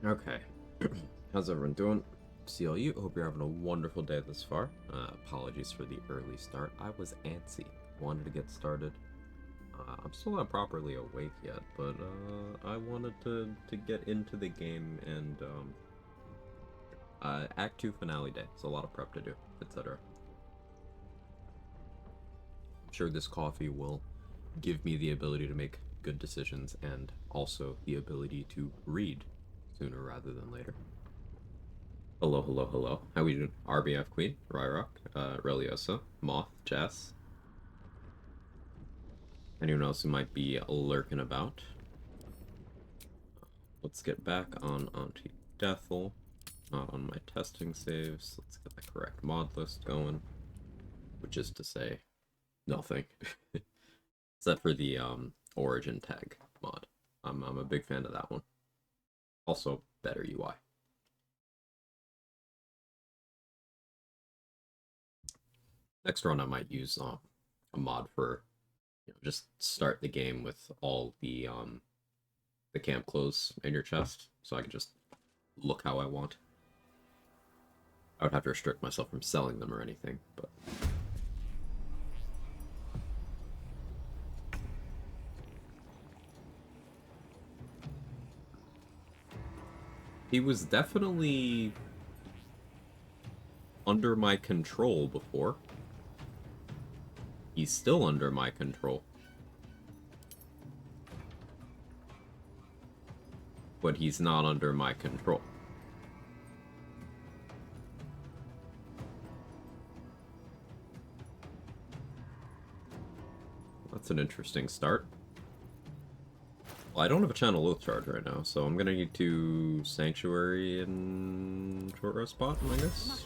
Okay. How's everyone doing? CLU, hope you're having a wonderful day thus far. Apologies for the early start. I was antsy. Wanted to get started. I'm still not properly awake yet, but I wanted to get into the game and Act 2 finale day. It's a lot of prep to do, etc. I'm sure this coffee will give me the ability to make good decisions and also the ability to read sooner rather than later. Hello, hello, hello. How we doing? RBF Queen, Ryrock, Reliosa, Moth, Jess. Anyone else who might be lurking about. Let's get back on Auntie Deathel. Not on my testing saves. Let's get the correct mod list going. Which is to say, nothing. Except for the origin tag mod. I'm a big fan of that one. Also, better UI. Next run I might use a mod for just start the game with all the camp clothes in your chest, so I can just look how I want. I would have to restrict myself from selling them or anything, but he was definitely under my control before. He's still under my control. But he's not under my control. That's an interesting start. Well, I don't have a channel loath charge right now, so I'm gonna need to Sanctuary and short rest spot, I guess.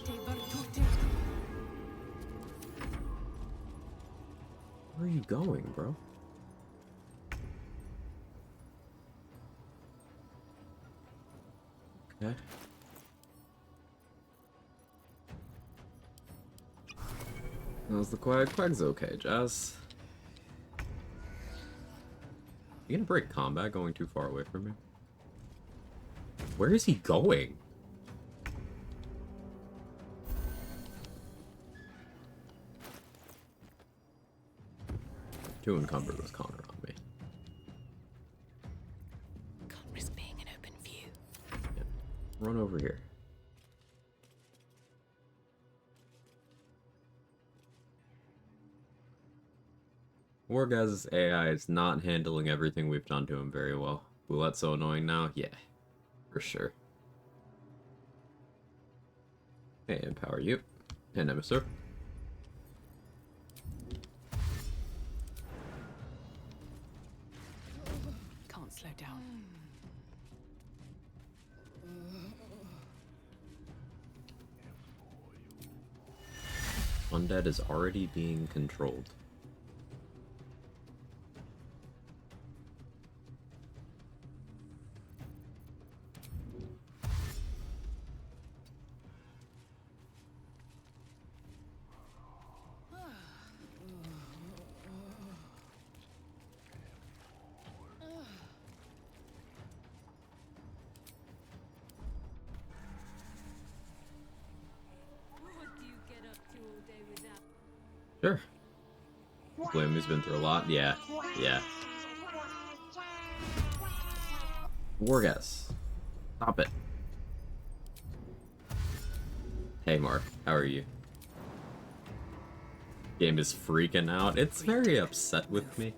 Where are you going, bro? Okay. How's the Quag? Quag's okay, Jazz. You gonna break combat going too far away from me? Where is he going? Too encumbered with Connor on me. Can't risk being in open view. Yeah. Run over here. Wargaz's AI is not handling everything we've done to him very well. Boulette's so annoying now? Yeah, for sure. Hey, empower you. And Emissor. Can't slow down. Undead is already being controlled. Sure. Blame has been through a lot. Yeah. Yeah. Wargas. Stop it. Hey, Mark. How are you? Game is freaking out. It's very upset with me.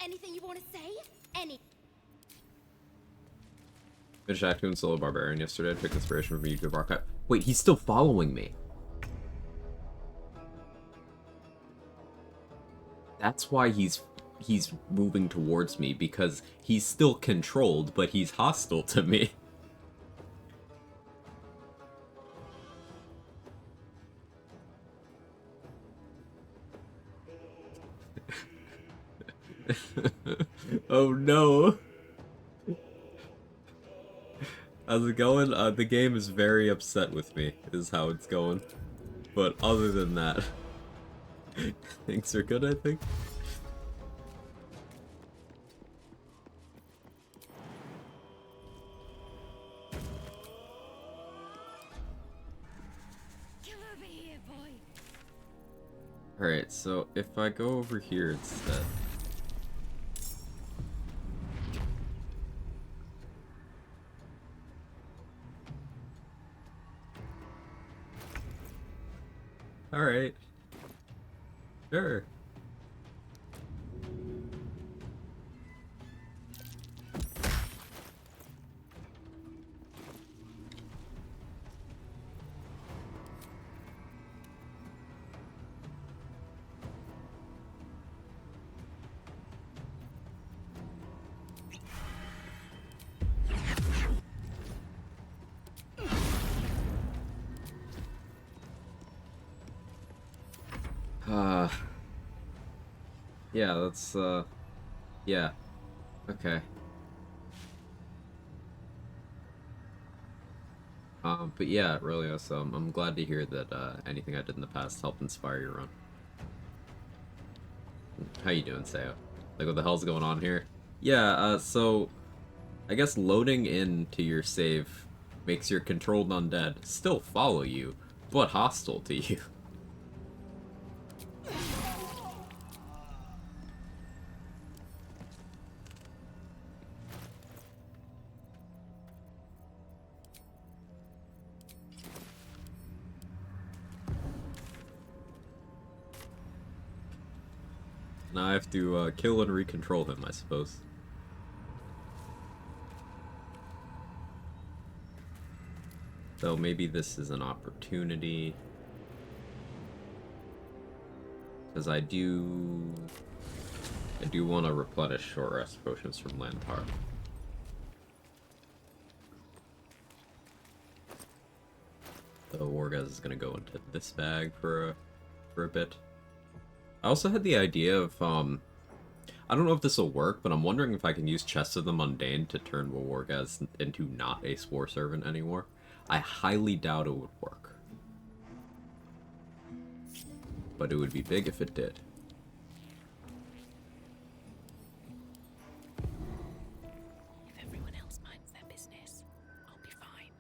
Anything you want to say? Any. Finished Act 2 in Solo Barbarian yesterday. I took inspiration from a YouTube archive. Wait, he's still following me. That's why he's moving towards me, because he's still controlled, but he's hostile to me. Oh no. How's it going? The game is very upset with me, is how it's going. But other than that, things are good, I think. Over here, boy. Alright, so if I go over here instead. Alright. Sure. Yeah, that's, yeah. Okay. But yeah, really, I'm glad to hear that, anything I did in the past helped inspire your run. How you doing, Sayo? Like, what the hell's going on here? Yeah, so, I guess loading into your save makes your controlled undead still follow you, but hostile to you. Now I have to, kill and recontrol him, I suppose. So maybe this is an opportunity. Because I do want to replenish short rest potions from Lantar. So Wargaz is gonna go into this bag for a bit. I also had the idea of I don't know if this will work, but I'm wondering if I can use Chest of the Mundane to turn Wargaz into not a Spore Servant anymore. I highly doubt it would work. But it would be big if it did. If everyone else minds their business, I'll be fine.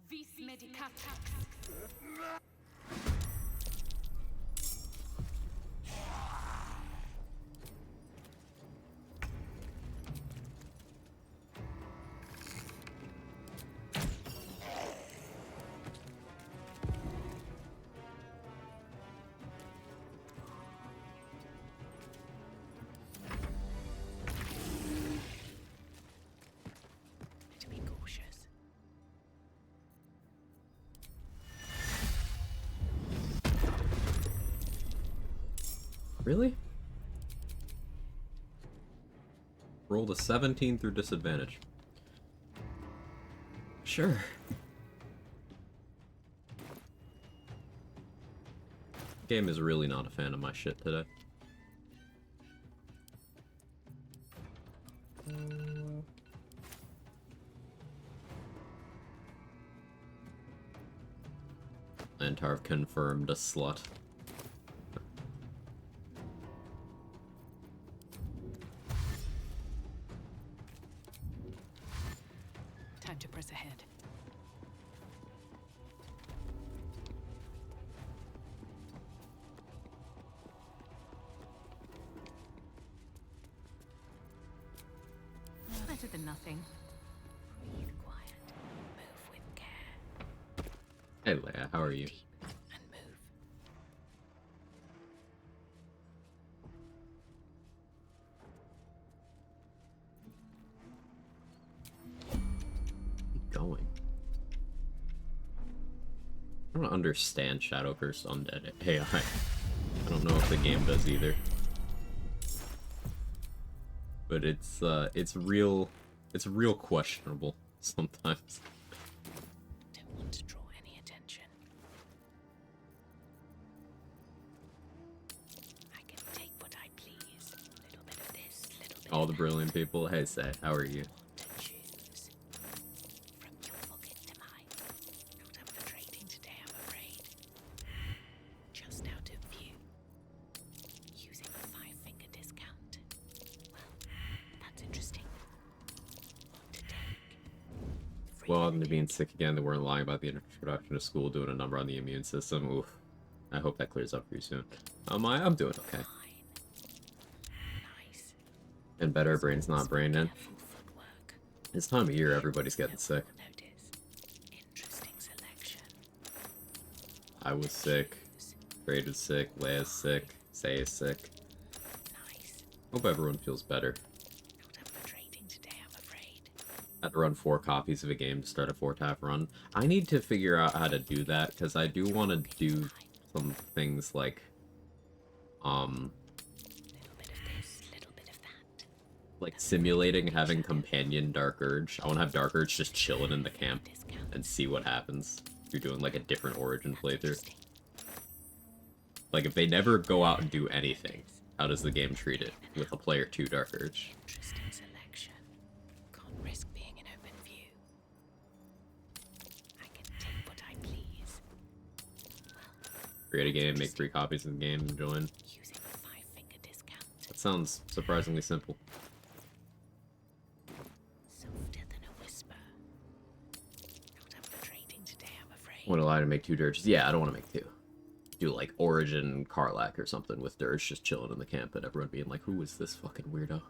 Vis medicatax. To be cautious. Really? Rolled a 17 through disadvantage. Sure. Game is really not a fan of my shit today. Lantarv confirmed a slut. Time to press ahead. Better than nothing. Breathe quiet. Move with care. Hey Leia, how are you? Deep and move. Keep going. I don't understand Shadowverse Undead AI. I don't know if the game does either. But it's real questionable sometimes. Don't want to draw any attention. I can take what I please. Little bit of this, little bit All of the that. brilliant people. Hey, Say, how are you? Want to choose. From your pocket to mine. Not up for trading today, I'm afraid. Just out of view. Using Well, and being sick again, they weren't lying about the introduction to school, doing a number on the immune system. Oof. I hope that clears up for you soon. I'm doing okay. Nice. And better, brain's not braining. Careful footwork. It's time of year, everybody's getting No sick. one will notice. Interesting selection. I was sick. Choose. Braid is sick. Leia's sick. Say is sick. Nice. Hope everyone feels better. Not up for trading today, I'm afraid. I had to run 4 copies of a game to start a 4-tap run. I need to figure out how to do that, because I do want to do some things like, Little bit of this, little bit of that. like simulating having companion Dark Urge. I want to have Dark Urge just chilling in the camp Discount. and see what happens. If you're doing like a different Origin playthrough. Interesting. Like if they never go out and do anything, how does the game treat it with a player 2 Dark Urge? Interesting selection. Can't risk being in open view. I can take what I please. Create a game, make 3 copies of the game, and join. Using a 5-finger discount. That sounds surprisingly simple. Softer than a whisper. Not up for trading today, I'm afraid. Want to lie to make 2 dirges? Yeah, I don't want to make 2. Do like Origin Karlach or something with Dirge just chilling in the camp and everyone being like, who is this fucking weirdo?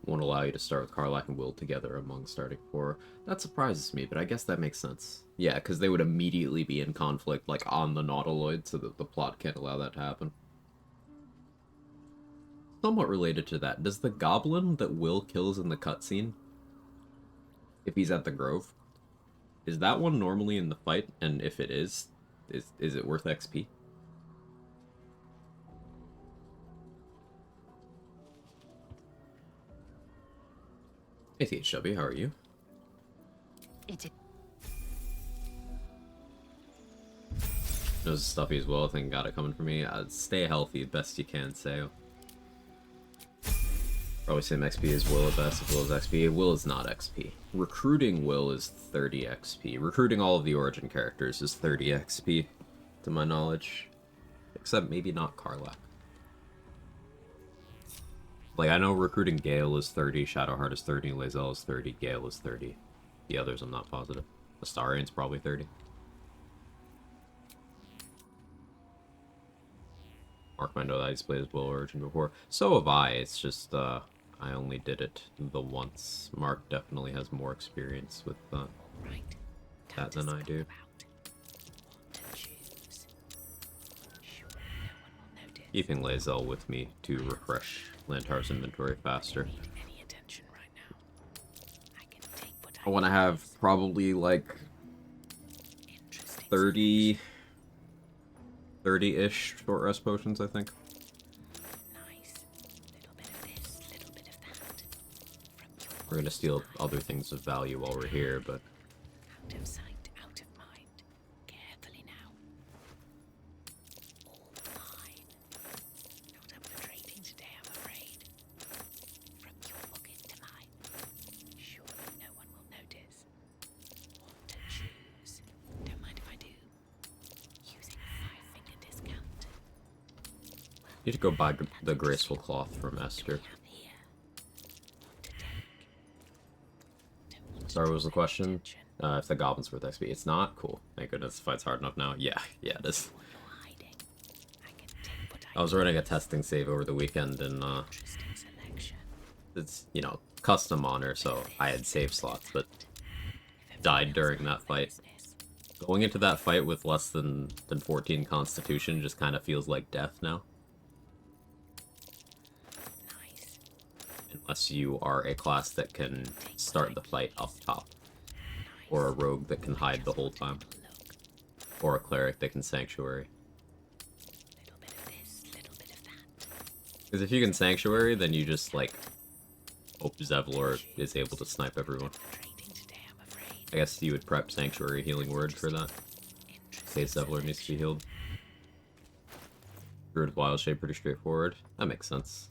Won't allow you to start with Karlach and Will together among starting 4. That surprises me, but I guess that makes sense. Yeah, because they would immediately be in conflict, like, on the Nautiloid, so that the plot can't allow that to happen. Somewhat related to that, does the goblin that Will kills in the cutscene, if he's at the Grove, is that one normally in the fight? And if it is it worth XP? Hey THW, how are you? It is. Nose is stuffy as well, I think got it coming for me. Stay healthy, best you can, say. Probably same XP as Will at best if Will is XP. Will is not XP. Recruiting Will is 30 XP. Recruiting all of the Origin characters is 30 XP, to my knowledge. Except maybe not Karlach. Like, I know recruiting Gale is 30, Shadowheart is 30, Lae'zel is 30, Gale is 30. The others I'm not positive. Astarian's probably 30. Mark might know that he's played as Will Origin before. So have I, it's just, I only did it the once. Mark definitely has more experience with Right. that than I do. What to choose. Sure, no one will notice. Keeping Lae'zel with me to refresh Lantar's inventory faster. Need any attention right now. I can take what I want to have probably like Interesting. 30-ish short rest potions, I think. Nice. Little bit of this, little bit of that. From your We're gonna steal other things of value while we're here, but out of sight, out of mind. Carefully now. All mine. Not up for trading today, I'm afraid. From your pocket to mine. Surely no one will notice. What to choose? Don't mind if I do. Using a 5-finger discount. need to go buy the graceful cloth from Esther. Here. What to take? Don't want to Sorry, what was draw the question? attention. If the goblin's worth XP. It's not? Cool. Thank goodness the fight's hard enough now. Yeah, it is. What you're hiding. I can take what I was running a testing save over the weekend, and Interesting selection. it's, you know, custom honor, so I had save slots, but died during that fight. Going into that fight with less than 14 constitution just kind of feels like death now. Nice. Unless you are a class that can start the fight up top. Or a rogue that can hide the whole time. Look. Or a cleric that can sanctuary. Little bit of this, little bit of that. Because if you can sanctuary, then you just, like, hope Zevlor is able to snipe everyone. Trading today, I'm afraid. I guess you would prep sanctuary healing word for that. In case Zevlor needs to be healed. Druid Wild Shape, pretty straightforward. That makes sense.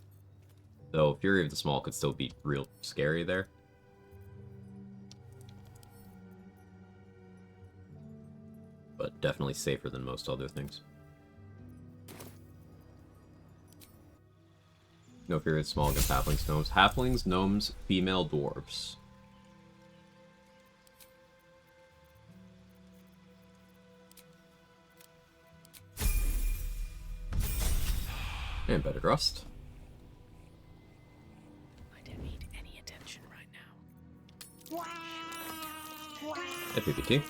Though Fury of the Small could still be real scary there. But definitely safer than most other things. No Fury of the Small against Halflings, Gnomes. Halflings, Gnomes, Female Dwarves. And Better Rust. I don't need any attention right now. Hey, PPT.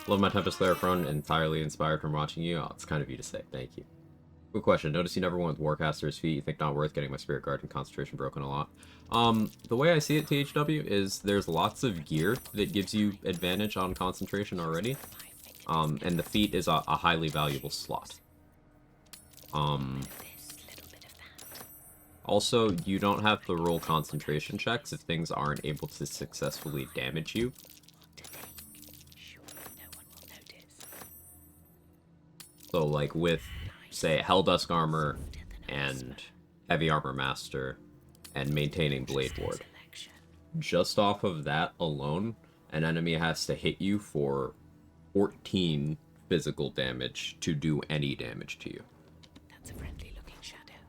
Love my Tempest Cleric run, entirely inspired from watching you. Oh, it's kind of you to say. Thank you. Quick question. Notice you never went with Warcaster's feet. You think not worth getting my Spirit Guard and Concentration broken a lot. The way I see it, THW, is there's lots of gear that gives you advantage on concentration already. And the feat is a highly valuable slot. Also, you don't have to roll concentration checks if things aren't able to successfully damage you. So, like, with, say, Helldusk Armor and Heavy Armor Master and maintaining Blade Ward, just off of that alone, an enemy has to hit you for 14 physical damage to do any damage to you. That's a friendly looking shadow.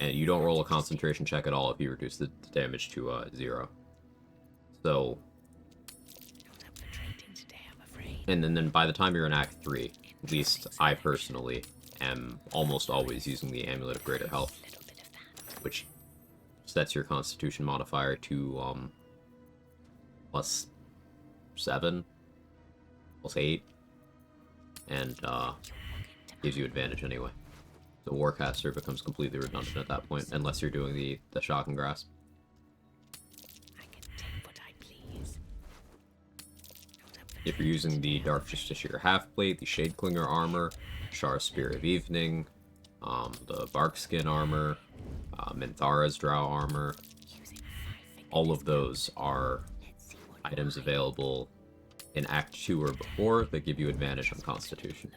And you don't roll a concentration check at all if you reduce the damage to 0. So... And then by the time you're in Act 3, at least I personally am almost always using the Amulet of Greater Health, which sets your Constitution modifier to plus 7, plus 8, and gives you advantage anyway. The Warcaster becomes completely redundant at that point, unless you're doing the Shock and Grasp. If you're using the Dark Justiciar Halfplate, the Shadeclinger armor, Char's Spear of Evening, the Barkskin armor, Minthara's Drow armor, all of those are items available in Act 2 or before that give you advantage on Constitution.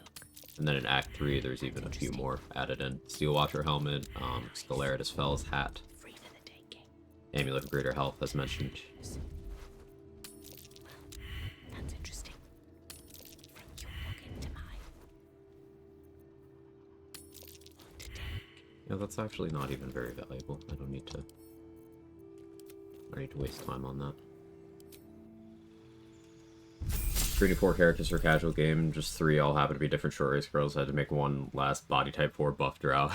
And then in Act 3, there's even a few more added in. Steelwatcher Helmet, Scalaritas Fell's Hat, Amulet of Greater Health, as mentioned. Yeah, that's actually not even very valuable. I don't need to waste time on that. Creating 4 characters for casual game, just 3 all happen to be different short race girls. I had to make one last body type 4 buff drow.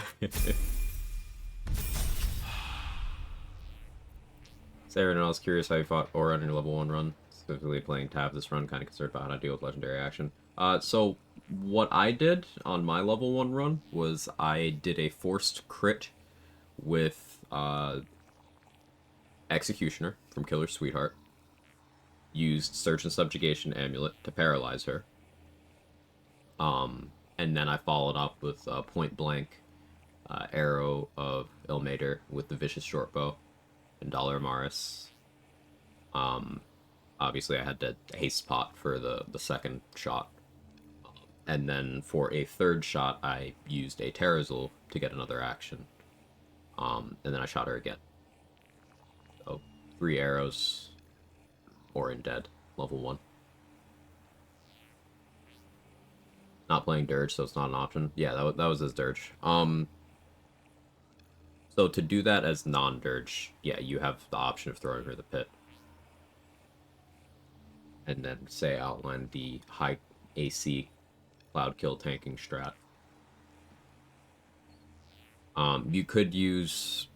Sarah, I was curious how you fought Aura on your level 1 run. Specifically playing Tab this run, kind of concerned about how to deal with legendary action. So what I did on my level 1 run was I did a forced crit with Executioner from Killer's Sweetheart. Used Search and Subjugation Amulet to paralyze her. And then I followed up with Point Blank Arrow of Ilmater with the Vicious Shortbow and Dollar Amaris. Obviously I had to haste pot for the second shot. And then for a third shot, I used a Terrazul to get another action. And then I shot her again. So, 3 arrows, or Undead, level 1. Not playing Dirge, so it's not an option. Yeah, that was his Dirge. So to do that as non-Dirge, yeah, you have the option of throwing her the pit. And then, say, outline the high AC Cloud Kill tanking strat. You could use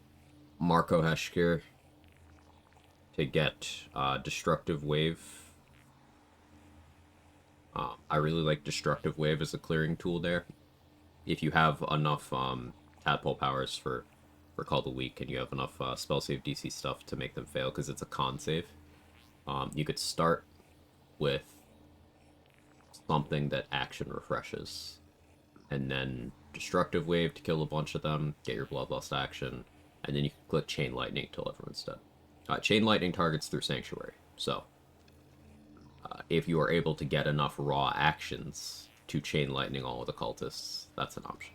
Marco Heshkir to get Destructive Wave. I really like Destructive Wave as a clearing tool there. If you have enough tadpole powers for Call the Weak, and you have enough spell save DC stuff to make them fail, because it's a con save, you could start with something that action refreshes, and then Destructive Wave to kill a bunch of them, get your Bloodlust action, and then you can click Chain Lightning, kill everyone's dead. Chain Lightning targets through Sanctuary, so if you are able to get enough raw actions to Chain Lightning all of the cultists, that's an option.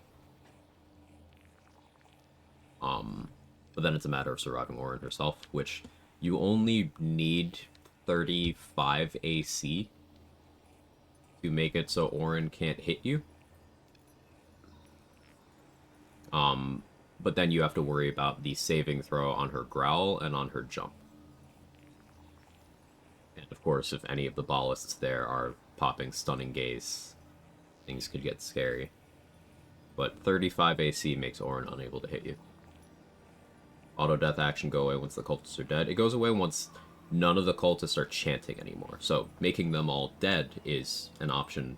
But then it's a matter of surviving Orin herself, which you only need 35 AC to make it so Orin can't hit you. But then you have to worry about the saving throw on her growl and on her jump. And of course, if any of the ballists there are popping Stunning Gaze, things could get scary. But 35 AC makes Orin unable to hit you. Auto death action go away once the cultists are dead. It goes away once none of the cultists are chanting anymore. So making them all dead is an option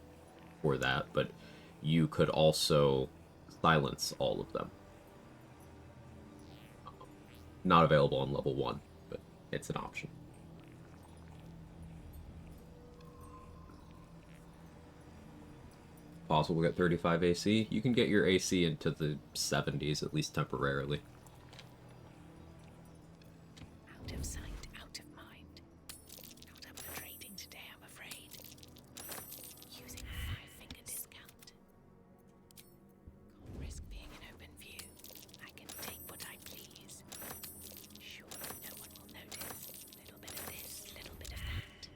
for that, but you could also silence all of them. Not available on level 1, but it's an option. Possible to get 35 AC. You can get your AC into the 70s, at least temporarily. Out of sight, out of mind. Not up for trading today, I'm afraid. Using a 5-finger discount. Can't risk being in open view. I can take what I please. Surely no one will notice. Little bit of this, little bit of that.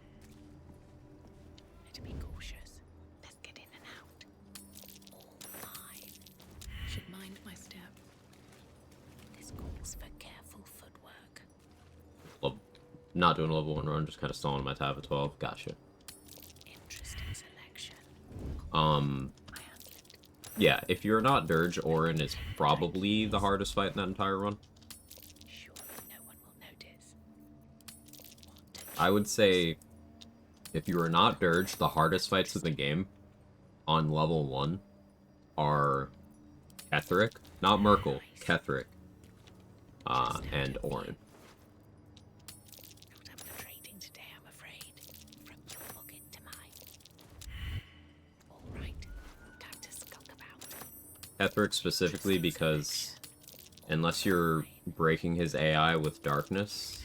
Better be cautious. Let's get in and out. All mine. Should mind my step. This calls for careful footwork. Not doing a level 1 run, just kind of stalling my tab at 12. Gotcha. Interesting selection. Yeah, if you're not Dirge, Orin is probably the hardest fight in that entire run. Surely no one will notice. I would say, if you are not Dirge, the hardest fights in the game on level 1 are Ketheric, not Merkel, Ketheric, and Orin. Not up for trading today, I'm afraid. From your pocket to mine. All right, time to skulk about. Ketheric specifically because unless you're breaking his AI with darkness,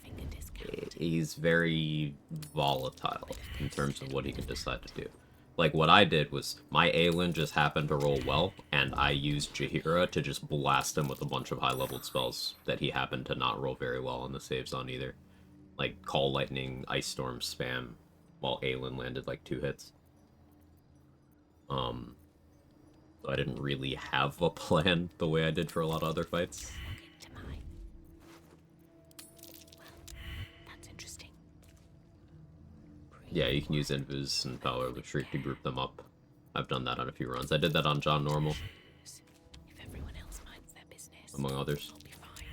5-finger discount. he's very volatile in terms of what he can decide to do. Like, what I did was, my Aelin just happened to roll well, and I used Jaheira to just blast him with a bunch of high-leveled spells that he happened to not roll very well on the save zone either. Like, Call Lightning, Ice Storm spam, while Aelin landed like 2 hits. So I didn't really have a plan the way I did for a lot of other fights. Pocket to mine. Well, that's interesting. Yeah, you can use Invis and Power of the Shriek to group them up. I've done that on a few runs. I did that on John Normal, If everyone else minds their business, among others. I'll be fine.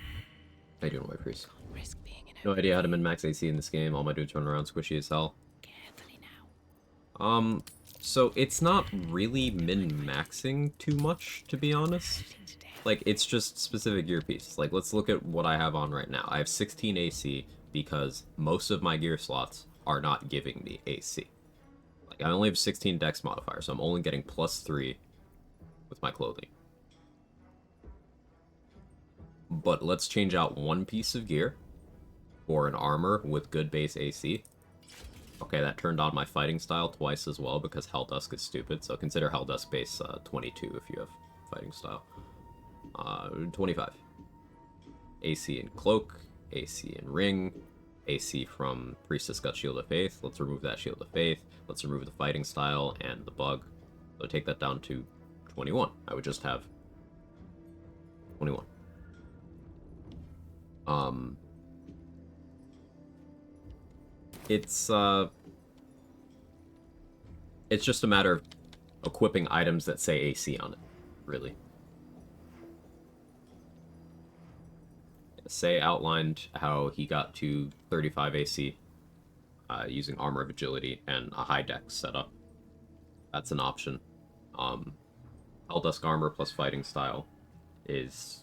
How you doing, White Priest? Can't risk being in No open idea how to view. min-max AC in this game. All my dudes run around squishy as hell. Carefully now. So it's not really min-maxing too much, to be honest. Trading today, Like, it's just specific gear pieces. Like, let's look at what I have on right now. I have 16 AC because most of my gear slots are not giving me AC. Like, I only have 16 dex modifier, so I'm only getting +3 with my clothing. But let's change out one piece of gear for an armor with good base AC. Okay, that turned on my fighting style twice as well because Helldusk is stupid, so consider Helldusk base 22 if you have fighting style. 25. AC in Cloak, AC in Ring, AC from Priestess got Shield of Faith. Let's remove that Shield of Faith. Let's remove the fighting style and the bug. So take that down to 21. I would just have 21. It's just a matter of equipping items that say AC on it, really. Say outlined how he got to 35 AC using Armor of Agility and a high dex setup. That's an option. Helldusk Armor plus Fighting Style is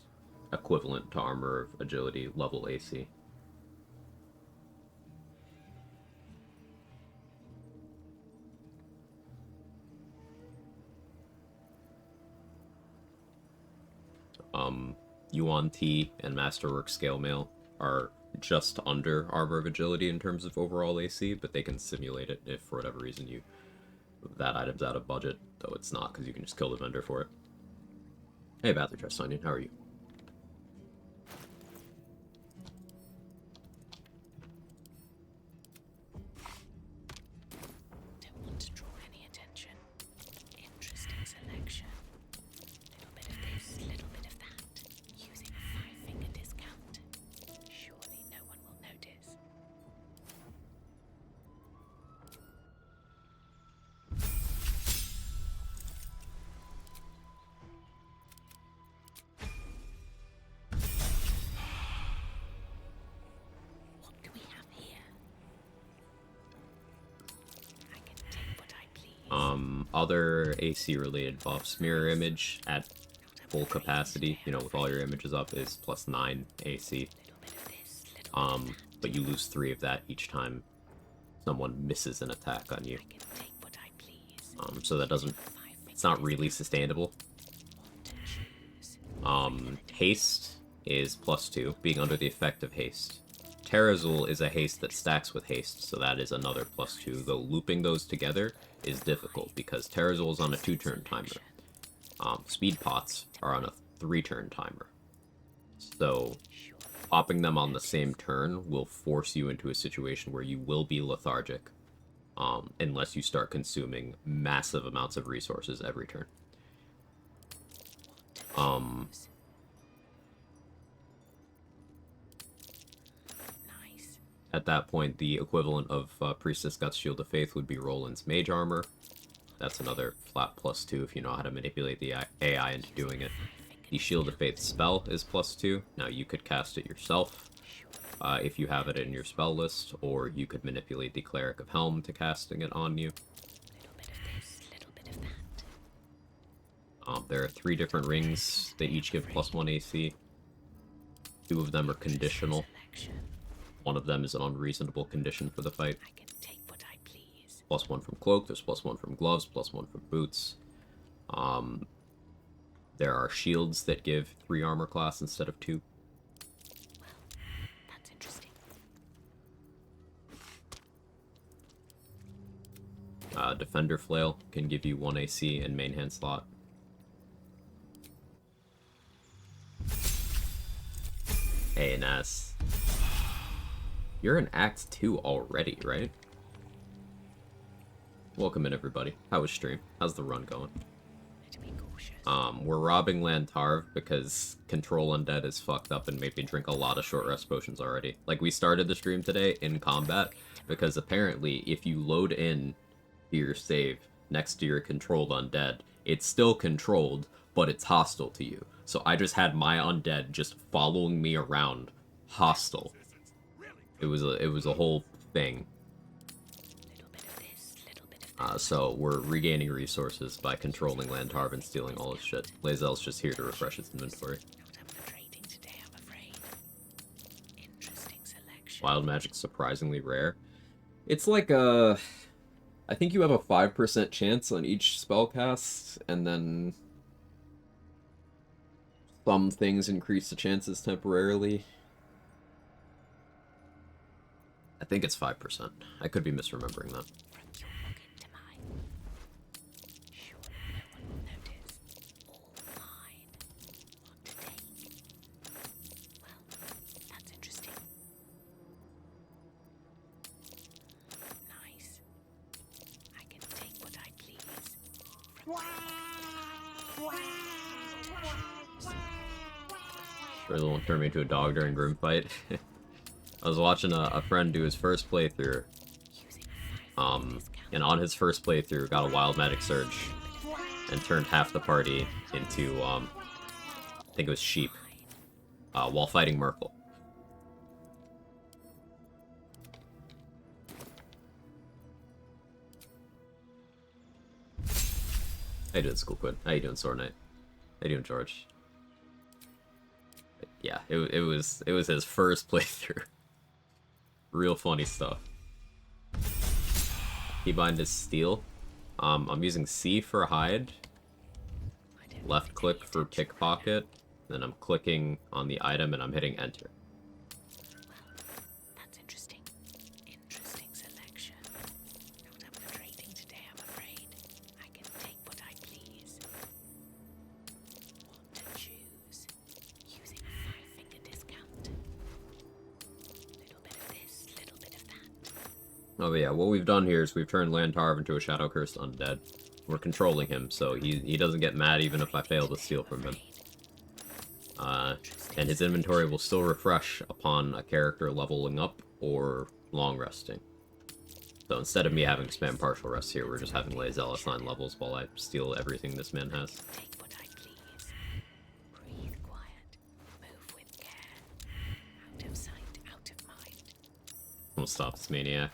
equivalent to Armor of Agility level AC. Yuan T and Masterwork Scale Mail are just under Armor of Agility in terms of overall AC, but they can simulate it if for whatever reason that item's out of budget, though it's not because you can just kill the vendor for it. Hey, Bathurst Onion, how are you? Other AC related buffs, mirror image at full capacity, you know, with all your images up, is +9 AC. But you lose 3 of that each time someone misses an attack on you. So that doesn't, it's not really sustainable. Haste is +2, being under the effect of haste. Terrazul is a haste that stacks with haste, so that is another +2, though looping those together is difficult, because Terrazul is on a 2-turn timer. Speed pots are on a 3-turn timer. So, popping them on the same turn will force you into a situation where you will be lethargic, unless you start consuming massive amounts of resources every turn. At that point, the equivalent of Priestess Guts Shield of Faith would be Roland's Mage Armor. That's another flat +2 if you know how to manipulate the AI into doing it. The Shield of Faith spell is +2. Now, you could cast it yourself if you have it in your spell list, or you could manipulate the Cleric of Helm to casting it on you. There are 3 different rings. They each give +1 AC. 2 of them are conditional. One of them is an unreasonable condition for the fight. +1 from cloak, there's +1 from gloves, +1 from boots. There are shields that give 3 armor class instead of 2. That's interesting. Defender Flail can give you 1 AC in main hand slot. Hey, Ness. You're in Act 2 already, right? Welcome in, everybody. How was stream? How's the run going? We're robbing Lantarv because Control Undead is fucked up and made me drink a lot of short rest potions already. Like, we started the stream today in combat because apparently if you load in your save next to your Controlled Undead, it's still controlled, but it's hostile to you. So I just had my undead just following me around, hostile. It was a whole thing. So we're regaining resources by controlling Lantarv and stealing all his shit. Lae'zel's just here to refresh his inventory. Wild magic's surprisingly rare. It's like I think you have a 5% chance on each spellcast, and then some things increase the chances temporarily. I think it's 5%. I could be misremembering that. Really won't turn me into a dog during Grim Fight. I was watching a friend do his first playthrough, and on his first playthrough got a Wild Magic Surge and turned half the party into, I think it was sheep, while fighting Merkle. How you doing, School Quid? How you doing, Sword Knight? How you doing, George? Yeah, it was his first playthrough. Real funny stuff. Keybind is steal. I'm using C for hide. Left click for pickpocket. Then I'm clicking on the item and I'm hitting enter. That's interesting. Interesting selection. Not up for trading today, I'm afraid. I can take what I please. What to choose? Using a 5-finger discount. Little bit of this, little bit of that. Oh yeah, what we've done here is we've turned Lantarv into a Shadow Cursed Undead. We're controlling him, so he doesn't get mad even if I fail to steal from him. And his inventory will still refresh upon a character leveling up or long resting. So instead of me having to spam partial rest here, we're just having Lae'zel assign levels while I steal everything this man has. Take what I please. Breathe quiet. Move with care. Out of sight, out of mind. Don't stop this maniac.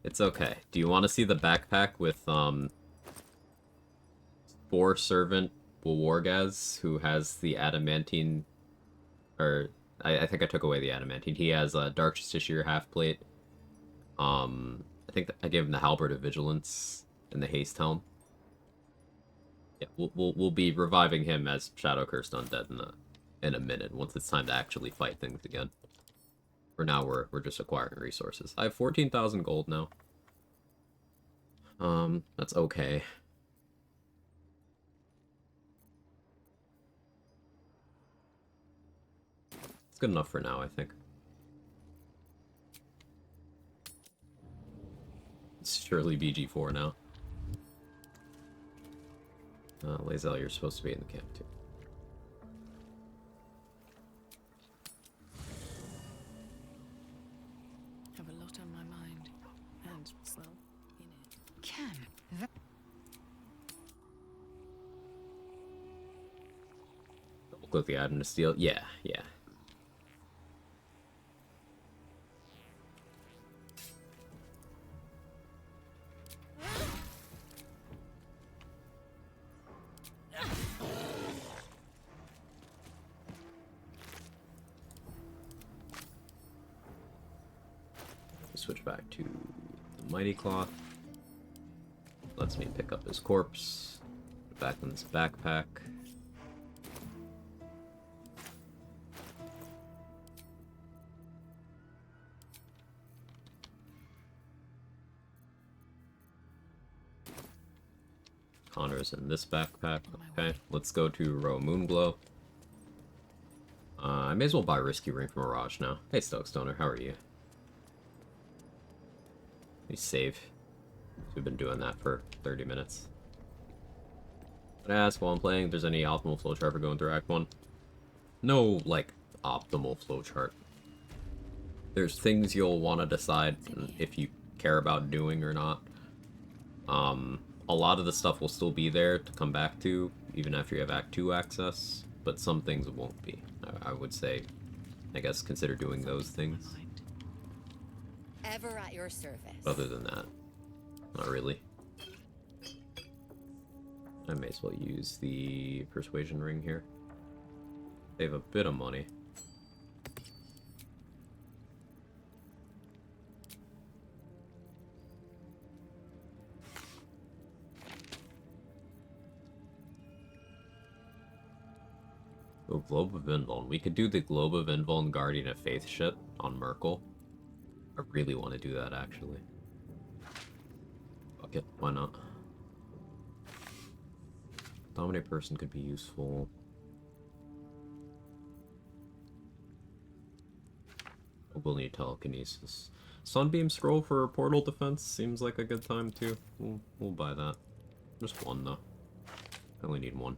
It's okay. Do you want to see the backpack with Boar Servant Wargaz, who has the adamantine, or I think I took away the adamantine. He has a Dark Justiciar half plate. I think I gave him the Halberd of Vigilance and the Haste Helm. Yeah, we'll be reviving him as Shadow Cursed Undead in a minute once it's time to actually fight things again. For now, we're just acquiring resources. I have 14,000 gold now. That's okay. It's good enough for now, I think. It's surely BG4 now. Lae'zel, you're supposed to be in the camp too. Have a lot on my mind. And, well, in it. Can that We'll go with the Adam to Steel. Yeah, yeah. Switch back to the Mighty Cloth. Lets me pick up his corpse. Put back in this backpack. Connor's in this backpack. Okay, let's go to Row Moonglow. I may as well buy Risky Ring from Mirage now. Hey, Stokestoner, how are you? We save. We've been doing that for 30 minutes. But I ask while I'm playing if there's any optimal flowchart for going through Act 1. No, like, optimal flowchart. There's things you'll want to decide if you care about doing or not. A lot of the stuff will still be there to come back to, even after you have Act 2 access, but some things won't be. I would say, I guess, consider doing those things. ever at your service? Other than that, not really. I may as well use the Persuasion Ring here. Save a bit of money. Oh, Globe of Invuln. We could do the Globe of Invuln Guardian of Faith shit on Merkel. I really want to do that, actually. Fuck it, why not? Dominate Person could be useful. We'll need Telekinesis. Sunbeam Scroll for Portal Defense seems like a good time, too. We'll buy that. Just one, though. I only need one.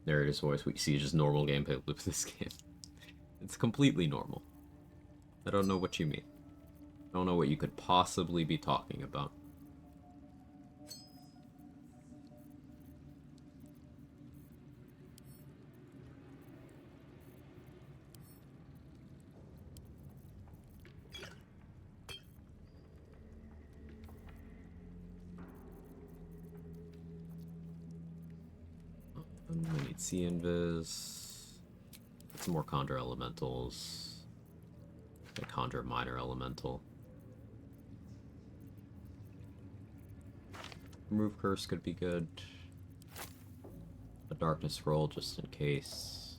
There it is, voice. We see just normal gameplay loop this game. It's completely normal. I don't know what you mean. I don't know what you could possibly be talking about. I need Sea Invis. Get some more Conjure Elementals. I conjure Minor Elemental. Remove Curse could be good. A Darkness Scroll just in case.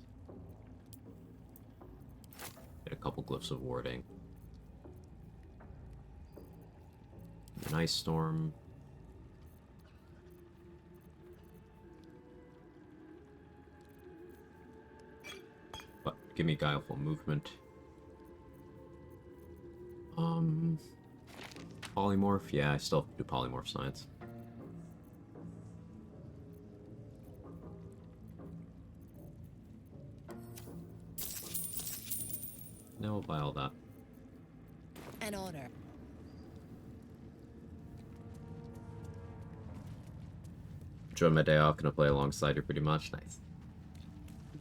Get a couple Glyphs of Warding. An Ice Storm. But give me Guileful Movement. Polymorph? Yeah, I still have to do Polymorph Science. Now we'll buy all that. An honor. Enjoy my day off, gonna play alongside you pretty much. Nice.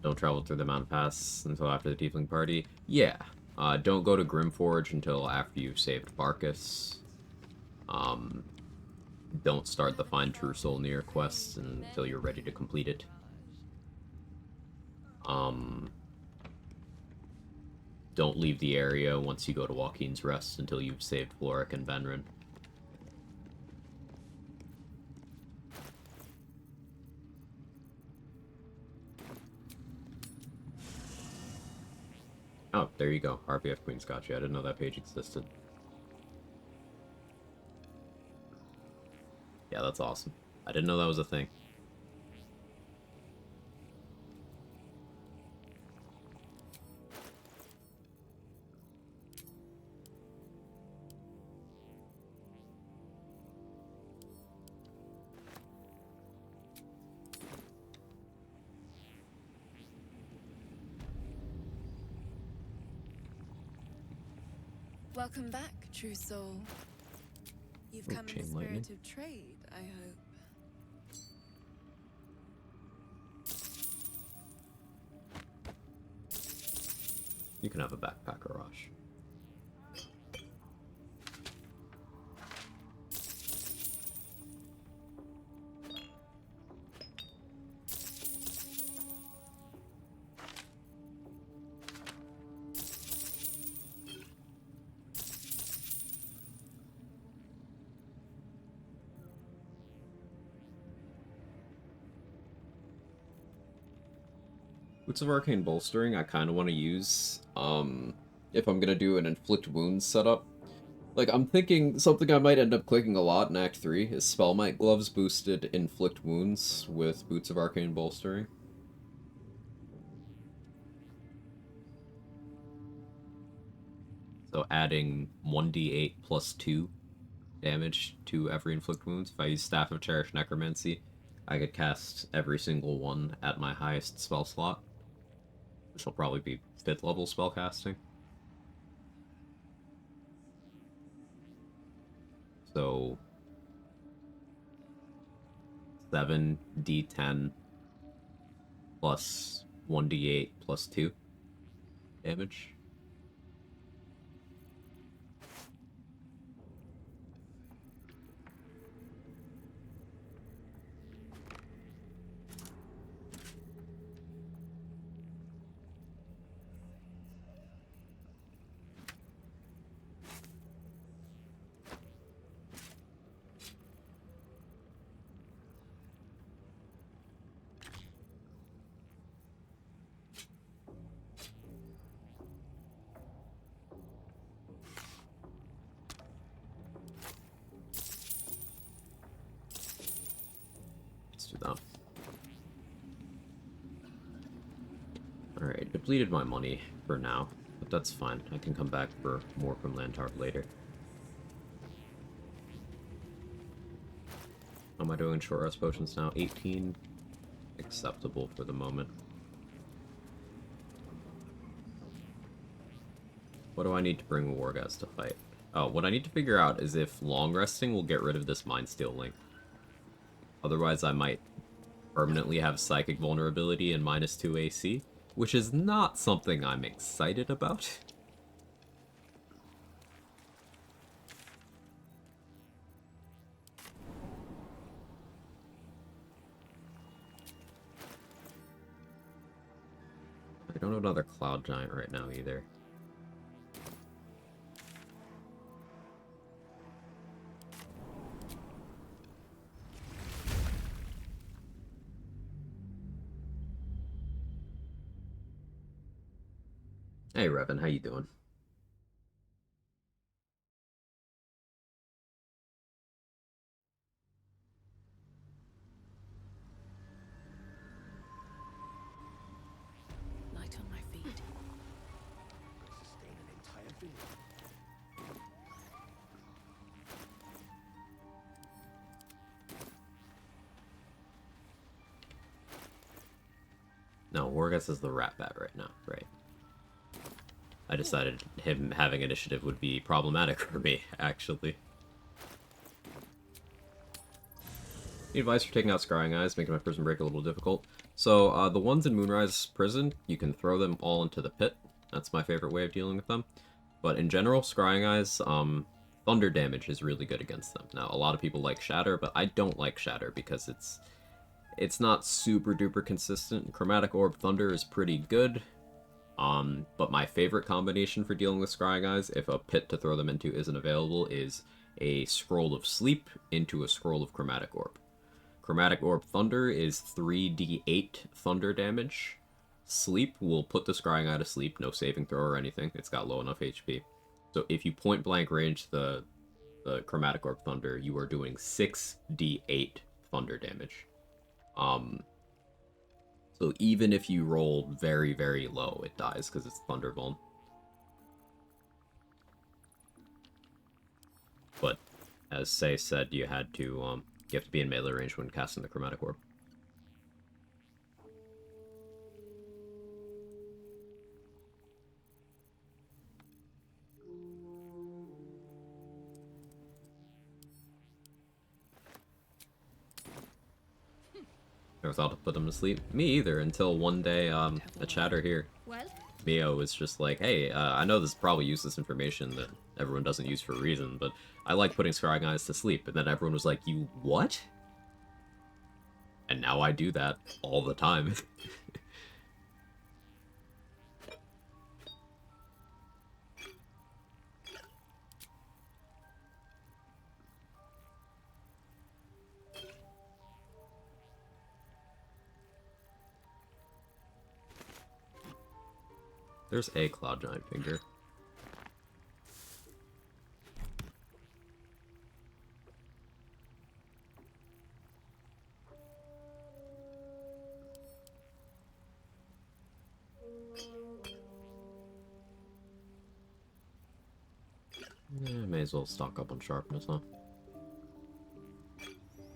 Don't travel through the Mountain Pass until after the Tiefling Party. Yeah. Don't go to Grimforge until after you've saved Barkus. don't start the Find True Soul Near quest until you're ready to complete it. Don't leave the area once you go to Joaquin's Rest until you've saved Floric and Venrin. Oh, there you go. RPF Queen's got you. I didn't know that page existed. Yeah, that's awesome. I didn't know that was a thing. Welcome back, true soul. You've Oh, come in the chain spirit lightning. of trade, I hope. You can have a backpacker, Rosh. Boots of Arcane Bolstering I kind of want to use, if I'm going to do an Inflict Wounds setup. Like, I'm thinking something I might end up clicking a lot in Act 3 is Spellmite Gloves boosted Inflict Wounds with Boots of Arcane Bolstering. So adding 1d8 plus 2 damage to every Inflict Wounds. If I use Staff of Cherished Necromancy, I could cast every single one at my highest spell slot, which will probably be 5th level spellcasting. So 7d10 plus 1d8 plus 2 damage. Let's do that. Alright, depleted my money for now, but that's fine. I can come back for more from Lantark later. How am I doing in short rest potions now? 18. Acceptable for the moment. What do I need to bring Wargas to fight? Oh, what I need to figure out is if long resting will get rid of this Mind Steel link. Otherwise, I might permanently have Psychic Vulnerability and -2 AC, which is not something I'm excited about. I don't have another Cloud Giant right now either. Hey, Revan, how you doing? Light on my feet. Sustain an entire building. No, Wargas is the Rat Bat right now, right? I decided him having initiative would be problematic for me, actually. Any advice for taking out Scrying Eyes, making my prison break a little difficult? So, the ones in Moonrise Prison, you can throw them all into the pit. That's my favorite way of dealing with them. But in general, Scrying Eyes, thunder damage is really good against them. Now, a lot of people like Shatter, but I don't like Shatter because it's not super duper consistent. Chromatic Orb Thunder is pretty good, but my favorite combination for dealing with Scrying Eyes, if a pit to throw them into isn't available, is a Scroll of Sleep into a Scroll of Chromatic Orb. Chromatic Orb Thunder is 3d8 thunder damage. Sleep will put the Scrying Eye to sleep, no saving throw or anything. It's got low enough HP. So if you point blank range the Chromatic Orb Thunder, you are doing 6d8 thunder damage. So even if you roll very, very low, it dies because it's Thunder Vuln. But as Say said, you have to be in melee range when casting the Chromatic Orb. Never thought to put them to sleep. Me either, until one day, a chatter here, Well, Mio was just like, hey, I know this is probably useless information that everyone doesn't use for a reason, but I like putting Scrying Eyes to sleep. And then everyone was like, you what? And now I do that all the time. There's a Cloud Giant Finger. May as well stock up on sharpness, huh?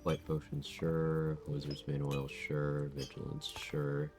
Light potions, sure. Wizard's Main Oil, sure. Vigilance, sure.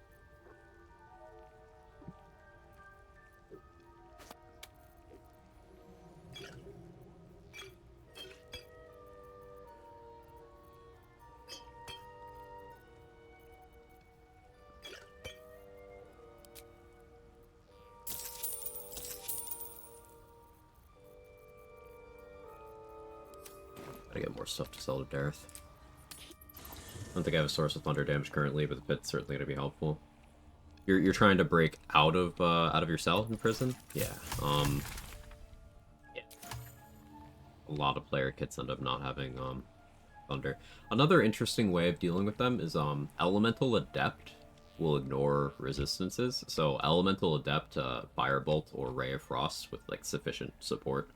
Gotta get more stuff to sell to Dareth. I don't think I have a source of thunder damage currently, but the pit's certainly gonna be helpful. You're trying to break out of your cell in prison? Yeah. Yeah. A lot of player kits end up not having thunder. Another interesting way of dealing with them is Elemental Adept will ignore resistances. So Elemental Adept, Firebolt, or Ray of Frost with like sufficient support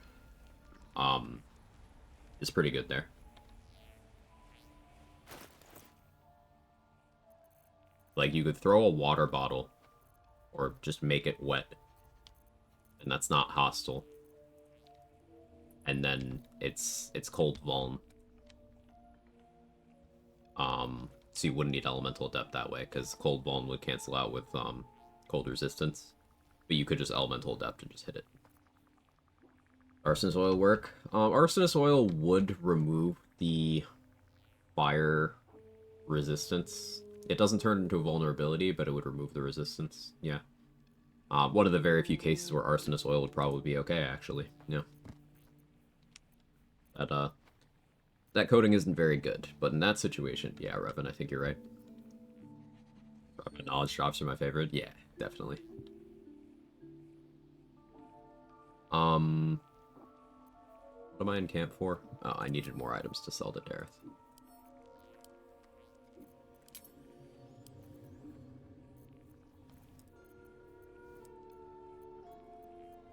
is pretty good there. Like, you could throw a water bottle, or just make it wet, and that's not hostile. And then it's cold vuln. So you wouldn't need Elemental Adept that way, because cold vuln would cancel out with cold resistance. But you could just Elemental Adept and just hit it. Arsonist Oil work? Arsonist Oil would remove the fire resistance. It doesn't turn into a vulnerability, but it would remove the resistance. Yeah. One of the very few cases where Arsonist Oil would probably be okay, actually. Yeah. That coating isn't very good, but in that situation, yeah, Revan, I think you're right. Knowledge drops are my favorite. Yeah, definitely. What am I in camp for? Oh, I needed more items to sell to Dareth.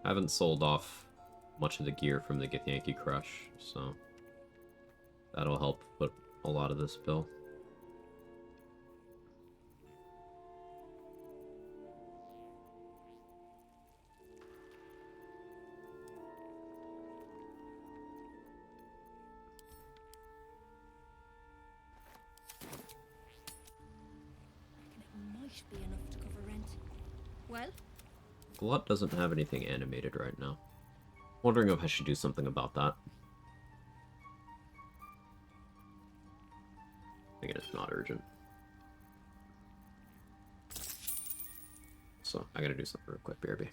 I haven't sold off much of the gear from the Githyanki Crush, so that'll help put a lot of this bill. it might be enough to cover rent. Well, Glut doesn't have anything animated right now. Wondering if I should do something about that. Thinking it's not urgent. So, I gotta do something real quick, BRB.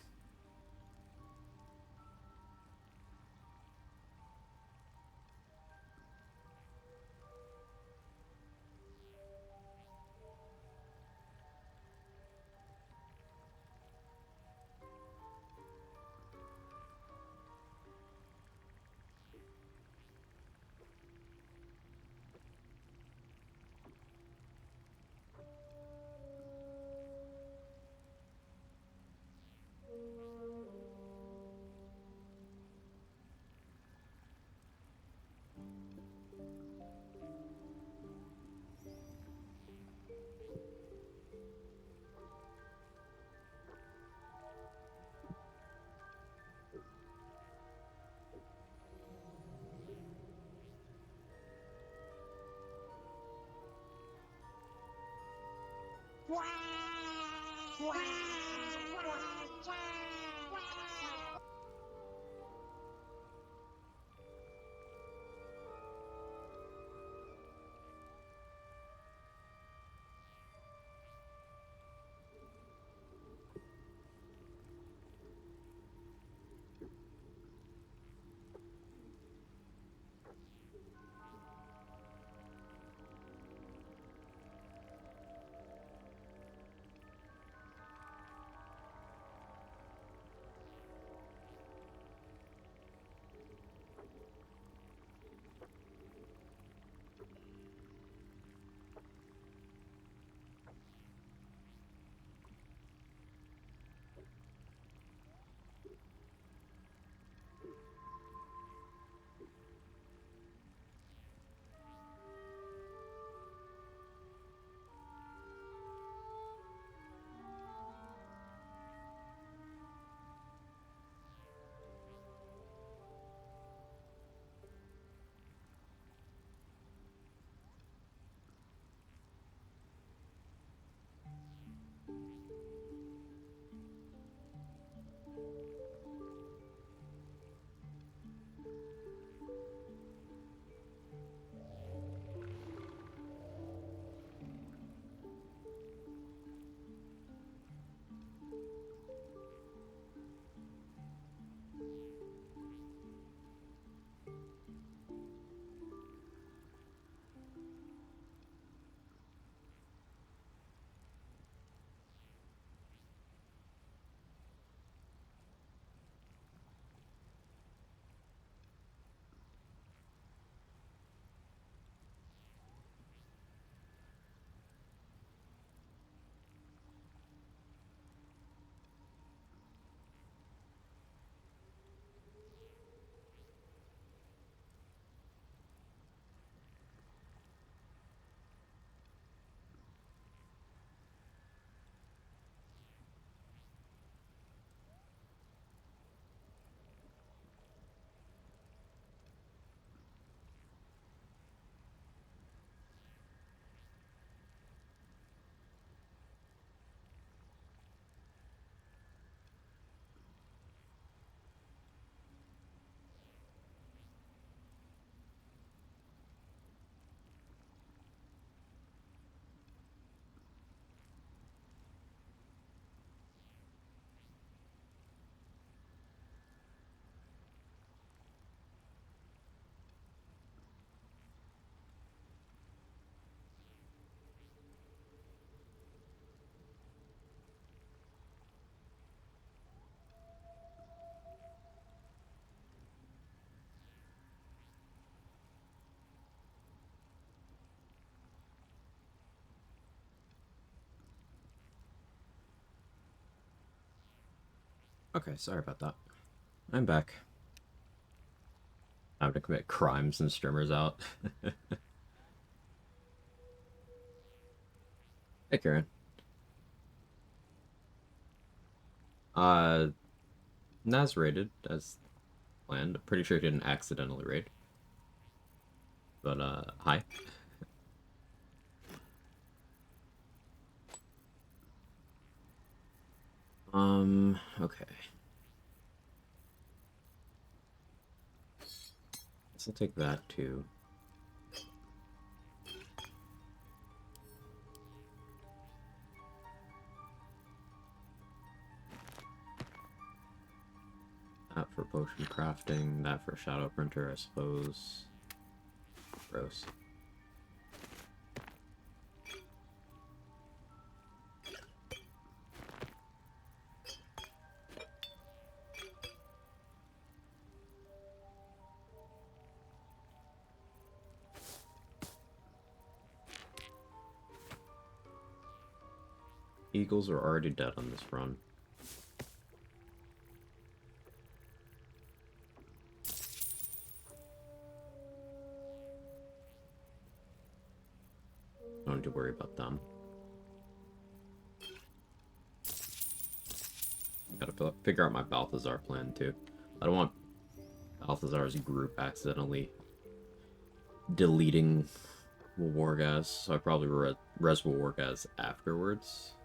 Okay, sorry about that. I'm back. Time to commit crimes and streamers out. Hey, Karen. Uh, Naz raided as planned. I'm pretty sure he didn't accidentally raid. But, hi. Okay. Guess I'll take that too. That for potion crafting, that for shadow printer, I suppose. Gross. Eagles are already dead on this run. Don't need to worry about them. Gotta figure out my Balthazar plan too. I don't want Balthazar's group accidentally deleting Wargaz, so I probably res Wargaz afterwards.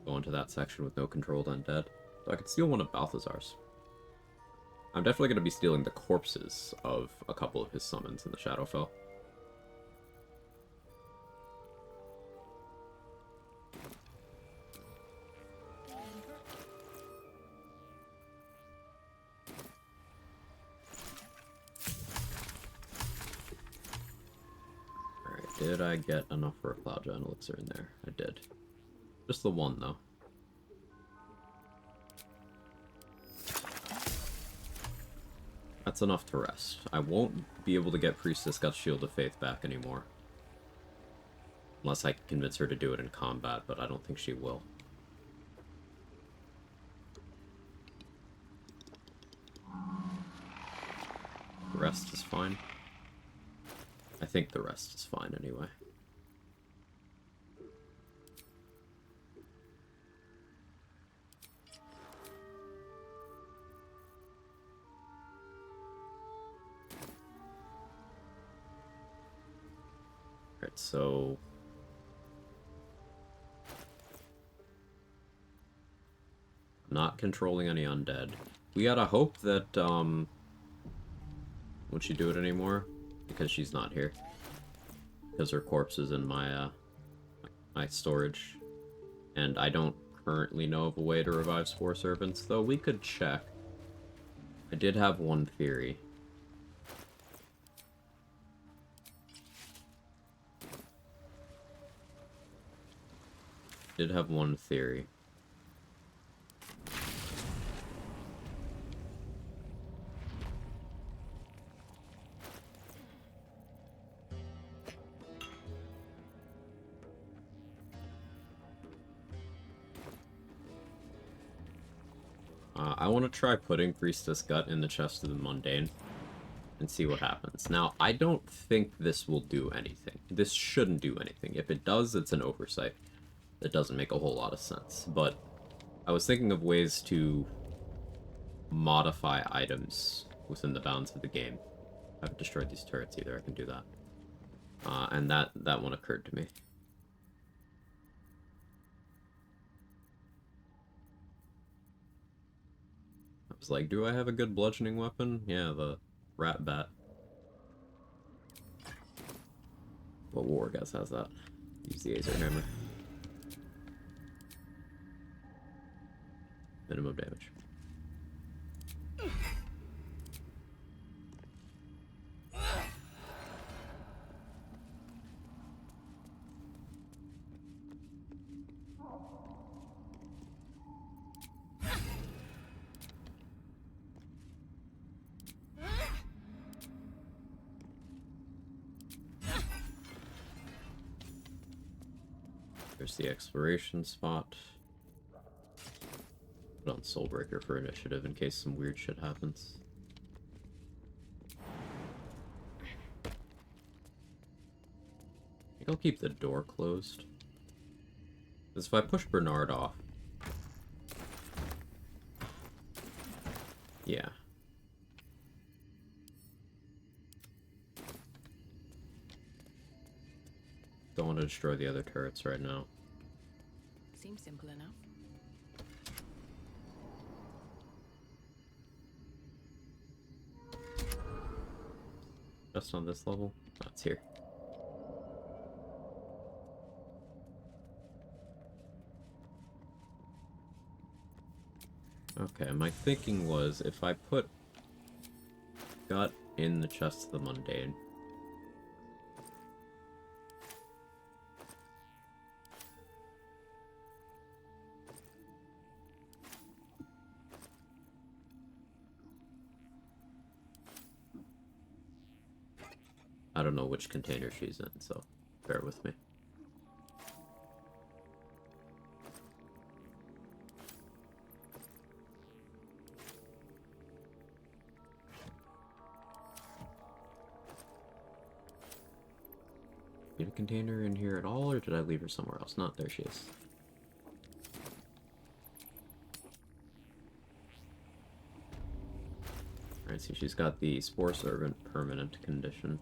Go into that section with no controlled undead. So I could steal one of Balthazar's. I'm definitely going to be stealing the corpses of a couple of his summons in the Shadowfell. Alright, did I get enough for a Cloud Giant Elixir in there? I did. Just the one, though. That's enough to rest. I won't be able to get Priestess Gut's Shield of Faith back anymore. Unless I can convince her to do it in combat, but I don't think she will. The rest is fine. I think the rest is fine anyway. Alright, so... not controlling any undead. We gotta hope that, won't she do it anymore? Because she's not here. Because her corpse is in my, my storage. And I don't currently know of a way to revive Spore Servants, though we could check. I did have one theory. Did have one theory. I want to try putting Priestess Gut in the Chest of the Mundane and see what happens. Now, I don't think this will do anything. This shouldn't do anything. If it does, it's an oversight. It doesn't make a whole lot of sense. But I was thinking of ways to modify items within the bounds of the game. I haven't destroyed these turrets either. I can do that. And that one occurred to me. I was like, do I have a good bludgeoning weapon? Yeah, the rat bat. Well, Wargaz has that. Use the Aether Hammer. Minimum damage. There's the exploration spot. Put on Soulbreaker for initiative in case some weird shit happens. I think I'll keep the door closed. Because if I push Bernard off... Yeah. Don't want to destroy the other turrets right now. Seems simple enough. Just on this level? Oh, it's here. Okay, my thinking was if I put Gut in the chest of the Mundane, I don't know which container she's in, so bear with me. Need a container in here at all, or did I leave her somewhere else? Not there she is. Alright, so she's got the Spore Servant permanent condition.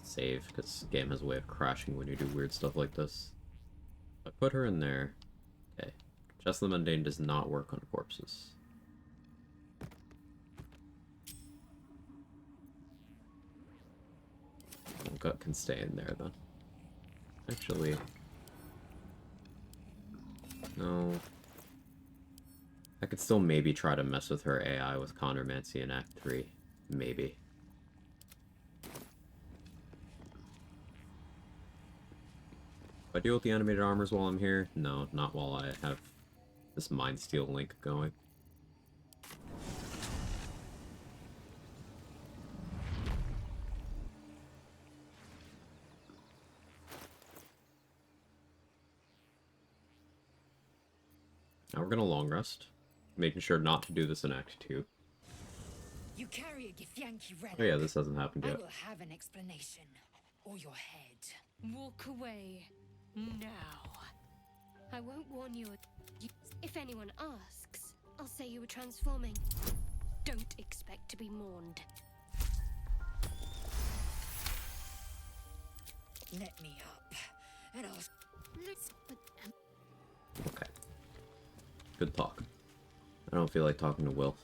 Save, because the game has a way of crashing when you do weird stuff like this. I put her in there. Okay. Just the Mundane does not work on corpses. Well, Gut can stay in there then. Actually... No. I could still maybe try to mess with her AI with Chondromancy in Act 3. Maybe. Do I deal with the animated armors while I'm here? No, not while I have this Mind Steel link going. Now we're gonna long rest, making sure not to do this in Act 2. You carry a Githyanki relic. Oh yeah, this hasn't happened I yet. will have an explanation. Or your head. Walk away. Now. I won't warn you. If anyone asks, I'll say you were transforming. Don't expect to be mourned. Let me up. And I'll... Okay. Good talk. I don't feel like talking to Will.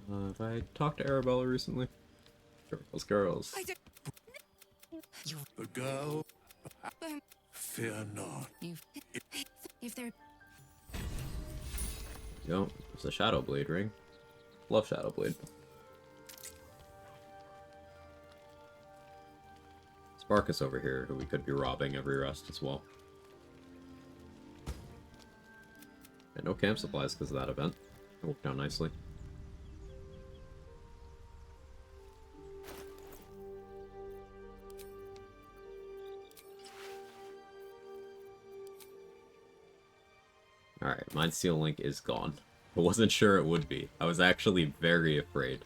Have I talked to Arabella recently? Girls. You... The girl. Fear not. If there... Yo, it's a Shadow Blade ring. Love Shadow Blade. Sparkus over here, who we could be robbing every rest as well. And no camp supplies because of that event. It worked out nicely. Alright, Mind Steel Link is gone. I wasn't sure it would be. I was actually very afraid.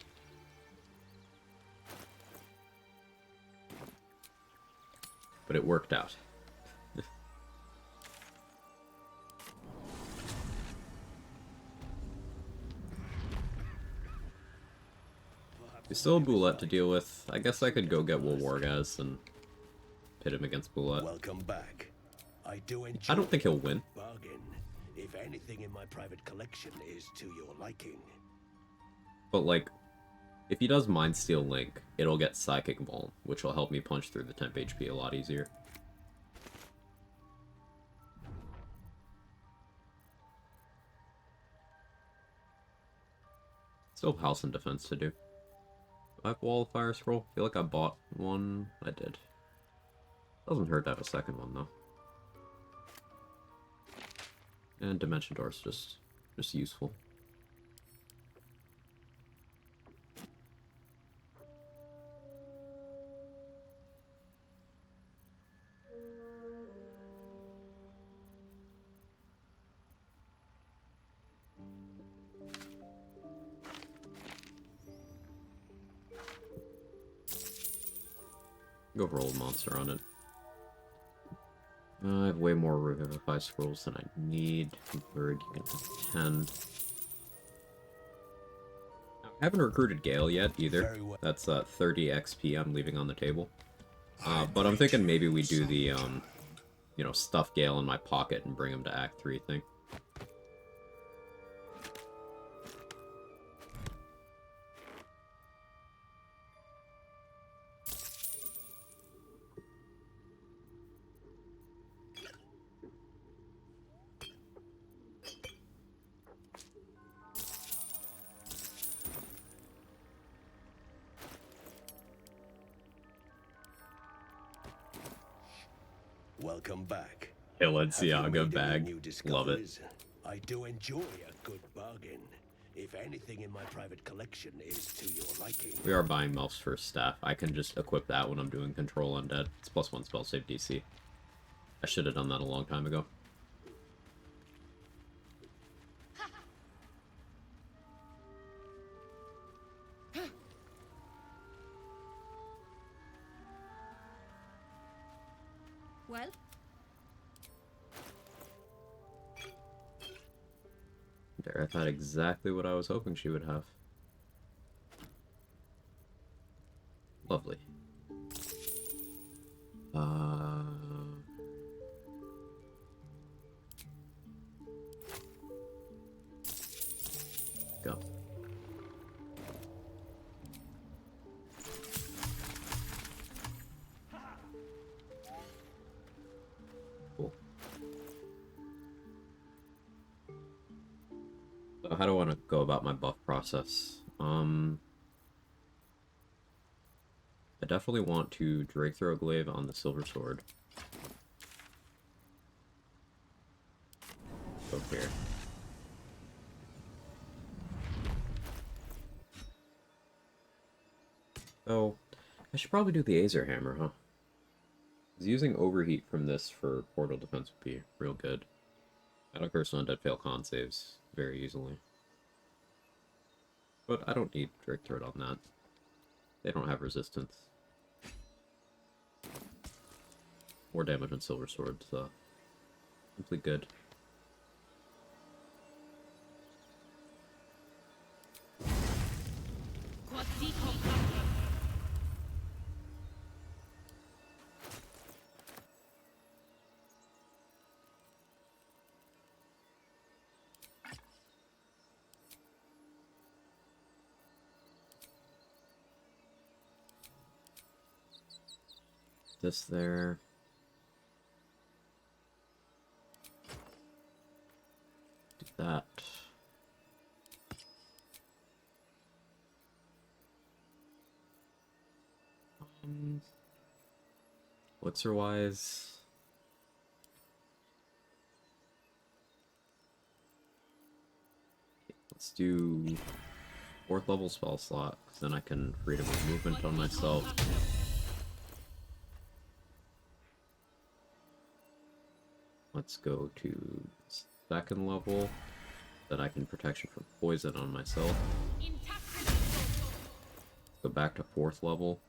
But it worked out. We still have Boulette to deal with. I guess I could go get Wargaz and pit him against Boulette. Welcome back. I do enjoy. I don't think he'll win. Bargain. If anything in my private collection is to your liking. But like, if he does Mind Steel Link, it'll get Psychic Vuln, which will help me punch through the temp HP a lot easier. Still have House and Defense to do. Do I have Wall of Fire Scroll? I feel like I bought one. I did. Doesn't hurt to have a second one, though. And Dimension Door's just useful. Go roll a monster on it. I have way more Revivify scrolls than I need. Bird, you can have 10. I haven't recruited Gale yet either. Very well. That's 30 XP I'm leaving on the table. But I'm thinking maybe we do the, you know, stuff Gale in my pocket and bring him to Act 3 thing. Welcome back. Balenciaga Have you made any bag. new Love it. discoveries? I do enjoy a good bargain. If anything in my private collection is to your liking. We are buying Melf's first staff. I can just equip that when I'm doing Control Undead. It's +1 spell save DC. I should have done that a long time ago. Well, There, I thought exactly what I was hoping she would have. Lovely. Go. Cool. So how do I want to go about my buff process? I definitely want to Drake Throw Glaive on the Silver Sword. Go here. So, I should probably do the Aether Hammer, huh? 'Cause using Overheat from this for portal defense would be real good. Shadow Curse and Undead fail con saves very easily. But I don't need Drake Throat on that. They don't have resistance. More damage on Silver Sword, so simply good. This there. Do that. Elixir-wise... Let's do 4th level spell slot, because then I can freedom of movement on myself. Let's go to 2nd level, then I can protection from poison on myself. Go back to 4th level.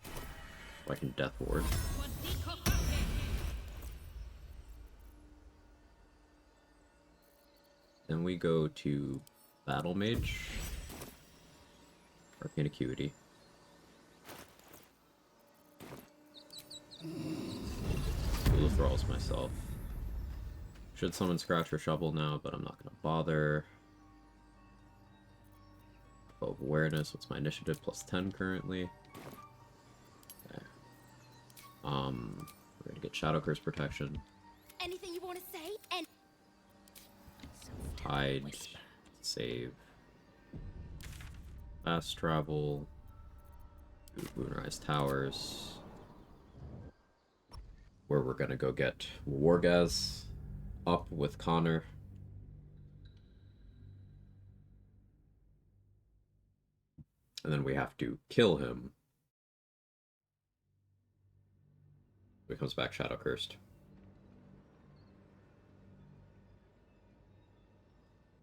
So I can Death Ward. Then we go to Battle Mage. Arcane Acuity. School of Thralls myself. Should summon Scratch or Shovel now, but I'm not gonna bother. Bow of Awareness, what's my initiative? +10 currently. Okay. We're gonna get Shadow Curse protection. anything you want to say? And Hide. Save. Fast travel. Do Moonrise Towers. Where we're gonna go get Wargaz up with Connor. And then we have to kill him. He comes back Shadow Cursed.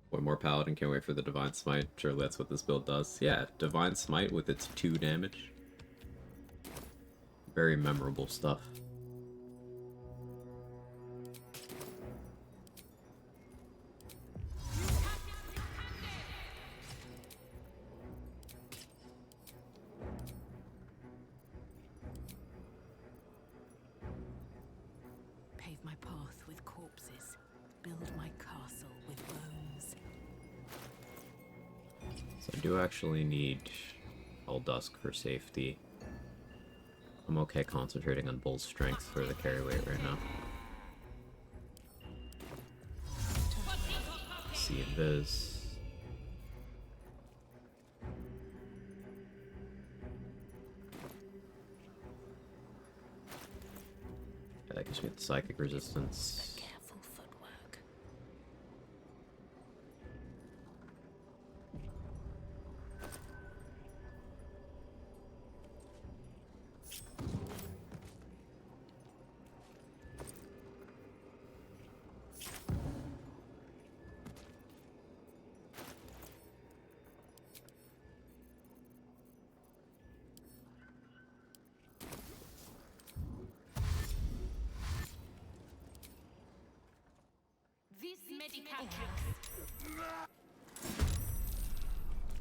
One more Paladin, can't wait for the Divine Smite. Surely that's what this build does. Yeah, Divine Smite with its 2 damage. very memorable stuff. Pave my path with corpses. Build my castle with bones. So I do actually need All Dusk for safety. I'm okay concentrating on Bull's strength for the carry weight right now. See Invis. Yeah, that gives me the psychic resistance. Careful footwork.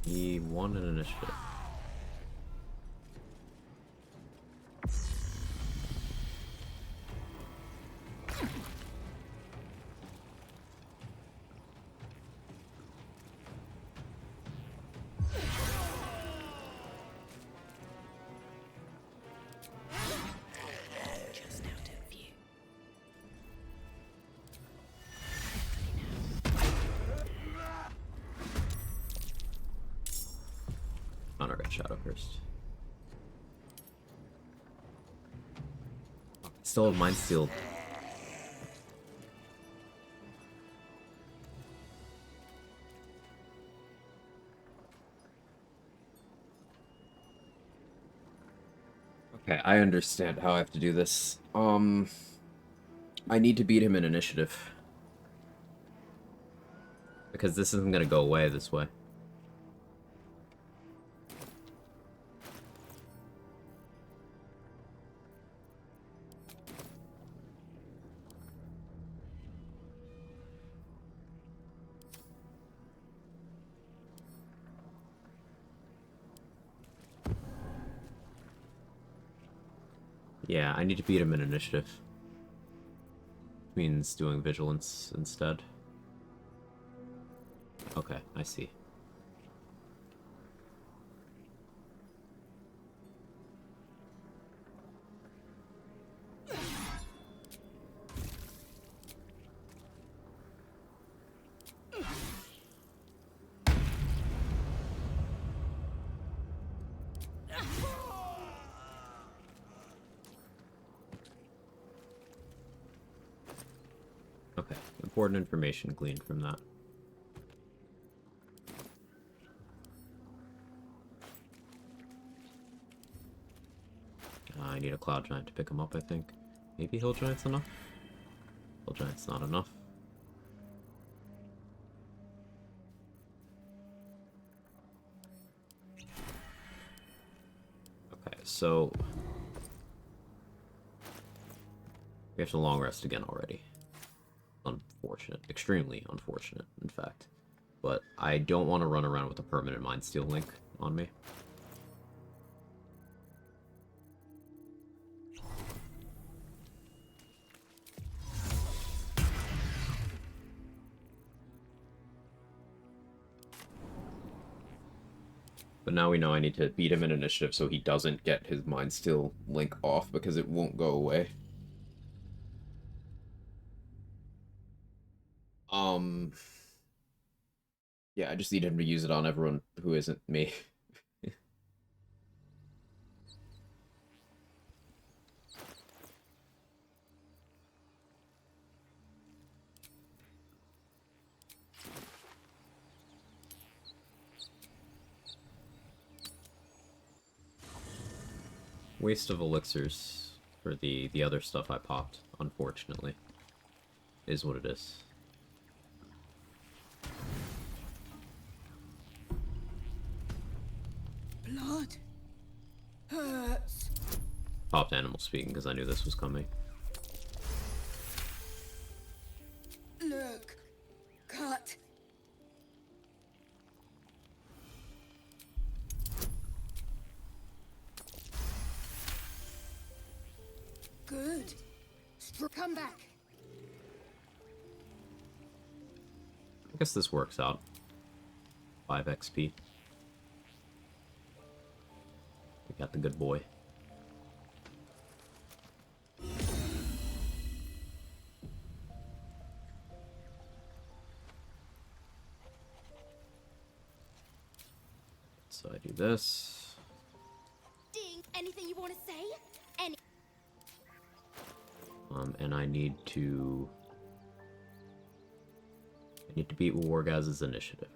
He won an initiative. Just out of view. Honor got Shadow first. Still have Mind Steel. Okay, I understand how I have to do this. I need to beat him in initiative. Because this isn't gonna go away this way. Yeah, I need to beat him in initiative. Means doing vigilance instead. Okay, I see. Okay, important information gleaned from that. I need a Cloud Giant to pick him up, I think. Maybe Hill Giant's enough? Hill Giant's not enough. Okay, so... we have to long rest again already. Unfortunate. Extremely unfortunate, in fact. But I don't want to run around with a permanent Mind Steel link on me. But now we know I need to beat him in initiative so he doesn't get his Mind Steel link off because it won't go away. Yeah, I just need him to use it on everyone who isn't me. Waste of elixirs for the other stuff I popped, unfortunately. Is what it is. Blood hurts. popped animal speaking because I knew this was coming. Look. Cut. Good. Come back. I guess this works out. 5 XP. We got the good boy. So I do this. Ding. Anything you want to say? Any. And I need to beat Wargaz's initiative.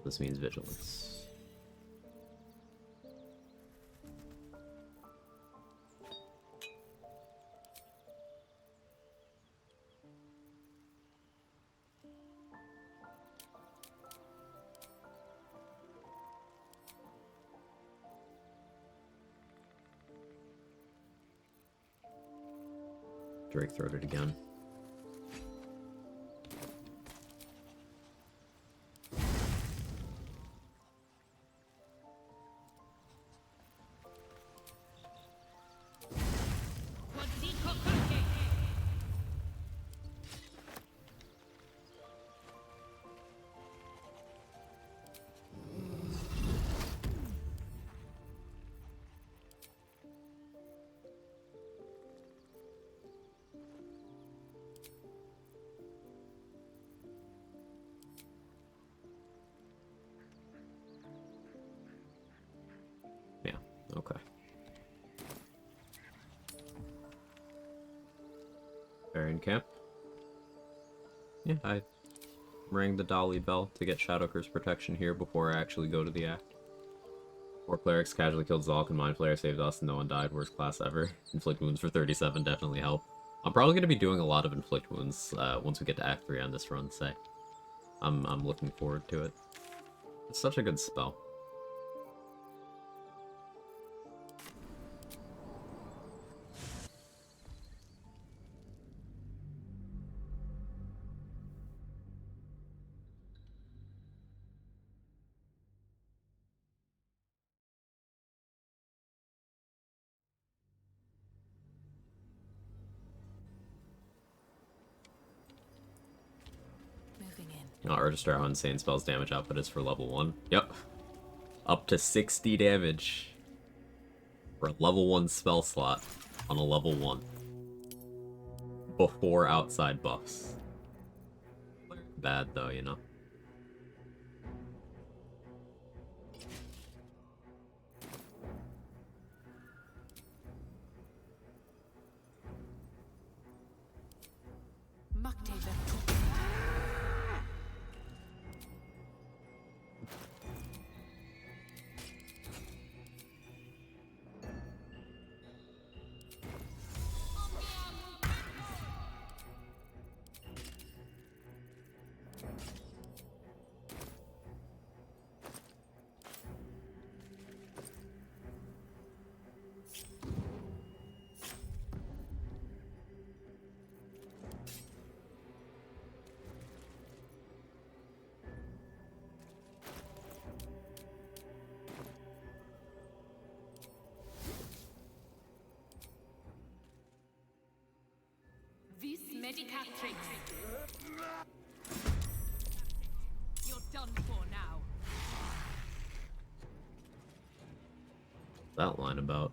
This means vigilance. Drake throated again. Yeah, okay. Baron camp. Yeah, I rang the Dolly bell to get Shadowker's protection here before I actually go to the act. 4 clerics casually killed Zalk and Mind Flayer saved us and no one died. Worst class ever. Inflict wounds for 37 definitely help. I'm probably going to be doing a lot of inflict wounds once we get to Act 3 on this run, say. I'm looking forward to it. It's such a good spell. Moving in. I'll register how insane spells damage output is for level 1. Yep. Up to 60 damage for a level 1 spell slot on a level 1. Before outside buffs. Bad though, you know. Vis Medicatrix. You're done for now. That line about.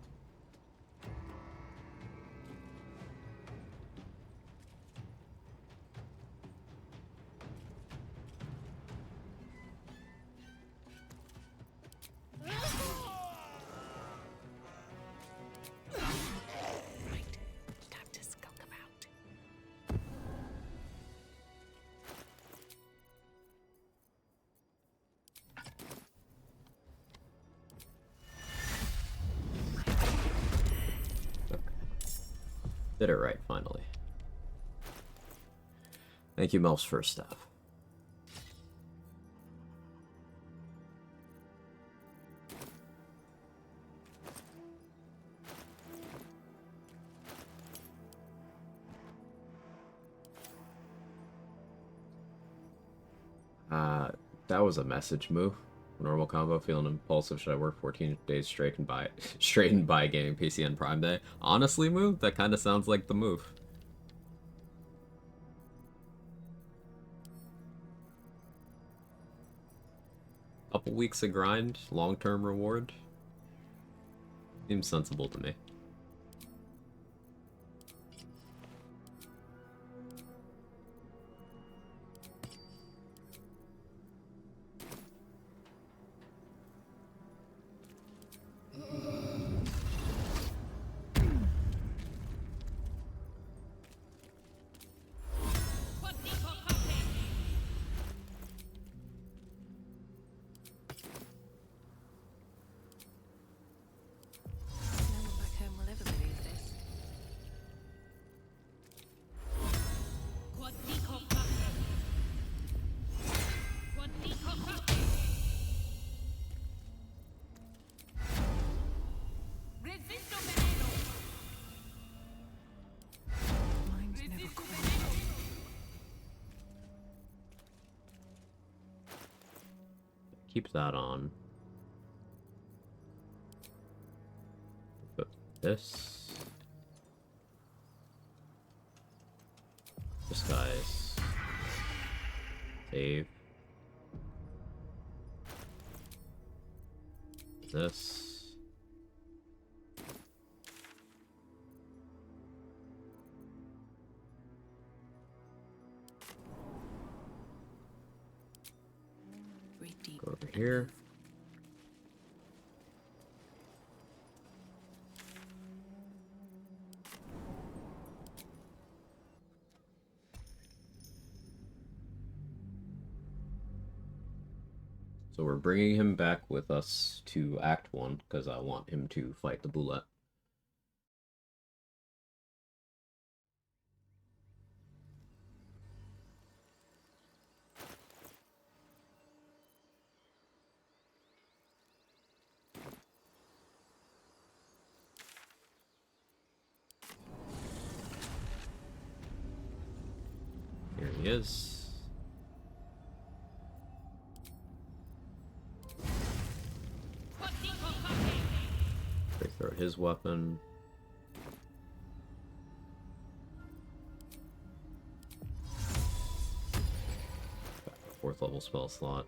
Did it right, finally. Thank you, Melf's first staff. That was a message move. Normal combo, feeling impulsive. Should I work 14 days straight and buy straight and buy gaming PC on Prime Day? Honestly, move. That kind of sounds like the move. Couple weeks of grind, long-term reward. Seems sensible to me. No one back home will ever believe this. Mine's never quit. Keep that on. Put this. Disguise. Save. This. Breathe deep. Go over here. So we're bringing him back with us to Act 1, because I want him to fight the Bullet. Here he is. Break through his weapon. Back to 4th level spell slot.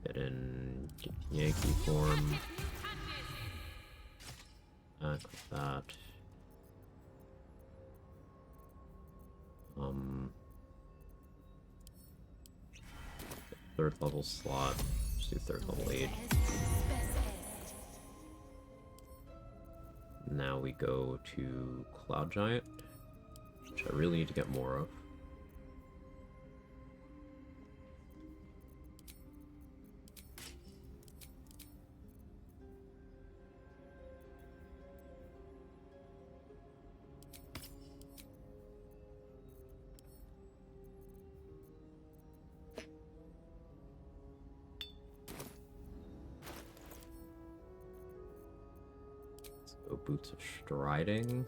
Get in Yankee form. Back with that. 3rd level slot. Just do 3rd level 8. Now we go to Cloud Giant, which I really need to get more of. Boots of Striding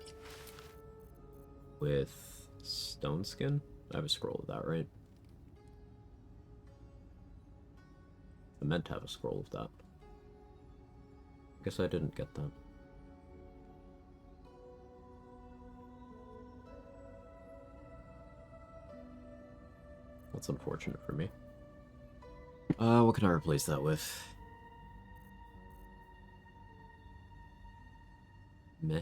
with Stone Skin. I have a scroll of that, right? I meant to have a scroll of that. Guess I didn't get that. That's unfortunate for me. What can I replace that with? Meh.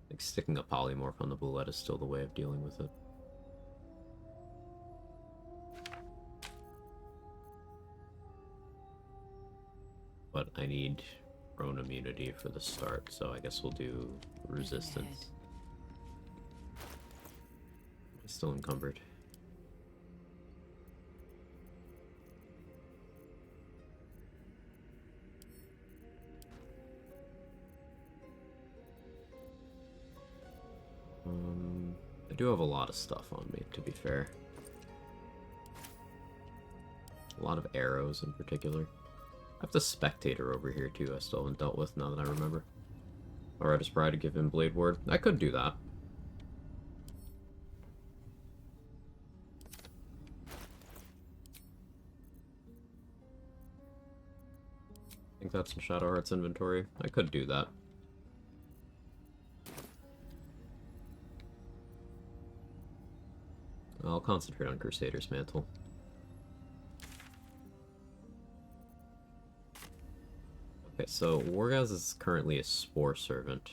Like sticking a polymorph on the bullet is still the way of dealing with it. But I need prone immunity for the start, so I guess we'll do resistance. Still encumbered. I do have a lot of stuff on me, to be fair. A lot of arrows in particular. I have the Spectator over here too, I still haven't dealt with now that I remember. Or I just try to give him Blade Ward. I could do that. I think that's in Shadowheart's inventory. I could do that. I'll concentrate on Crusader's Mantle. Okay, so Wargaz is currently a Spore Servant.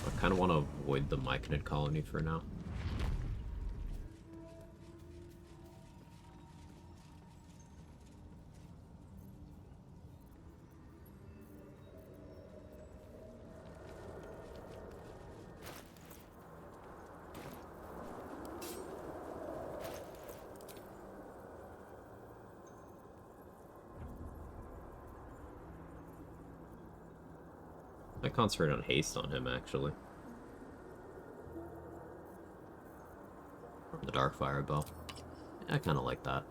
I kind of want to avoid the Myconid colony for now. I concentrate on haste on him, actually. From the Darkfire Bow. I kind of like that.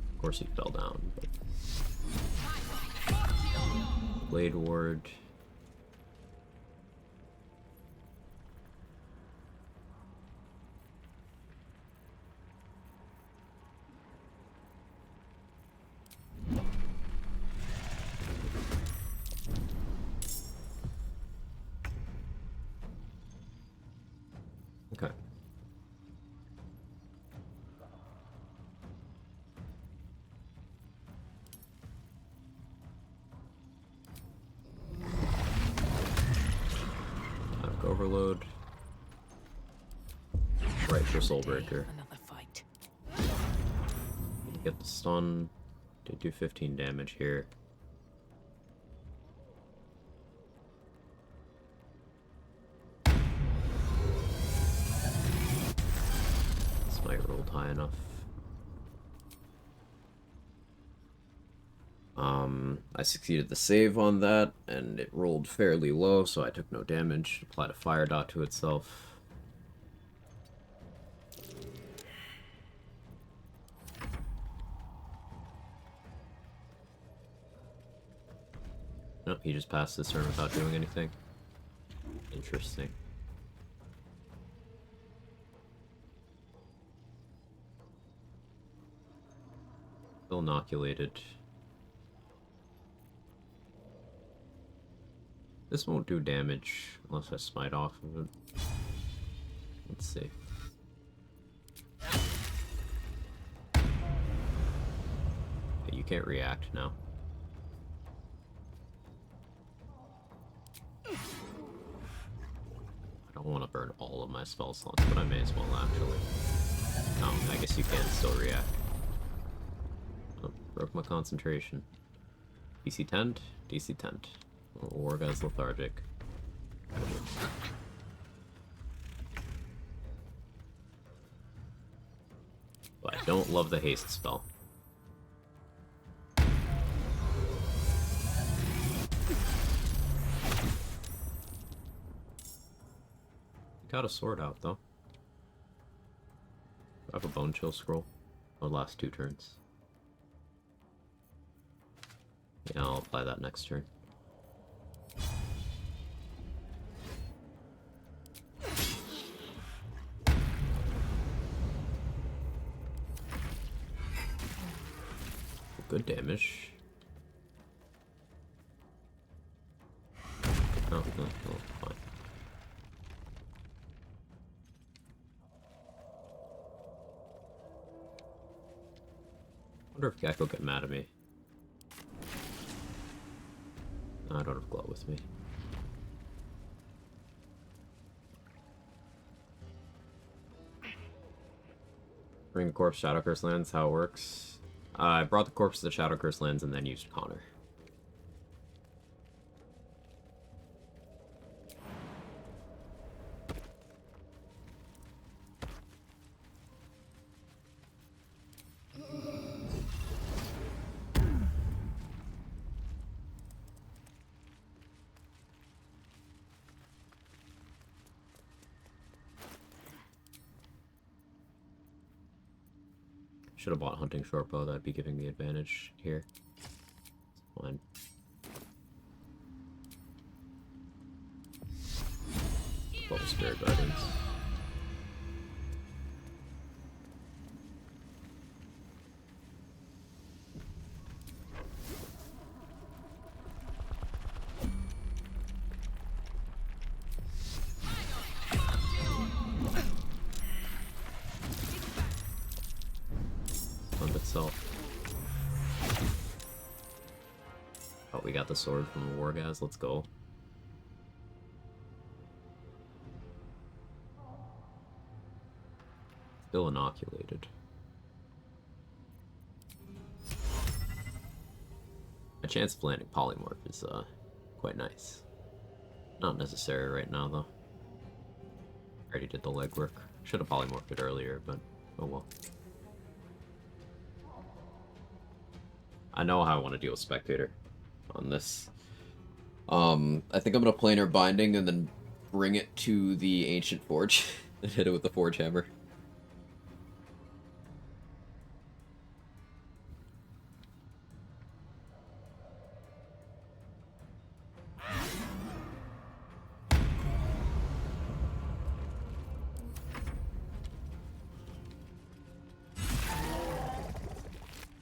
Of course he fell down, but... Blade Ward. Okay. Overload. Right for Soulbreaker. Another fight. Get the stun. Do 15 damage here. This might roll high enough. I succeeded the save on that, and it rolled fairly low, so I took no damage. Applied a fire dot to itself. Nope, he just passed this turn without doing anything. Interesting. Still inoculated. This won't do damage unless I smite off of it. Let's see. Okay, you can't react now. I don't want to burn all of my spell slots, but I may as well actually. I guess you can still react. Oh, broke my concentration. DC 10, DC 10. Wargaz lethargic. But I don't love the haste spell. Got a sword out though. I have a bone chill scroll. The last 2 turns. Yeah, I'll apply that next turn. Good damage. Oh, no, fine. Wonder if Gecko get mad at me. No, I don't have Glow with me. Bring the corpse, Shadow Curse lands, how it works. I brought the corpse to the Shadow Curse lands and then used Connor. Should have bought hunting shortbow. That'd be giving me advantage here. It's fine. Double spirit guardians. Oh, we got the sword from the war guys. Let's go. Still inoculated. My chance of landing polymorph is quite nice. Not necessary right now though. Already did the legwork. Should have polymorphed it earlier, but oh well. I know how I want to deal with Spectator on this. I think I'm gonna planar binding and then bring it to the Ancient Forge and hit it with the Forge Hammer.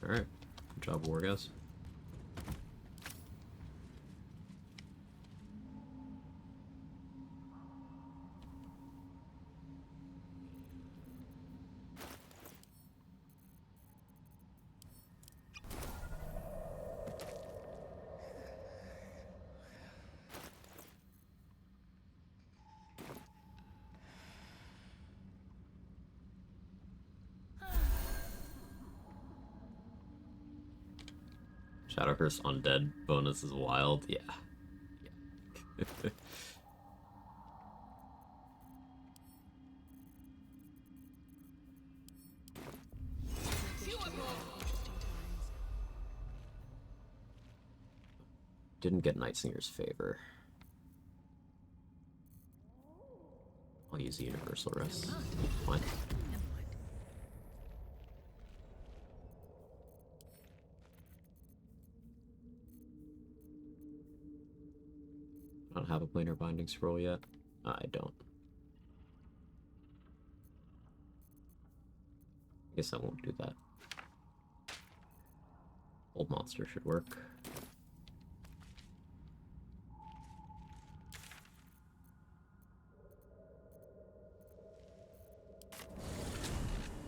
Alright. Good job, war guys. Shadowcurse Undead bonus is wild. Yeah. Didn't get Nightsinger's favor. I'll use the Universal Rest. Fine. I don't have a planar binding scroll yet. I don't. Guess I won't do that. Old monster should work.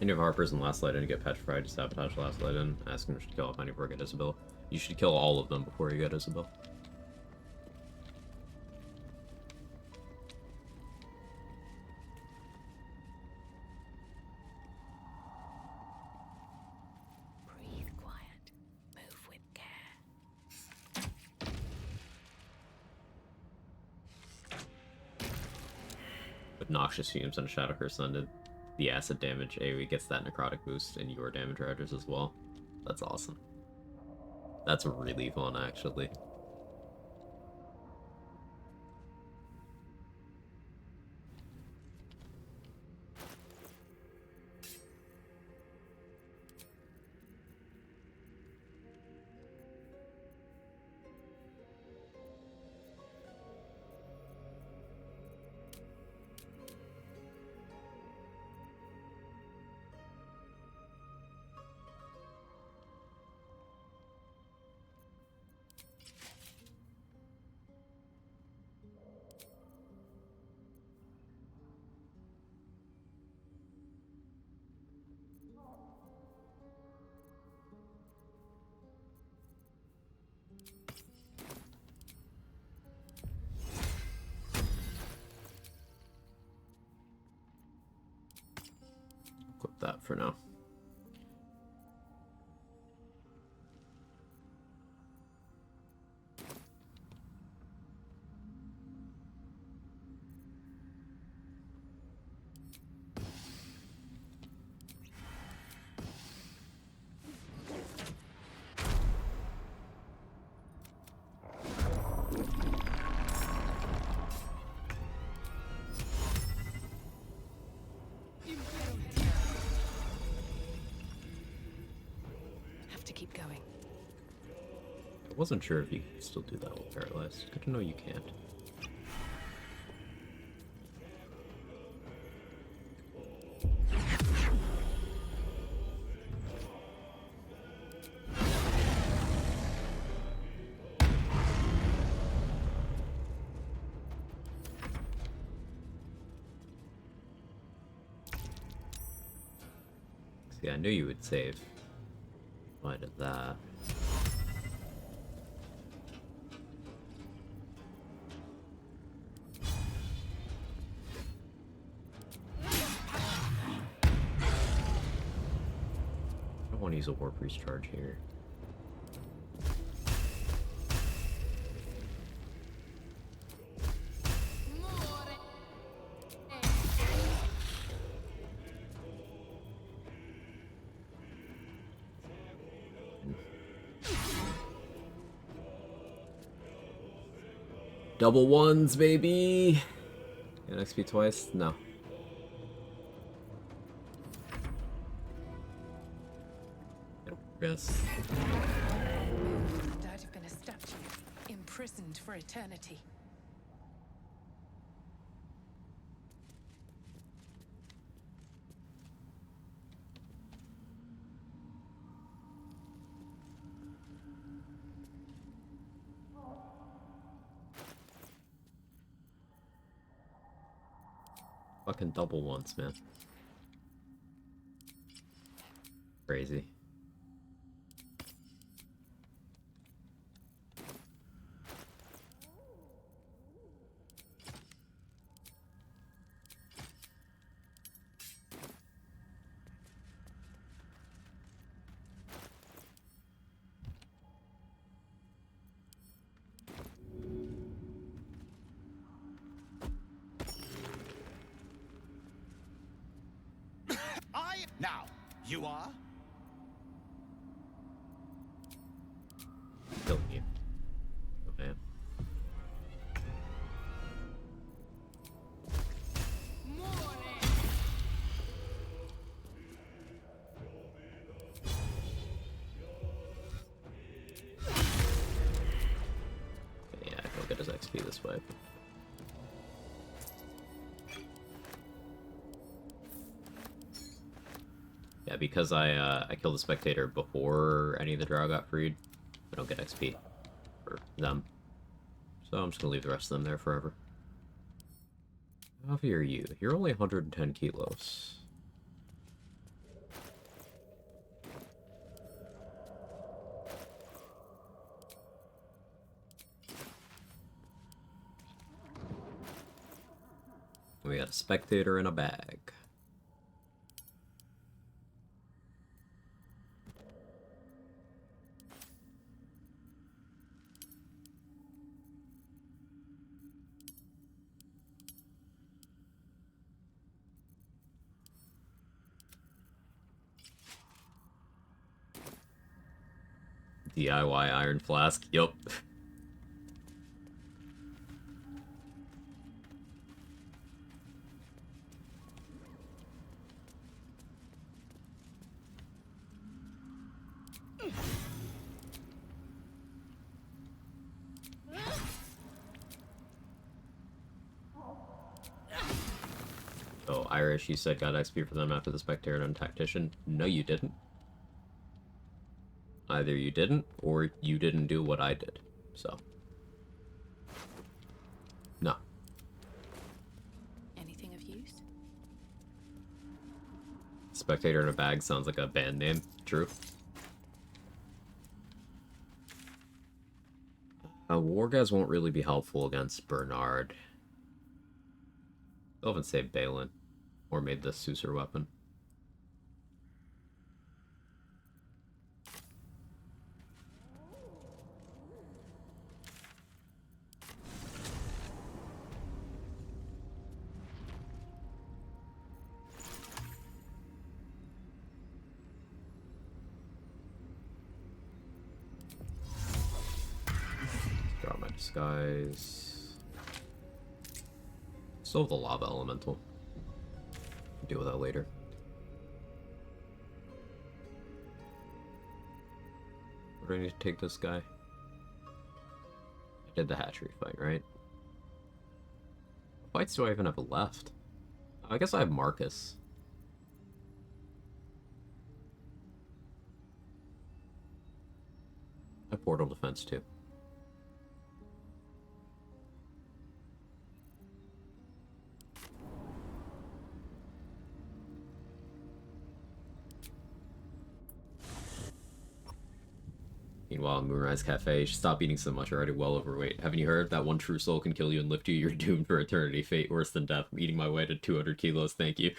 Any of Harper's and Last Light In to get petrified to sabotage Last Light In. Ask him to kill off any before I get Isabel. You should kill all of them before you get Isabel. Breathe quiet. Move with care. With Noxious Fumes and Shadowcurse Undead, the acid damage AoE gets that necrotic boost and your damage riders as well. That's awesome. That's really fun, actually. Equip that for now. keep going. I wasn't sure if you could still do that with Paralyzed. Good to know you can't. See, I knew you would save. Why did that? I don't want to use a warp breach charge here. Double ones, baby! Get XP twice? No. Yes. And I'd have been a statue, imprisoned for eternity. Fucking double ones, man. Crazy. Now, you are? Killing you. Oh, man. Okay, yeah, he'll get his XP this way. Yeah, because I killed the spectator before any of the drow got freed, I don't get XP for them. So I'm just gonna leave the rest of them there forever. How heavy are you? You're only 110 kilos. We got a spectator in a bag. DIY iron flask. Yup. Oh, Irish, you said got XP for them after the Spectator and Tactician. No, you didn't. Either you didn't, or you didn't do what I did. So. No. Anything of use? Spectator in a bag sounds like a band name. True. Wargas won't really be helpful against Bernard. Still haven't saved Balin. Or made the Susur weapon. Draw my disguise. Still have the lava elemental. Deal with that later. do I need to take this guy? I did the hatchery fight, right? What fights do I even have left? I guess I have Marcus. I have Portal Defense too. Meanwhile, Moonrise Cafe, you should stop eating so much, you're already well overweight. Haven't you heard? That one true soul can kill you and lift you, you're doomed for eternity. Fate worse than death. I'm eating my way to 200 kilos, thank you.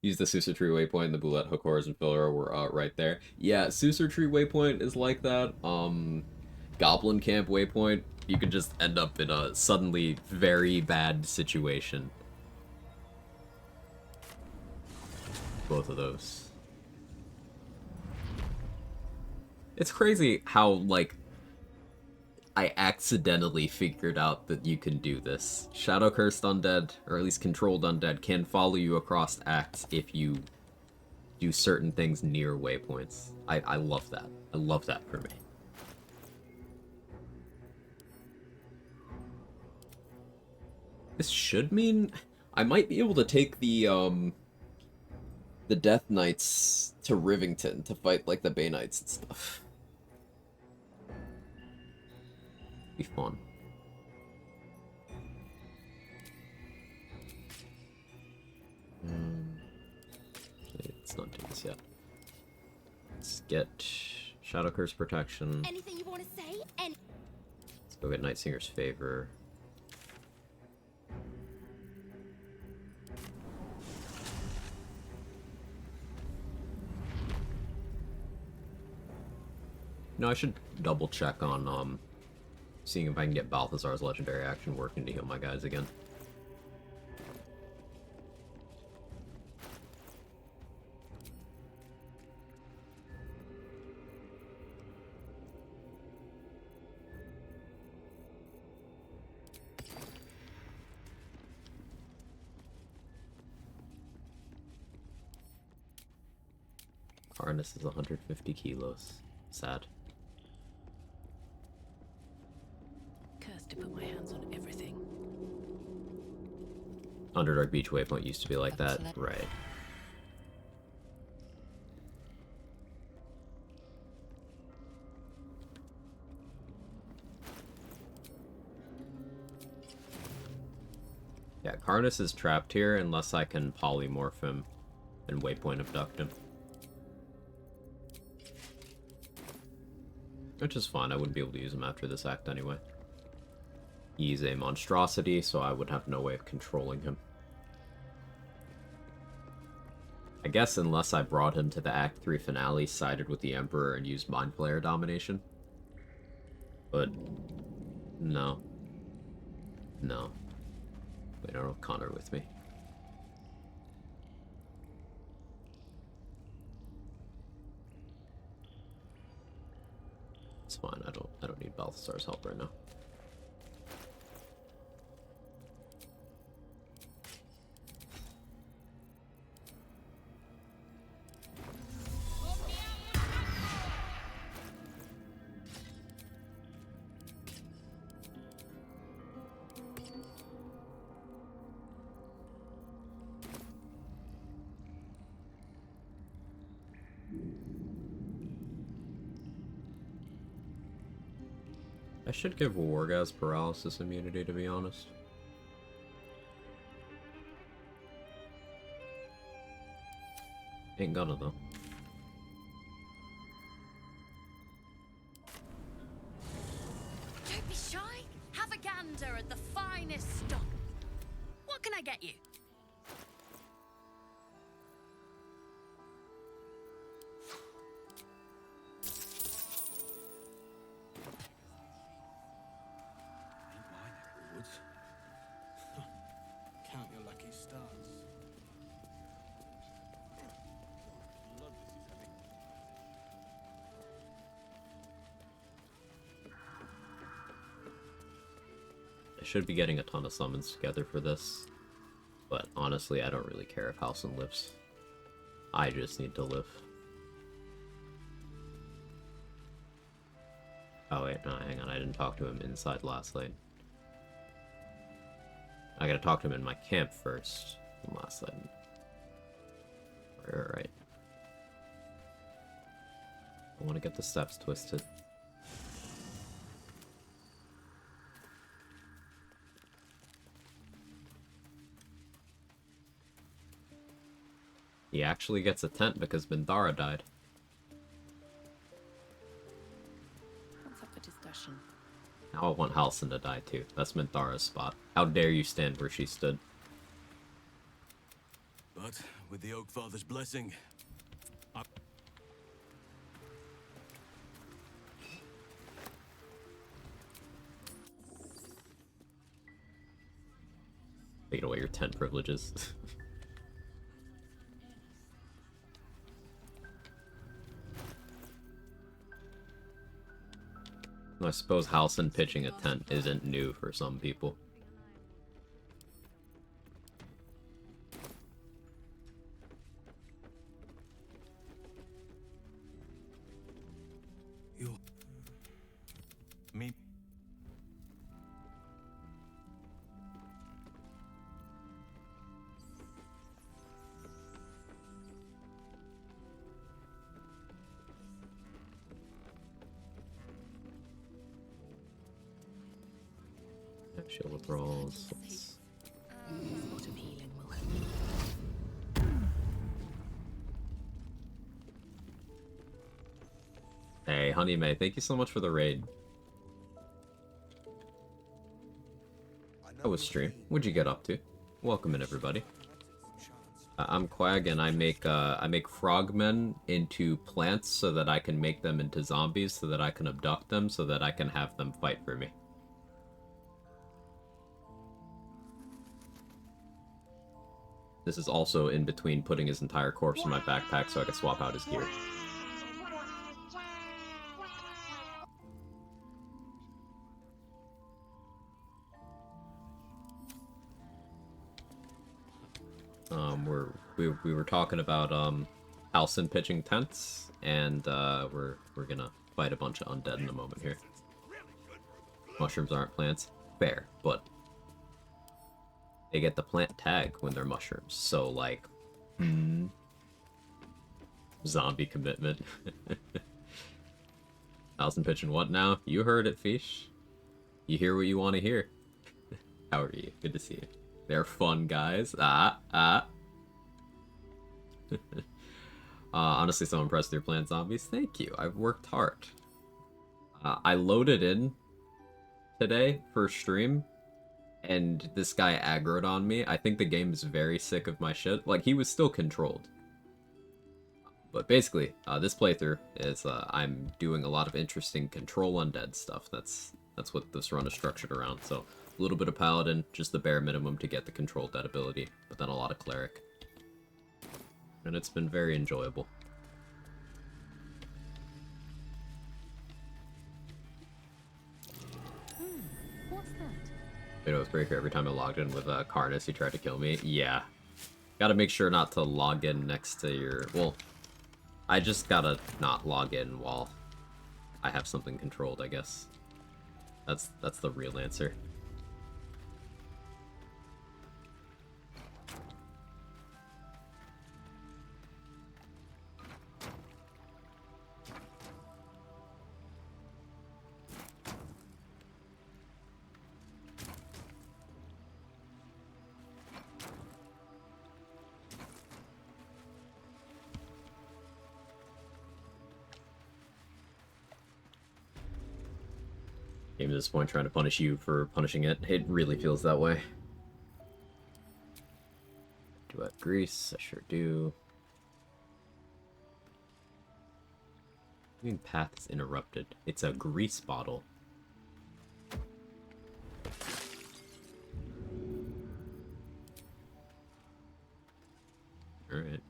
Use the Susur Tree waypoint, the Boulette, Hokors, and Filler were right there. Yeah, Susur Tree waypoint is like that. Goblin Camp waypoint, you could just end up in a suddenly very bad situation. Both of those. It's crazy how, like, I accidentally figured out that you can do this. Shadow Cursed Undead, or at least Controlled Undead, can follow you across acts if you do certain things near waypoints. I love that. I love that for me. This should mean I might be able to take the Death Knights to Rivington to fight, like, the Bay Knights and stuff. Be fun. It's not doing this yet. Let's get Shadow Curse protection. Anything you want to say? Let's go get Night Singer's favor. No, I should double check on seeing if I can get Balthazar's legendary action working to heal my guys again. Harness is 150 kilos. Sad. Cursed to put my hands on everything. Underdark Beach waypoint used to be like that, right? Yeah, Karnas is trapped here unless I can polymorph him and waypoint abduct him. Which is fine, I wouldn't be able to use him after this act anyway. He's a monstrosity, so I would have no way of controlling him. I guess unless I brought him to the Act 3 finale, sided with the Emperor, and used Mind Flayer domination. But, no. No. Wait, I don't have Connor with me. It's fine, I don't need Balthazar's help right now. I should give Wargaz paralysis immunity, to be honest. Ain't gonna, though. Don't be shy. Have a gander at the finest stock. What can I get you? Count your lucky stars. Blood, this is heavy. I should be getting a ton of summons together for this, but honestly, I don't really care if Halcyon lives. I just need to live. Oh wait, no, hang on, I didn't talk to him inside last night. I gotta talk to him in my camp first. Last night. Right. I want to get the steps twisted. He actually gets a tent because Bindara died. What's up for discussion? Now I want Halsin to die too. That's Minthara's spot. How dare you stand where she stood? But with the Oak Father's blessing, Taking away your tent privileges. I suppose Halsin pitching a tent isn't new for some people. you, me, Shield withdrawals. Let's... Spot of healing will help. Hey, Honey May, thank you so much for the raid. How was stream? What'd you get up to? Welcome in, everybody. I'm Quag, and I make frogmen into plants so that I can make them into zombies, so that I can abduct them, so that I can have them fight for me. This is also in between putting his entire corpse in my backpack so I can swap out his gear. We were talking about Halsin pitching tents, and we're gonna fight a bunch of undead in a moment here. Mushrooms aren't plants, fair, but they get the plant tag when they're mushrooms. So like, zombie commitment. Halsin pitching what now? You heard it, Fish. You hear what you want to hear. How are you? Good to see you. They're fun guys. Honestly, so impressed with your plant zombies. Thank you. I've worked hard. I loaded in today for stream, and this guy aggroed on me. I think the game is very sick of my shit. Like, he was still controlled. But basically, this playthrough is I'm doing a lot of interesting Control Undead stuff. That's what this run is structured around. So a little bit of Paladin, just the bare minimum to get the Control Dead ability, but then a lot of Cleric. And it's been very enjoyable. What's that? It was Breaker every time I logged in with Karnas, he tried to kill me. Yeah. Gotta make sure not to log in next to your... Well, I just gotta not log in while I have something controlled, I guess. That's the real answer. Game at this point trying to punish you for punishing it. It really feels that way. Do I have grease? I sure do. Moving path is interrupted. It's a grease bottle. Alright.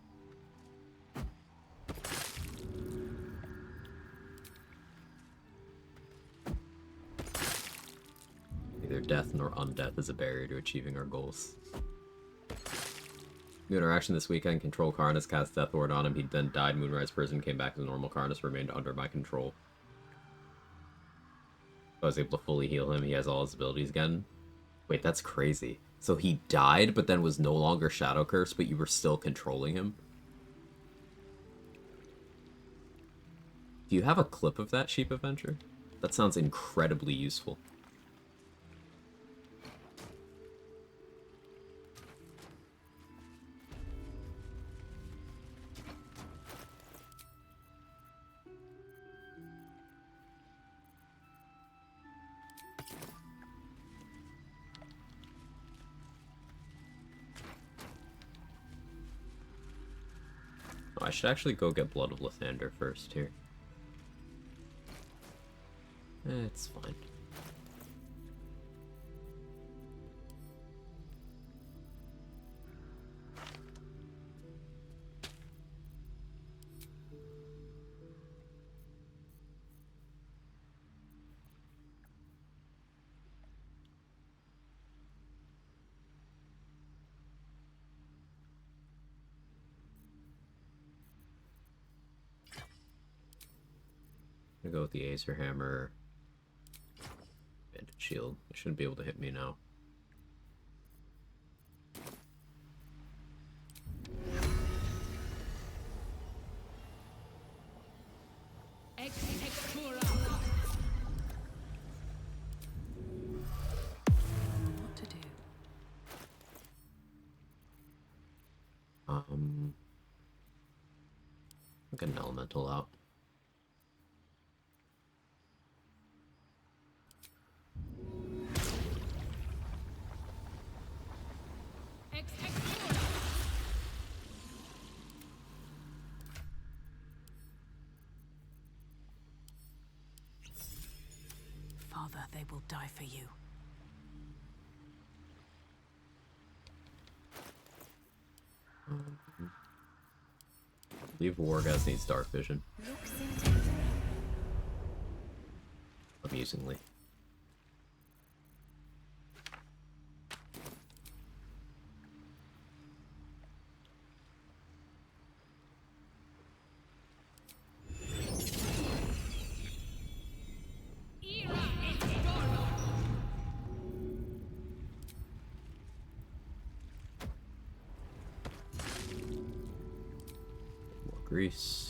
Neither death nor undeath is a barrier to achieving our goals. New interaction this weekend. Control Karnas cast Death Ward on him. He then died. Moonrise Prison came back as normal. Karnas remained under my control. I was able to fully heal him. He has all his abilities again. Wait, that's crazy. So he died, but then was no longer Shadow Curse, but you were still controlling him? Do you have a clip of that, Sheep Avenger? That sounds incredibly useful. Oh, I should actually go get Blood of Lathander first here. It's fine. I'm gonna go with the Acer Hammer. Bandit Shield. It shouldn't be able to hit me now. What to do? I'll get an elemental out. Father, they will die for you. I believe Wargaz needs dark vision. Amusingly. More grease.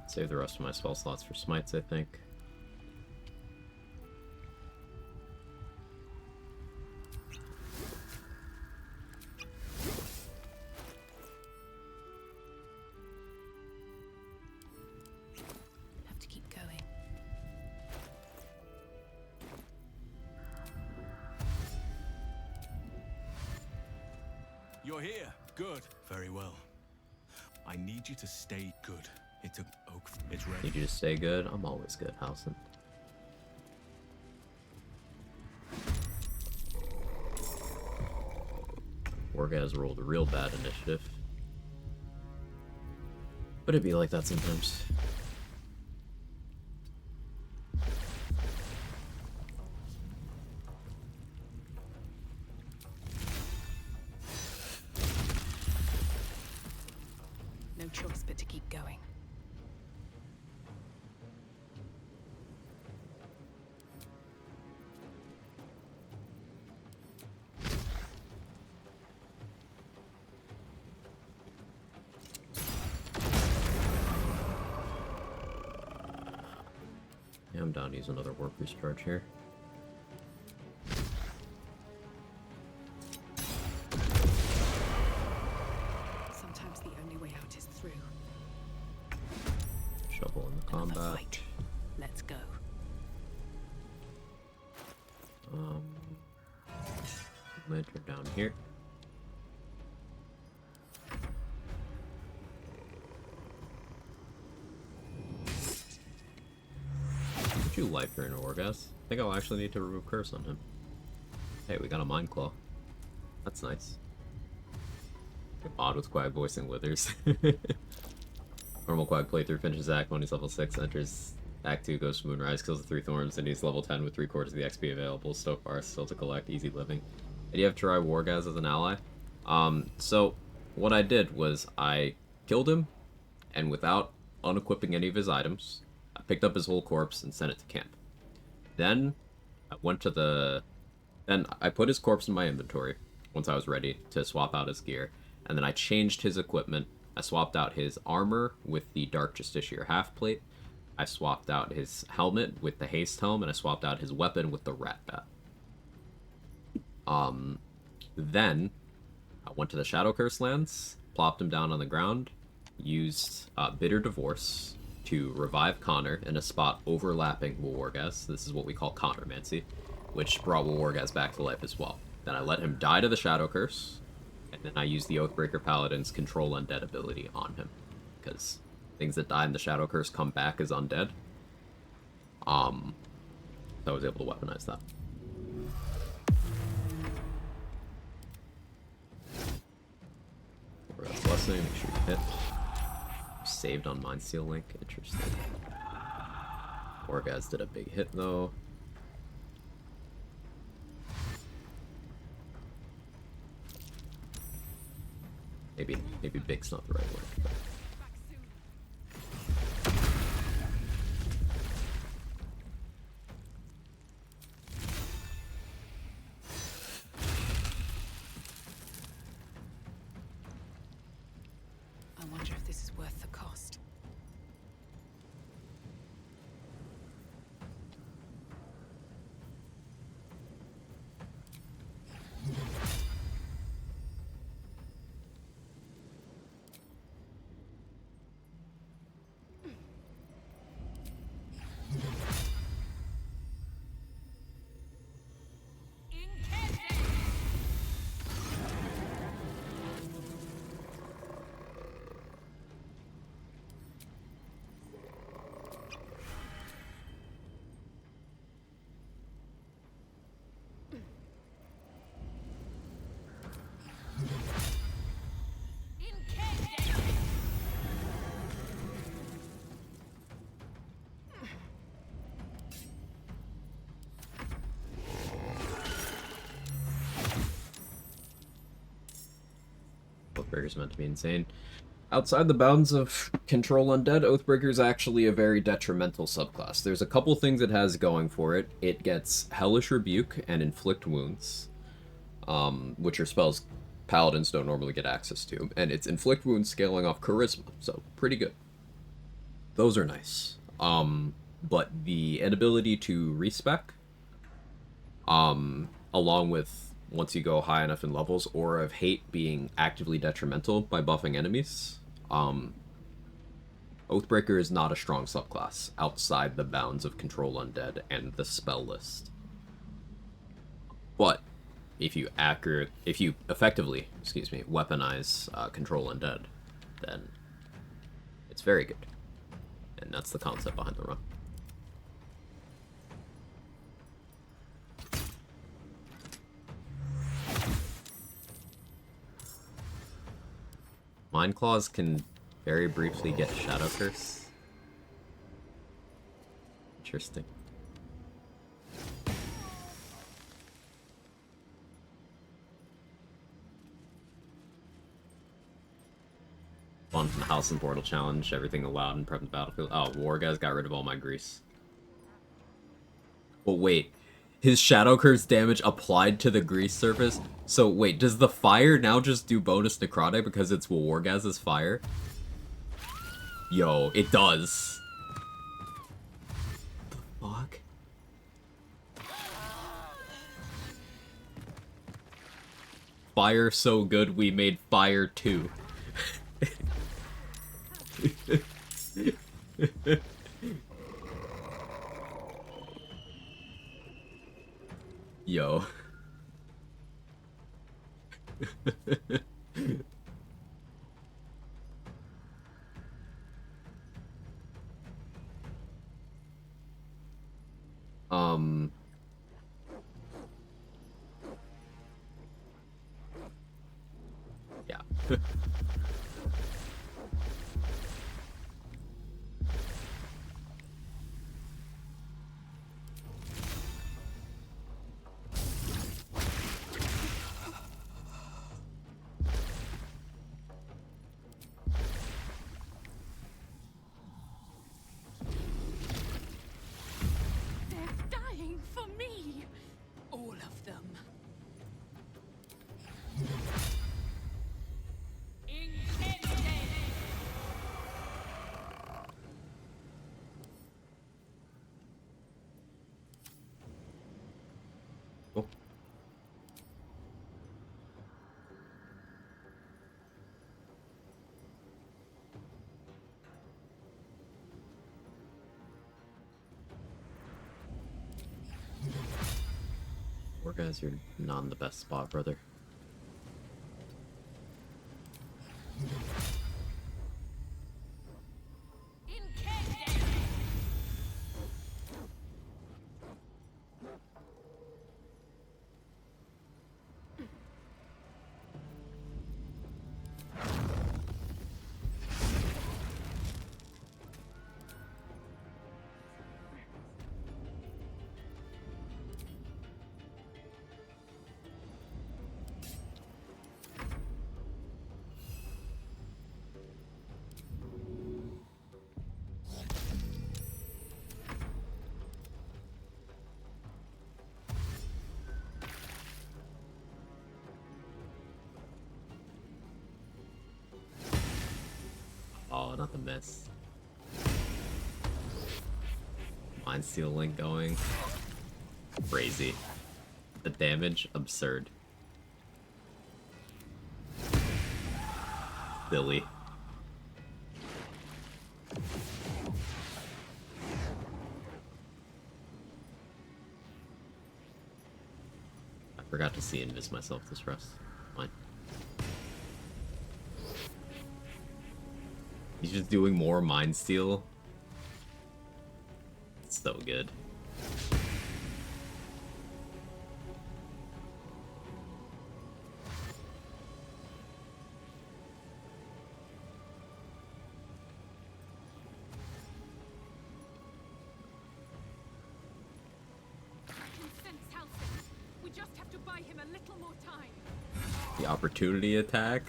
Save the rest of my spell slots for smites, I think. Have to keep going. You're here. Good. Very well. I need you to stay good. It took Oak. It's ready. Need you to stay good? I'm always good, Howson. Wargaz rolled a real bad initiative. But it'd be like that sometimes. No choice but to keep going. Yeah, I'm down to use another warp recharge here. Sometimes the only way out is through. Shovel in the Another combat. fight. Let's go. Lantern down here. Would you life for an Orgas? I think I'll actually need to remove curse on him. Hey, we got a Mind Claw. That's nice. Mod with Quag voicing withers. Normal Quag playthrough finishes Act 1, he's level 6, enters Act 2, goes to Moonrise, kills the 3 Thorns, and he's level 10 with 3/4 of the XP available so far, still to collect, easy living. And you have to try Wargaz as an ally. So what I did was I killed him, and without unequipping any of his items, I picked up his whole corpse and sent it to camp. Then I went to the... Then I put his corpse in my inventory once I was ready to swap out his gear, and then I changed his equipment. I swapped out his armor with the Dark Justiciar half plate. I swapped out his helmet with the haste helm, and I swapped out his weapon with the rat bat. Then I went to the Shadow Curse lands, plopped him down on the ground, used Bitter Divorce to revive Connor in a spot overlapping Wargaz. This is what we call Connormancy, which brought Wargaz back to life as well. Then I let him die to the Shadow Curse, and then I used the Oathbreaker Paladin's Control Undead ability on him, because things that die in the Shadow Curse come back as undead. So I was able to weaponize that. Wargaz Blessing, make sure you hit. Saved on Mindsteel Link, interesting. Wargaz did a big hit though. Maybe big's not the right word. But... I wonder if this is worth the cost. Oathbreaker's meant to be insane. Outside the bounds of Control Undead, Oathbreaker is actually a very detrimental subclass. There's a couple things it has going for it. It gets Hellish Rebuke and Inflict Wounds, which are spells Paladins don't normally get access to. And it's Inflict Wounds scaling off Charisma, so pretty good. Those are nice. But the inability to respec, along with once you go high enough in levels, Aura of Hate being actively detrimental by buffing enemies, Oathbreaker is not a strong subclass outside the bounds of Control Undead and the spell list. But if you effectively, weaponize Control Undead, then it's very good. And that's the concept behind the run. Mind Claws can very briefly get Shadow Curse. Interesting. Fun from the House and Portal Challenge, everything allowed in prep the battlefield. Oh, Wargaz got rid of all my grease. But wait, his Shadow Curse damage applied to the grease surface? So wait, does the fire now just do bonus necrotic because it's Wargaz's fire? Yo, it does. The fuck? Fire so good we made Fire 2. Yo. Yeah. guys, you're not in the best spot, brother. Oh, not the miss. Mind Steel Link going. Crazy. The damage, absurd. Silly. I forgot to see invis myself this rest. Fine. He's just doing more Mind Steal. It's so good. We just have to buy him a little more time. The opportunity attack.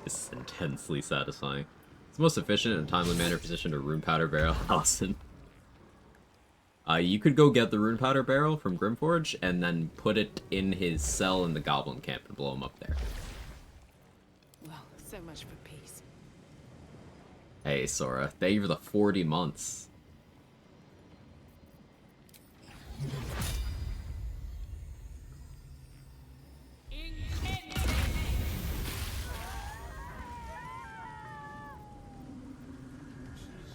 This is intensely satisfying. It's the most efficient and timely manner position to Rune Powder Barrel, Allison. You could go get the Rune Powder Barrel from Grimforge and then put it in his cell in the Goblin Camp and blow him up there. Well, so much for peace. Hey, Sora, thank you for the 40 months. She's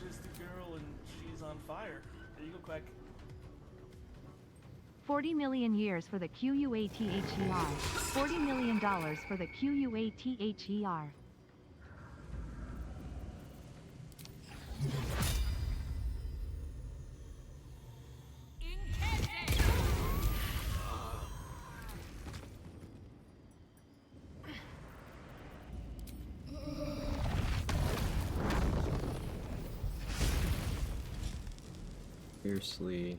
just a girl and she's on fire. There you go, Quag. 40 million years for the QUATHER. $40 million for the QUATHER. Fiercely.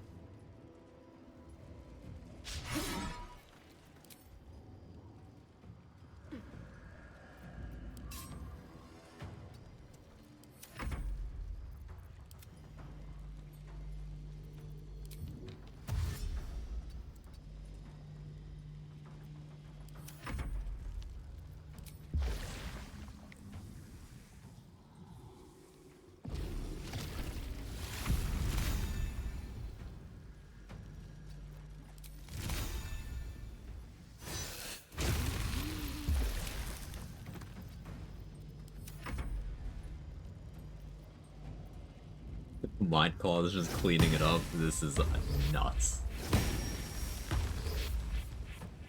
Mind Claw is just cleaning it up. This is nuts.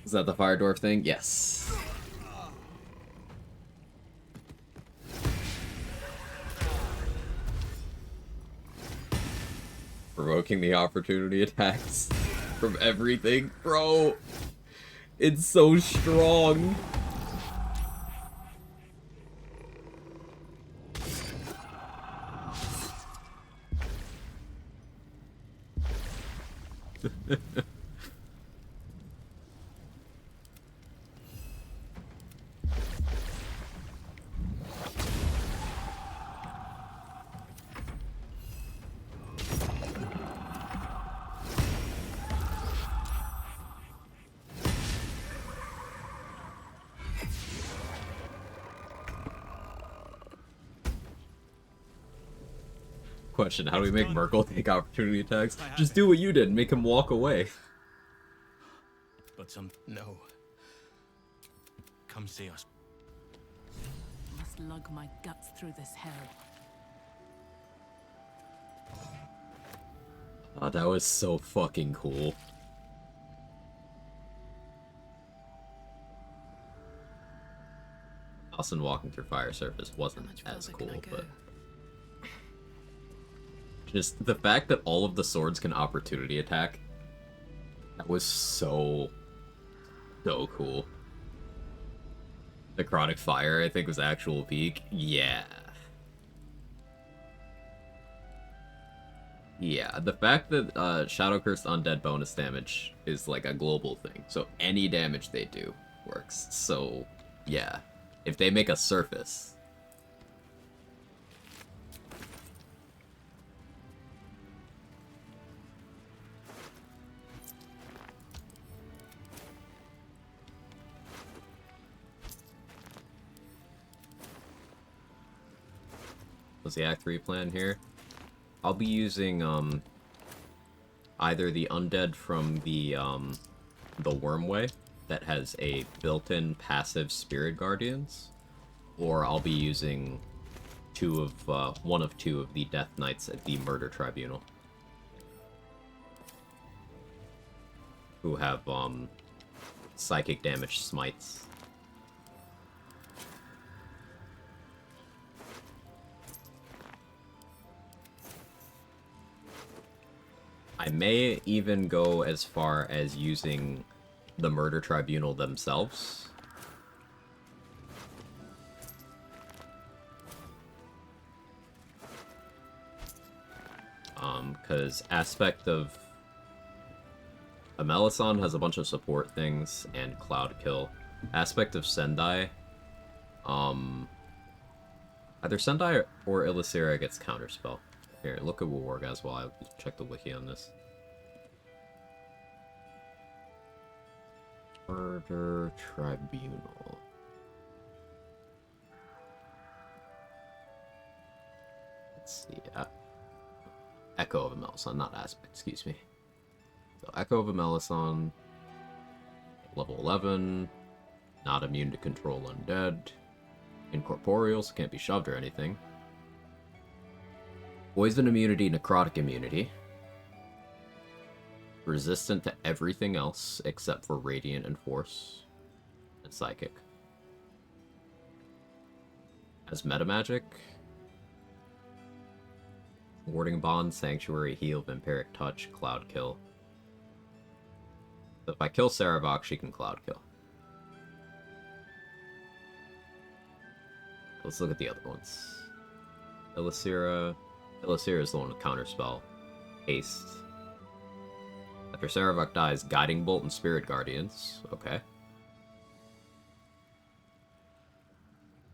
Is that the Fire Dwarf thing? Yes. Provoking the opportunity attacks from everything. Bro, it's so strong. Question, how do we make Merkel take opportunity attacks? Just do what you did, make him walk away. But no. Come see us. slug my guts through this hell. Oh, that was so fucking cool. Allison walking through fire surface wasn't as cool, but just the fact that all of the swords can opportunity attack, that was so cool. Necrotic fire, I think, was actual peak. Yeah. Yeah, the fact that Shadow Cursed Undead bonus damage is like a global thing, so any damage they do works. So, yeah. If they make a surface... What's the Act 3 plan here? I'll be using, either the undead from the Wormway that has a built-in passive Spirit Guardians, or I'll be using one of two of the Death Knights at the Murder Tribunal, who have, psychic damage smites. I may even go as far as using the Murder Tribunal themselves. Because Aspect of Amelisson has a bunch of support things and Cloud Kill. Aspect of Sendai, either Sendai or Illicera gets Counterspell. Here, look at Wargas while I check the wiki on this. Murder Tribunal. Let's see. Echo of Amelisson, not Aspect, excuse me. So Echo of Amelisson, level 11, not immune to Control Undead, incorporeal, so can't be shoved or anything. Poison immunity, necrotic immunity. Resistant to everything else except for radiant and force. And psychic. As metamagic. Warding bond, sanctuary, heal, vampiric touch, cloud kill. So if I kill Sarevok, she can cloud kill. Let's look at the other ones. Illicera. Illicera is the one with counterspell. Haste. After Sarevok dies, Guiding Bolt and Spirit Guardians. Okay.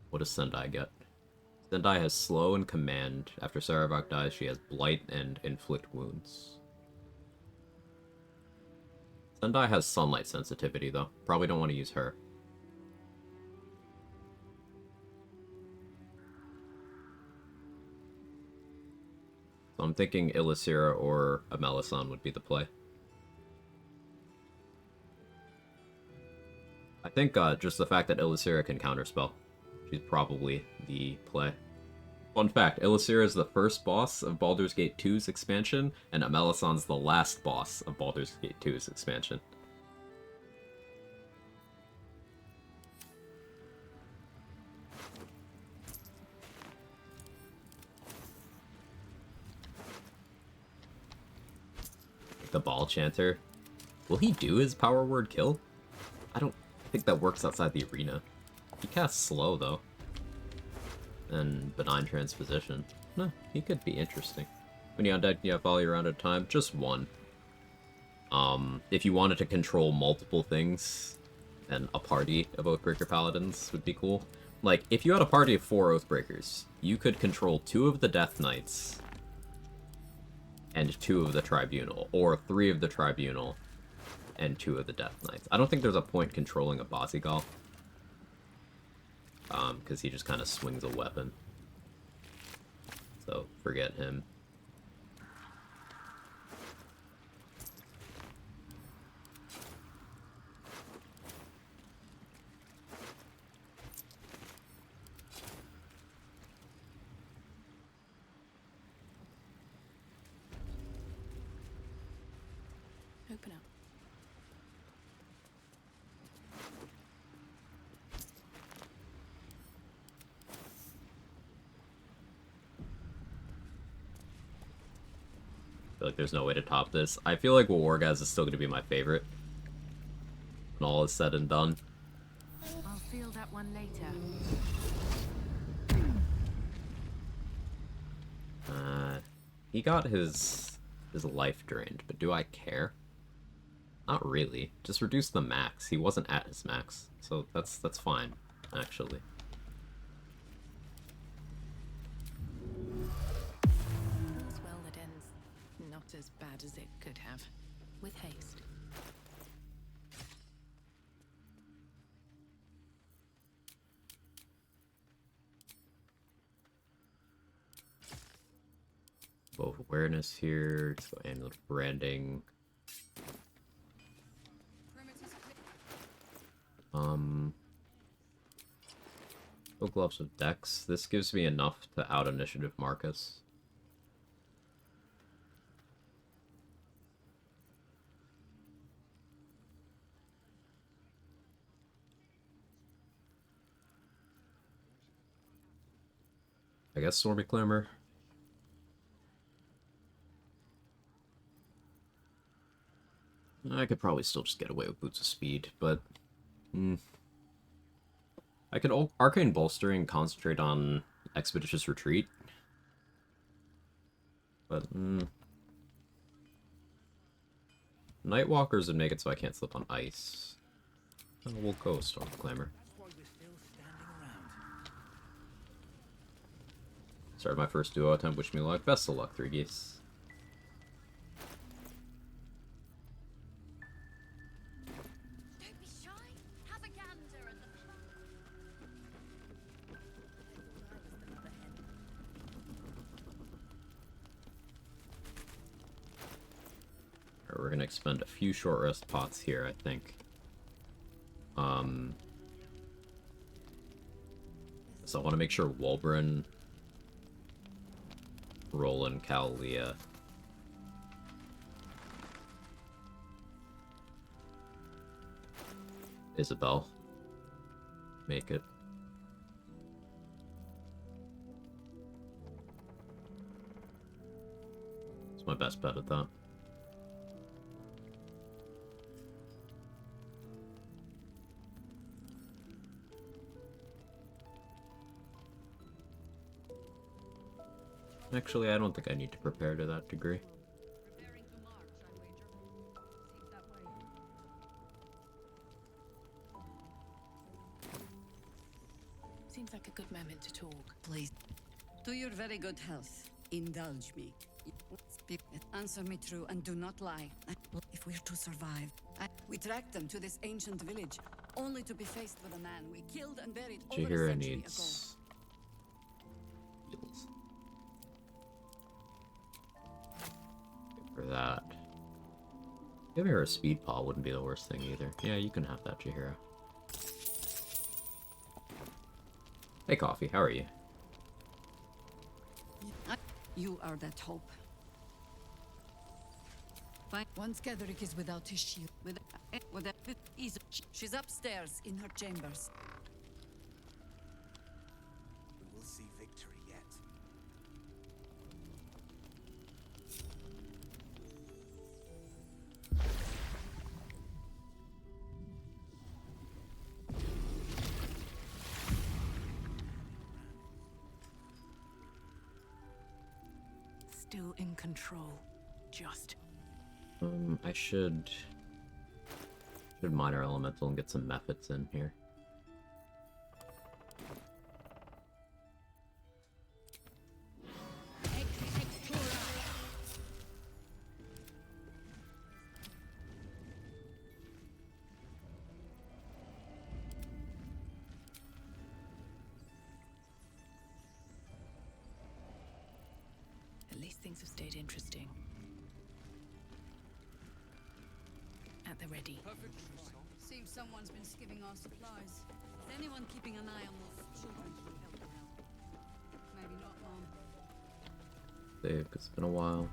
What does Sendai get? Sendai has Slow and Command. After Sarevok dies, she has Blight and Inflict Wounds. Sendai has Sunlight sensitivity, though. Probably don't want to use her. So I'm thinking Illicera or Amelisson would be the play. I think just the fact that Illicera can counterspell. She's probably the play. Fun fact, Illicera is the first boss of Baldur's Gate 2's expansion, and Amelisson's the last boss of Baldur's Gate 2's expansion. The Ball Chanter. Will he do his power word kill? I don't think that works outside the arena. He casts Slow, though. And Benign Transposition. No, he could be interesting. When you're undead, you have all your round at a time. Just one. If you wanted to control multiple things, then a party of Oathbreaker Paladins would be cool. Like, if you had a party of 4 Oathbreakers, you could control 2 of the Death Knights and 2 of the Tribunal, or 3 of the Tribunal and 2 of the Death Knights. I don't think there's a point controlling a Basigal, because he just kind of swings a weapon. So, forget him. Open up. I feel like there's no way to top this. I feel like Wargaz is still going to be my favorite when all is said and done. I'll feel that one later. He got his life drained, but do I care? Not really. Just reduce the max. He wasn't at his max, so that's fine, actually. All's well that ends not as bad as it could have. With haste. Both awareness here. Let's go amulet of branding. Go gloves of Dex. This gives me enough to out initiative Marcus. I guess Stormy Clamor. I could probably still just get away with Boots of Speed, but... I could Arcane Bolstering concentrate on Expeditious Retreat. But, Nightwalkers would make it so I can't slip on ice. We'll go Storm Clamor. Started my first duo attempt, wish me luck. Best of luck, 3 geese. Don't be shy. Have a gander at the Alright, we're gonna expend a few short rest pots here, I think. So I want to make sure Wolbrin, Roland, Kalia, Isabel make it. It's my best bet at that. Actually, I don't think I need to prepare to that degree. preparing to march, I wager. Seems that way. Seems like a good moment to talk. Please. To your very good health, indulge me. Speak. Answer me true and do not lie. If we're to survive, we tracked them to this ancient village, only to be faced with a man we killed and buried over a Jahira century needs heals. For that. Giving her a speed paw wouldn't be the worst thing either. Yeah, you can have that, Jahira. Hey, Coffee, how are you? ago. You are that hope. Once Ketherick is without his shield, she's upstairs in her chambers. We will see victory yet. Still in control. Just. I should minor elemental and get some methods in here. At least things have stayed interesting. At the ready. Seems someone's been skimming our supplies. Is anyone keeping an eye on those children who helped them out? Maybe not long. Save, 'cause it's been a while.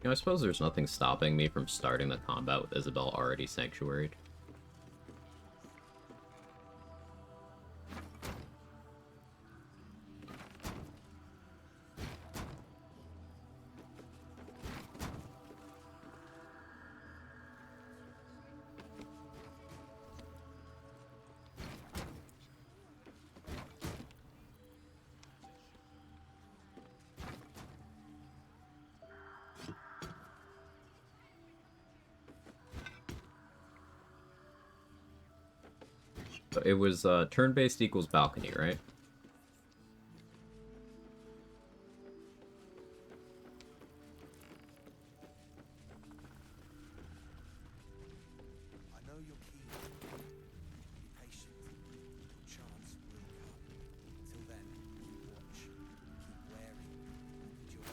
You know, I suppose there's nothing stopping me from starting the combat with Isabel already sanctuaried. So it was turn-based equals balcony, right? I know you're keen. Be patient. Your chance will come. Till then, watch. Keep wary. Endure.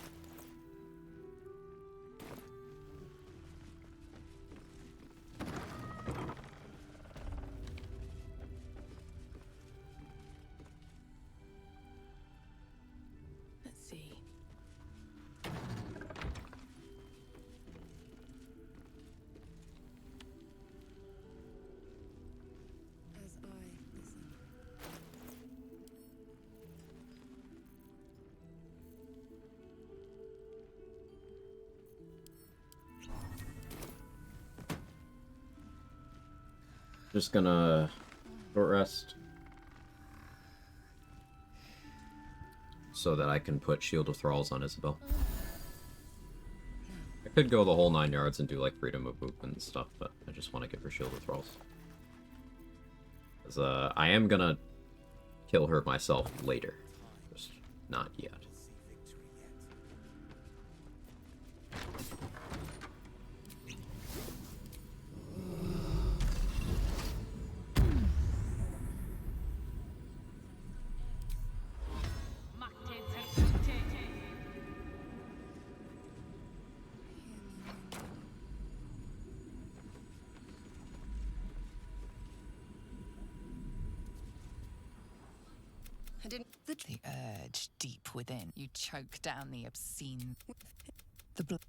Let's see. As I listen. Just gonna short rest. So that I can put Shield of Thralls on Isabel. I could go the whole 9 yards and do like Freedom of Movement and stuff, but I just want to give her Shield of Thralls. Because I am gonna kill her myself later. Just not yet. See victory yet. I didn't. The urge deep within. You choke down the obscene. The blood.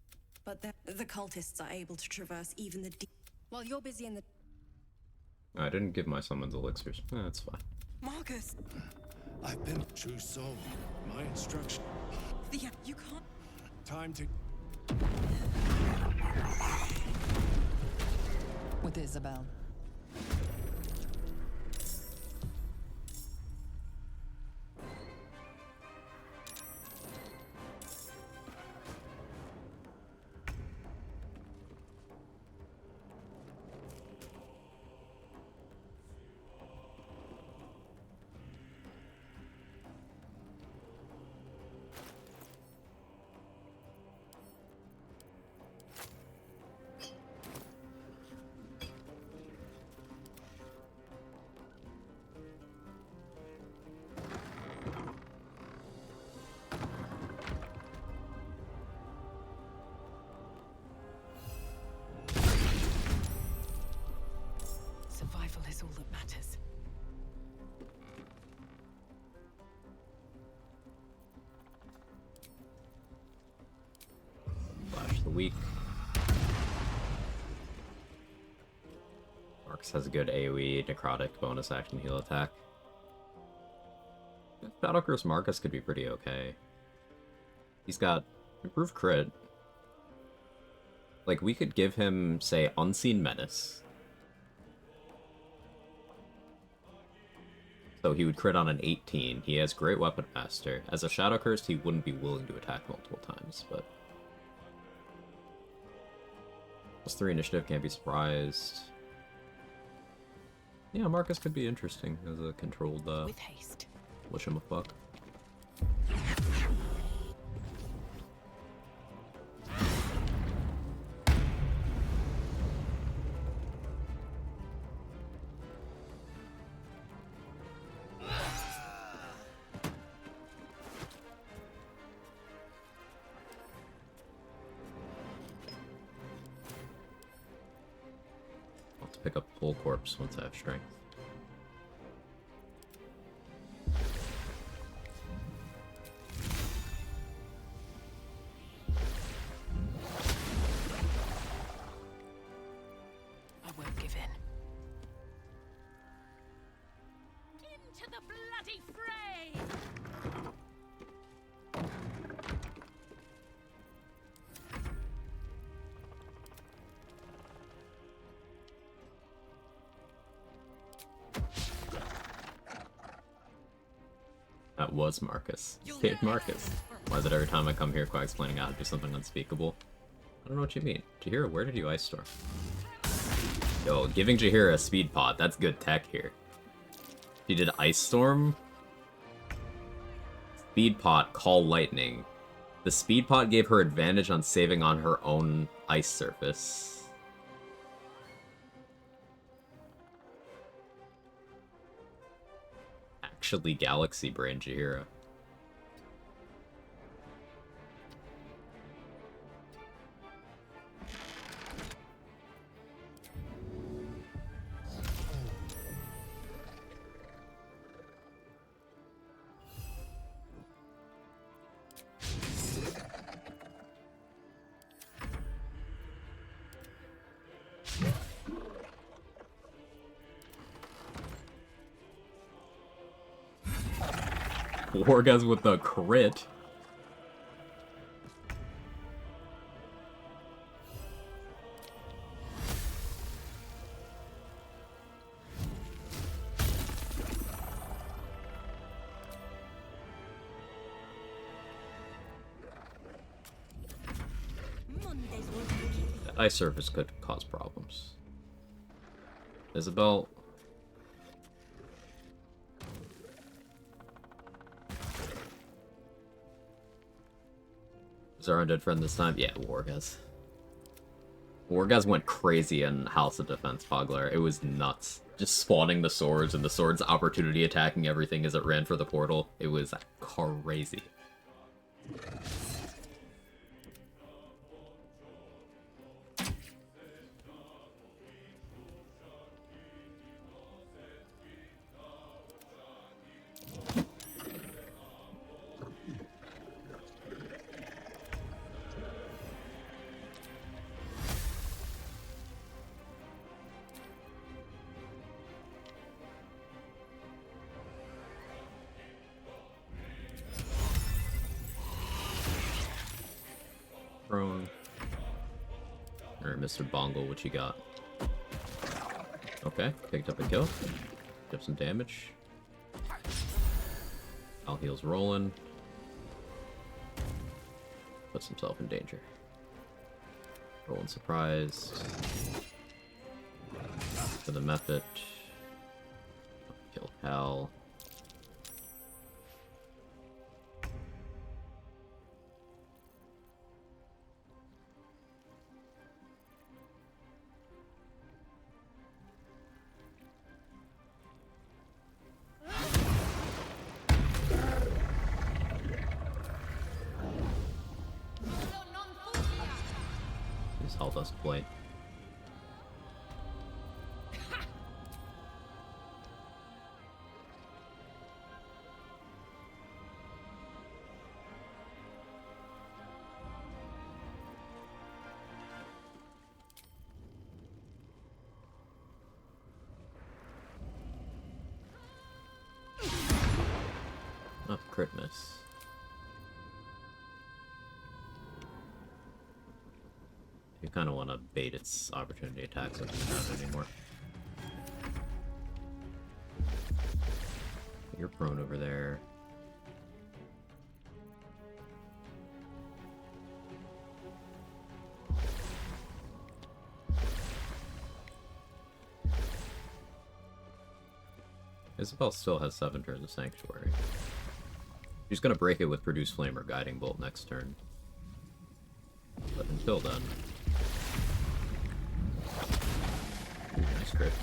But the cultists are able to traverse even the deep. While you're busy in the. I didn't give my summons elixirs. That's fine. Marcus! I've been true soul. My instruction. Yeah, you can't. Time to. With Isabel. Survival is all that matters. Flash the weak. Marcus has a good AoE, necrotic, bonus action, heal attack. Battlecurse Marcus could be pretty okay. He's got improved crit. Like, we could give him, say, Unseen Menace. So he would crit on an 18. He has Great Weapon Master. As a Shadow Curse, he wouldn't be willing to attack multiple times, but... +3 initiative, can't be surprised. Yeah, Marcus could be interesting as a controlled, With haste. whatchamacallit. I'll have to pick up Full Corpse once I have strength. That was Marcus. Stayed Marcus. Why is it every time I come here, Quag's planning out to do something unspeakable? I don't know what you mean. Jahira, where did you Ice Storm? Yo, giving Jahira a speed pot, that's good tech here. She did Ice Storm, Speed Pot, Call Lightning. The Speed Pot gave her advantage on saving on her own ice surface. Actually, Galaxy Brain Jahira. Wargas with the crit. That ice surface could cause problems. Isabel. Is our undead friend this time? Yeah, Wargas. Wargas went crazy in House of Defense Pogler. It was nuts. Just spawning the swords and the swords opportunity attacking everything as it ran for the portal. It was crazy. Prone. Alright, Mr. Bongle, what you got? Okay, picked up a kill. Picked up some damage. Al heals rolling. Puts himself in danger. Rolling surprised. For the method. Kill Hal. Hell dust plate. Oh, crit miss. You kind of want to bait its opportunity attacks if it's not anymore. You're prone over there. Isabel still has 7 turns of Sanctuary. She's gonna break it with Produce Flame or Guiding Bolt next turn. But until then... Ooh, nice crit.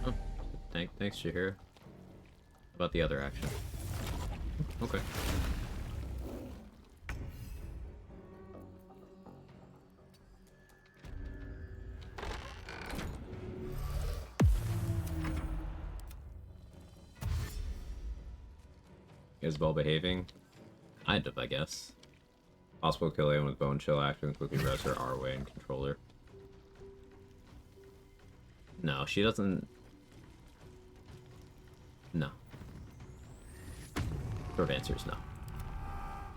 Oh, thanks, Jahira. How about the other action? Okay. Isabel behaving? Kind of, I guess. Possible kill him with Bone Chill action, quickly res her our way and controller. No, she doesn't... No. Short answer is no.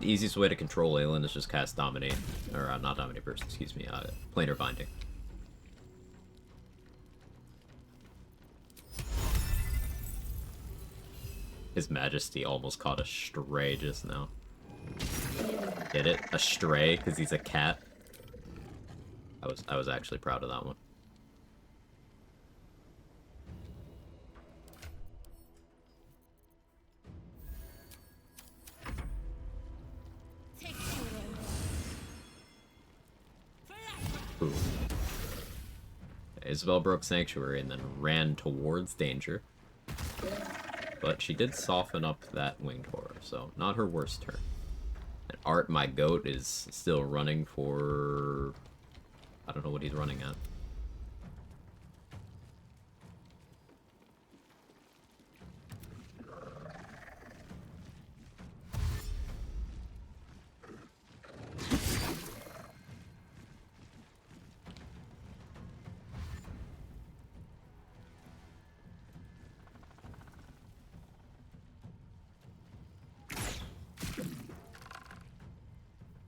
The easiest way to control Aelin is just cast Dominate, or not Dominate Burst, excuse me, Planar Binding. His Majesty almost caught a stray just now. Get it? A stray, because he's a cat. I was actually proud of that one. Ooh. Isabel broke Sanctuary and then ran towards danger. But she did soften up that winged horror, so not her worst turn. And Art, my goat, is still running for... I don't know what he's running at.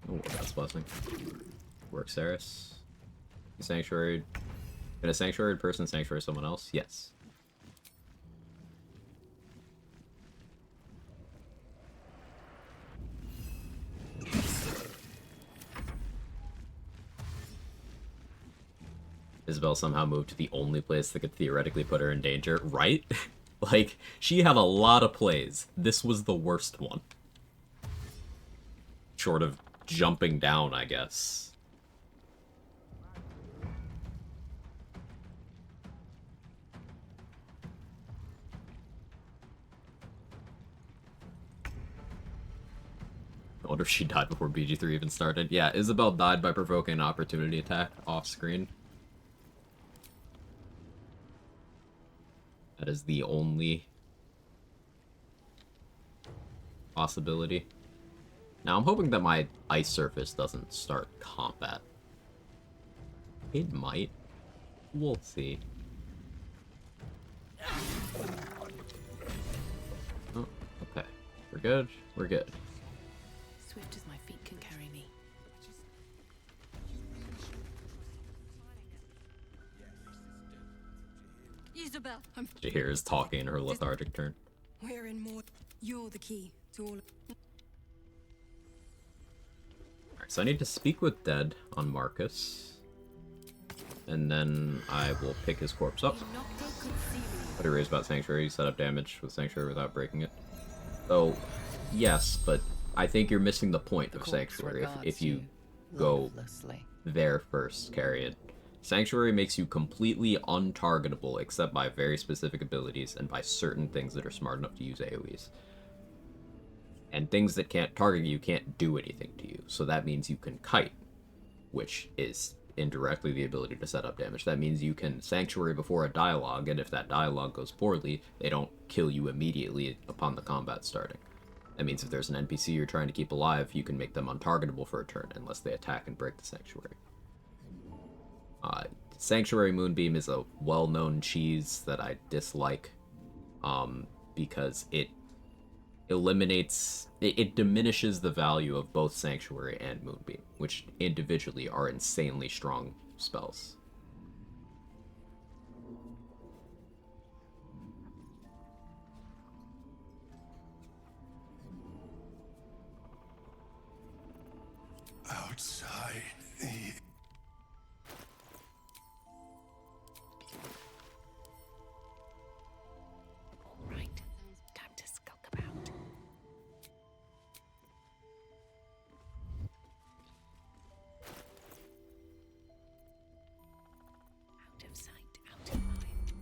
Oh, that's blessing. Work Saris. Sanctuary. Can a sanctuary person sanctuary someone else? Yes. Isabel somehow moved to the only place that could theoretically put her in danger, right? Like, she had a lot of plays. This was the worst one. Short of jumping down, I guess. I wonder if she died before BG3 even started. Yeah, Isabel died by provoking an opportunity attack off screen. That is the only possibility. Now, I'm hoping that my ice surface doesn't start combat. It might. We'll see. Oh, okay. We're good. We're good. Swift as my feet can carry me. Isabel, Jahir is talking in her lethargic turn. we're in more. You're the key to all. Alright, so I need to speak with Dead on Marcus. And then I will pick his corpse up. What do you raise about Sanctuary? Set up damage with Sanctuary without breaking it. Oh, yes, but I think you're missing the point of Sanctuary if you go there first, carry it. Sanctuary makes you completely untargetable except by very specific abilities and by certain things that are smart enough to use AoEs. And things that can't target you can't do anything to you. So that means you can kite, which is indirectly the ability to set up damage. That means you can Sanctuary before a dialogue, and if that dialogue goes poorly, they don't kill you immediately upon the combat starting. That means if there's an NPC you're trying to keep alive, you can make them untargetable for a turn unless they attack and break the Sanctuary. Sanctuary Moonbeam is a well-known cheese that I dislike because it eliminates, it diminishes the value of both Sanctuary and Moonbeam, which individually are insanely strong spells. Outside the... All right, time to skulk about. Out of sight, out of mind.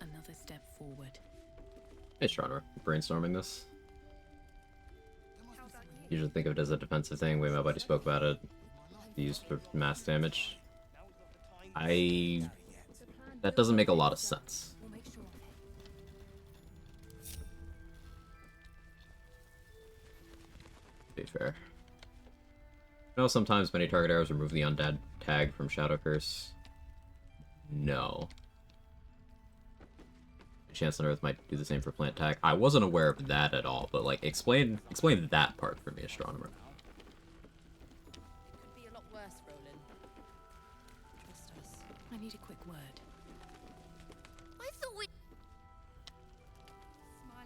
Another step forward. Hey, Stronor, brainstorming this. Usually think of it as a defensive thing. My buddy spoke about it. Used for mass damage. That doesn't make a lot of sense. fair. You know, sometimes many target arrows remove the undead tag from Shadow Curse. No. Chance on Earth might do the same for plant tag. I wasn't aware of that at all, but like explain that part for me, Astronomer. It could be a lot worse, Roland. Trust us. I need a quick word. I thought we.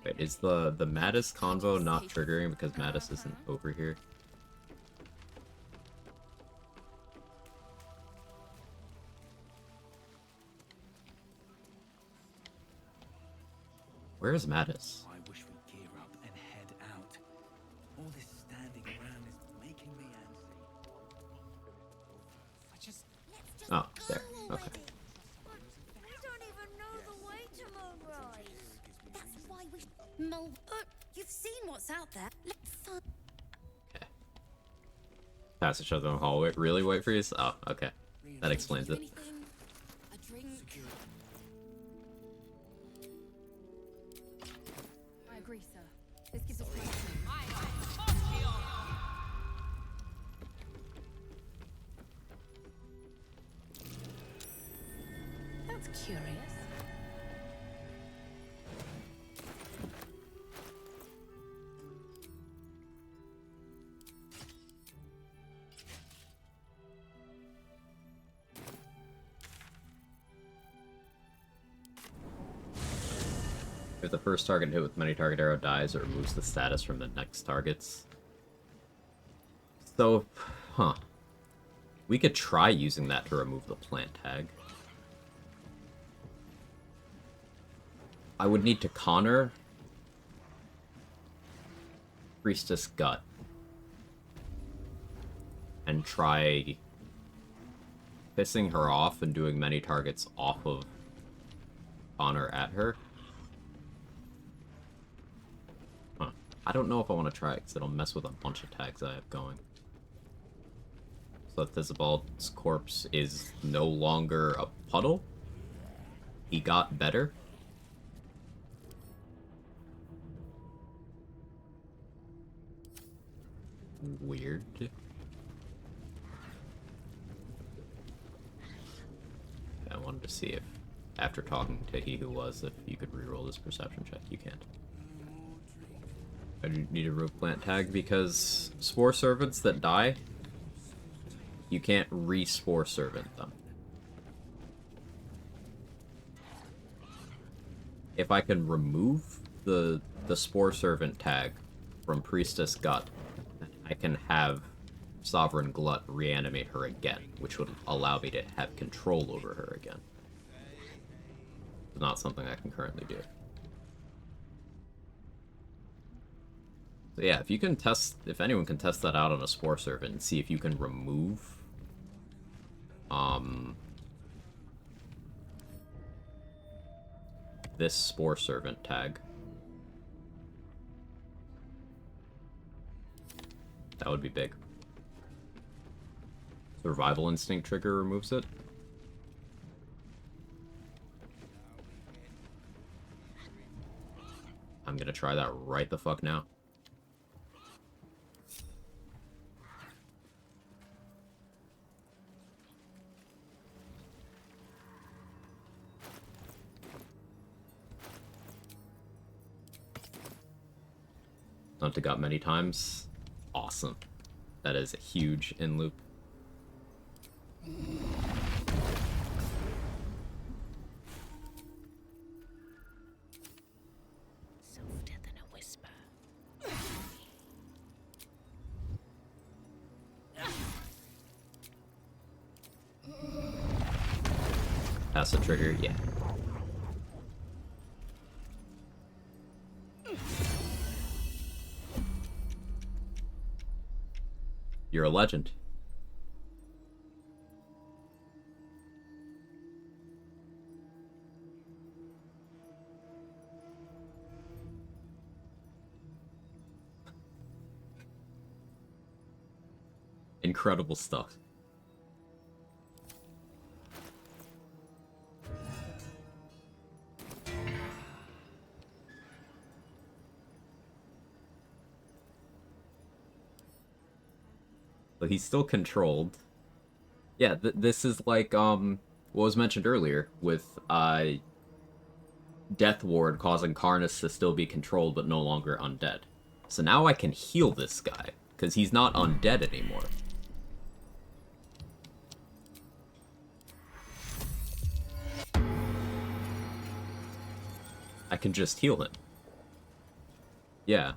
Wait, is the Mattis convo not triggering because Mattis isn't over here? Where is Mattis? I wish we'd gear up and head out. All this standing around is making me antsy. Oh, there. Okay. We don't even know the way to Moonrise. That's why we. You've seen what's out there. Let's find. Okay. Pass each other in the hallway. Really wait for you? Oh, okay. That explains it. Anything? A drink? I agree, sir. This gives us plenty. That's curious. If the first target hit with many target arrow dies, it removes the status from the next targets. So, huh. We could try using that to remove the plant tag. I would need to Connor Priestess Gut and try pissing her off and doing many targets off of Connor at her. Huh. I don't know if I want to try it because it'll mess with a bunch of tags I have going. So that Thisbald's corpse is no longer a puddle. He got better. Weird. I wanted to see if, after talking to He Who Was, if you could reroll this perception check. You can't. I need a remove plant tag because Spore Servants that die, you can't re-Spore Servant them. If I can remove the Spore Servant tag from Priestess Gut, I can have Sovereign Glut reanimate her again, which would allow me to have control over her again. It's not something I can currently do. So yeah, if you can test, if anyone can test that out on a Spore Servant and see if you can remove, this Spore Servant tag. That would be big. Survival Instinct trigger removes it. I'm gonna try that right the fuck now. Not to got many times. Awesome. That is a huge in loop. Softer than a whisper. Pass the trigger, yeah. You're a legend. Incredible stuff. But he's still controlled. Yeah, this is like, what was mentioned earlier, with, Death Ward causing Karnus to still be controlled but no longer undead. So now I can heal this guy, because he's not undead anymore. I can just heal him. Yeah.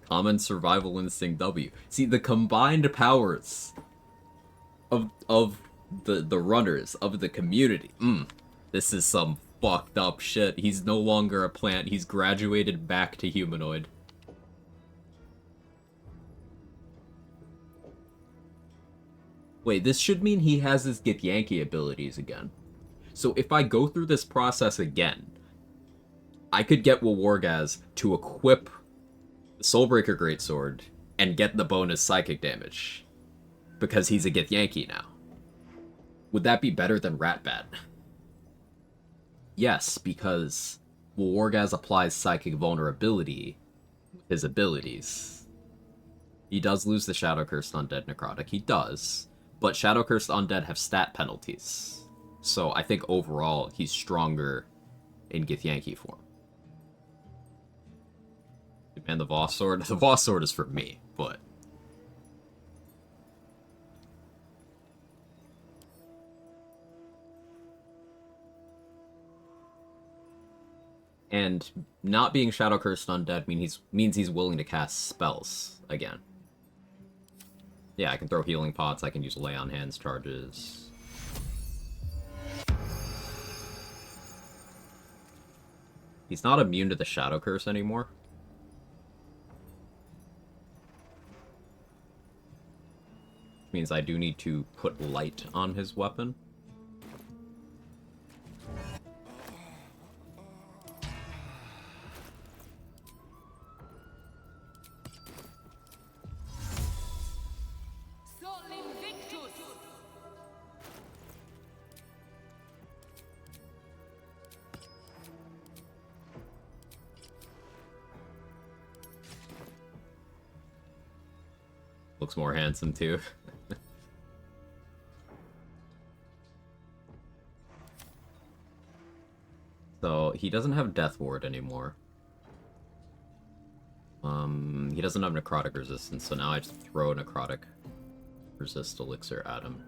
Common Survival Instinct W. See, the combined powers of the runners, of the community. This is some fucked up shit. He's no longer a plant. He's graduated back to humanoid. Wait, this should mean he has his Githyanki abilities again. So if I go through this process again, I could get Wargaz to equip the Soulbreaker Greatsword and get the bonus psychic damage. Because he's a Githyanki now. Would that be better than Ratbat? Yes, because Wargaz applies psychic vulnerability with his abilities. He does lose the Shadow Cursed Undead Necrotic, he does, but Shadow Cursed Undead have stat penalties. So I think overall he's stronger in Githyanki form. And the Voss Sword? The Voss Sword is for me, but... And not being Shadow Cursed Undead means he's willing to cast spells again. Yeah, I can throw healing pots, I can use Lay on Hands charges. He's not immune to the Shadow Curse anymore. Which means I do need to put light on his weapon. Looks more handsome too. So he doesn't have Death Ward anymore. He doesn't have Necrotic Resistance, so now I just throw a Necrotic Resist Elixir at him.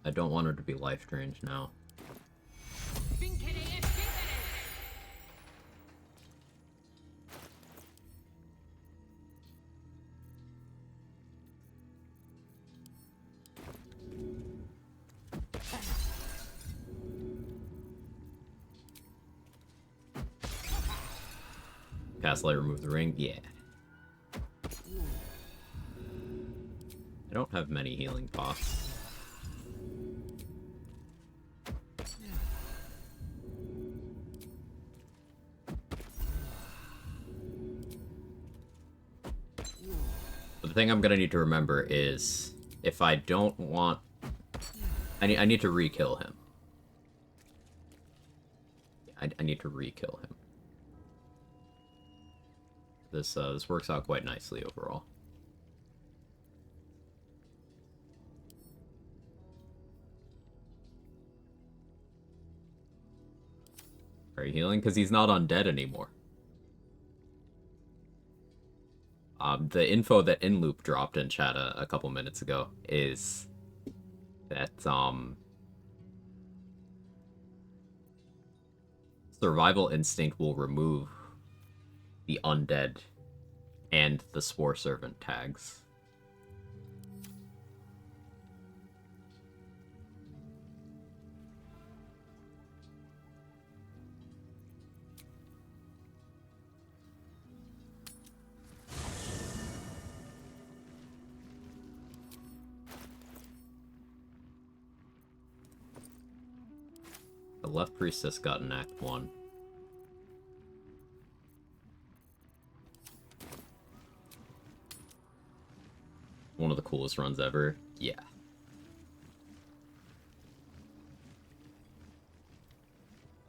I don't want her to be life drained now. Cast Light, remove the ring? Yeah. I don't have many healing pots. But the thing I'm gonna need to remember is, if I don't want... I need to re-kill him. I need to re-kill him. This works out quite nicely overall. Are you healing? Because he's not undead anymore. The info that InLoop dropped in chat a couple minutes ago is that, Survival Instinct will remove the Undead and the Spore Servant tags. The left priestess got in Act 1. One of the coolest runs ever. Yeah.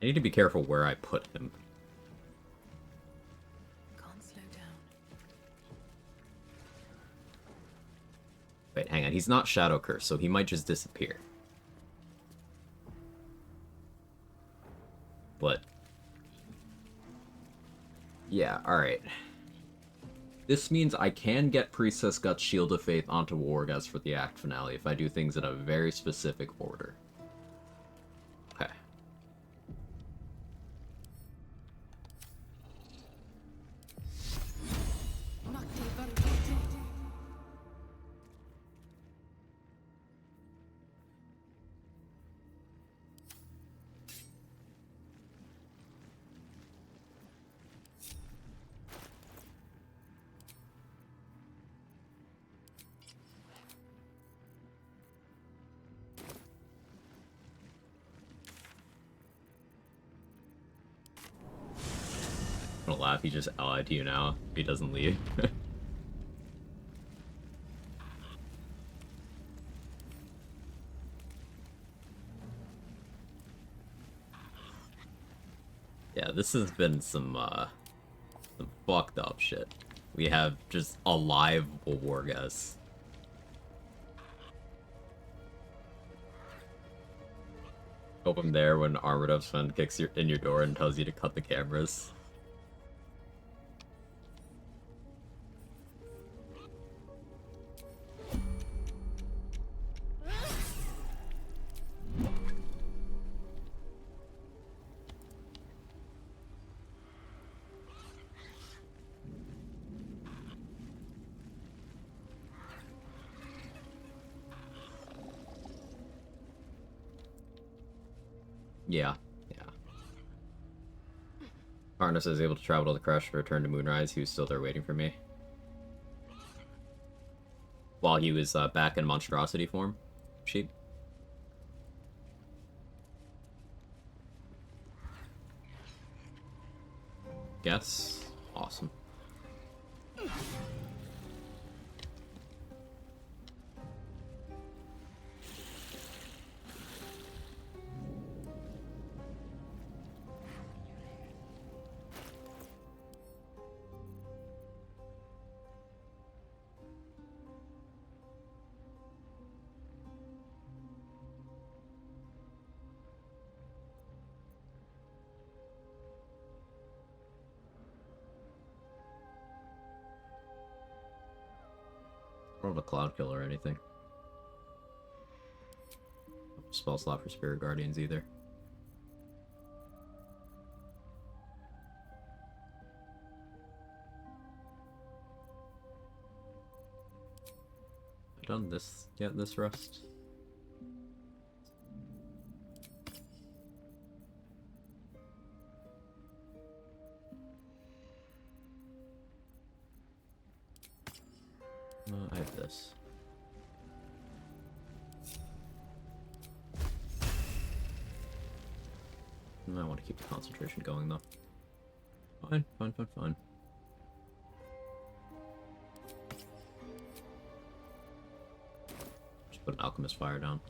I need to be careful where I put him. Can't slow down. Wait, hang on. He's not Shadow Curse, so he might just disappear. But... yeah, alright. This means I can get Priestess Guts Shield of Faith onto Wargas for the act finale if I do things in a very specific order. Okay. I'm gonna laugh, he just allied to you now. If he doesn't leave. Yeah, this has been some fucked up shit. We have just a live Wargas. Hope I'm there when Armored Up's friend kicks in your door and tells you to cut the cameras. Yeah, yeah. Harness is able to travel to the crash to return to Moonrise. He was still there waiting for me. While he was back in monstrosity form. Sheep. Guess. Awesome. I don't have a Cloud Kill or anything. Spell slot for Spirit Guardians either. Have I done this yet, this rest? I have this. I want to keep the concentration going though. Fine, fine, fine, fine. Just put an Alchemist Fire down.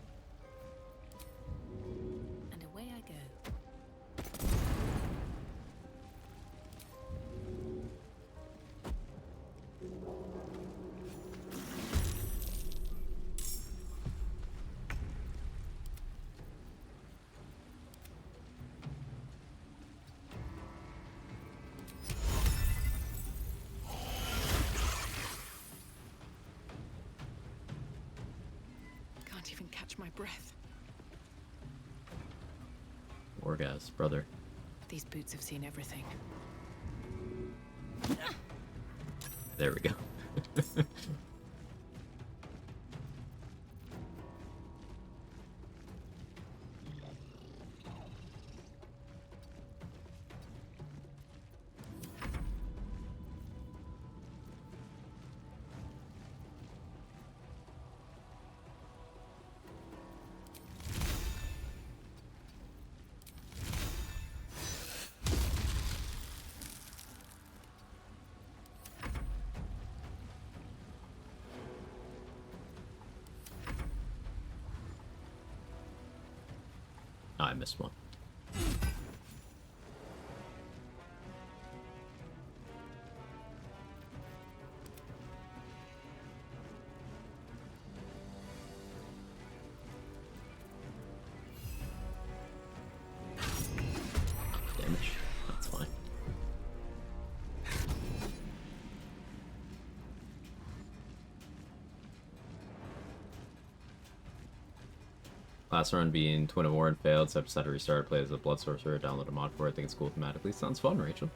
And away I go. Can't even catch my breath. Orgas, brother. These boots have seen everything. There we go. I missed one. Last run being Twin of War and failed, so I decided to restart, play as a Blood Sorcerer, download a mod for it. I think it's cool thematically. Sounds fun, Rachel.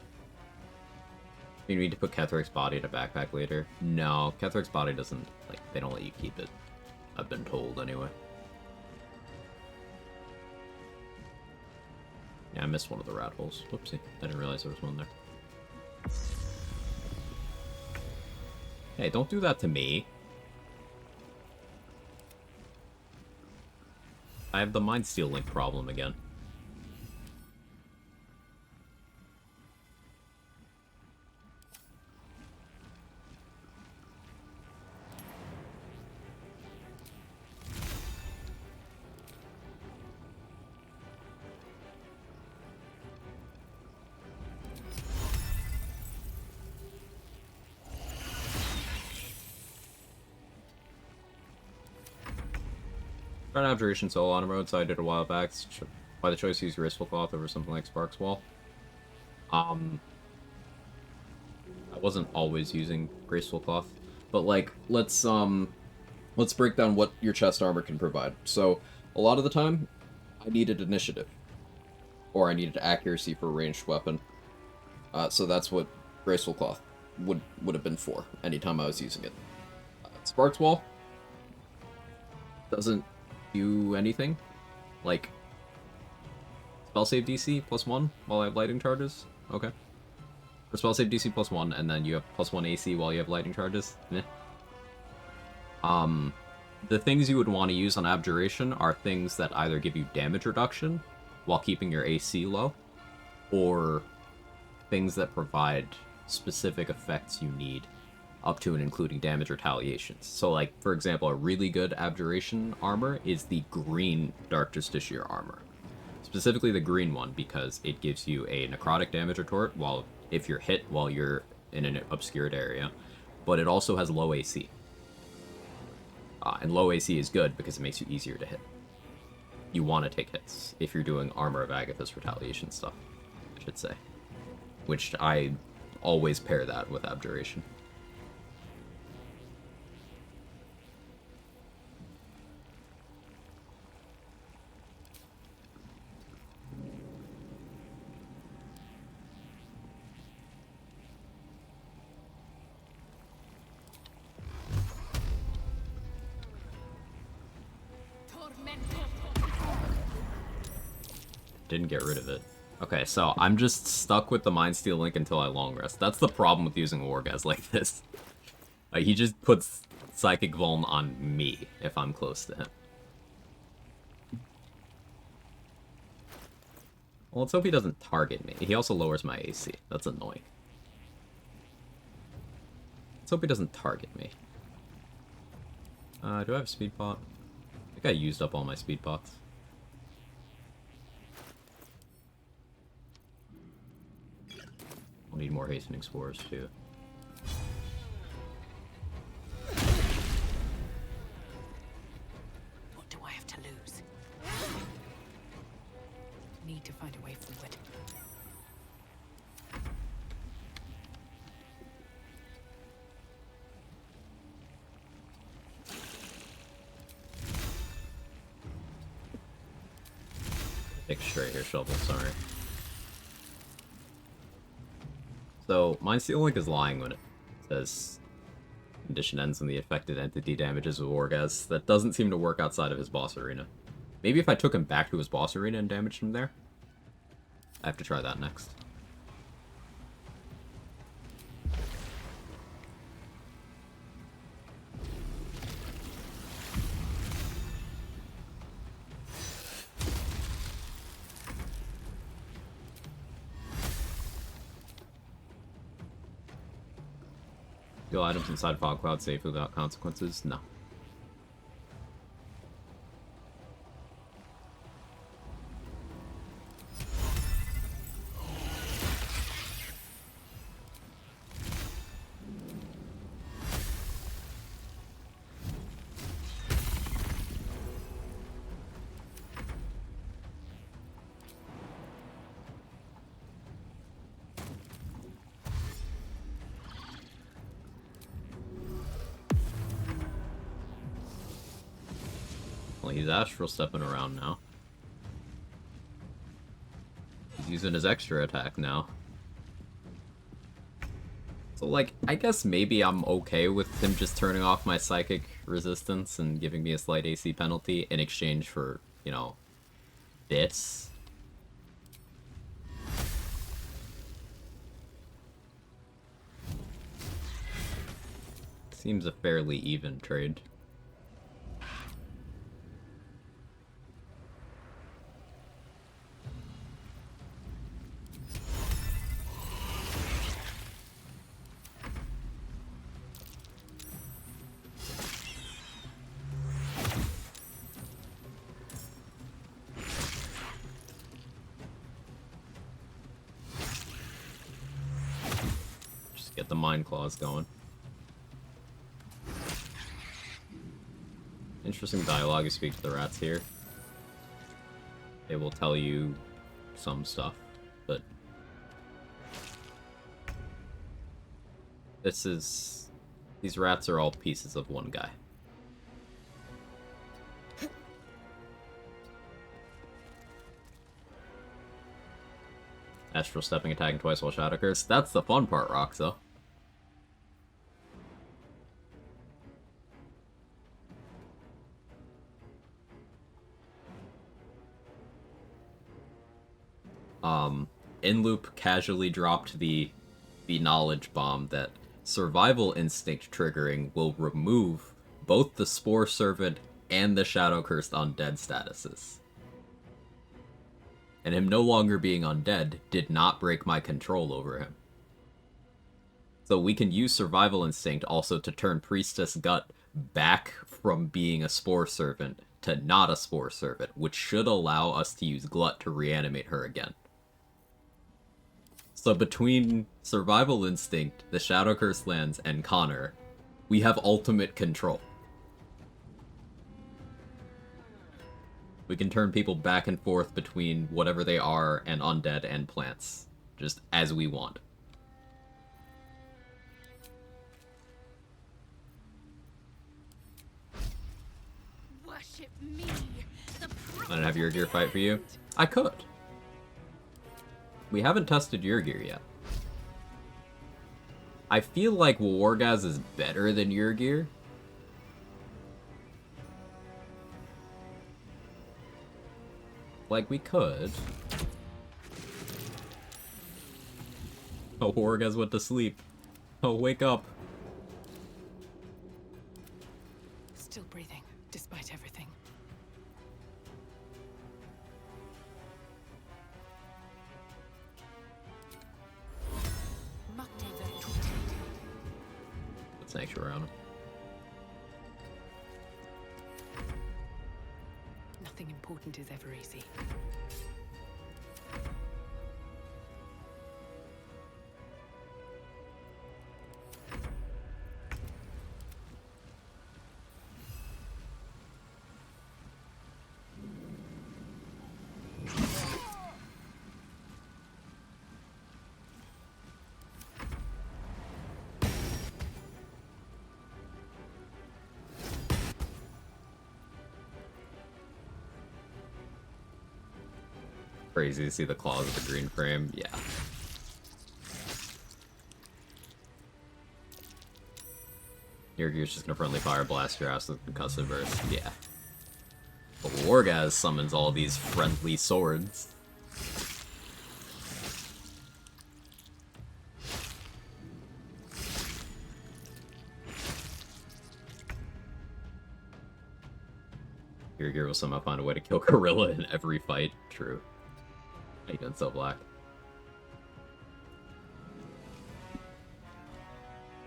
You need to put Kethric's body in a backpack later. No, Kethric's body doesn't, like, they don't let you keep it. I've been told, anyway. Yeah, I missed one of the rat holes. Whoopsie. I didn't realize there was one there. Hey, don't do that to me. I have the Mind Steel Link problem again. Tried Abjuration solo on a road, so I did a while back. By the choice to use Graceful Cloth over something like Spark's Wall. I wasn't always using Graceful Cloth, but like let's break down what your chest armor can provide. So a lot of the time, I needed initiative, or I needed accuracy for a ranged weapon. So that's what Graceful Cloth would have been for anytime I was using it. Spark's Wall doesn't do anything. Like, spell save DC +1 while I have lightning charges? Okay. Or spell save DC +1, and then you have +1 AC while you have lightning charges? Meh. The things you would want to use on Abjuration are things that either give you damage reduction while keeping your AC low, or things that provide specific effects you need, up to and including damage retaliations. So, like, for example, a really good Abjuration armor is the green Dark Justiciar armor. Specifically the green one, because it gives you a necrotic damage retort if you're hit while you're in an obscured area, but it also has low AC. And low AC is good because it makes you easier to hit. You want to take hits if you're doing Armor of Agathis retaliation stuff, I should say. Which I always pair that with Abjuration. Didn't get rid of it. Okay, so I'm just stuck with the Mind Steel Link until I long rest. That's the problem with using a Wargaz like this. Like, he just puts Psychic Vuln on me if I'm close to him. Well, let's hope he doesn't target me. He also lowers my AC. That's annoying. Let's hope he doesn't target me. Do I have speed pot? I think I used up all my speed pots. I'll need more hastening spores too. What do I have to lose? Need to find a way forward. Take a straight here, Shovel, sorry. So, Mind Steel Link is lying when it says condition ends when the affected entity damages with Wargaz. That doesn't seem to work outside of his boss arena. Maybe if I took him back to his boss arena and damaged him there? I have to try that next. Steal items inside Fog Cloud safe without consequences? No. Well, he's astral stepping around now. He's using his extra attack now. So, like, I guess maybe I'm okay with him just turning off my psychic resistance and giving me a slight AC penalty in exchange for, you know, this. Seems a fairly even trade. Just get the mind claws going. Interesting dialogue you speak to the rats here. They will tell you some stuff, but these rats are all pieces of one guy. Astral stepping, attacking twice while Shadow Curse. That's the fun part, Roxo. In-loop casually dropped the knowledge bomb that survival instinct triggering will remove both the Spore Servant and the Shadow Cursed Undead statuses. And him no longer being undead did not break my control over him. So we can use Survival Instinct also to turn Priestess Gut back from being a Spore Servant to not a Spore Servant, which should allow us to use Glut to reanimate her again. So between Survival Instinct, the Shadow Curse lands, and Connor, we have ultimate control. We can turn people back and forth between whatever they are and undead and plants, just as we want. Worship me, the I don't have your gear fight for you. I could. We haven't tested your gear yet. I feel like Wargaz is better than your gear. Like, we could. Oh, Wargaz went to sleep. Oh, wake up. Still breathing, despite everything. Let's make sure we're on him. Nothing important is ever easy. Crazy to see the claws of the green frame. Yeah. Your gear's just gonna friendly fire blast your ass with concussive burst. Yeah. But Wargaz summons all these friendly swords. Your gear will somehow find a way to kill Gorilla in every fight. True. How you doing, so black?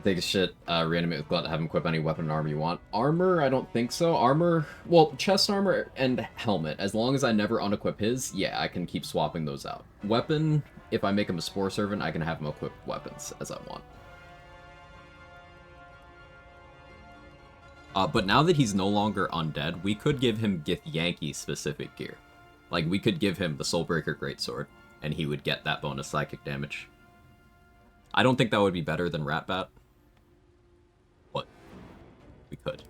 Take a shit, reanimate with Glut, have him equip any weapon and armor you want. Armor, I don't think so. Armor, well, chest armor and helmet. As long as I never unequip his, yeah, I can keep swapping those out. Weapon, if I make him a Spore Servant, I can have him equip weapons as I want. But now that he's no longer undead, we could give him Githyanki specific gear. Like, we could give him the Soulbreaker Greatsword, and he would get that bonus psychic damage. I don't think that would be better than Ratbat. But we could.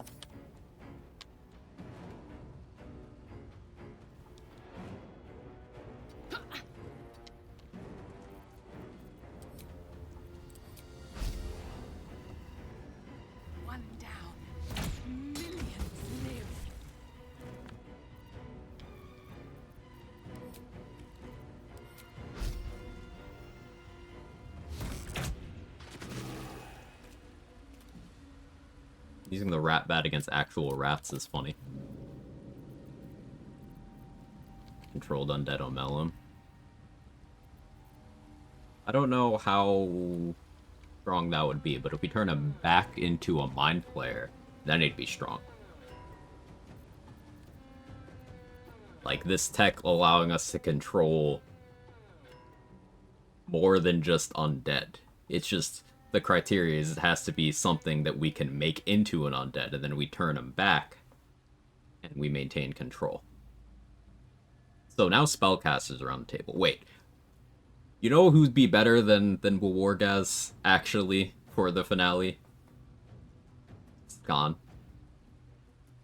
Using the rat bat against actual rats is funny. Controlled Undead Omelum. I don't know how strong that would be, but if we turn him back into a mind player, then he'd be strong. Like, this tech allowing us to control more than just undead. It's just, the criteria is it has to be something that we can make into an undead, and then we turn him back, and we maintain control. So now spellcasters are on the table. Wait, you know who'd be better than Wargaz, actually, for the finale? Skan.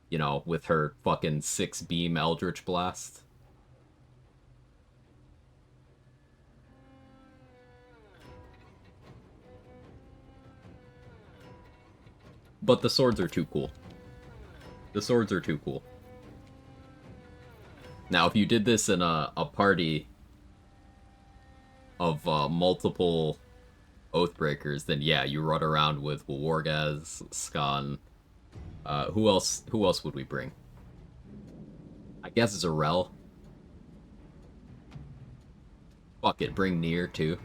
You know, with her fucking 6-beam Eldritch Blast. But the swords are too cool. The swords are too cool. Now, if you did this in a party of multiple Oathbreakers, then yeah, you run around with Wargaz, Skan. Who else would we bring? I guess Zarel. Fuck it, bring Nier too.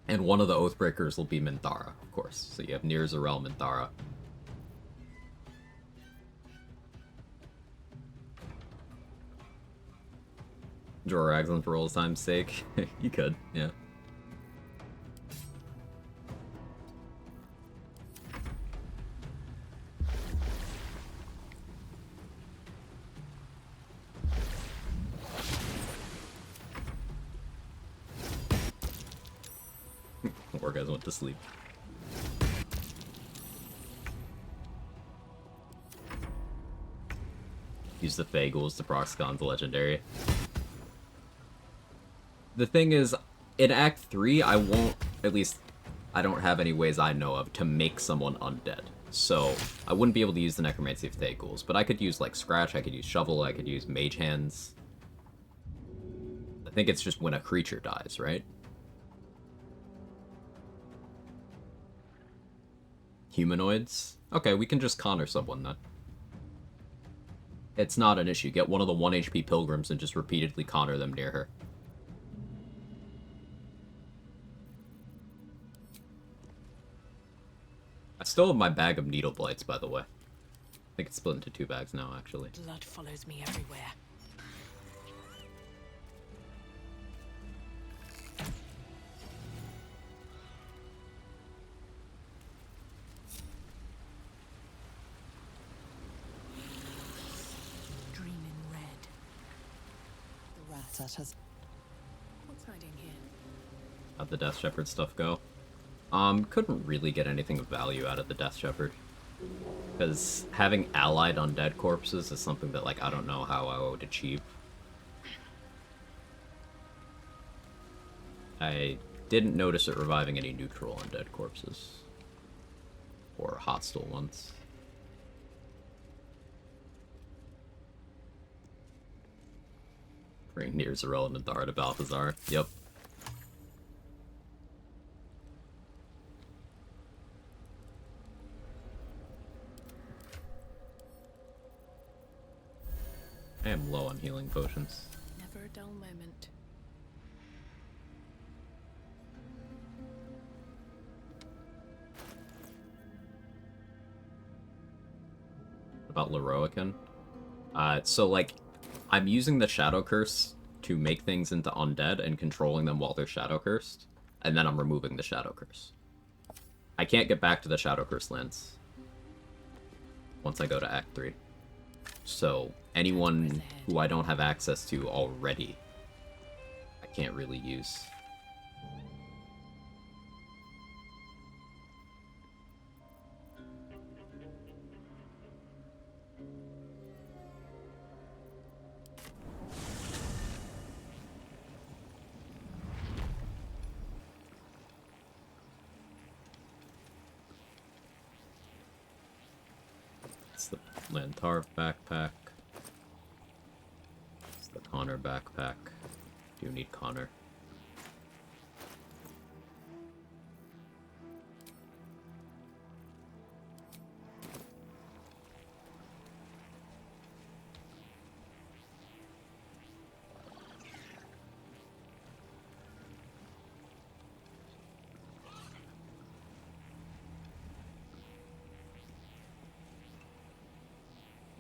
And one of the Oathbreakers will be Minthara, of course. So you have Nier, Zarel, Minthara. Joraglan for old time's sake. You could, yeah. Poor guys went to sleep. Use the Fagels to proc Skan's legendary. The thing is, in Act 3, I won't, at least, I don't have any ways I know of to make someone undead. So, I wouldn't be able to use the Necromancy of Thagles, but I could use, like, Scratch, I could use Shovel, I could use Mage Hands. I think it's just when a creature dies, right? Humanoids? Okay, we can just Connor someone then. It's not an issue. Get one of the 1 HP Pilgrims and just repeatedly Connor them near her. I still have my bag of Needle Blights, by the way. I think it's split into 2 bags now, actually. Blood follows me everywhere. Dream in red. The rat at us. What's hiding here? How'd the Death Shepherd stuff go? Couldn't really get anything of value out of the Death Shepherd. Because having allied undead corpses is something that, like, I don't know how I would achieve. I didn't notice it reviving any neutral undead corpses. Or hostile ones. Bring near Zarel and Minthara to Balthazar. Yep. I am low on healing potions. Never a dull moment. About Leroican. So, like, I'm using the Shadow Curse to make things into undead and controlling them while they're Shadow Cursed, and then I'm removing the Shadow Curse. I can't get back to the Shadow Curse lands once I go to Act 3. So, anyone who I don't have access to already, I can't really use. It's the Lantar backpack. It's the Connor backpack. Do you need Connor?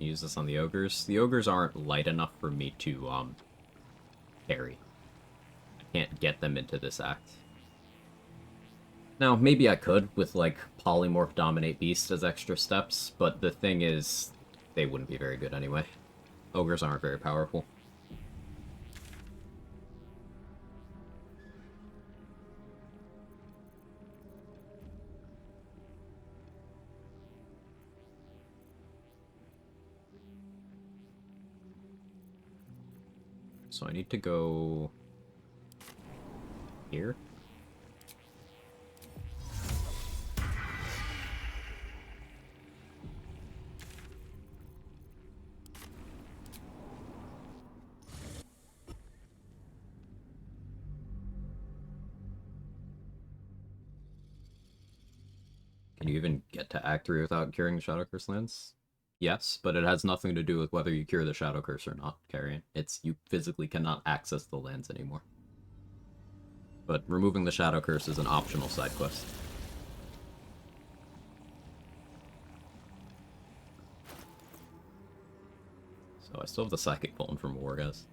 Use this on the ogres. The ogres aren't light enough for me to, carry. I can't get them into this act. Now, maybe I could with, like, Polymorph Dominate Beast as extra steps, but the thing is, they wouldn't be very good anyway. Ogres aren't very powerful. So I need to go here. Can you even get to Act 3 without curing the Shadow Curse lands? Yes, but it has nothing to do with whether you cure the Shadow Curse or not, carrying. It's you physically cannot access the lands anymore. But removing the Shadow Curse is an optional side quest. So I still have the Psychic Pulling from War, guys.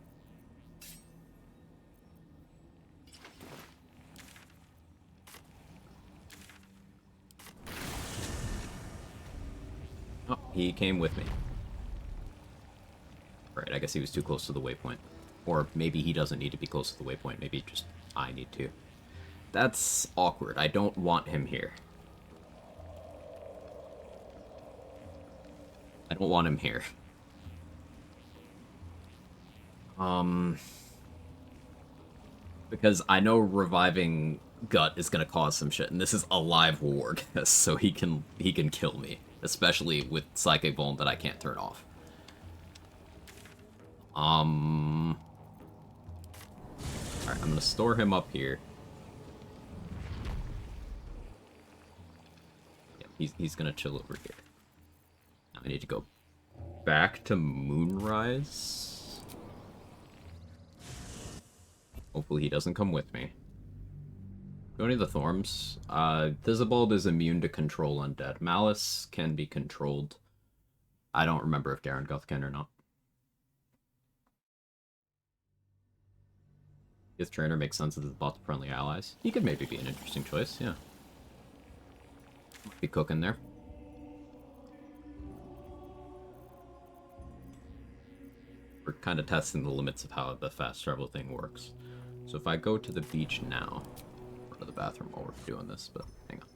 Oh, he came with me. Right, I guess he was too close to the waypoint. Or maybe he doesn't need to be close to the waypoint, maybe just I need to. That's awkward. I don't want him here. I don't want him here. Because I know reviving Gut is gonna cause some shit, and this is a live war, guess, so he can kill me. Especially with Psychic Vuln that I can't turn off. Alright, I'm gonna store him up here. Yeah, he's gonna chill over here. Now I need to go back to Moonrise. Hopefully he doesn't come with me. Do any of the Thorms? Thisbald is immune to Control Undead. Malice can be controlled. I don't remember if Garangoth can or not. His trainer makes sense as his bot friendly allies. He could maybe be an interesting choice, yeah. Be cooking there. We're kind of testing the limits of how the fast travel thing works. So if I go to the beach now, go to the bathroom while we're doing this, but hang on.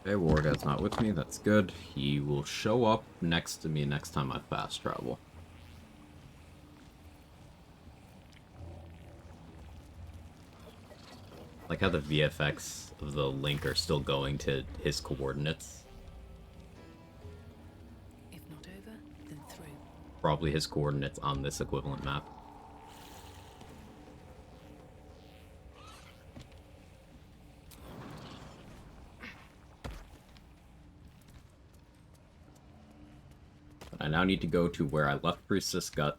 Okay, Wargod's not with me, that's good. He will show up next to me next time I fast travel. Like how the VFX of the link are still going to his coordinates. If not over, then through. Probably his coordinates on this equivalent map. I now need to go to where I left Priestess Gut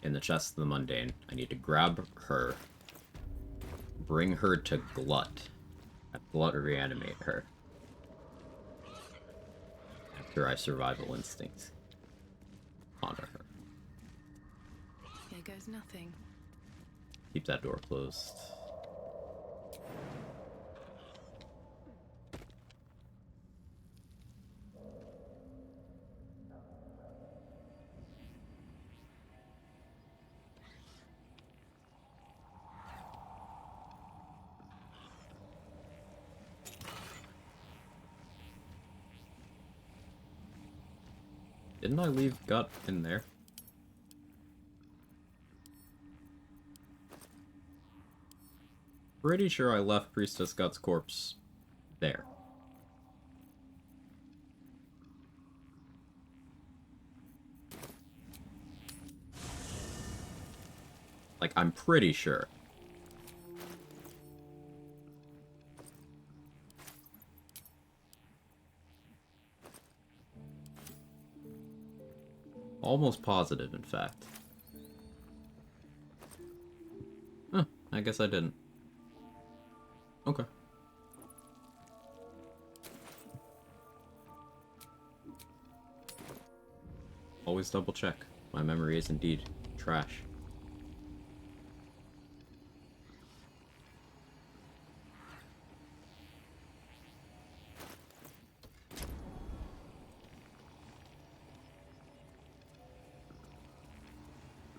in the chest of the Mundane. I need to grab her, bring her to Glut, have Glut reanimate her. After I survival instinct onto her. Here goes nothing. Keep that door closed. Didn't I leave Gut in there? Pretty sure I left Priestess Gut's corpse there. Like, I'm pretty sure. Almost positive, in fact. Huh, I guess I didn't. Okay. Always double check. My memory is indeed trash.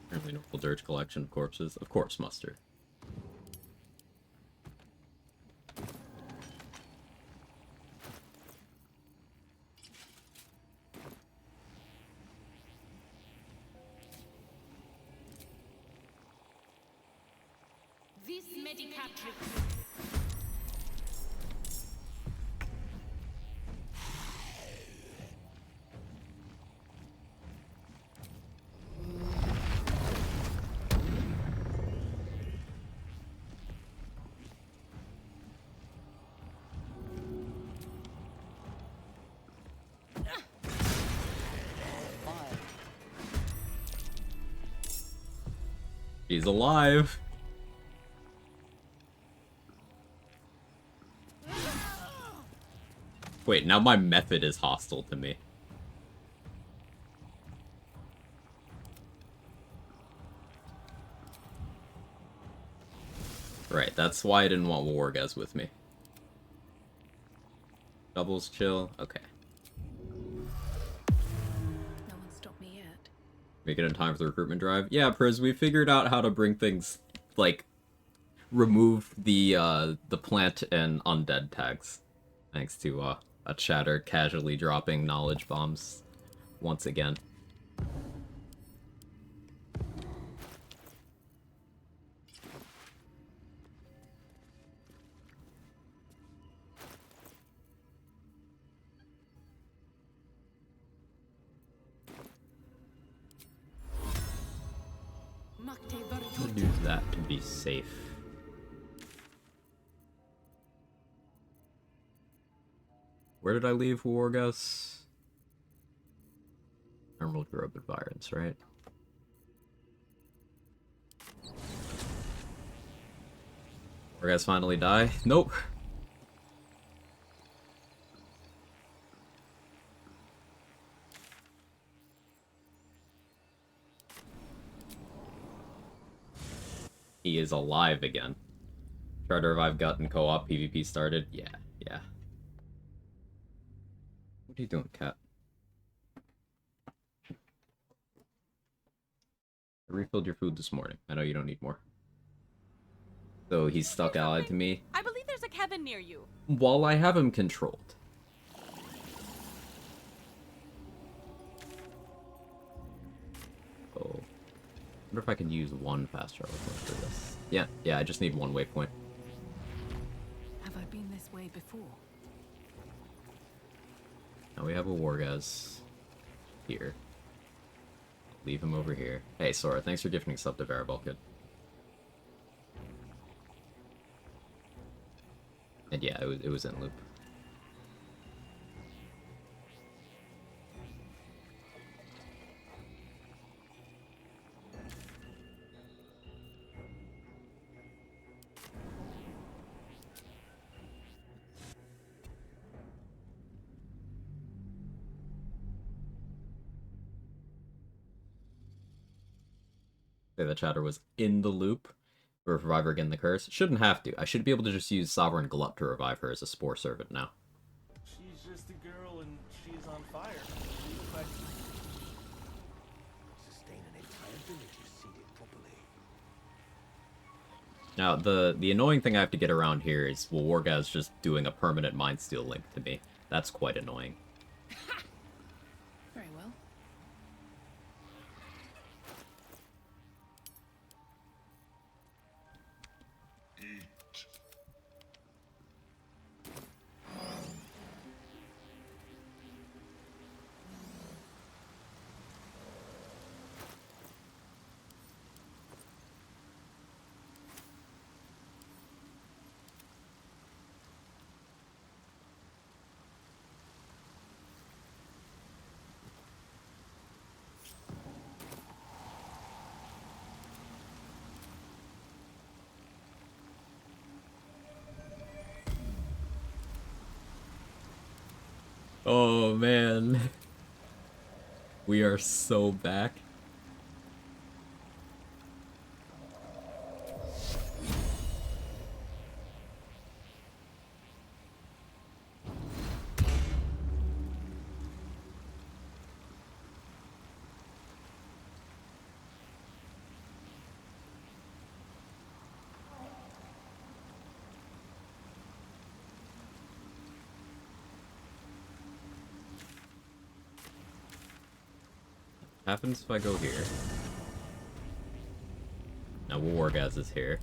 Apparently no full dirge collection of corpses. Of course, mustard. This medicatrix. She's alive! Wait, now my method is hostile to me. Right, that's why I didn't want Wargas with me. Doubles chill? Okay. No one stopped me yet. Make it in time for the recruitment drive? Yeah, Priz, we figured out how to bring things, like, remove the plant and undead tags. Thanks to, a chatter casually dropping knowledge bombs once again. I'm gonna use that to be safe. Where did I leave Wargas? Emerald Grove environs, right? Wargas finally die? Nope. He is alive again. Try to revive Gut and co-op PvP started? Yeah, yeah. What are you doing, cat? I refilled your food this morning. I know you don't need more. So he's stuck allied to me. I believe there's a Kevin near you. While I have him controlled. Oh. I wonder if I can use one fast travel point for this. Yeah, I just need one waypoint. Have I been this way before? Now we have a Wargas here. Leave him over here. Hey, Sora, thanks for gifting sub to Variable Kid. And yeah, it was in loop. The chatter was in the loop for revive her again the curse. Shouldn't have to. I should be able to just use Sovereign Glut to revive her as a spore servant now. She's just a girl and she's on fire. Sustain an entire village if seeded properly. Now, the annoying thing I have to get around here is Wargas just doing a permanent Mind Steal link to me. That's quite annoying. Very well. Oh man. We are so back. Happens if I go here. Now Wargaz is here.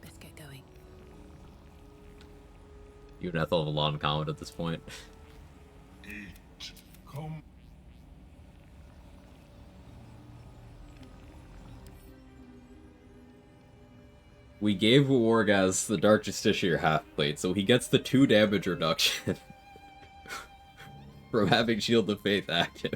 Let's get going. You and Ethel have a lot in common at this point. Come. We gave Wargaz the Dark Justiciar half plate, so he gets the 2 damage reduction from having Shield of Faith active.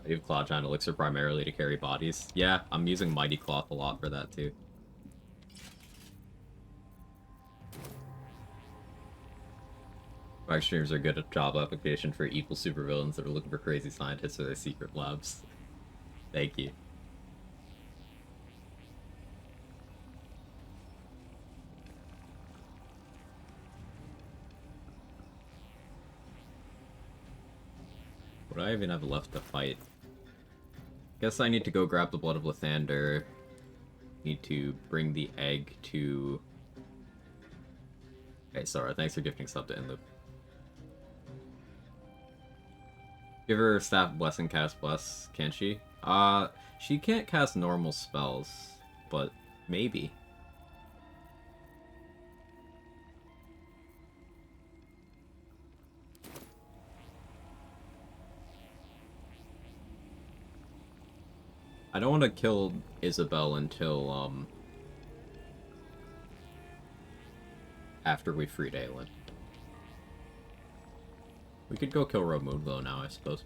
You have Claw Giant Elixir primarily to carry bodies. Yeah, I'm using Mighty Cloth a lot for that too. Quag streamers are good at job application for evil supervillains that are looking for crazy scientists for their secret labs. Thank you. What do I even have left to fight? Guess I need to go grab the Blood of Lathander. Need to bring the egg to... Okay, Sora, thanks for gifting sub to Inloop. Give her Staff Bless and cast Bless, can't she? She can't cast normal spells, but maybe. I don't want to kill Isabel until, after we freed Aelin. We could go kill Romund though now, I suppose.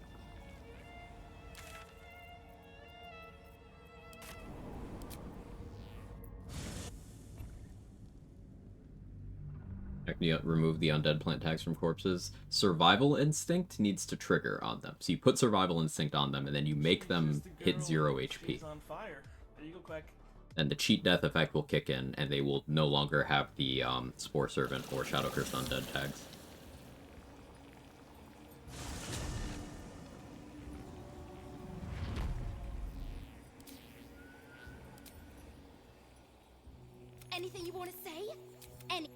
I can remove the undead plant tags from corpses. Survival Instinct needs to trigger on them. So you put Survival Instinct on them, and then you make them hit 0 HP. She's on fire. There you go, Quag. And the cheat death effect will kick in, and they will no longer have the Spore Servant or Shadow Cursed Undead tags. Anything you want to say? Any.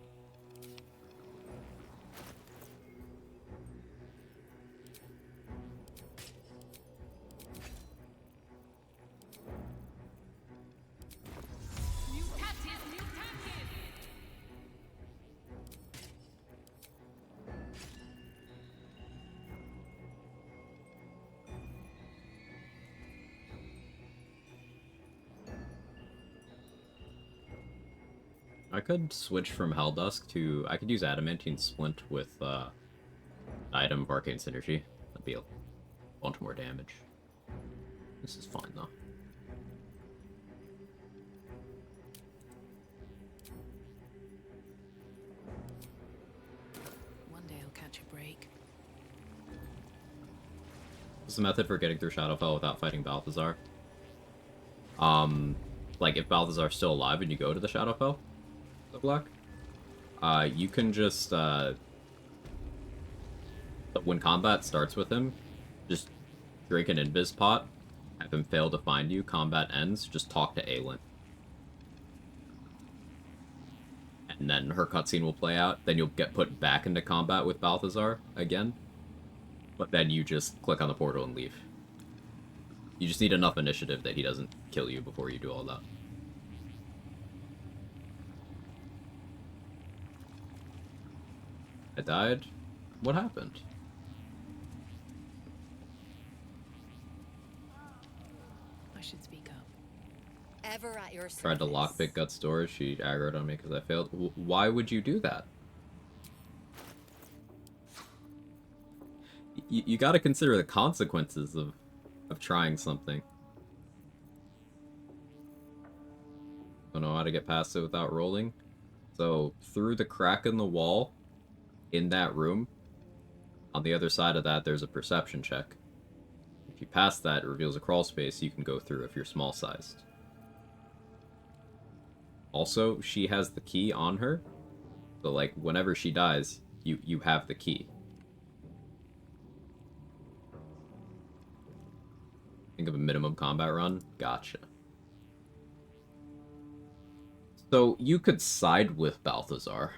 I could switch from Helldusk to... I could use Adamantine Splint with item of Arcane Synergy. That'd be a bunch more damage. This is fine, though. One day I'll catch a break. What's the method for getting through Shadowfell without fighting Balthazar? Like, if Balthazar's still alive and you go to the Shadowfell, the Black, you can just, when combat starts with him, just drink an Invis pot, have him fail to find you, combat ends, just talk to Aelin. And then her cutscene will play out, then you'll get put back into combat with Balthazar again. But then you just click on the portal and leave. You just need enough initiative that he doesn't kill you before you do all that. I died? What happened? Ever at your Tried to service. lockpick Guts doors. She aggroed on me because I failed. Why would you do that? You got to consider the consequences of trying something. Don't know how to get past it without rolling. So through the crack in the wall in that room, on the other side of that, there's a perception check. If you pass that, it reveals a crawl space you can go through if you're small sized. Also, she has the key on her, so like whenever she dies, you have the key. Think of a minimum combat run? Gotcha. So you could side with Balthazar.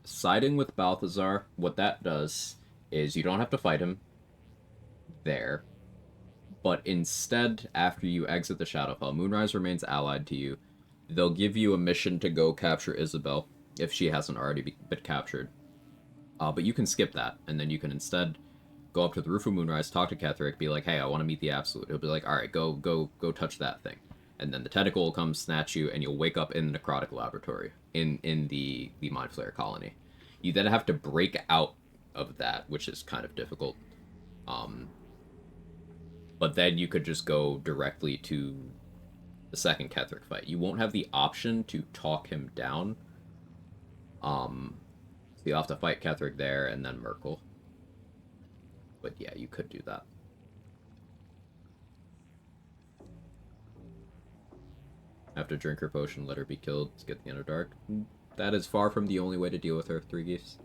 Siding with Balthazar, what that does is you don't have to fight him there, but instead, after you exit the Shadowfell, Moonrise remains allied to you. They'll give you a mission to go capture Isabel, if she hasn't already been captured. But you can skip that, and then you can instead go up to the roof of Moonrise, talk to Ketheric, be like, hey, I want to meet the Absolute. He'll be like, alright, go touch that thing. And then the tentacle will come snatch you, and you'll wake up in the necrotic laboratory, in the Mind Flayer colony. You then have to break out of that, which is kind of difficult. But then you could just go directly to the second Ketheric fight. You won't have the option to talk him down. So you'll have to fight Ketheric there, and then Merkel. But yeah, you could do that. Have to drink her potion, let her be killed to get the Underdark. That is far from the only way to deal with her, 3 geese.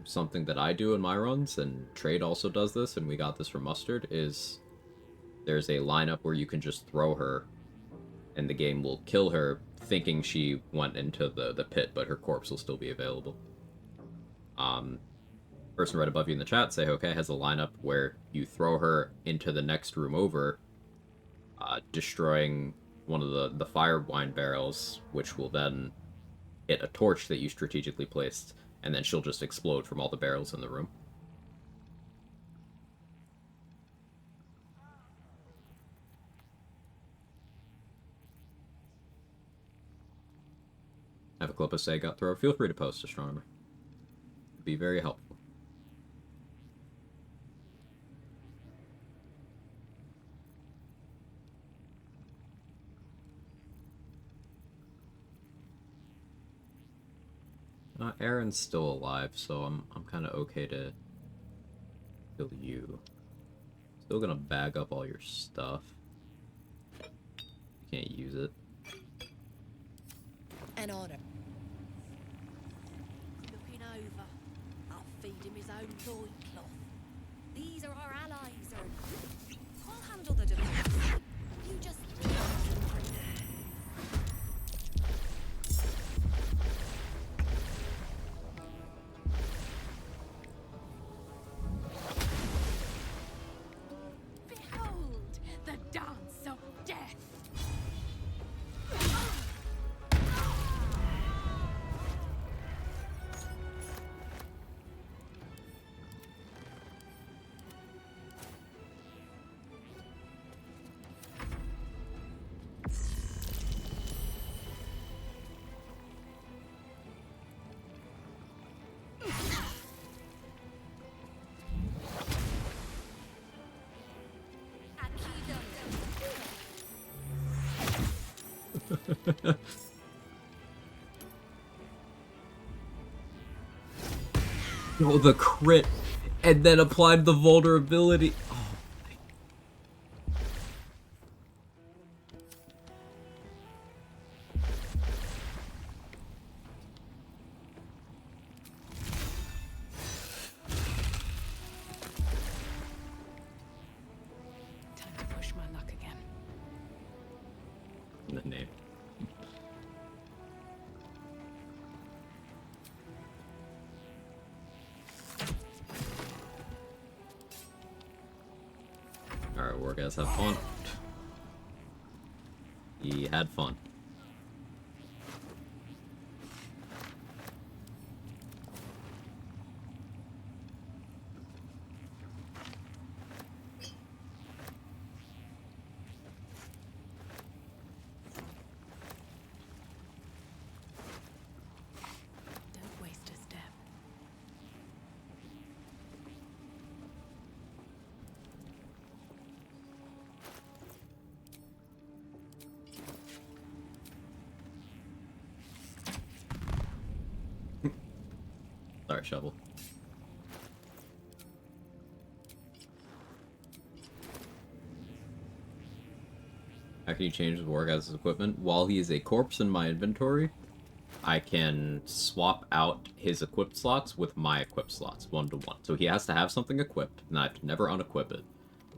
Something that I do in my runs, and Trade also does this, and we got this from Mustard, is there's a lineup where you can just throw her, and the game will kill her, thinking she went into the pit, but her corpse will still be available. Person right above you in the chat, say, okay, has a lineup where you throw her into the next room over, destroying one of the fire wine barrels, which will then hit a torch that you strategically placed, and then she'll just explode from all the barrels in the room. Have a clip of say got throw. Feel free to post, Astronomer. It'd be very helpful. Aaron's still alive, so I'm kind of okay to kill you. Still gonna bag up all your stuff. You can't use it. An order. Looking over. I'll feed him his own loincloth. These are our allies, and I'll handle the defense. You just... Behold, the dance of death! Oh, the crit, and then applied the vulnerability. Oh my. Time to push my luck again. The name. Alright, war guys, have fun. He had fun. Sorry, Shovel. How can you change the Wargaz's equipment? While he is a corpse in my inventory, I can swap out his equipped slots with my equipped slots, 1-to-1. So he has to have something equipped, and I have to never unequip it.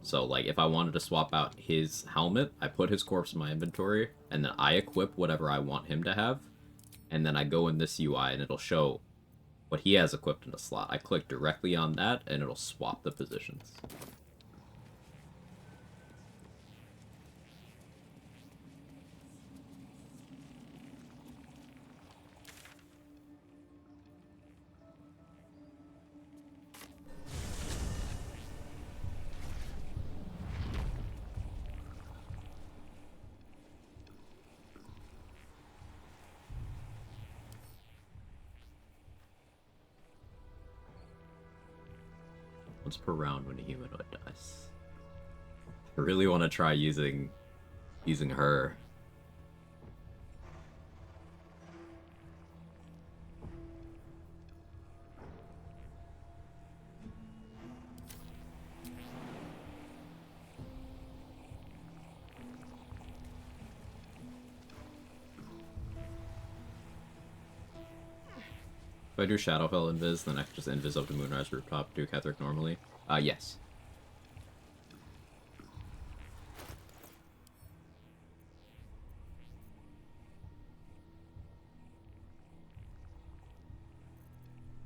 So, like, if I wanted to swap out his helmet, I put his corpse in my inventory, and then I equip whatever I want him to have, and then I go in this UI, and it'll show what he has equipped in a slot. I click directly on that, and it'll swap the positions. Once per round when a humanoid dies. I really want to try using her. If I do Shadowfell Invis, then I can just Invis up to Moonrise Rooftop, do Ketheric normally. Yes.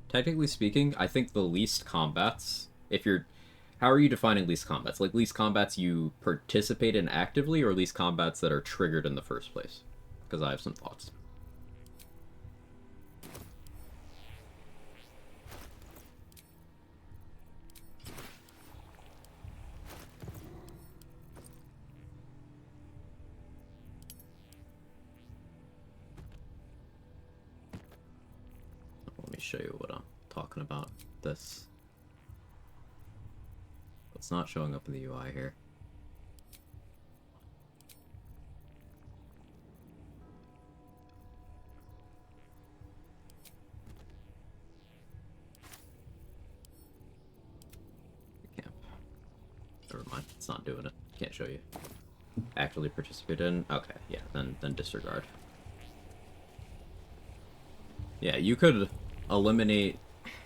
Technically speaking, I think the least combats, if you're... How are you defining least combats? Like, least combats you participate in actively, or least combats that are triggered in the first place? Because I have some thoughts. Let me show you what I'm talking about. This. It's not showing up in the UI here. Camp. Never mind, it's not doing it. Can't show you. Actually participate in? Okay, yeah, then disregard. Yeah, you could eliminate...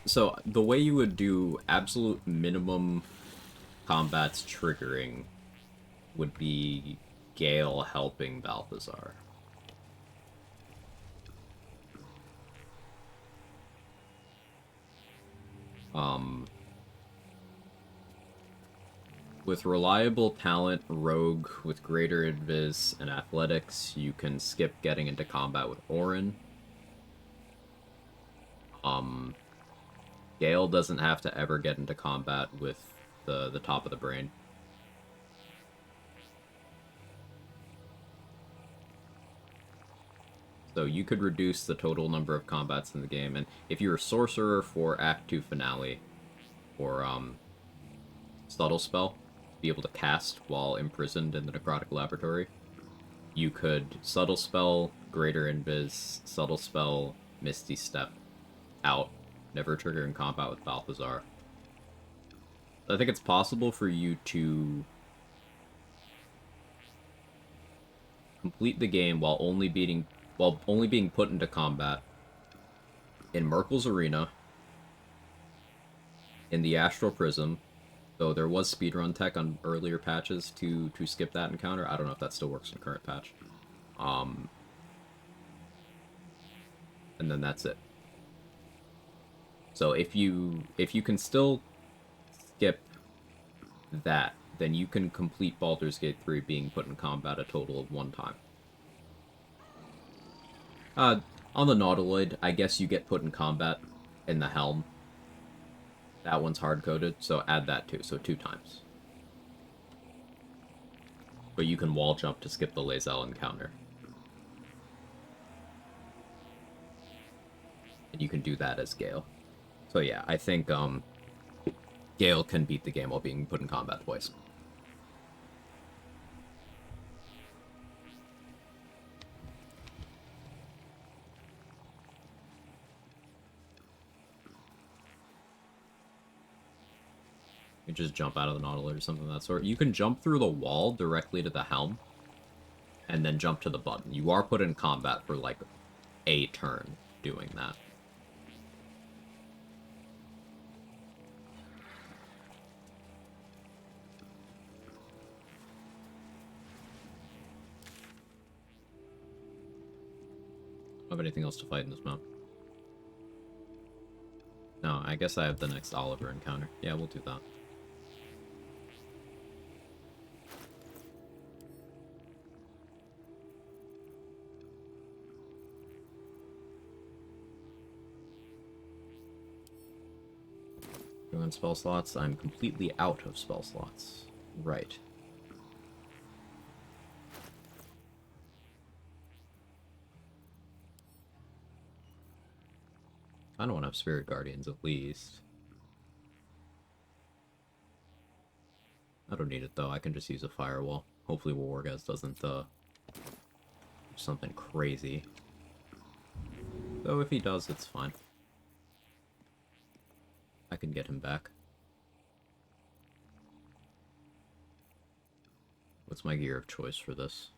So, the way you would do absolute minimum combats triggering would be Gale helping Balthazar. With reliable talent, rogue with greater invis and athletics, you can skip getting into combat with Orin. Gale doesn't have to ever get into combat with the top of the brain. So you could reduce the total number of combats in the game, and if you're a sorcerer for Act 2 Finale, or Subtle Spell, be able to cast while imprisoned in the Necrotic Laboratory, you could Subtle Spell, Greater Invis, Subtle Spell, Misty Step, out, never triggering combat with Balthazar. I think it's possible for you to complete the game while only being put into combat in Merkel's Arena, in the Astral Prism, though there was speedrun tech on earlier patches to skip that encounter. I don't know if that still works in the current patch. And then that's it. So if you can still skip that, then you can complete Baldur's Gate 3 being put in combat a total of 1 time. On the Nautiloid, I guess you get put in combat in the Helm. That one's hard-coded, so add that too, so 2 times. But you can wall jump to skip the Lae'zel encounter. And you can do that as Gale. So yeah, I think Gale can beat the game while being put in combat twice. You just jump out of the Nautilus or something of that sort. You can jump through the wall directly to the helm, and then jump to the button. You are put in combat for, like, a turn doing that. Don't have anything else to fight in this map. No, I guess I have the next Oliver encounter. Yeah, we'll do that. Doing spell slots. I'm completely out of spell slots. Right. I don't want to have Spirit Guardians, at least. I don't need it, though. I can just use a Firewall. Hopefully Wargaz doesn't, do something crazy. Though if he does, it's fine. I can get him back. What's my gear of choice for this?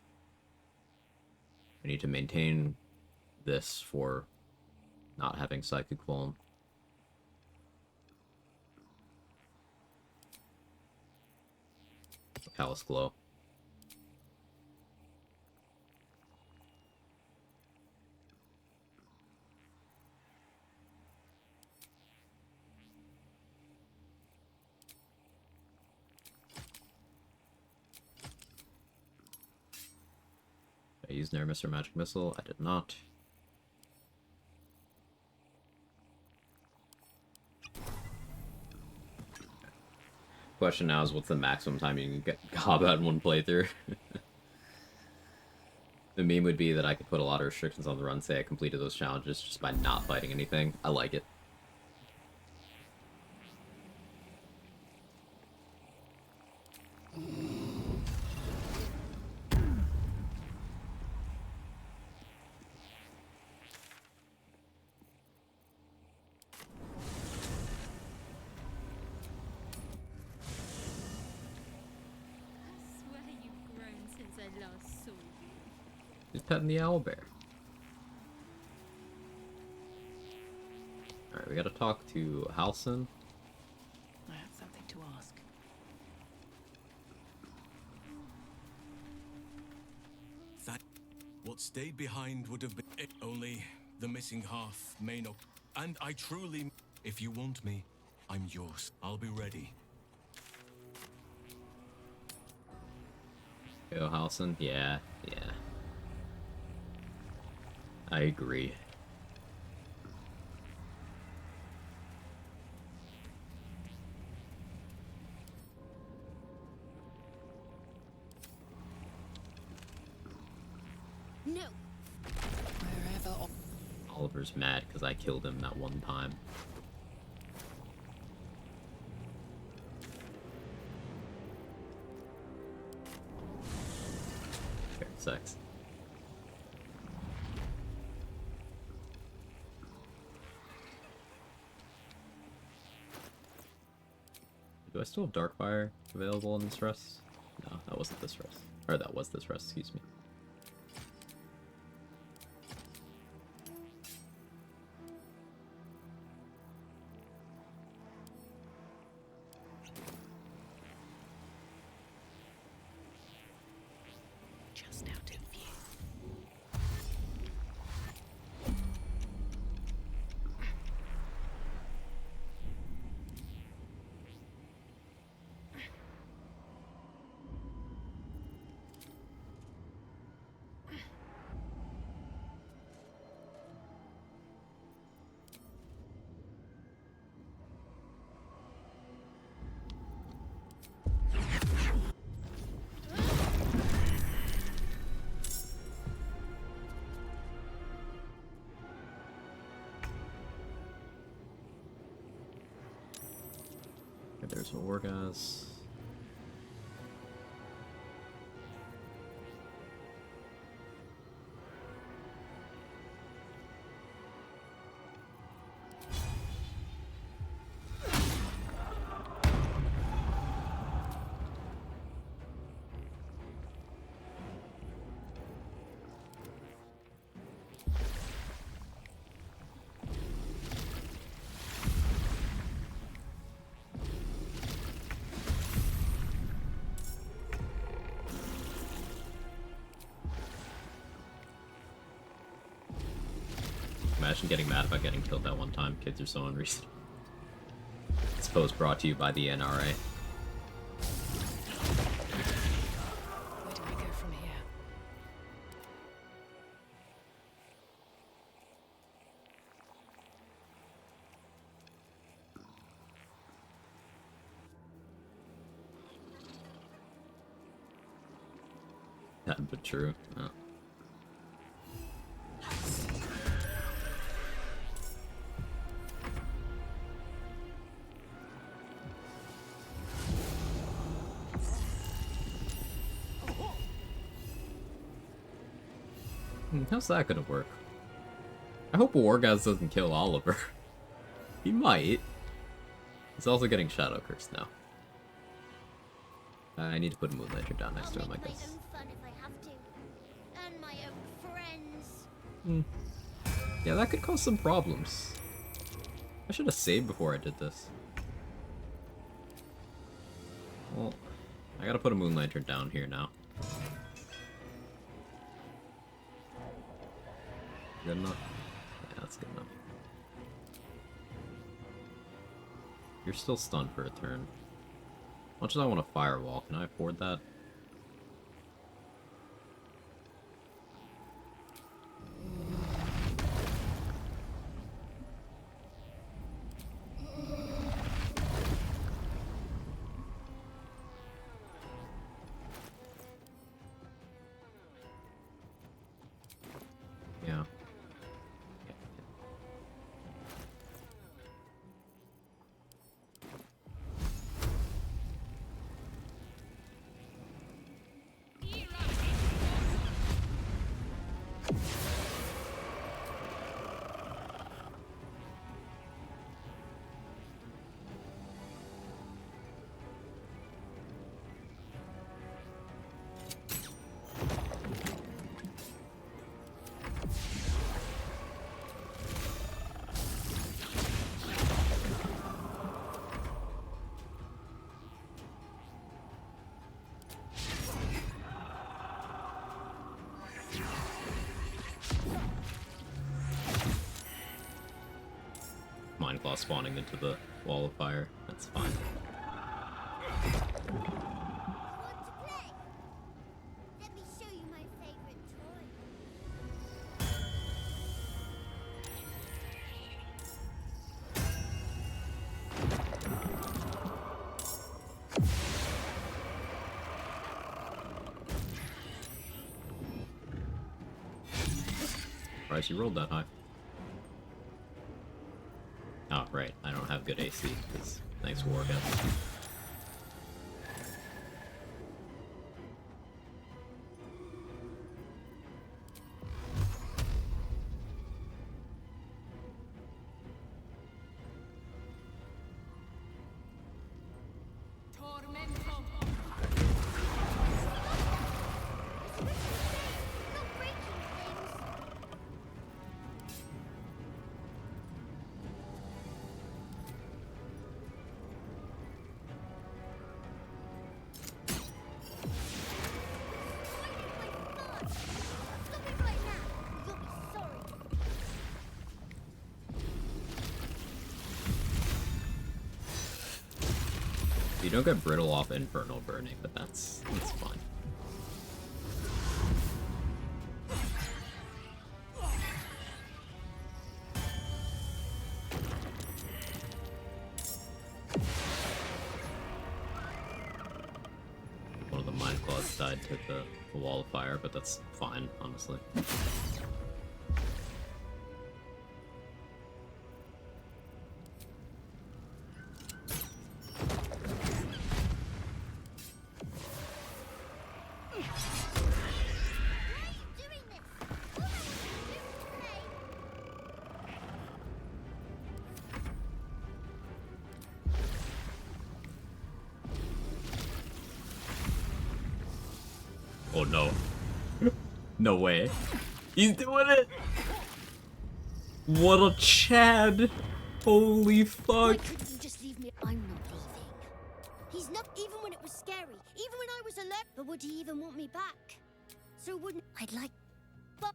I need to maintain this for not having Psychic Vuln. Callous Glow. I used Nair Mr. Magic Missile. I did not. Question now is what's the maximum time you can get Gob out in one playthrough? The meme would be that I could put a lot of restrictions on the run, say I completed those challenges just by not fighting anything. I like it. He's petting the owlbear. Alright, we gotta talk to Halson. I have something to ask. That what stayed behind would have been it. Only the missing half may not. And I truly, if you want me, I'm yours. I'll be ready. Go, Halson. Yeah. I agree. No. Wherever. Oliver's mad because I killed him that one time. Fair sex. Do I still have Darkfire available in this rest? No, that wasn't this rest. Or that was this rest, excuse me. Just out of view. Okay, there's Orgaz. Imagine getting mad about getting killed that one time. Kids are so unreasonable. This post brought to you by the NRA. Where do I go from here? Sad but true. Oh. How's that gonna work? I hope Wargaz doesn't kill Oliver. He might. He's also getting Shadow Cursed now. I need to put a Moon Lantern down next to him, I I'll make guess. my own fun if I have to. And my own friends. Yeah, that could cause some problems. I should have saved before I did this. Well, I gotta put a Moon Lantern down here now. Good enough? Yeah, that's good enough. You're still stunned for a turn. As much as I want a firewall, can I afford that? Yeah. Mind Claw spawning into the wall of fire. That's fine. Want to play? Let me show you my favorite toy. Surprised you rolled that high. Oh, right. I don't have good AC, because thanks, Wargaz. Not breaking things. Stop it right now. You'll be sorry. You don't get brittle off Infernal Burning, but that's fine. One of the Mind Claws died to the wall of fire, but that's fine, honestly. Doing this. What have you to play? Oh no. No way. He's doing it! What a Chad! Holy Why fuck! couldn't you just leave me? I'm not leaving. He's not even when it was scary, even when I was alert. But would he even want me back? So wouldn't I'd like. But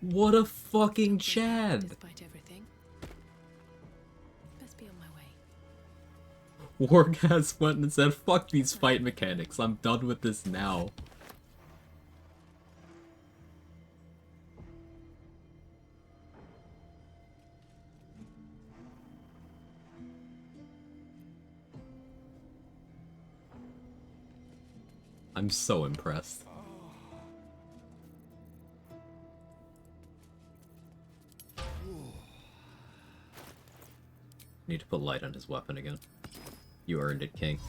What a fucking Still Chad! Despite everything. Best be on my way. Wargaz went and said, fuck these fight mechanics, I'm done with this now. I'm so impressed. Need to put light on his weapon again. You earned it, King.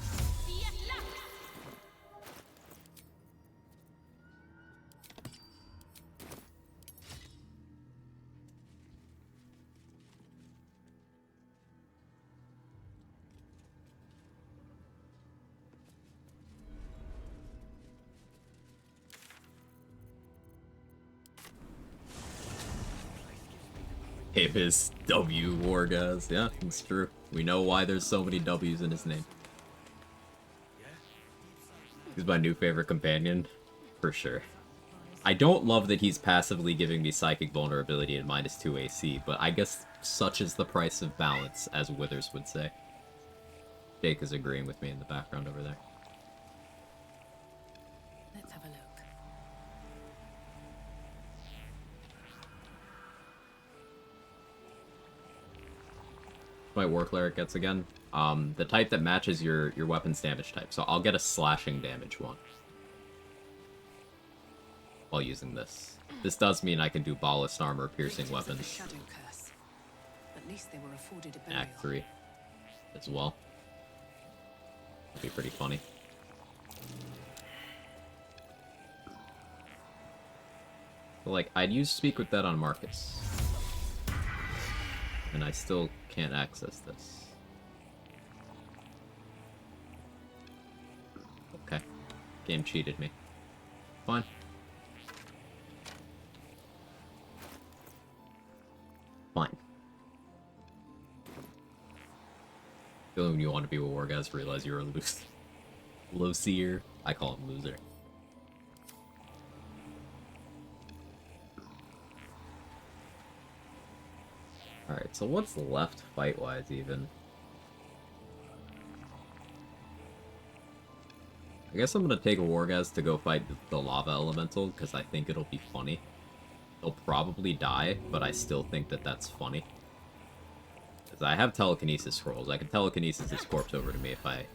His W Wargaz. Yeah, it's true. We know why there's so many W's in his name. He's my new favorite companion, for sure. I don't love that he's passively giving me psychic vulnerability and -2 AC, but I guess such is the price of balance, as Withers would say. Jake is agreeing with me in the background over there. Let's have a look. My War Cleric gets again. The type that matches your weapon's damage type. So I'll get a slashing damage one. While using this. This does mean I can do ballast armor, piercing Victims of the weapons. Shadow Curse. At least they were afforded a burial. Act 3 as well. That'd be pretty funny. But like, I'd use Speak with Dead on Marcus. And I still can't access this. Okay. Game cheated me. Fine. Fine. Feeling when you want to be a Wargaz, realize you're a loser. I call him loser. Alright, so what's left fight-wise, even? I guess I'm gonna take a Wargaz to go fight the Lava Elemental, because I think it'll be funny. He'll probably die, but I still think that that's funny. Because I have telekinesis scrolls. I can telekinesis his corpse over to me if I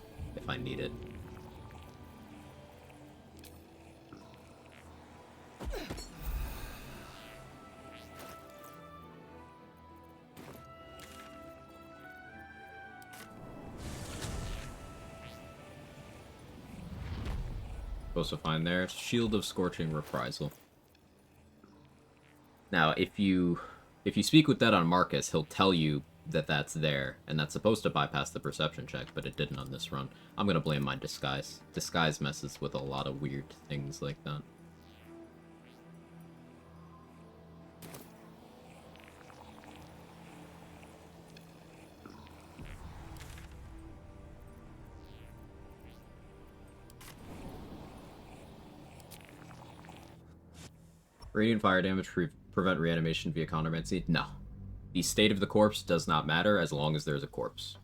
need it. Supposed to find there. Shield of Scorching Reprisal. Now, if you speak with that on Marcus, he'll tell you that that's there, and that's supposed to bypass the perception check, but it didn't on this run. I'm gonna blame my disguise. Disguise messes with a lot of weird things like that. Radiant fire damage prevent reanimation via countermancy? No. The state of the corpse does not matter as long as there's a corpse.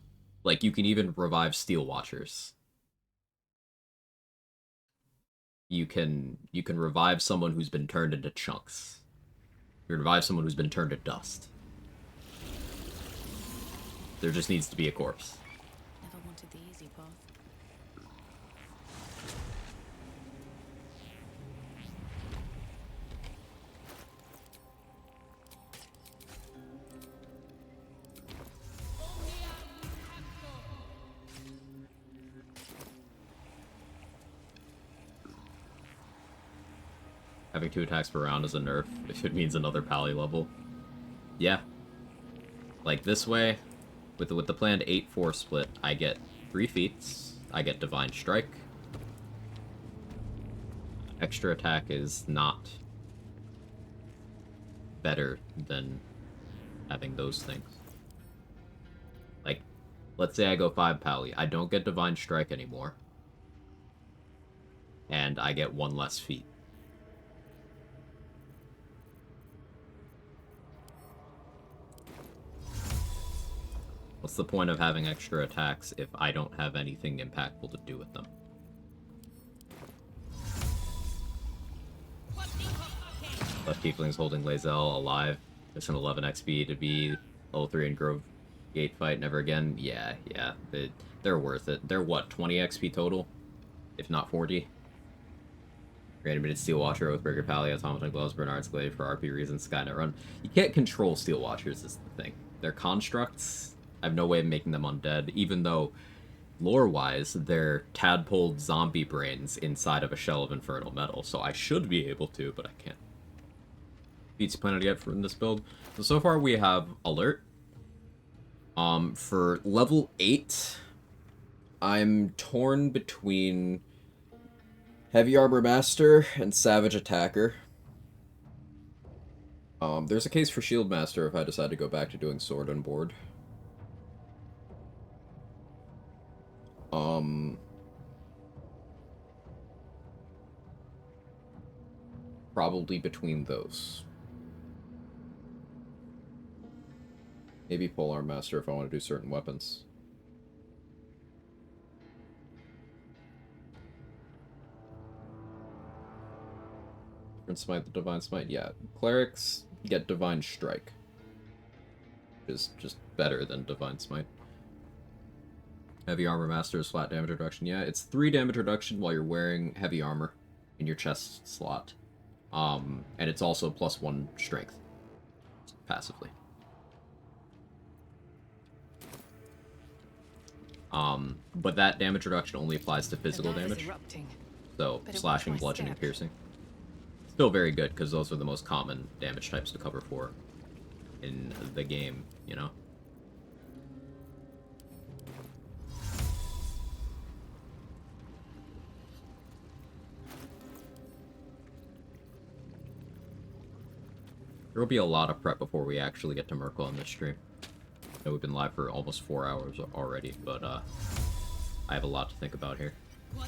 Like, you can even revive Steel Watchers. You can revive someone who's been turned into chunks. You can revive someone who's been turned to dust. There just needs to be a corpse. Never wanted the easy path. Having 2 attacks per round is a nerf if it means another pally level. Yeah. Like this way, with the planned 8-4 split, I get 3 feats, I get Divine Strike. Extra attack is not better than having those things. Like, let's say I go 5 pally, I don't get Divine Strike anymore. And I get 1 less feat. What's the point of having extra attacks if I don't have anything impactful to do with them? Left Tieflings holding Lae'zel alive. Just an 11 XP to be level 3 in Grove Gate fight never again. Yeah. They're worth it. They're what, 20 XP total? If not 40? Reanimated Steel Watcher, Oathbreaker Pally, Automaton Gloves, Bernard's Glaive for RP reasons, Skynet Run. You can't control Steel Watchers is the thing. They're constructs. I have no way of making them undead, even though, lore-wise, they're tadpole zombie brains inside of a shell of infernal metal, so I should be able to, but I can't. Feats you plan to get from this build. So far we have Alert. For level 8, I'm torn between Heavy Armor Master and Savage Attacker. There's a case for Shield Master if I decide to go back to doing Sword on board. Probably between those. Maybe Polearm Master if I want to do certain weapons. Different Smite, the Divine Smite? Yeah. Clerics get Divine Strike. Which is just better than Divine Smite. Heavy Armor Master is flat damage reduction. Yeah, it's 3 damage reduction while you're wearing heavy armor in your chest slot. And it's also +1 strength. Passively. But that damage reduction only applies to physical damage. So, slashing, bludgeoning, piercing. Still very good, because those are the most common damage types to cover for in the game, you know? There will be a lot of prep before we actually get to Merkle on this stream. I know we've been live for almost 4 hours already, but I have a lot to think about here. By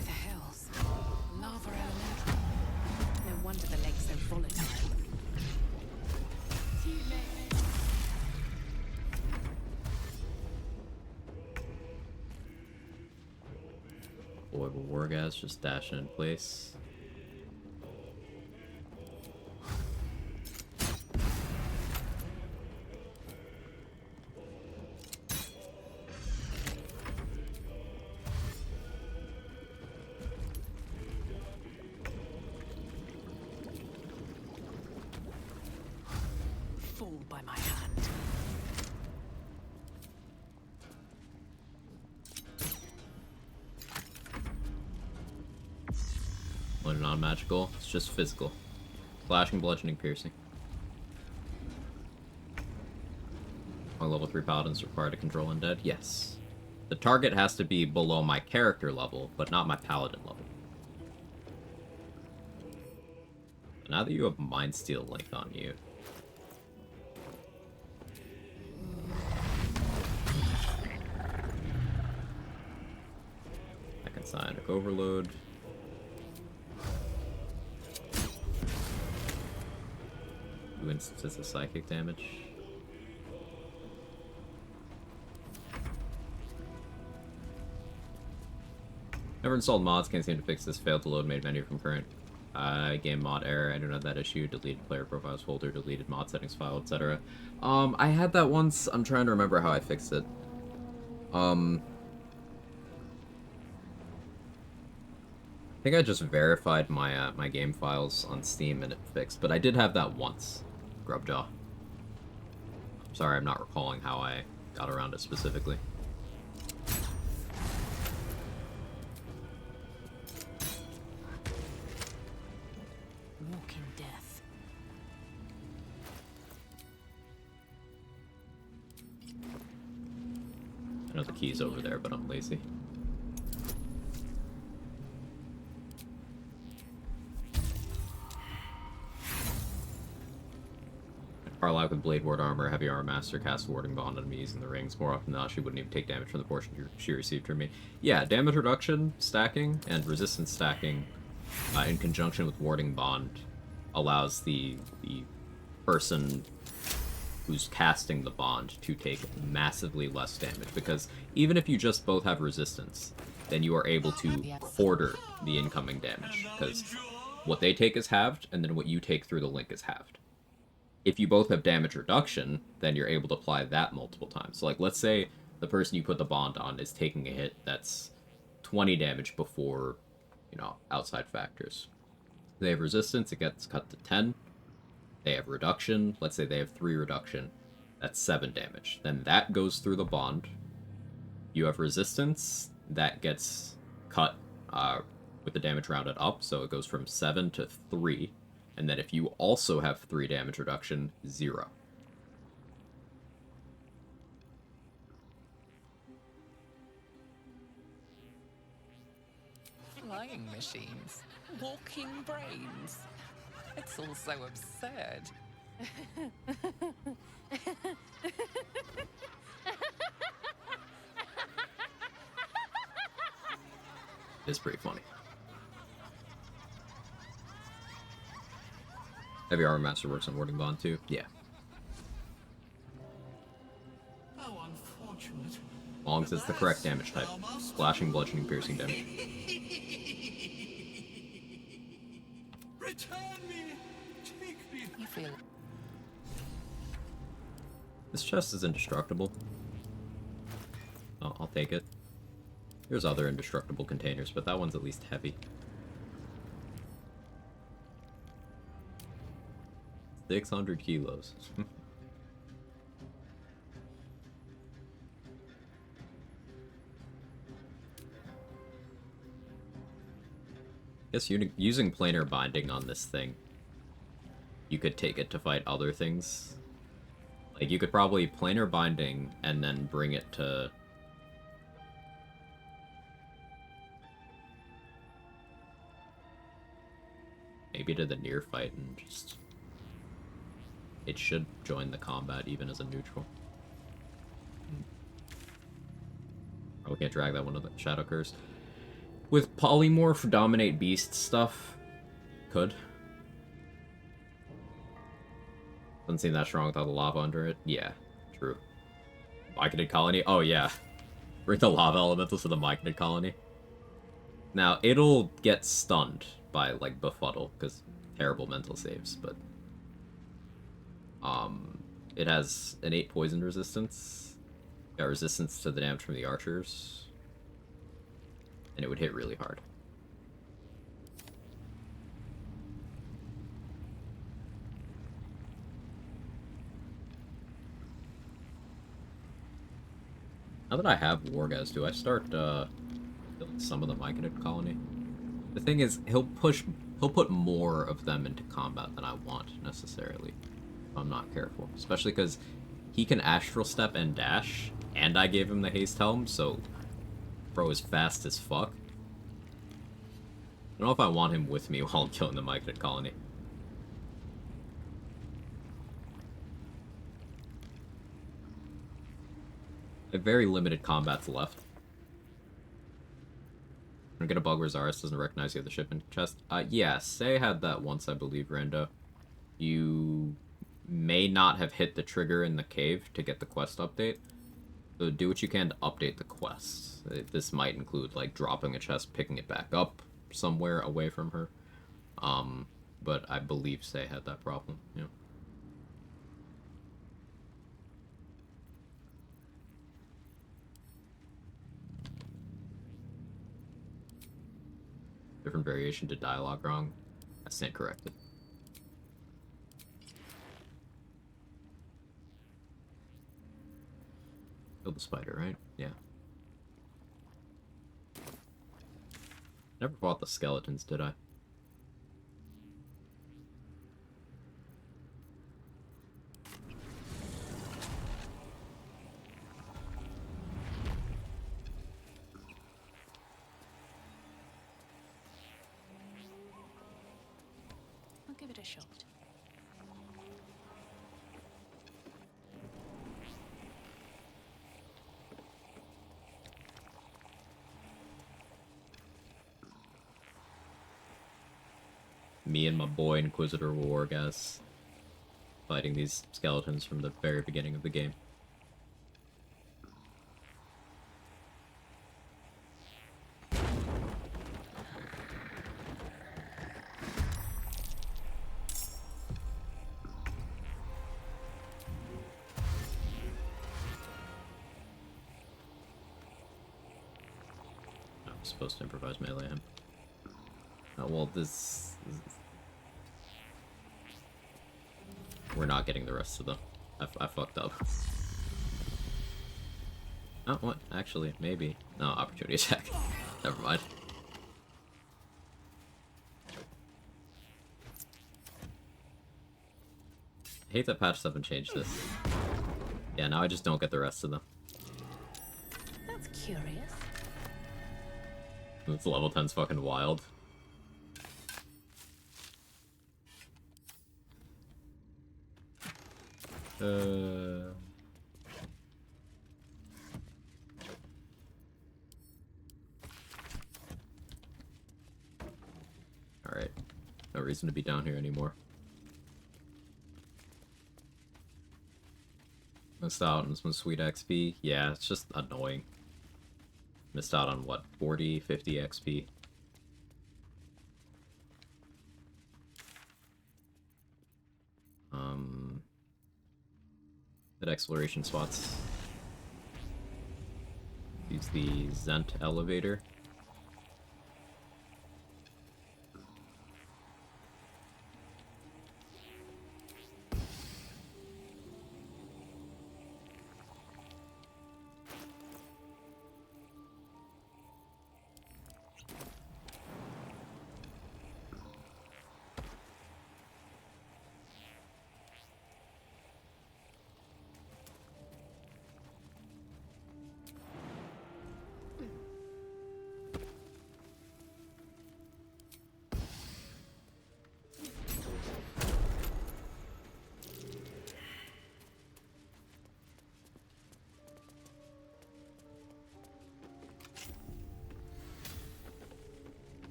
the hells. Lava elemental. No wonder the lake's so volatile. Boy, but Wargas just dashing in place. Fall by my hand. When non-magical, it's just physical. Slashing, bludgeoning, piercing. Are level 3 paladins required to control undead? Yes. The target has to be below my character level, but not my paladin level. Now that you have Mind Steal Link on you, I can Psionic Overload. Two instances of psychic damage. Never installed mods, can't seem to fix this. Failed to load main menu from current game mod error. I don't know that issue. Deleted player profiles folder, deleted mod settings file, etc. I had that once. I'm trying to remember how I fixed it. I think I just verified my my game files on Steam and it fixed, but I did have that once. Grubjaw. Sorry, I'm not recalling how I got around it specifically. Walking death. I know the key's over there, but I'm lazy. Carlisle with Blade Ward armor, Heavy Armor Master cast Warding Bond on me using the rings. More often than not, she wouldn't even take damage from the portion she received from me. Yeah, damage reduction stacking and resistance stacking in conjunction with Warding Bond allows the person who's casting the bond to take massively less damage, because even if you just both have resistance, then you are able to quarter the incoming damage, because what they take is halved, and then what you take through the link is halved. If you both have damage reduction, then you're able to apply that multiple times. So, like, let's say the person you put the bond on is taking a hit that's 20 damage before, you know, outside factors. They have resistance, it gets cut to 10. They have reduction, let's say they have 3 reduction, that's 7 damage. Then that goes through the bond. You have resistance, that gets cut with the damage rounded up, so it goes from 7 to 3. And then if you also have 3 damage reduction, 0. Flying machines, walking brains. It's all so absurd. It's pretty funny. Heavy Armor Master works on Warding Bond too? Yeah. How unfortunate. As long as it's the correct damage type. Slashing, bludgeoning, piercing damage. Return me! Take me! You feel This chest is indestructible. Oh, I'll take it. There's other indestructible containers, but that one's at least heavy. 600 kilos. Guess using planar binding on this thing, you could take it to fight other things. Like, you could probably planar binding and then bring it to... maybe to the near fight and just... it should join the combat even as a neutral. Probably can't drag that one to the Shadow Curse. With Polymorph, Dominate Beast stuff, could. Doesn't seem that strong without the lava under it. Yeah, true. Myconid Colony? Oh yeah. Bring the lava elementals to the Myconid Colony. Now, it'll get stunned by, like, Befuddle, because terrible mental saves, but... it has an 8 poison resistance. Got resistance to the damage from the archers. And it would hit really hard. Now that I have Wargas, do I start building some of the Myconid Colony? The thing is, he'll put more of them into combat than I want, necessarily. If I'm not careful. Especially because he can Astral Step and Dash, and I gave him the Haste Helm, so bro is fast as fuck. I don't know if I want him with me while I'm killing the Myconid Colony. I have very limited combats left. I'm gonna get a bug where Zaris doesn't recognize the other shipment chest. Yeah, Say had that once, I believe, Rando. You may not have hit the trigger in the cave to get the quest update. So do what you can to update the quest. This might include, like, dropping a chest, picking it back up somewhere away from her. But I believe Say had that problem, yeah. Different variation to dialogue wrong. I stand corrected. Killed the spider, right? Yeah. Never fought the skeletons, did I? I'll give it a shot. me and my boy Inquisitor War guys fighting these skeletons from the very beginning of the game. I'm supposed to improvise melee him. Oh, well, this... We're not getting the rest of them. I fucked up. Oh, what? Actually, maybe. No, opportunity attack. Never mind. I hate that patch 7 changed this. Yeah, now I just don't get the rest of them. That's curious. This level 10's fucking wild. Alright. No reason to be down here anymore. Missed out on some sweet XP. Yeah, it's just annoying. Missed out on, what, 40, 50 XP? At exploration spots. Use the Zent elevator.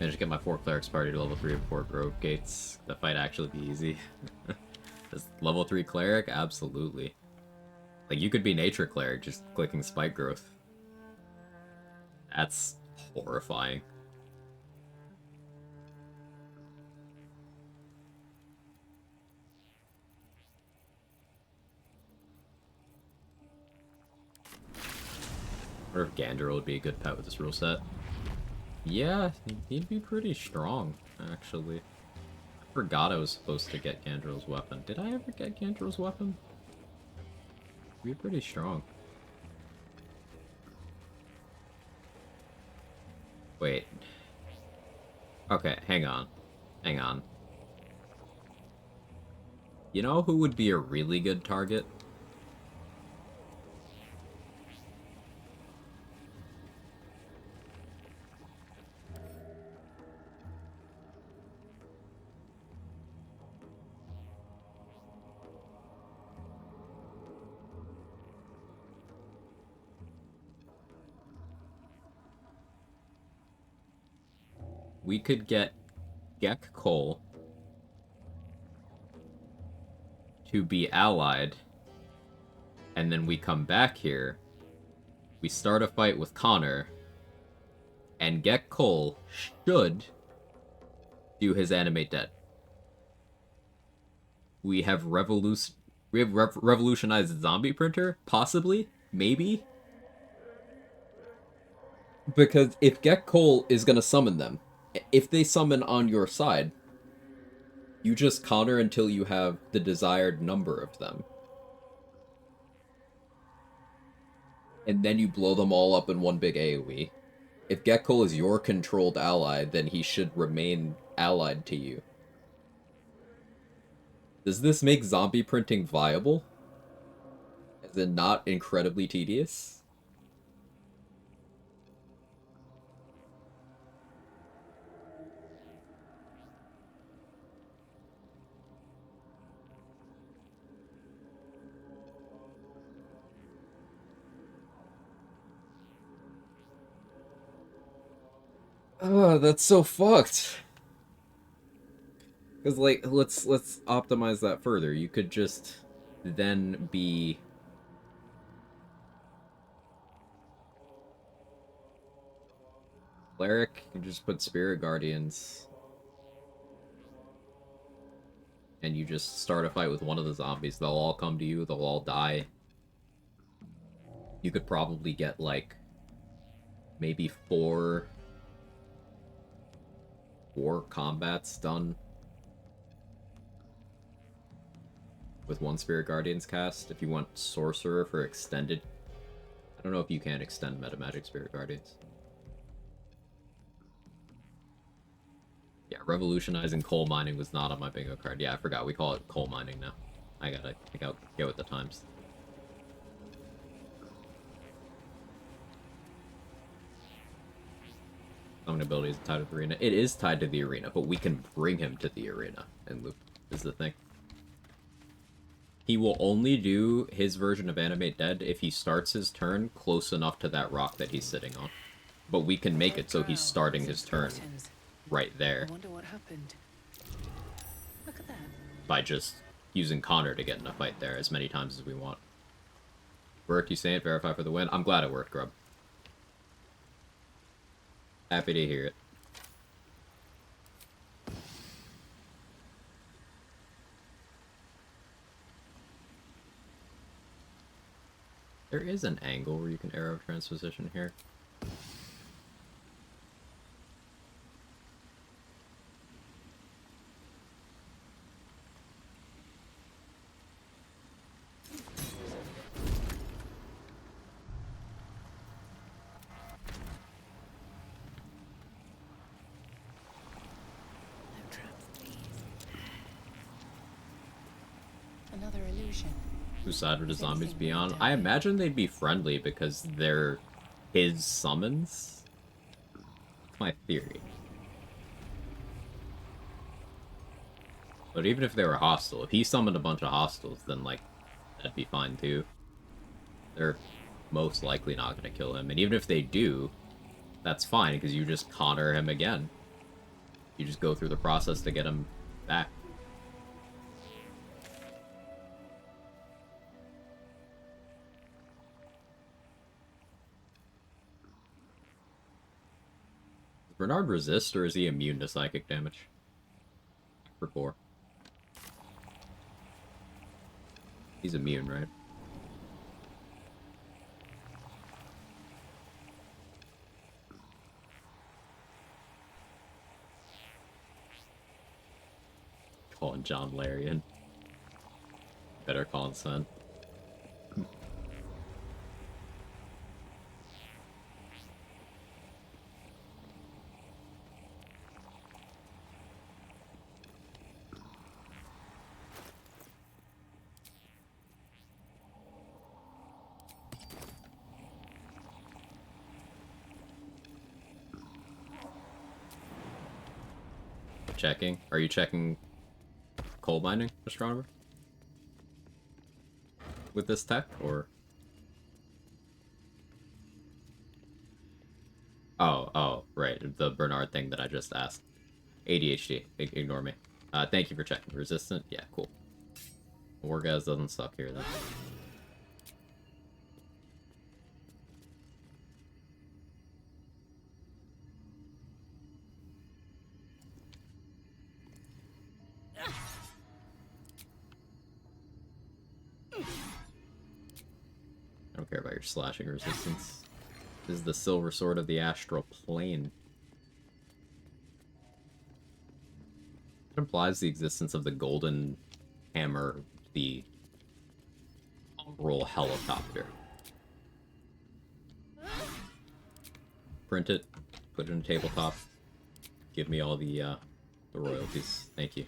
Managed to get my 4 clerics party to level 3 before Grove Gates. That might actually be easy. This level 3 cleric? Absolutely. Like, you could be nature cleric just clicking spike growth. That's horrifying. I wonder if Gandor would be a good pet with this rule set. Yeah, he'd be pretty strong, actually. I forgot I was supposed to get Gandrel's weapon. Did I ever get Gandrel's weapon? He'd be pretty strong. Wait. Okay, hang on. Hang on. You know who would be a really good target? We could get Gek Cole to be allied, and then we come back here, we start a fight with Connor, and Gek Cole should do his animate dead. We have revolutionized zombie printer, possibly, maybe. Because if Gek Cole is gonna summon them, if they summon on your side, you just counter until you have the desired number of them. And then you blow them all up in one big AoE. If Gek Cole is your controlled ally, then he should remain allied to you. Does this make zombie printing viable? Is it not incredibly tedious? Oh, that's so fucked. Because, like, let's optimize that further. You could just then be... Cleric, you just put Spirit Guardians. And you just start a fight with one of the zombies. They'll all come to you, they'll all die. You could probably get, like, maybe four combats done with one Spirit Guardians cast if you want Sorcerer for extended. I don't know if you can extend Metamagic Spirit Guardians. Yeah, revolutionizing coal mining was not on my bingo card. Yeah, I forgot. We call it coal mining now. I gotta get with the times. Summoning ability is tied to the arena. It is tied to the arena, but we can bring him to the arena and loop is the thing. He will only do his version of Animate Dead if he starts his turn close enough to that rock that he's sitting on. But we can make it so he's starting his turn right there. I wonder what happened. Look at that. By just using Connor to get in a fight there as many times as we want. Worked, you say it, verify for the win. I'm glad it worked, Grub. Happy to hear it. There is an angle where you can arrow transposition here. No traps, please. Another illusion. Whose side would the zombies be on? I imagine they'd be friendly because they're his summons. That's my theory. But even if they were hostile, if he summoned a bunch of hostiles, then, like, that'd be fine too. They're most likely not going to kill him. And even if they do, that's fine because you just Connor him again. You just go through the process to get him back. Does Bernard resist, or is he immune to psychic damage? For 4. He's immune, right? Calling John Larian. Better call him son. Checking. Are you checking coal mining, Astronomer? With this tech, or? Oh, right. The Bernard thing that I just asked. ADHD. Ignore me. Thank you for checking. Resistant? Yeah, cool. Wargaz doesn't suck here, then. I don't care about your slashing resistance. This is the silver sword of the astral plane. It implies the existence of the golden hammer, the umbral helicopter. Print it, put it in a tabletop, give me all the royalties. Thank you.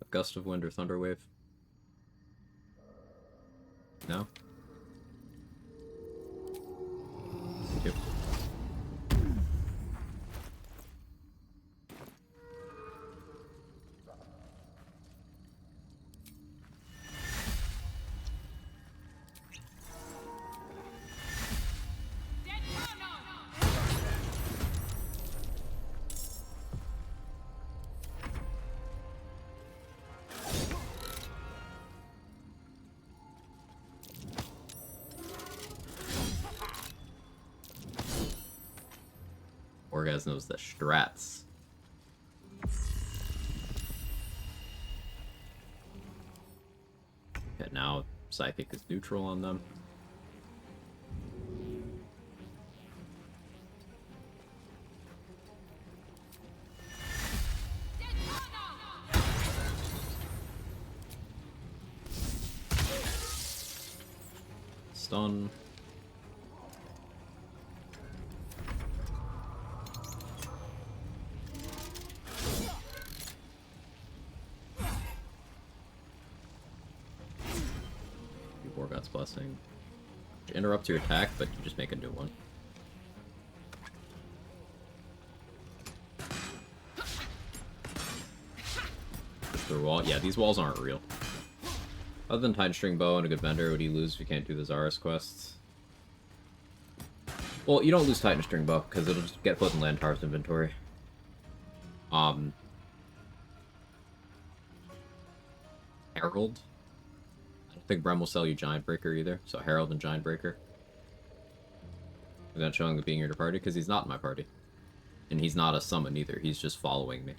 A gust of wind or thunder wave? No? Morgaz knows the strats. Okay, now Psychic is neutral on them. Stun. Morgoth's Blessing. Interrupt your attack, but you just make a new one. The wall. Yeah, these walls aren't real. Other than Titan String Bow and a good vendor, would he lose if you can't do the Zaris quests? Well, you don't lose Titan String Bow, because it'll just get put in Lantar's inventory. Herald? I don't think Brem will sell you Giant Breaker either, so Herald and Giant Breaker. Without showing being in your party, because he's not in my party. And he's not a summon either, he's just following me.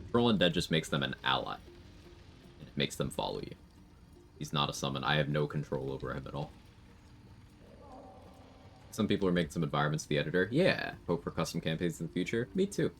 Control Undead just makes them an ally. It makes them follow you. He's not a summon. I have no control over him at all. Some people are making some environments to the editor. Yeah, hope for custom campaigns in the future. Me too.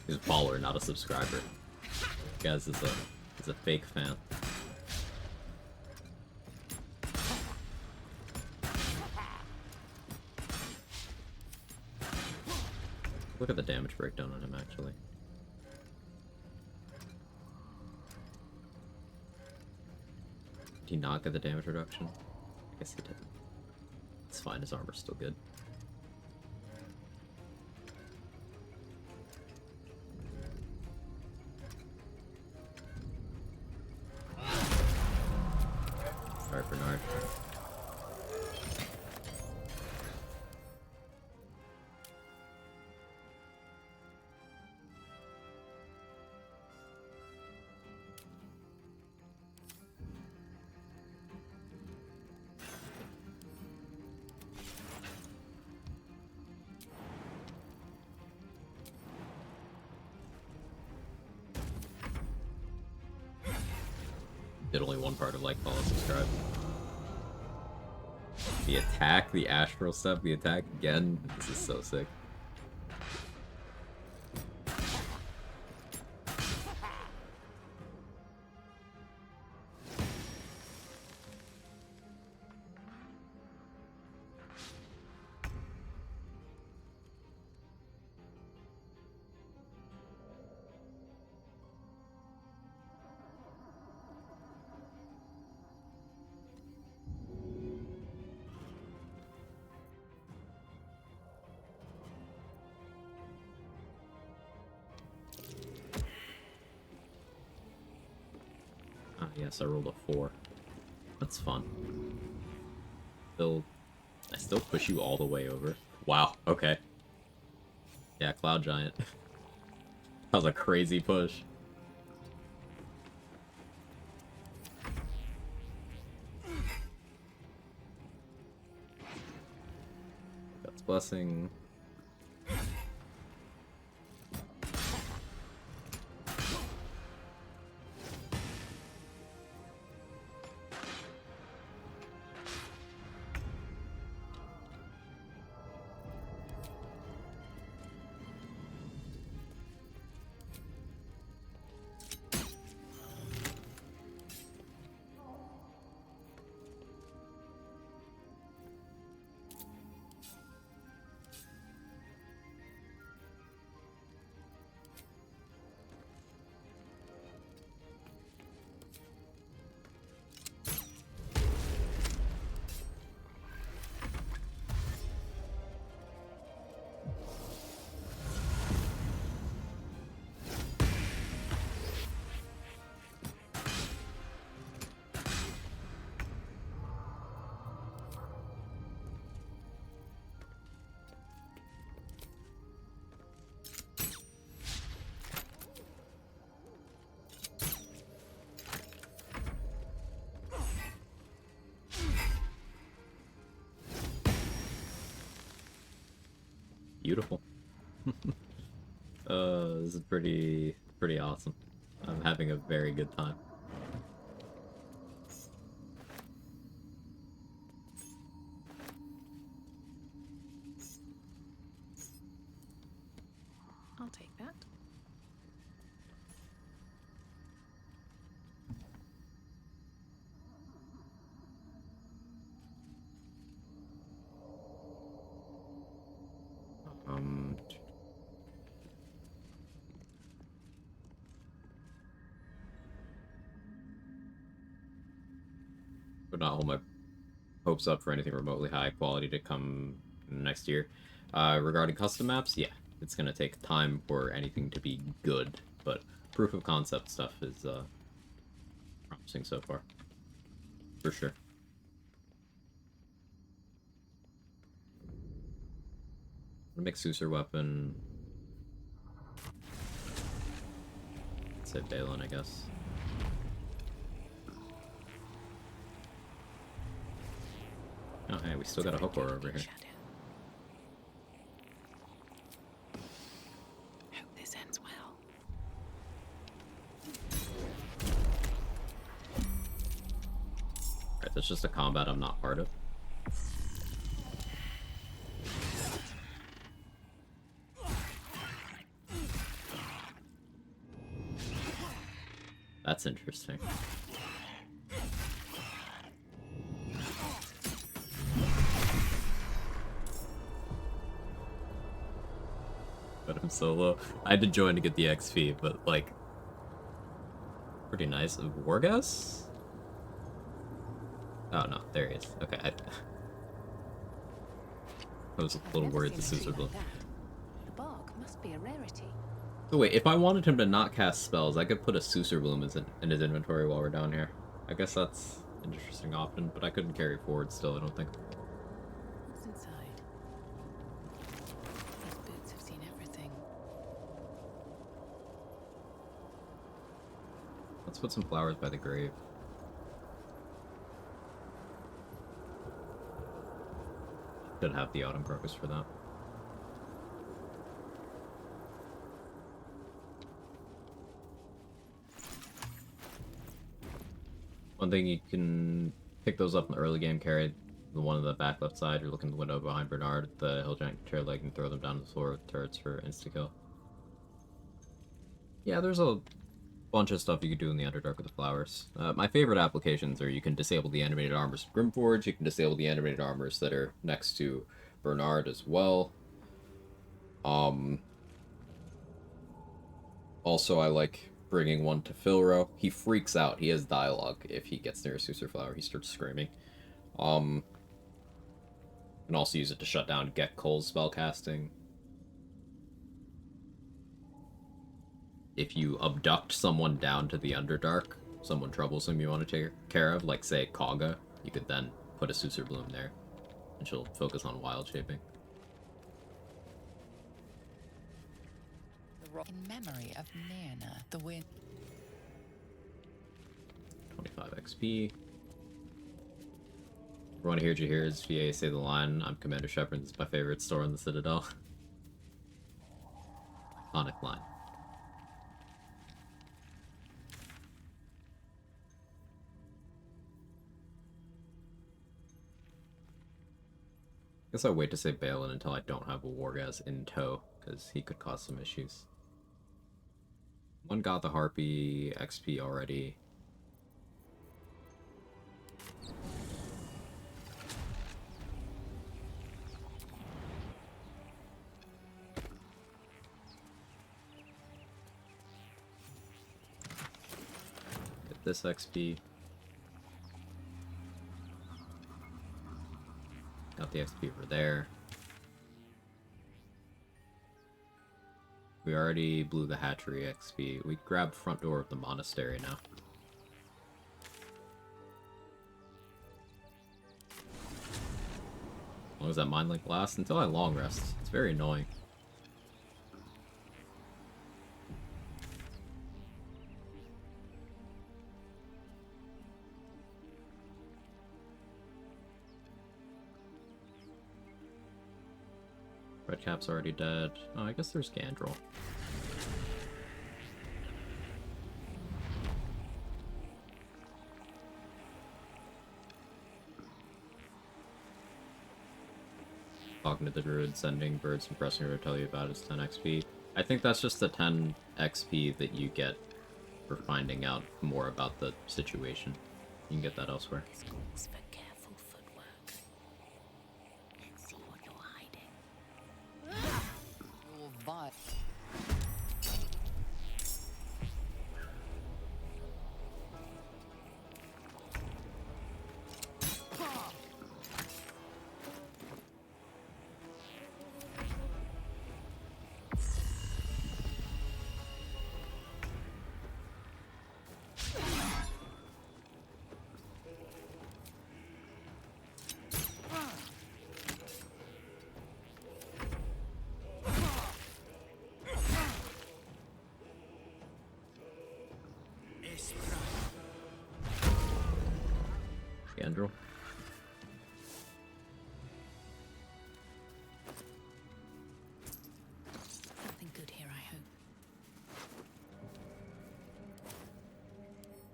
He's a follower, not a subscriber. Guys is a fake fan. Look at the damage breakdown on him, actually. Did he not get the damage reduction? I guess he did. It's fine, his armor's still good. Alright, Bernard. Did only one part of like, follow, subscribe. The attack, the astral step, the attack again. This is so sick. Ah, yes, I rolled a 4. That's fun. I still push you all the way over. Wow, okay. Yeah, Cloud Giant. That was a crazy push. God's Blessing. Beautiful. This is pretty awesome. I'm having a very good time. I'll take that. Would not hold my hopes up for anything remotely high quality to come next year. Regarding custom maps, yeah, it's gonna take time for anything to be good, but proof of concept stuff is promising so far, for sure. I'm gonna make Susur weapon. Let's say Balin, I guess. Oh, hey, we still got a hook ore over here. Hope this ends well. Alright, that's just a combat I'm not part of. That's interesting. But I'm so low. I had to join to get the XP, but like, pretty nice. Wargas? Oh no, there he is. Okay, I was a little worried the Susur Bloom. The bark must be a rarity. So wait, if I wanted him to not cast spells, I could put a Susur Bloom in his inventory while we're down here. I guess that's an interesting option, but I couldn't carry forward still, I don't think. What's inside? These boots have seen everything. Let's put some flowers by the grave. Should have the autumn crocus for that. One thing, you can pick those up in the early game, carry the one on the back left side, you're looking at the window behind Bernard, the hill giant chair leg, and throw them down to the floor with turrets for insta-kill. Yeah, there's a bunch of stuff you could do in the Underdark with the flowers. My favorite applications are you can disable the animated armors from Grimforge, you can disable the animated armors that are next to Bernard as well. Also, I like bringing one to Filro. He freaks out. He has dialogue. If he gets near a Susur flower, he starts screaming. You can also use it to shut down Get Cole's spellcasting. If you abduct someone down to the Underdark, someone troublesome you want to take care of, like, say, Kaga, you could then put a Susur Bloom there, and she'll focus on wild shaping. In memory of Nana, the wind. 25 XP. Everyone here, Jahir's VA say the line, I'm Commander Shepard, this is my favorite store in the Citadel. Iconic line. Guess I'll wait to say Balin until I don't have a Wargas in tow, because he could cause some issues. One got the Harpy XP already. Get this XP. Got the XP over there. We already blew the hatchery XP. We grabbed front door of the monastery now. As long as that mind link lasts until I long rest. It's very annoying. Redcap's already dead. Oh, I guess there's Gandrel. Talking to the druid, sending birds and pressing her to tell you about his 10 XP. I think that's just the 10 XP that you get for finding out more about the situation. You can get that elsewhere. Schools for careful footwork. Let's see what you're hiding. Your vi- Gandrel. Something good here, I hope.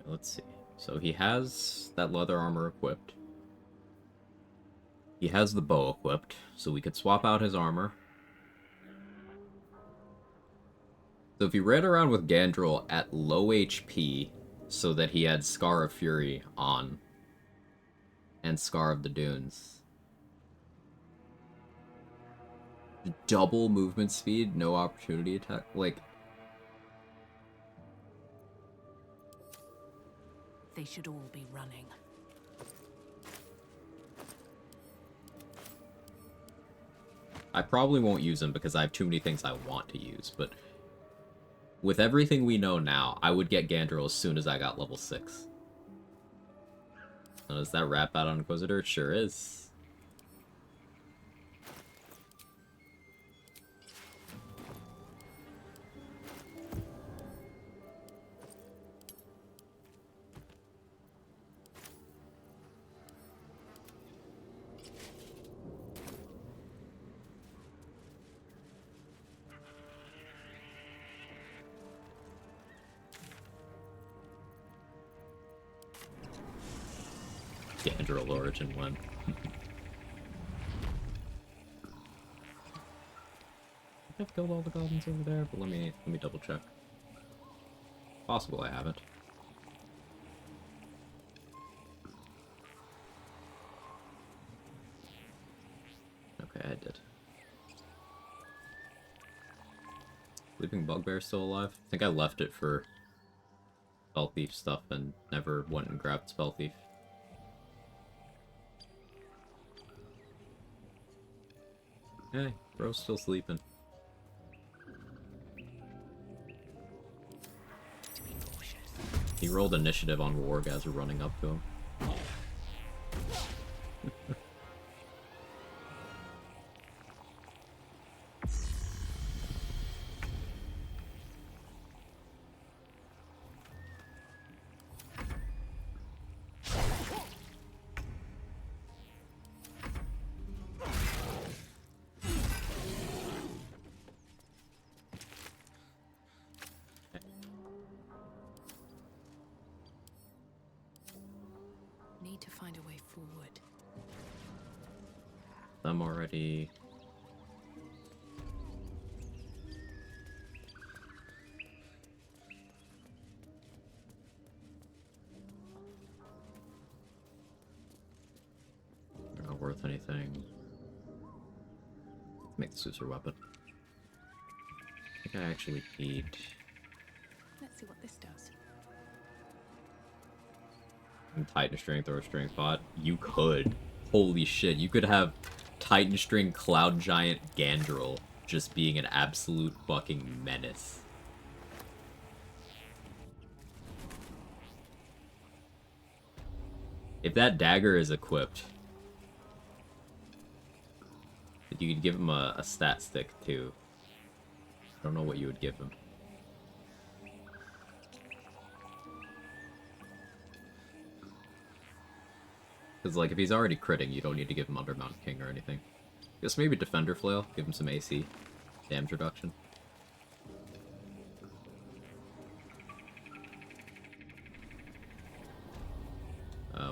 Let's see. So he has that leather armor equipped. He has the bow equipped, so we could swap out his armor. So if he ran around with Gandrel at low HP, so that he had Scar of Fury on, and Scar of the Dunes. Double movement speed, no opportunity attack, like... They should all be running. I probably won't use him because I have too many things I want to use, but... with everything we know now, I would get Gandrel as soon as I got level 6. Does that wrap out on Inquisitor? It sure is. Gandrel Origin 1. I've killed all the goblins over there, but let me double check. Possible I haven't. Okay, I did. Sleeping Bugbear still alive? I think I left it for Spell Thief stuff and never went and grabbed Spell Thief. Hey, bro's still sleeping. He rolled initiative on Warg as we're running up to him. Need to find a way forward. I'm already... They're not worth anything. Make the Suicer weapon. I think I actually need... Let's see what this does. Titan Strength or a Strength bot. You could. Holy shit, you could have Titan String Cloud Giant Gandrel just being an absolute fucking menace. If that dagger is equipped, you could give him a stat stick too. I don't know what you would give him. Because, like, if he's already critting, you don't need to give him Undermount King or anything. Guess maybe Defender Flail, give him some AC damage reduction.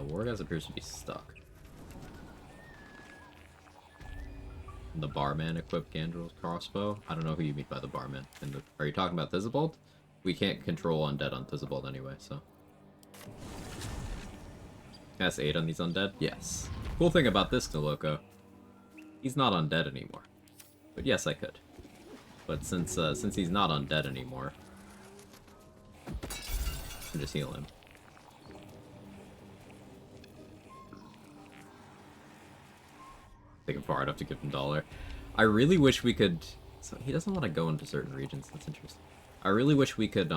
Wargaz appears to be stuck. The barman equipped Gandrel's crossbow. I don't know who you mean by the barman. Are you talking about Thizibald? We can't control undead on Thizibald anyway, so. Cast 8 on these undead? Yes. Cool thing about this Noloko, he's not undead anymore. But yes, I could. But since he's not undead anymore, I can just heal him. Take him far enough to give him $1. I really wish we could... So he doesn't want to go into certain regions, that's interesting. I really wish we could,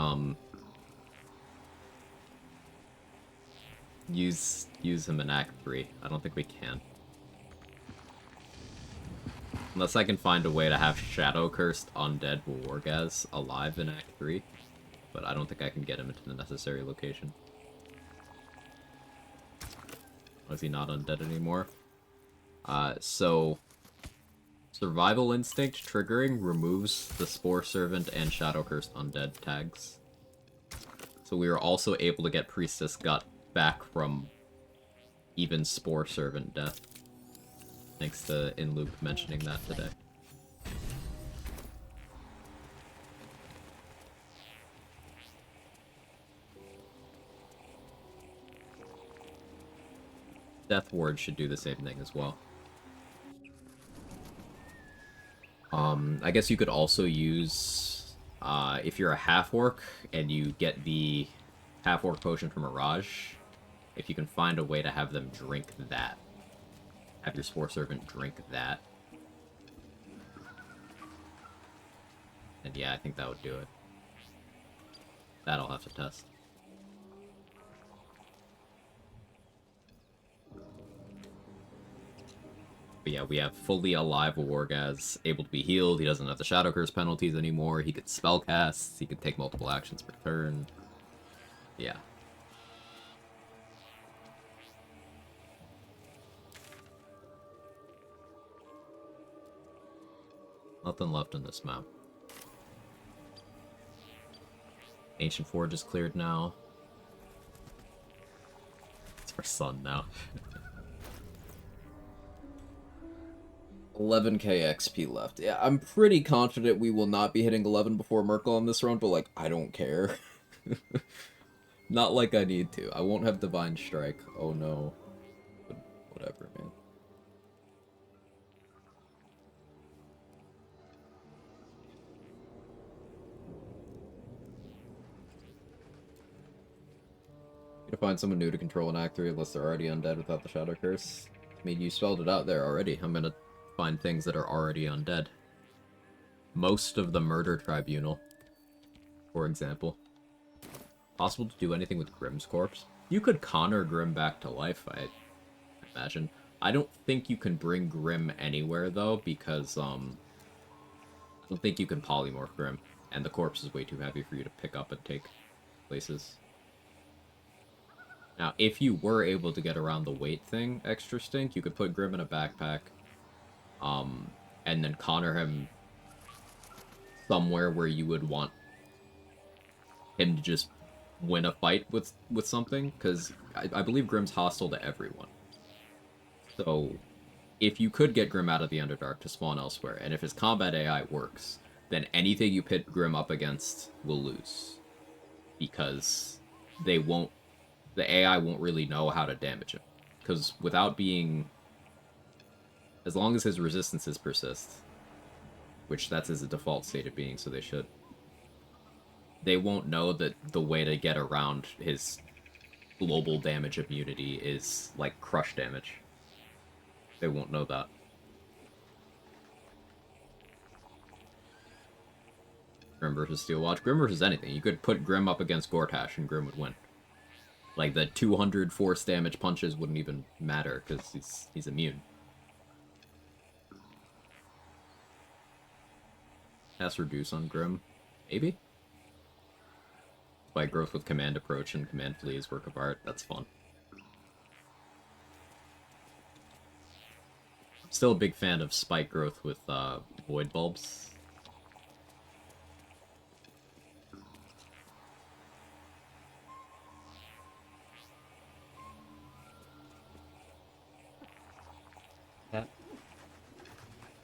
use him in Act 3. I don't think we can. Unless I can find a way to have Shadow Cursed Undead Wargaz alive in Act 3. But I don't think I can get him into the necessary location. Or is he not undead anymore? So... Survival Instinct triggering removes the Spore Servant and Shadow Cursed Undead tags. So we were also able to get Priestess Gut back from even Spore Servant death. Thanks to InLoop mentioning that today. Death Ward should do the same thing as well. I guess you could also use, if you're a half-orc and you get the half-orc potion from Mirage, if you can find a way to have them drink that. Have your Spore Servant drink that. And yeah, I think that would do it. That I'll have to test. But yeah, we have fully alive Wargaz, able to be healed. He doesn't have the Shadow Curse penalties anymore. He could spell cast. He could take multiple actions per turn. Yeah. Nothing left in this map. Ancient Forge is cleared now. It's our sun now. 11k XP left. Yeah, I'm pretty confident we will not be hitting 11 before Merkel on this run, but, like, I don't care. Not like I need to. I won't have Divine Strike. Oh, no. But whatever, man. Gonna find someone new to control in Act 3 unless they're already undead without the Shadow Curse. I mean, you spelled it out there already. I'm gonna find things that are already undead. Most of the Murder Tribunal, for example. Possible to do anything with Grimm's corpse? You could Connor Grimm back to life, I imagine. I don't think you can bring Grimm anywhere, though, because, I don't think you can polymorph Grimm, and the corpse is way too heavy for you to pick up and take places. Now, if you were able to get around the weight thing, Extra Stink, you could put Grimm in a backpack, and then Connor him somewhere where you would want him to just win a fight with something, because I believe Grimm's hostile to everyone. So, if you could get Grimm out of the Underdark to spawn elsewhere, and if his combat AI works, then anything you pit Grimm up against will lose. Because they won't... The AI won't really know how to damage him. Because without being... As long as his resistances persist, which that's his default state of being, so they should, they won't know that the way to get around his global damage immunity is, like, crush damage. They won't know that. Grim versus Steel Watch. Grim versus anything. You could put Grim up against Gortash and Grim would win. Like, the 200 force damage punches wouldn't even matter, because he's immune. Cast Reduce on Grim? Maybe? By growth with Command Approach and Command Flee is Work of Art. That's fun. Still a big fan of spike growth with void bulbs. Cat?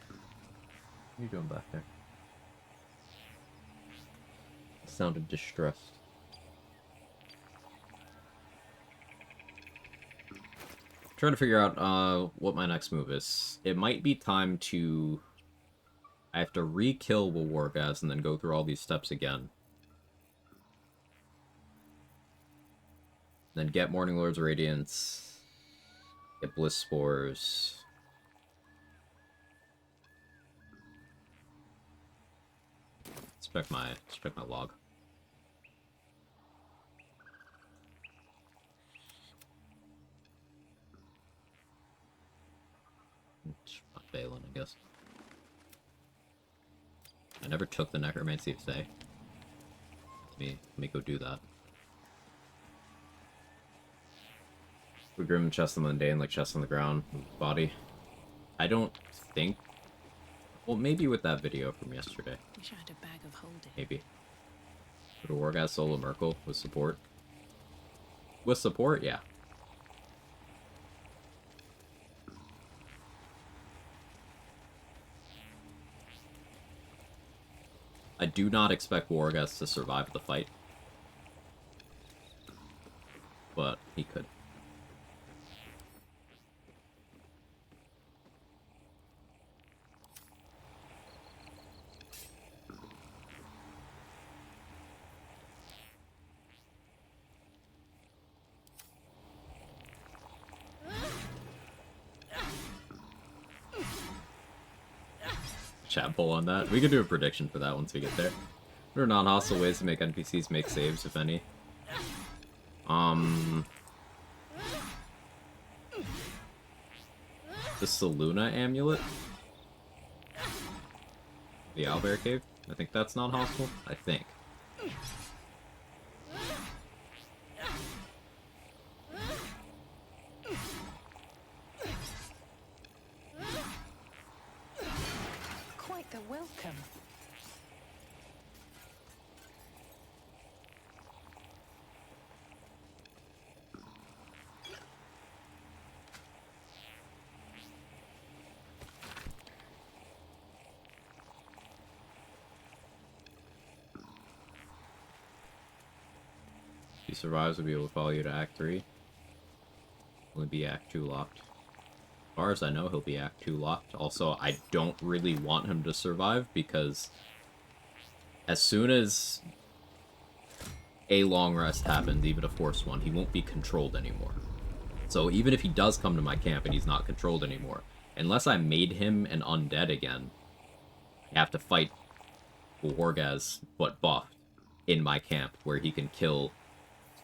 What are you doing back there? Sounded distressed. Trying to figure out what my next move is. It might be time to... I have to re-kill Wargaz and then go through all these steps again. Then get Morning Lord's Radiance. Get Bliss Spores. Check my log. Not Balin, I guess. I never took the Necromancy of Say. Let me go do that. We Grim chest on the mundane, like chest on the ground, body. I don't think. Well, maybe with that video from yesterday. Wish I had a bag of holding. Maybe. Go to Wargaz solo Merkel with support. With support, yeah. I do not expect Wargaz to survive the fight. But he could. Chat poll on that. We could do a prediction for that once we get there. What are non-hostile ways to make NPCs make saves, if any? The Saluna amulet? The Owlbear Cave? I think that's non-hostile. I think. Quite the welcome. If he survives, we'll be able to follow you to Act 3. Only be Act 2 locked. As far as I know, he'll be Act 2 locked. Also, I don't really want him to survive because as soon as a long rest happens, even a forced one, he won't be controlled anymore. So even if he does come to my camp and he's not controlled anymore, unless I made him an undead again, I have to fight Wargaz, but buffed, in my camp, where he can kill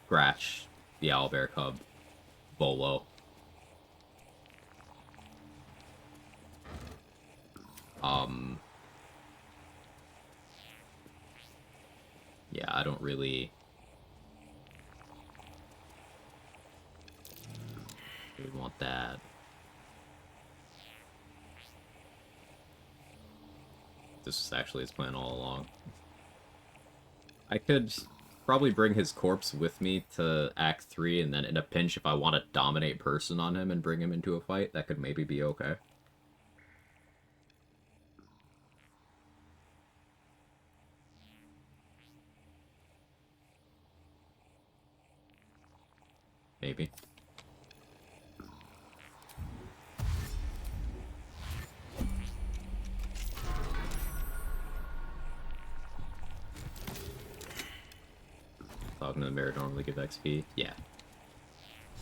Scratch, the Owlbear Cub, Bolo. Yeah, I don't really want that. This is actually his plan all along. I could probably bring his corpse with me to Act 3, and then in a pinch, if I want to dominate person on him and bring him into a fight, that could maybe be okay. Maybe. Talking to the mirror normally give XP? Yeah.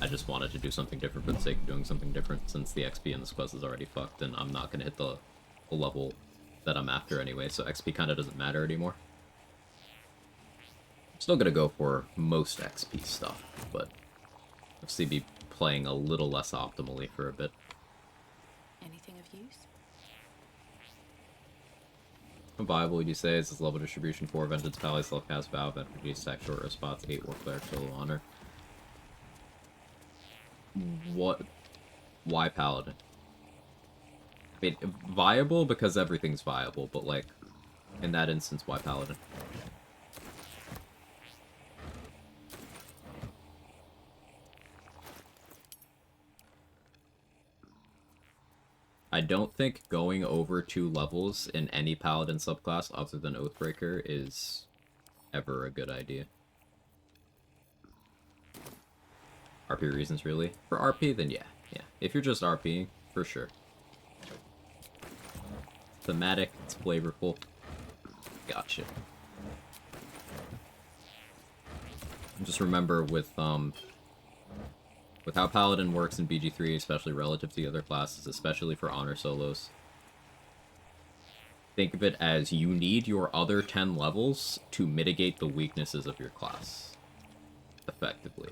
I just wanted to do something different for the sake of doing something different, since the XP in this quest is already fucked, and I'm not gonna hit the level that I'm after anyway, so XP kinda doesn't matter anymore. I'm still gonna go for most XP stuff, but obviously be playing a little less optimally for a bit. Anything of use? How viable would you say is this level distribution for Vengeance Pally, Self-Cast Vow, Vengeance Stack, Short Response, 8 War Cleric, Solo Honor? What? Why Paladin? viable because everything's viable, but like, in that instance, why Paladin? I don't think going over 2 levels in any Paladin subclass other than Oathbreaker is ever a good idea. RP reasons, really? For RP, then yeah. If you're just RPing, for sure. Thematic, it's flavorful. Gotcha. Just remember with how Paladin works in BG3, especially relative to the other classes, especially for honor solos, think of it as you need your other 10 levels to mitigate the weaknesses of your class. Effectively.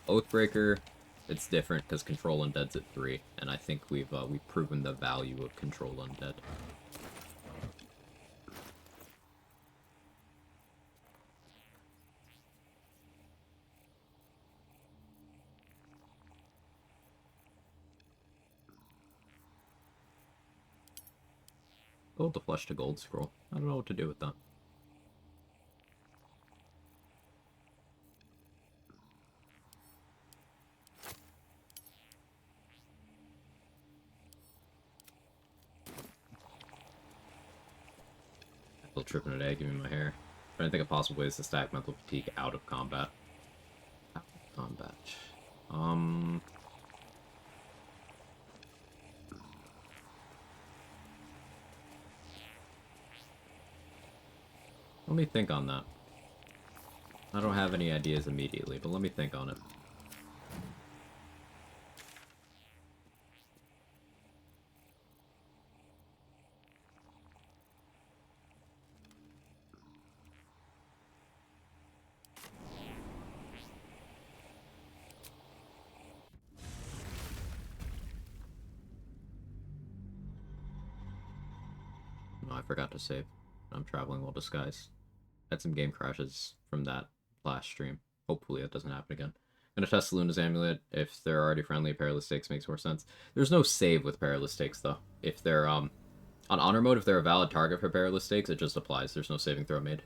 Oathbreaker, it's different because Control Undead's at 3, and I think we've proven the value of Control Undead. Oh, the flesh to gold scroll. I don't know what to do with that. Still tripping today, give me my hair. Trying to think of possible ways to stack mental fatigue out of combat. Out of combat. Let me think on that. I don't have any ideas immediately, but let me think on it. Oh, I forgot to save. I'm traveling while disguised. Had some game crashes from that last stream. Hopefully that doesn't happen again. I'm gonna test Luna's Amulet. If they're already friendly, Perilous Stakes makes more sense. There's no save with Perilous Stakes, though. If they're, on Honor Mode, if they're a valid target for Perilous Stakes, it just applies. There's no saving throw made.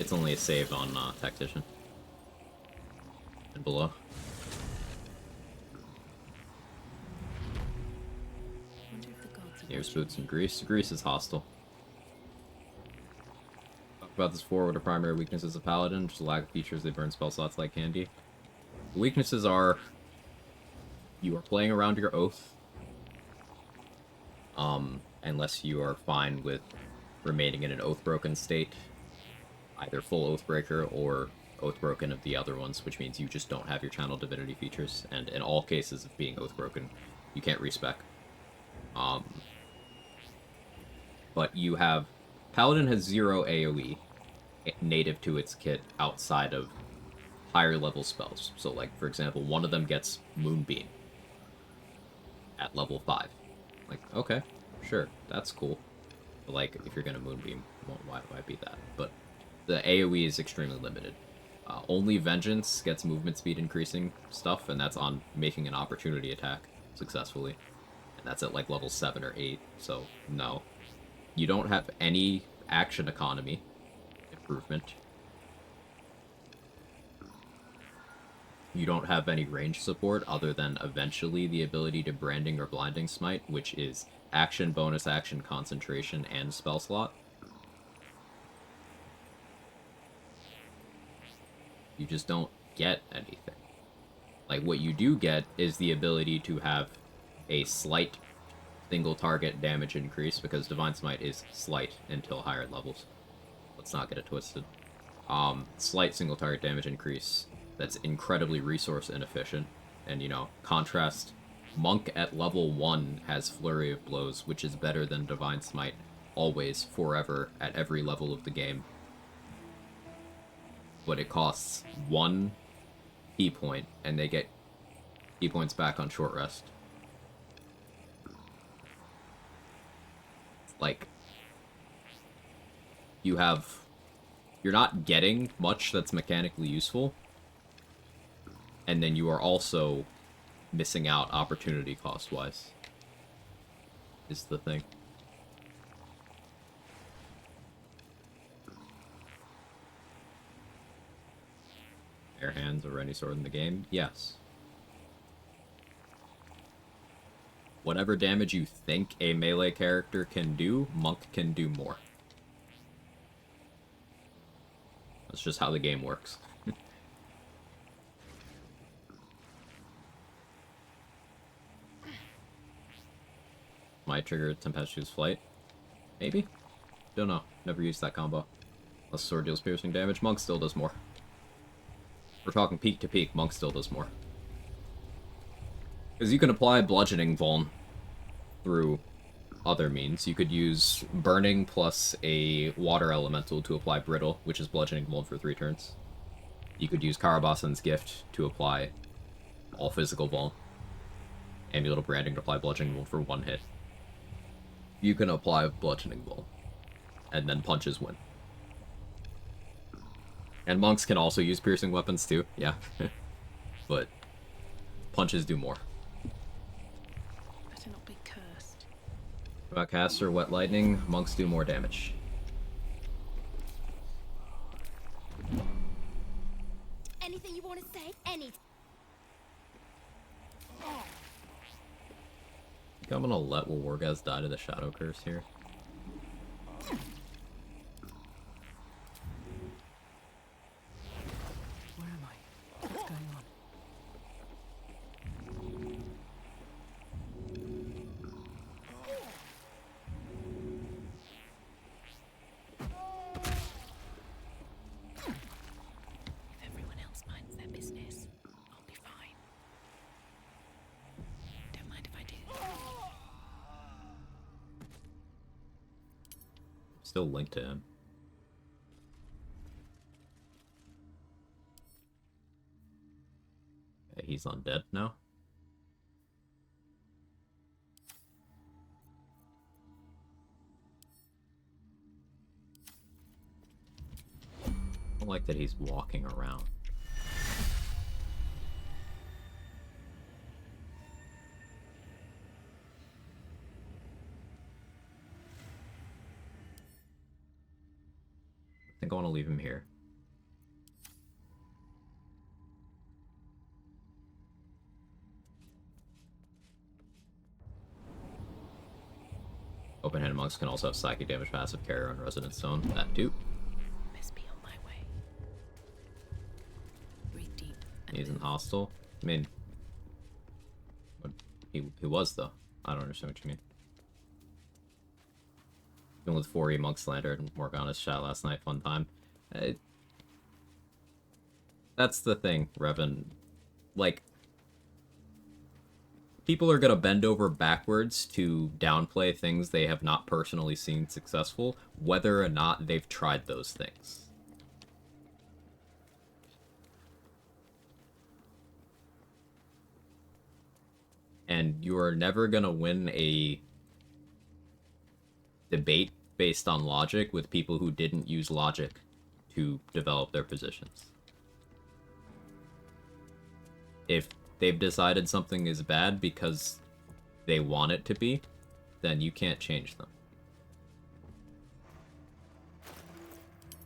It's only a save on, Tactician. And below. Here's Boots and Grease. Grease is hostile. Talked about this before. What are primary weaknesses of Paladin? Just a lack of features. They burn spell slots like candy. The weaknesses are you are playing around your oath. Unless you are fine with remaining in an oath-broken state. Either full Oathbreaker or Oathbroken of the other ones, which means you just don't have your channel divinity features. And in all cases of being Oathbroken, you can't respec. But you have... Paladin has 0 AoE native to its kit outside of higher level spells. So, like, for example, one of them gets Moonbeam at level 5. Like, okay, sure, that's cool. But, like, if you're gonna Moonbeam, well, why do I beat that? But the AoE is extremely limited. Only Vengeance gets movement speed increasing stuff, and that's on making an opportunity attack successfully. And that's at, like, level 7 or 8, so no. You don't have any action economy improvement. You don't have any range support other than eventually the ability to Branding or Blinding Smite, which is action, bonus action, concentration, and spell slot. You just don't get anything. Like, what you do get is the ability to have a slight single target damage increase, because Divine Smite is slight until higher levels. Let's not get it twisted. Slight single target damage increase that's incredibly resource inefficient. And, you know, contrast, Monk at level 1 has Flurry of Blows, which is better than Divine Smite always, forever, at every level of the game. But it costs 1 key point, and they get key points back on short rest. Like, you're not getting much that's mechanically useful, and then you are also missing out opportunity cost-wise. is the thing. Bare hands or any sword in the game? Yes. Whatever damage you think a melee character can do, Monk can do more. That's just how the game works. Might trigger Tempestuous Flight. Maybe? Don't know. Never used that combo. Unless sword deals piercing damage, Monk still does more. We're talking peak to peak, Monk still does more. Because you can apply bludgeoning vuln through other means. You could use burning plus a water elemental to apply brittle, which is bludgeoning vuln for 3 turns. You could use Karabasan's gift to apply all physical vuln. Amulet of Branding to apply bludgeoning vuln for 1 hit. You can apply bludgeoning vuln, and then punches win. And monks can also use piercing weapons too, yeah. But punches do more. Better not be cursed. What about caster, wet lightning? Monks do more damage. Anything you want to say? Any. I think I'm gonna let Wargaz die to the Shadow Curse here. Where am I? What's going on? If everyone else minds their business, I'll be fine. Don't mind if I do. Still linked to him. Okay, he's undead now. I don't like that he's walking around. I think I want to leave him here. Open-handed monks can also have psychic damage, passive carrier on Resonant Stone. That too. Best be on my way. Breathe deep. And He isn't move. hostile. I mean, what, he was though. I don't understand what you mean. Been with 4E Monk Slander and Morgana's chat last night. Fun time. That's the thing, Revan. Like, people are gonna bend over backwards to downplay things they have not personally seen successful, whether or not they've tried those things. And you are never gonna win a debate based on logic with people who didn't use logic to develop their positions. If they've decided something is bad because they want it to be, then you can't change them.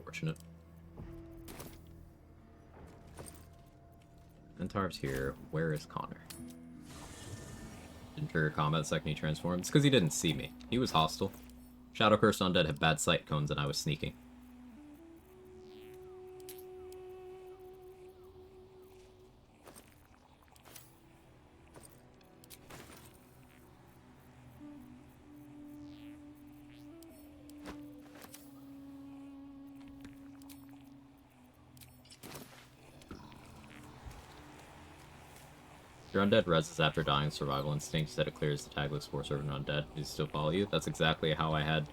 Fortunate. Mentar's here. Where is Connor? Didn't trigger combat the second he transformed. It's because he didn't see me. He was hostile. Shadow Cursed Undead have bad sight cones and I was sneaking. Your undead reses after dying survival instinct, instead it clears the tagless force over an undead. Does it still follow you? That's exactly how I had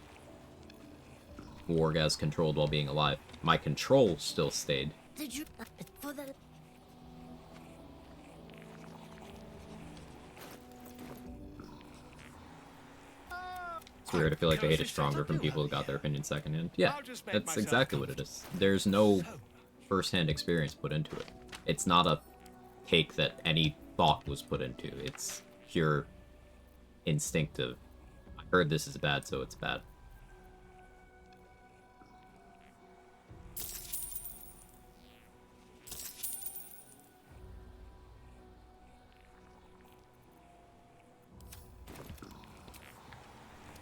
Wargaz controlled while being alive. My control still stayed. Did you for the It's weird, I feel like the hate is stronger from people who got their opinion secondhand. Yeah, that's exactly what it is. There's no first-hand experience put into it. It's not a take that any thought was put into. It's pure instinctive. Heard this is bad, so it's bad.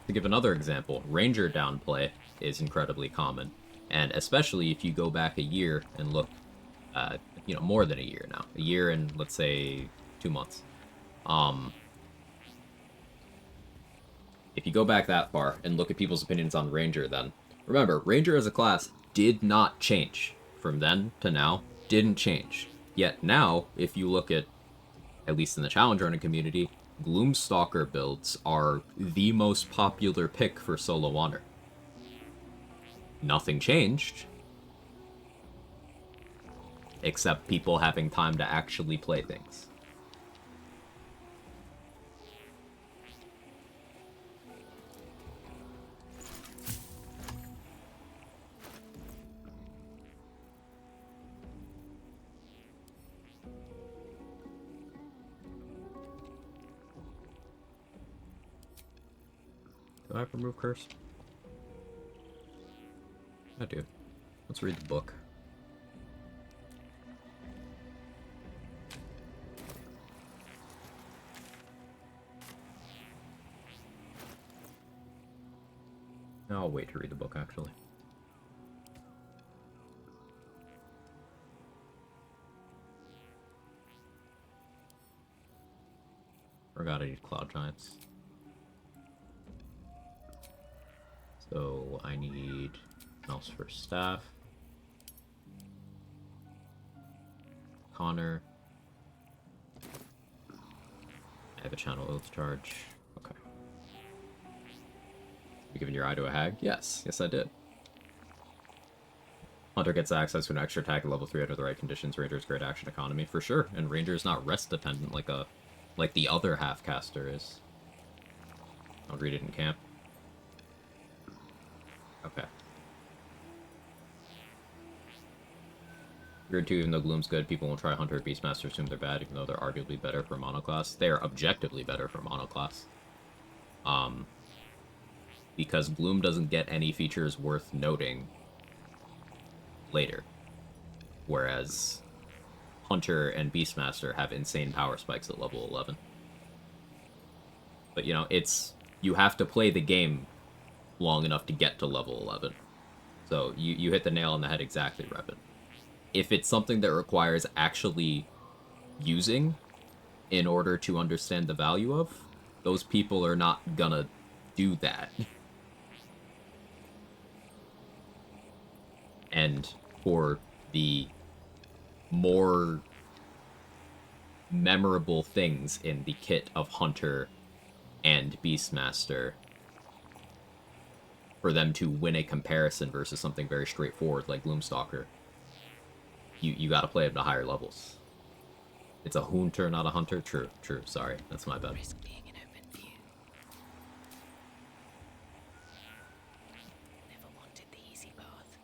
To give another example, Ranger downplay is incredibly common, and especially if you go back a year and look, you know, more than a year now, a year and let's say 2 months. If you go back that far and look at people's opinions on Ranger, then remember, Ranger as a class did not change from then to now. Didn't change. Yet now, if you look at least in the challenge running community, Gloomstalker builds are the most popular pick for solo honor. Nothing changed, except people having time to actually play things. Do I have to remove curse? I do. Let's read the book. I'll wait to read the book, actually. Forgot I need Cloud Giants. So I need mouse for staff. Connor. I have a channel oath charge. Okay. You giving your eye to a hag? Yes. Yes, I did. Hunter gets access to an extra attack at level 3 under the right conditions. Ranger's great action economy, for sure. And Ranger is not rest dependent like the other half caster is. I'll read it in camp. Okay. Weird too, even though Gloom's good, people won't try Hunter or Beastmaster, assume they're bad, even though they're arguably better for monoclass. They are objectively better for monoclass. Because Gloom doesn't get any features worth noting later. Whereas Hunter and Beastmaster have insane power spikes at level 11. But, you know, you have to play the game long enough to get to level 11. So you hit the nail on the head exactly, Revan. If it's something that requires actually using in order to understand the value of, those people are not gonna do that. And for the more memorable things in the kit of Hunter and Beastmaster, for them to win a comparison versus something very straightforward like Gloomstalker, you gotta play it at higher levels. It's a Hunter, not a Hunter. True, sorry. That's my bad. Risk being in open view. Never wanted the easy path.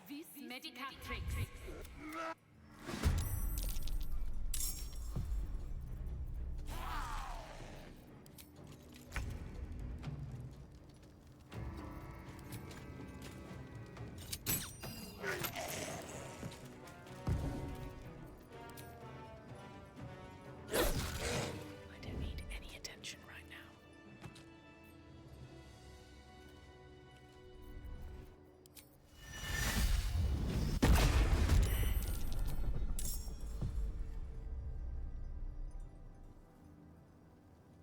This Medicatrix. I don't need any attention right now.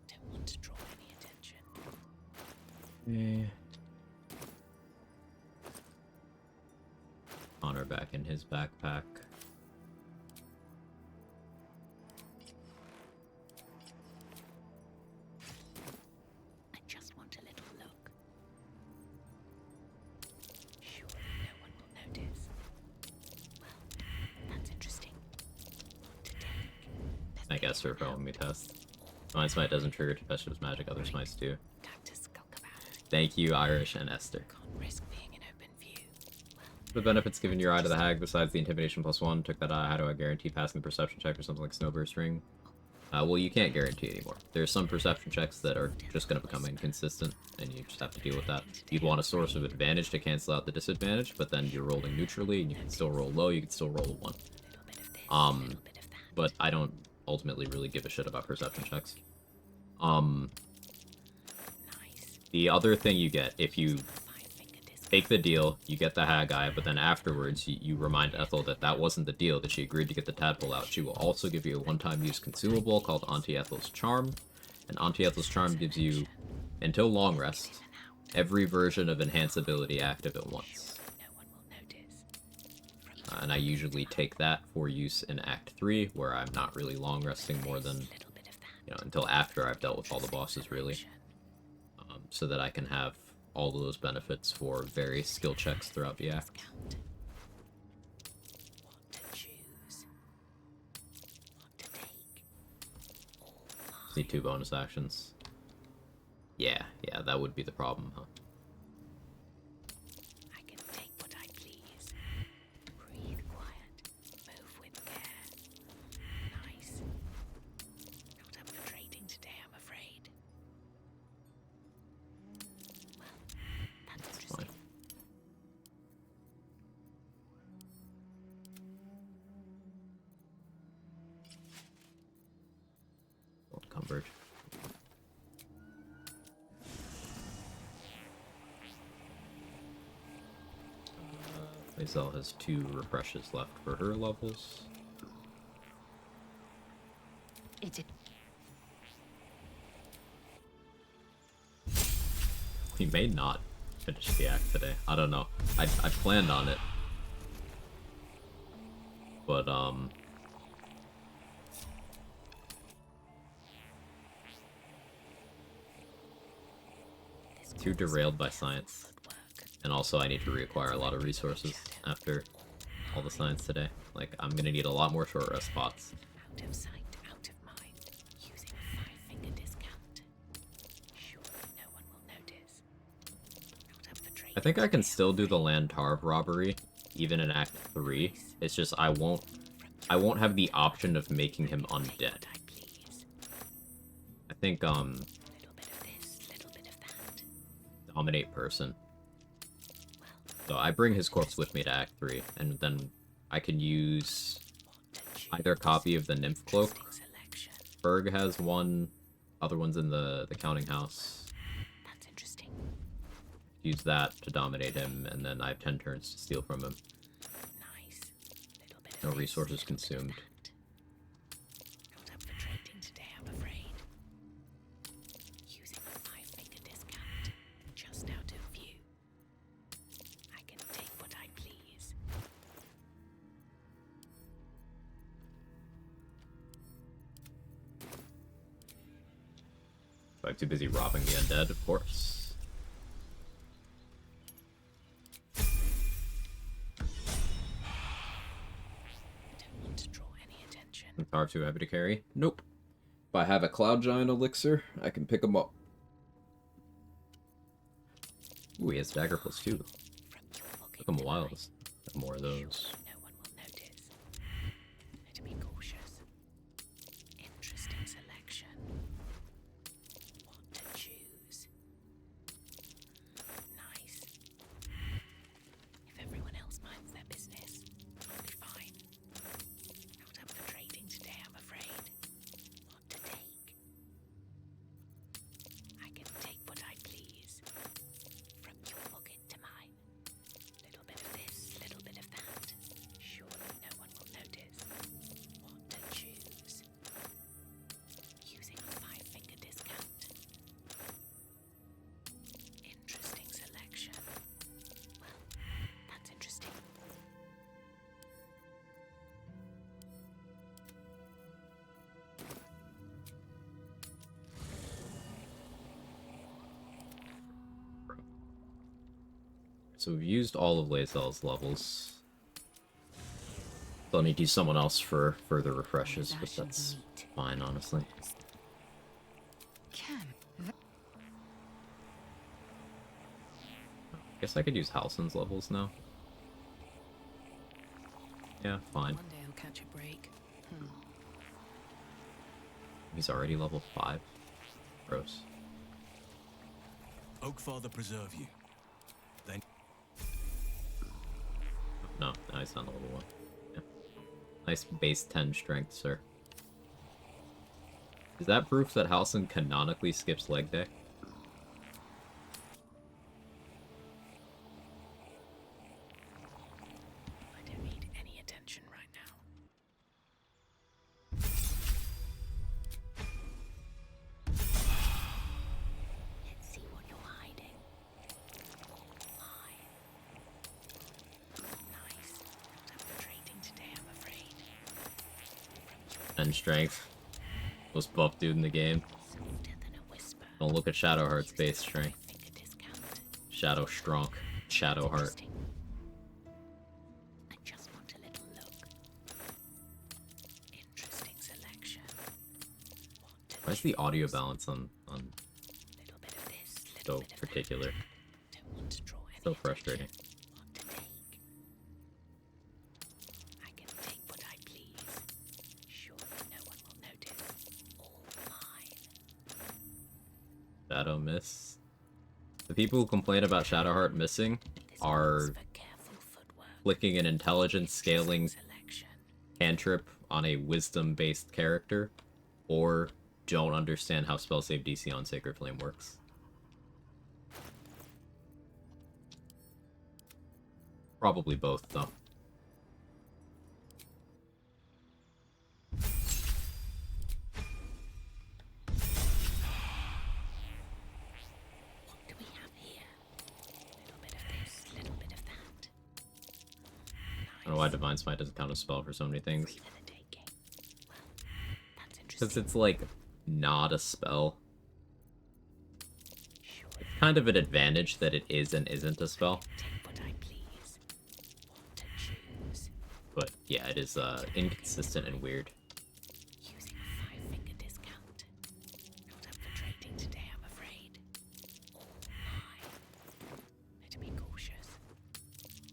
Don't want to draw any attention. Connor back in his backpack. I just want a little look. Surely no one will notice. Well, that's interesting. There's I guess people her now. fellow me test. Divine Smite doesn't trigger tempestuous magic, other smites do. Time to skulk about. Thank you, Irish and Esther. Can't risk being in open view. The benefits given your eye to the hag besides the intimidation +1. Took that eye. How do I guarantee passing the perception check or something like Snowburst Ring? Well, you can't guarantee anymore. There's some perception checks that are just going to become inconsistent, and you just have to deal with that. You'd want a source of advantage to cancel out the disadvantage, but then you're rolling neutrally, and you can still roll low, you can still roll a 1. But I don't ultimately really give a shit about perception checks. The other thing you get, if you take the deal, you get the hag eye, but then afterwards you remind Ethel that that wasn't the deal, that she agreed to get the tadpole out. She will also give you a one-time use consumable called Auntie Ethel's Charm, and Auntie Ethel's Charm gives you, until long rest, every version of enhance ability active at once. And I usually take that for use in Act 3, where I'm not really long resting more than, you know, until after I've dealt with all the bosses, really. So that I can have all of those benefits for various skill checks throughout the act. Need 2 bonus actions. Yeah, that would be the problem, huh? I can take what I please. Breathe quiet. Move with care. Nice. Not up for trading today, I'm afraid. Well, that's interesting. Fine. Encumbered. Lae'zel has 2 refreshes left for her levels. We may not finish the act today. I don't know. I planned on it. But, too derailed by science. And also I need to reacquire a lot of resources after all the science today. Like, I'm gonna need a lot more short rest spots. Out of sight, out of mind. Using a 5-finger discount. Surely no one will notice. Not up for trading. I think I can still do the Lantarv robbery, even in Act 3. It's just I won't have the option of making him undead. I think, Little bit of this, little bit of that. dominate person. So I bring his corpse with me to Act 3, and then I can use either copy of the Nymph Cloak. Berg has one, other one's in the counting house. That's interesting. Use that to dominate him, and then I have 10 turns to steal from him. Nice. Little bit of No this, resources little bit of consumed. that. Not up for trading today, I'm afraid. Using a 5-finger discount. Just out of view. I can take what I please. I'm too busy robbing the undead, of course. I don't want to draw any attention. Power too heavy to carry? Nope. If I have a Cloud Giant elixir, I can pick him up. Ooh, he has dagger +2. From your pocket Took him a to while mine. to have more of those. No one will notice. Better be cautious. Interesting selection. What to choose? Nice. If everyone else minds their business, I'll be fine. Not up for trading today, I'm afraid. What to take? I can take what I please. From your pocket to mine. Little bit of this, little bit of that. Surely no one will notice. What to choose? Using a 5-finger discount. Interesting selection. Well, that's interesting. So we've used all of Lae'zel's levels. They'll need to use someone else for further refreshes, but that's fine, honestly. Guess I could use Halsin's levels now. Yeah, fine. One day I'll catch a break. He's already level 5. Gross. Oakfather preserve you. Then No, he's not level 1. Yeah. Nice base 10 strength, sir. Is that proof that Halsin canonically skips leg day? I don't need any attention right now. Let's see what you're hiding. Mine. Nice. Not upgrading today, I'm afraid. 10 strength. Most buff dude in the game. Softer than a whisper. Don't look at Shadowheart's base strength. Finger discount. Shadow Strong. Shadowheart. Interesting. I just want a little look. Interesting selection. Want to Why is the choose? audio balance on Little bit of this, little so bit of particular? that. Don't want to draw any So frustrating. attention. What to take? I can take what I please. Surely no one will notice. All mine. Shadow miss. The people who complain about Shadowheart missing This are calls for careful footwork. flicking an intelligence scaling Selection. cantrip on a wisdom-based character, or don't understand how spell save DC on Sacred Flame works. Probably both, though. What do we have here? Little bit of this, little bit of that. I don't know why Divine Smite doesn't count as spell for so many things. Free for the taking. Well, that's Because interesting. it's, like, not a spell. Sure, It's kind of an advantage that it is and isn't a spell. take what I please. Want to choose. But, yeah, it is, inconsistent and weird. Using a 5-finger discount. Not up for trading today, I'm afraid. All mine. Better be cautious.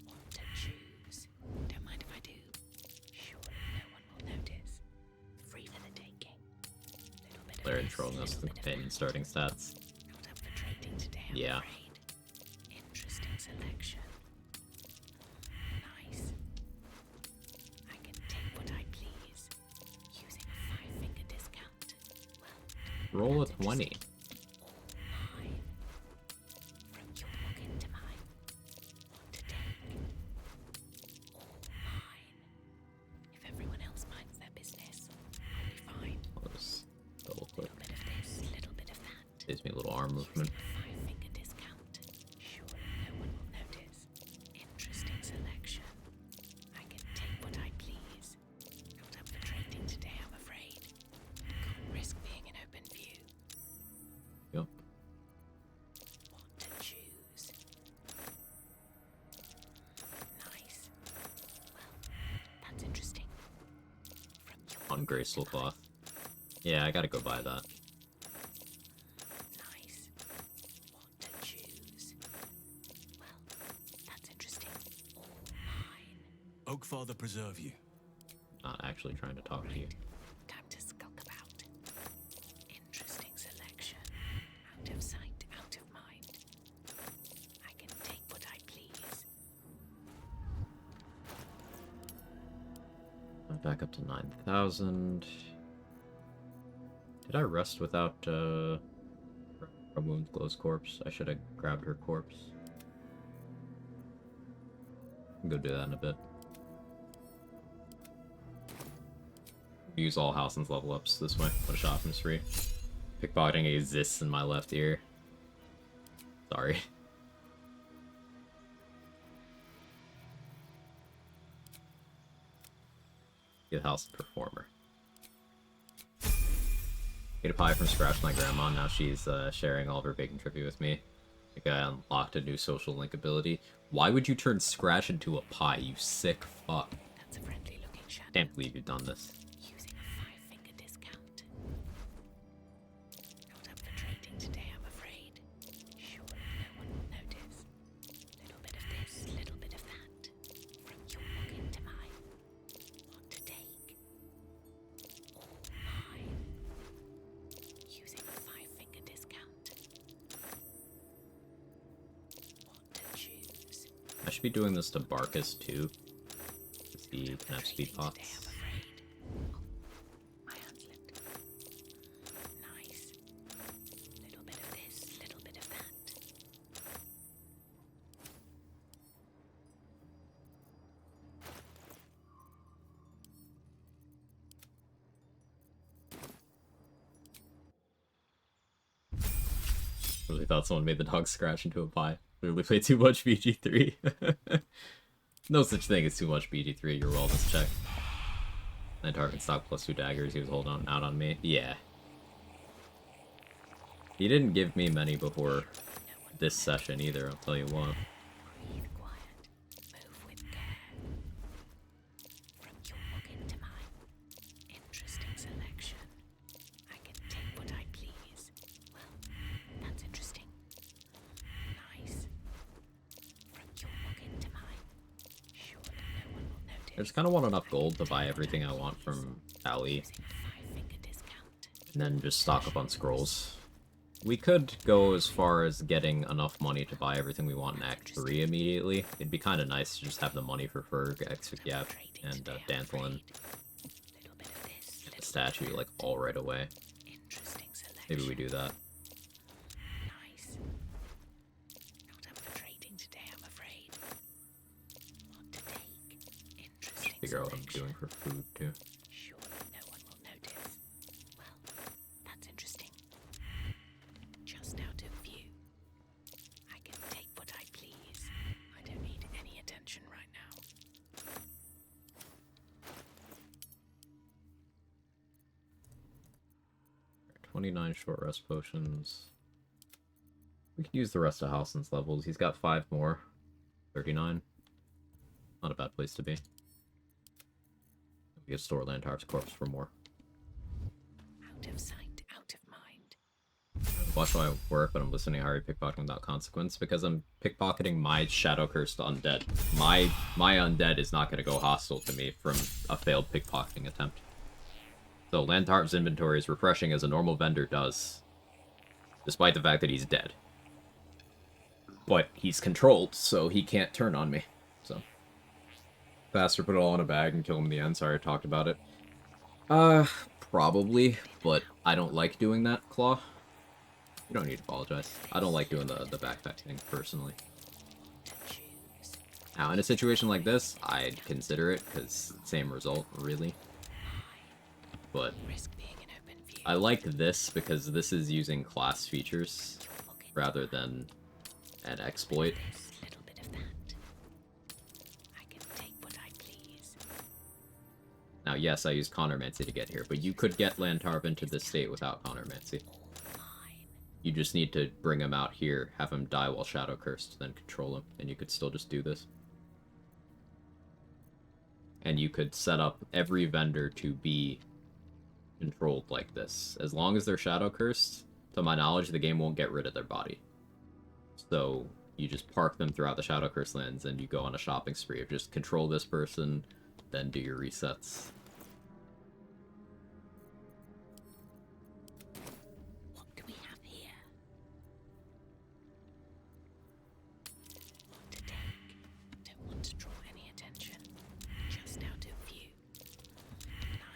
Want to choose. Don't mind if I do. Surely no one will notice. Free for the taking. Little bit of They're this, trolling us little with bit of companion that. starting stats. Not up for trading today, I'm Yeah. afraid. Interesting selection. Nice. I can take what I please. Using a 5-finger discount. Well, Roll a that's 20. interesting. All mine. From your pocket to mine. Want to take. All mine. If everyone else minds their business, I'll be fine. I'll just double click. Little bit of this, little bit of that. Gives me a little arm movement. Using a 5-finger discount. Surely no one will notice. Interesting selection. I can take what I please. Not up for trading today, I'm afraid. Can't risk being in open view. Yep. Want to choose. Nice. Well, that's interesting. From your Ungraceful cloth. Yeah, I gotta go buy that. Nice. Want to choose. Well, that's interesting. All mine. Oakfather preserve you. Not actually trying to talk to you. Time to skulk about. Interesting selection. Out of sight, out of mind. I can take what I please. I'm back up to 9,000. Did I rest without, Wound Glow's corpse? I should have grabbed her corpse. I'll go do that in a bit. Use all Halsin's level ups this way. Put a shot from free. Pickpocketing exists in my left ear. Sorry. Get Halsin performer. Get a pie from scratch with my grandma. Now she's sharing all of her bacon trivia with me. I think I unlocked a new social link ability. Why would you turn scratch into a pie, you sick fuck? That's a friendly looking shadow. Can't believe you've done this. Using a 5-finger discount. Not up for trading today, I'm afraid. Surely no one will notice. should be doing this to Barkus too. Because he can have speed pots. My hand slipped. Nice. Little bit of this, little bit of that. Really thought someone made the dog scratch into a pie. Literally played too much BG3. No such thing as too much BG3. Your wellness check. And target stock +2 daggers. He was holding out on me. Yeah. He didn't give me many before this session either, I'll tell you what. Breathe quiet. Move with care. From your book into mine. Interesting selection. I can take what I please. Well, that's interesting. Nice. From your book into mine. Sure that no one will notice. I just kind of want enough gold to buy everything I want from Ali. Using the 5-finger discount. And then just stock up on scrolls. We could go as far as getting enough money to buy everything we want in Act 3 immediately. It'd be kind of nice to just have the money for Ferg, Exvikyap, and Danthalin. Little bit of this, The statue, like, all right away. interesting selection. Maybe we do that. Nice. Not up for trading today, I'm afraid. What to take? Interesting Figure out what I'm selection. doing for food, too. Sure that no one will notice. Well, that's interesting. Just out of view. I can take what I please. I don't need any attention right now. 29 short rest potions. We could use the rest of Halsin's levels. He's got 5 more. 39. Not a bad place to be. We could store Lantar's corpse for more. Out of sight, out of mind. Watch my work, but I'm listening to Harry pickpocketing without consequence because I'm pickpocketing my shadow cursed undead. My undead is not going to go hostile to me from a failed pickpocketing attempt. So Lantar's inventory is refreshing as a normal vendor does, despite the fact that he's dead. But he's controlled, so he can't turn on me. So faster put it all in a bag and kill him in the end. Sorry I talked about it. Probably, but I don't like doing that, Claw. You don't need to apologize. I don't like doing the backpack thing, personally. Now, in a situation like this, I'd consider it, because same result, really. But Risk being an open view. I like this because this is using class features rather than an exploit. This little bit of that. I can take what I please. Now, yes, I used Connormancy to get here, but you could get Lantarv into this state without Connormancy. Mine. You just need to bring him out here, have him die while Shadow Cursed, then control him, and you could still just do this. And you could set up every vendor to be controlled like this. As long as they're Shadow Cursed, to my knowledge, the game won't get rid of their body. So you just park them throughout the Shadow Curse lands, and you go on a shopping spree of just control this person, then do your resets. What do we have here? What to take? Don't want to draw any attention. Just out of view.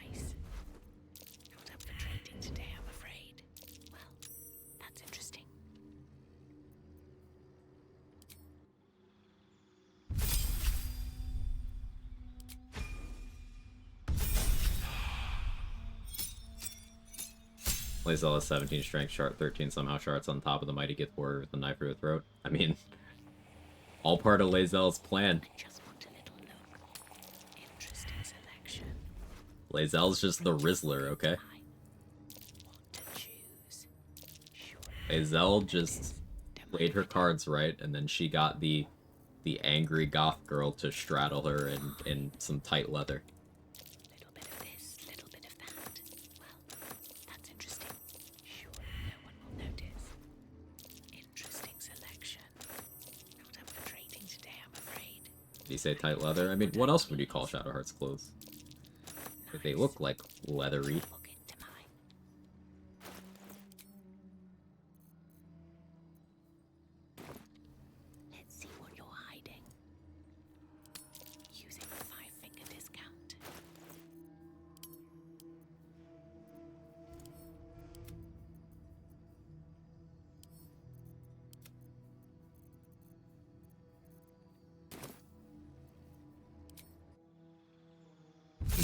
Nice. Not up for trading today, I'm afraid. Well, that's interesting. Lazel has 17 strength, Shard 13 somehow Shards on top of the Mighty Gith Warrior with the knife through the throat. I mean, all part of Lazel's plan. I just want a little look. Interesting selection. Lazel's just the Rizzler, okay? What to choose? Sure. Lazel just played her cards right, and then she got the angry goth girl to straddle her in some tight leather. Little bit of this, little bit of that. Well, that's interesting. Sure that no one will notice. Interesting selection. Not up for trading today, I'm afraid. Did you say tight leather? I mean, what else would you call Shadowheart's clothes? But they look like leathery. Look into mine. Let's see what you're hiding.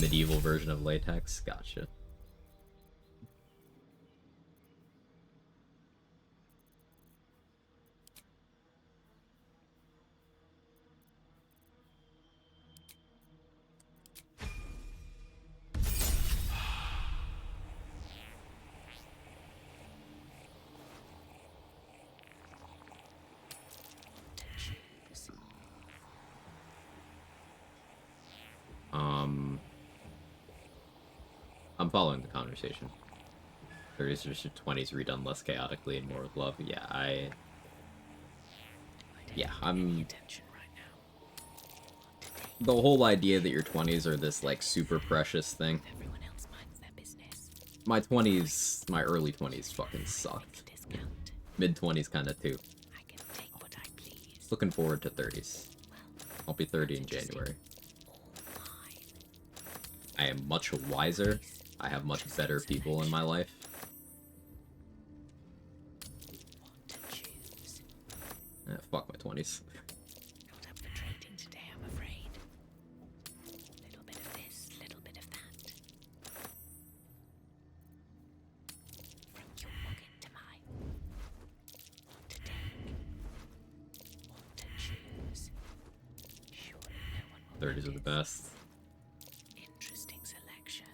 medieval version of latex. Gotcha. I'm following the conversation. 30s to 20s redone less chaotically and more with love. Yeah, I'm... The whole idea that your 20s are this, like, super precious thing. Everyone else minds their business. My 20s, my early 20s fucking sucked. Mid-20s kinda too. I can take what I please. Looking forward to 30s. I'll be 30 in January. I am much wiser. I have much better people in my life. Fuck my 20s. Not up for trading today, I'm afraid. Little bit of this, little bit of that. From your pocket to mine. Want to take? Want to choose? Surely no one will 30s are the best. Interesting selection.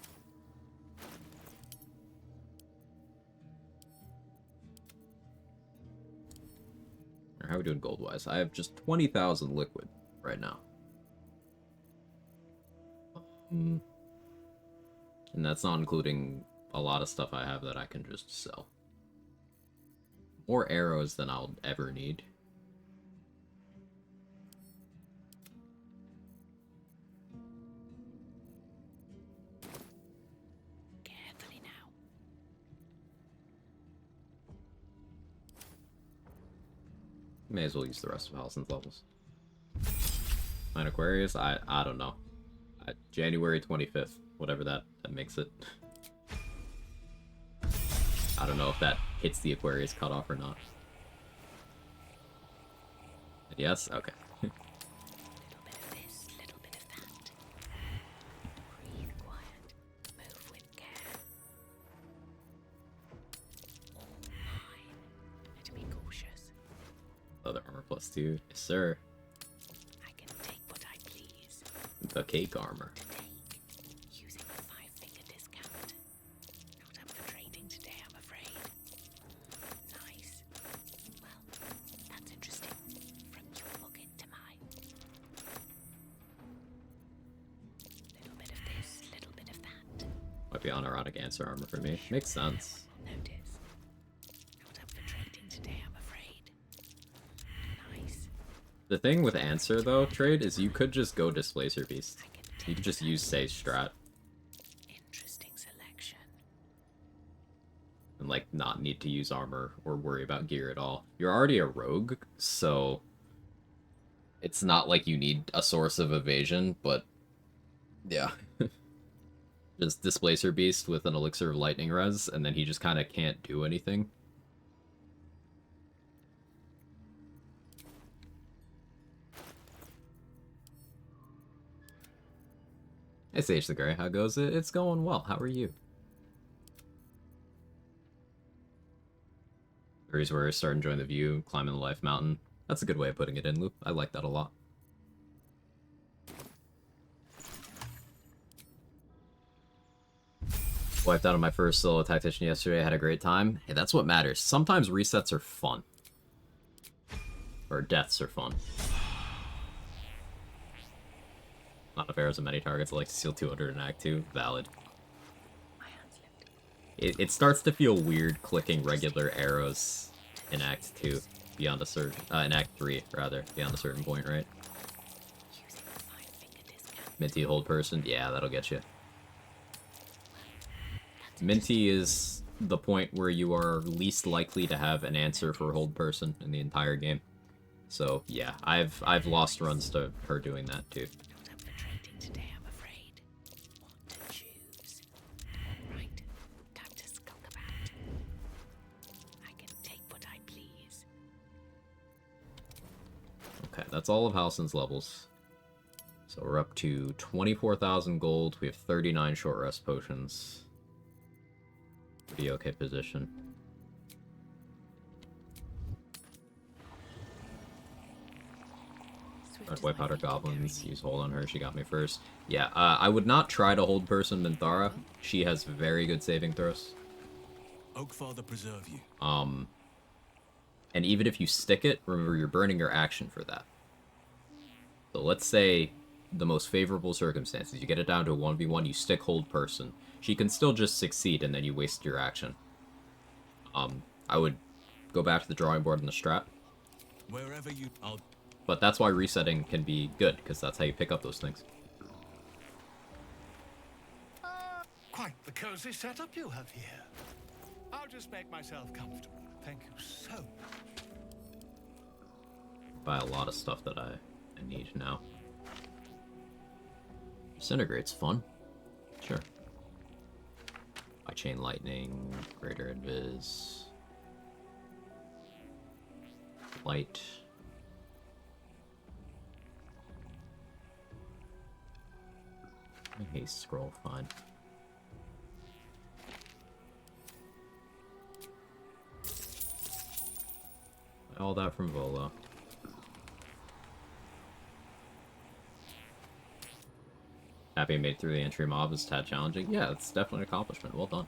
How are we doing gold-wise? I have just 20,000 liquid right now. And that's not including a lot of stuff I have that I can just sell. More arrows than I'll ever need. Carefully now. May as well use the rest of Halsin's levels. Mine Aquarius? I don't know. January 25th, whatever that makes it. I don't know if that hits the Aquarius cutoff or not. Yes? Okay. Little bit of this, little bit of that. Breathe quiet. Move with care. All mine. And be cautious. Other armor +2. Yes, sir. I can take what I please. The cake armor. To take. Using a 5-finger discount. Not up for trading today, I'm afraid. Nice. Well, that's interesting. From your pocket to mine. Little bit of this, little bit of that. Might be unironic answer armor for me. Makes sense. Notice. Not up for trading today, I'm afraid. Nice. The thing with answer, though, trade, is you could just go Displacer Beast. I can You could just use Sage Strat Interesting selection. and, like, not need to use armor or worry about gear at all. You're already a rogue, so it's not like you need a source of evasion, but yeah. Just Displacer Beast with an Elixir of Lightning Res, and then he just kind of can't do anything. Hey Sage the Grey, how goes it? It's going well. How are you? There's where I start enjoying the view, climbing the Life Mountain. That's a good way of putting it in, Loop. I like that a lot. Wiped out on my first solo tactician yesterday. I had a great time. Hey, that's what matters. Sometimes resets are fun. Or deaths are fun. Not if arrows and many targets. I like to steal 200 in Act 2. Valid. It starts to feel weird clicking regular arrows in Act 2 beyond a certain... in Act 3, rather, beyond a certain point, right? Minty hold person? Yeah, that'll get you. Minty is the point where you are least likely to have an answer for hold person in the entire game. So, yeah, I've lost runs to her doing that, too. Not up for trading today, I'm afraid. Want to choose. Alright, time to skulk about. I can take what I please. Okay, that's all of Halsin's levels. So we're up to 24,000 gold. We have 39 short rest potions. Pretty okay position. I'd wipe out her goblins, use hold on her, she got me first. Yeah, I would not try to hold person Minthara. She has very good saving throws. Oakfather preserve you. And even if you stick it, remember you're burning your action for that. So let's say the most favorable circumstances, you get it down to a 1v1, you stick hold person. She can still just succeed and then you waste your action. I would go back to the drawing board and the strat. Wherever you... But that's why resetting can be good, because that's how you pick up those things. Quite the cozy setup you have here. I'll just make myself comfortable. Thank you so much. Buy a lot of stuff that I need now. Disintegrate's fun. Sure. Buy chain lightning, greater invis. Light. Haste scroll, fine. All that from Volo. Happy I made through the entry mob is tad challenging. Yeah, it's definitely an accomplishment. Well done.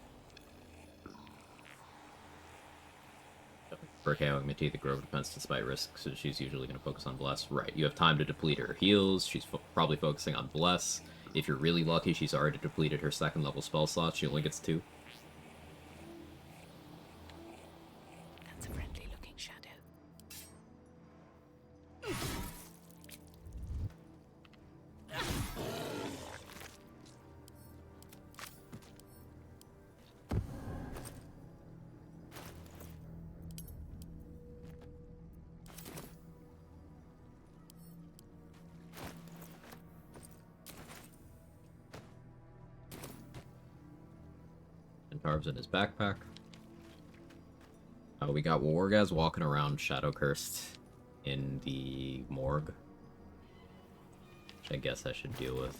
For KOing Minty, the Grove defense despite risks, so she's usually going to focus on Bless. Right, you have time to deplete her heals. She's probably focusing on Bless. If you're really lucky, she's already depleted her second level spell slot. She only gets 2. That's a friendly looking shadow. And Tarv's in his backpack. We got Wargaz walking around Shadow Cursed in the morgue. Which I guess I should deal with.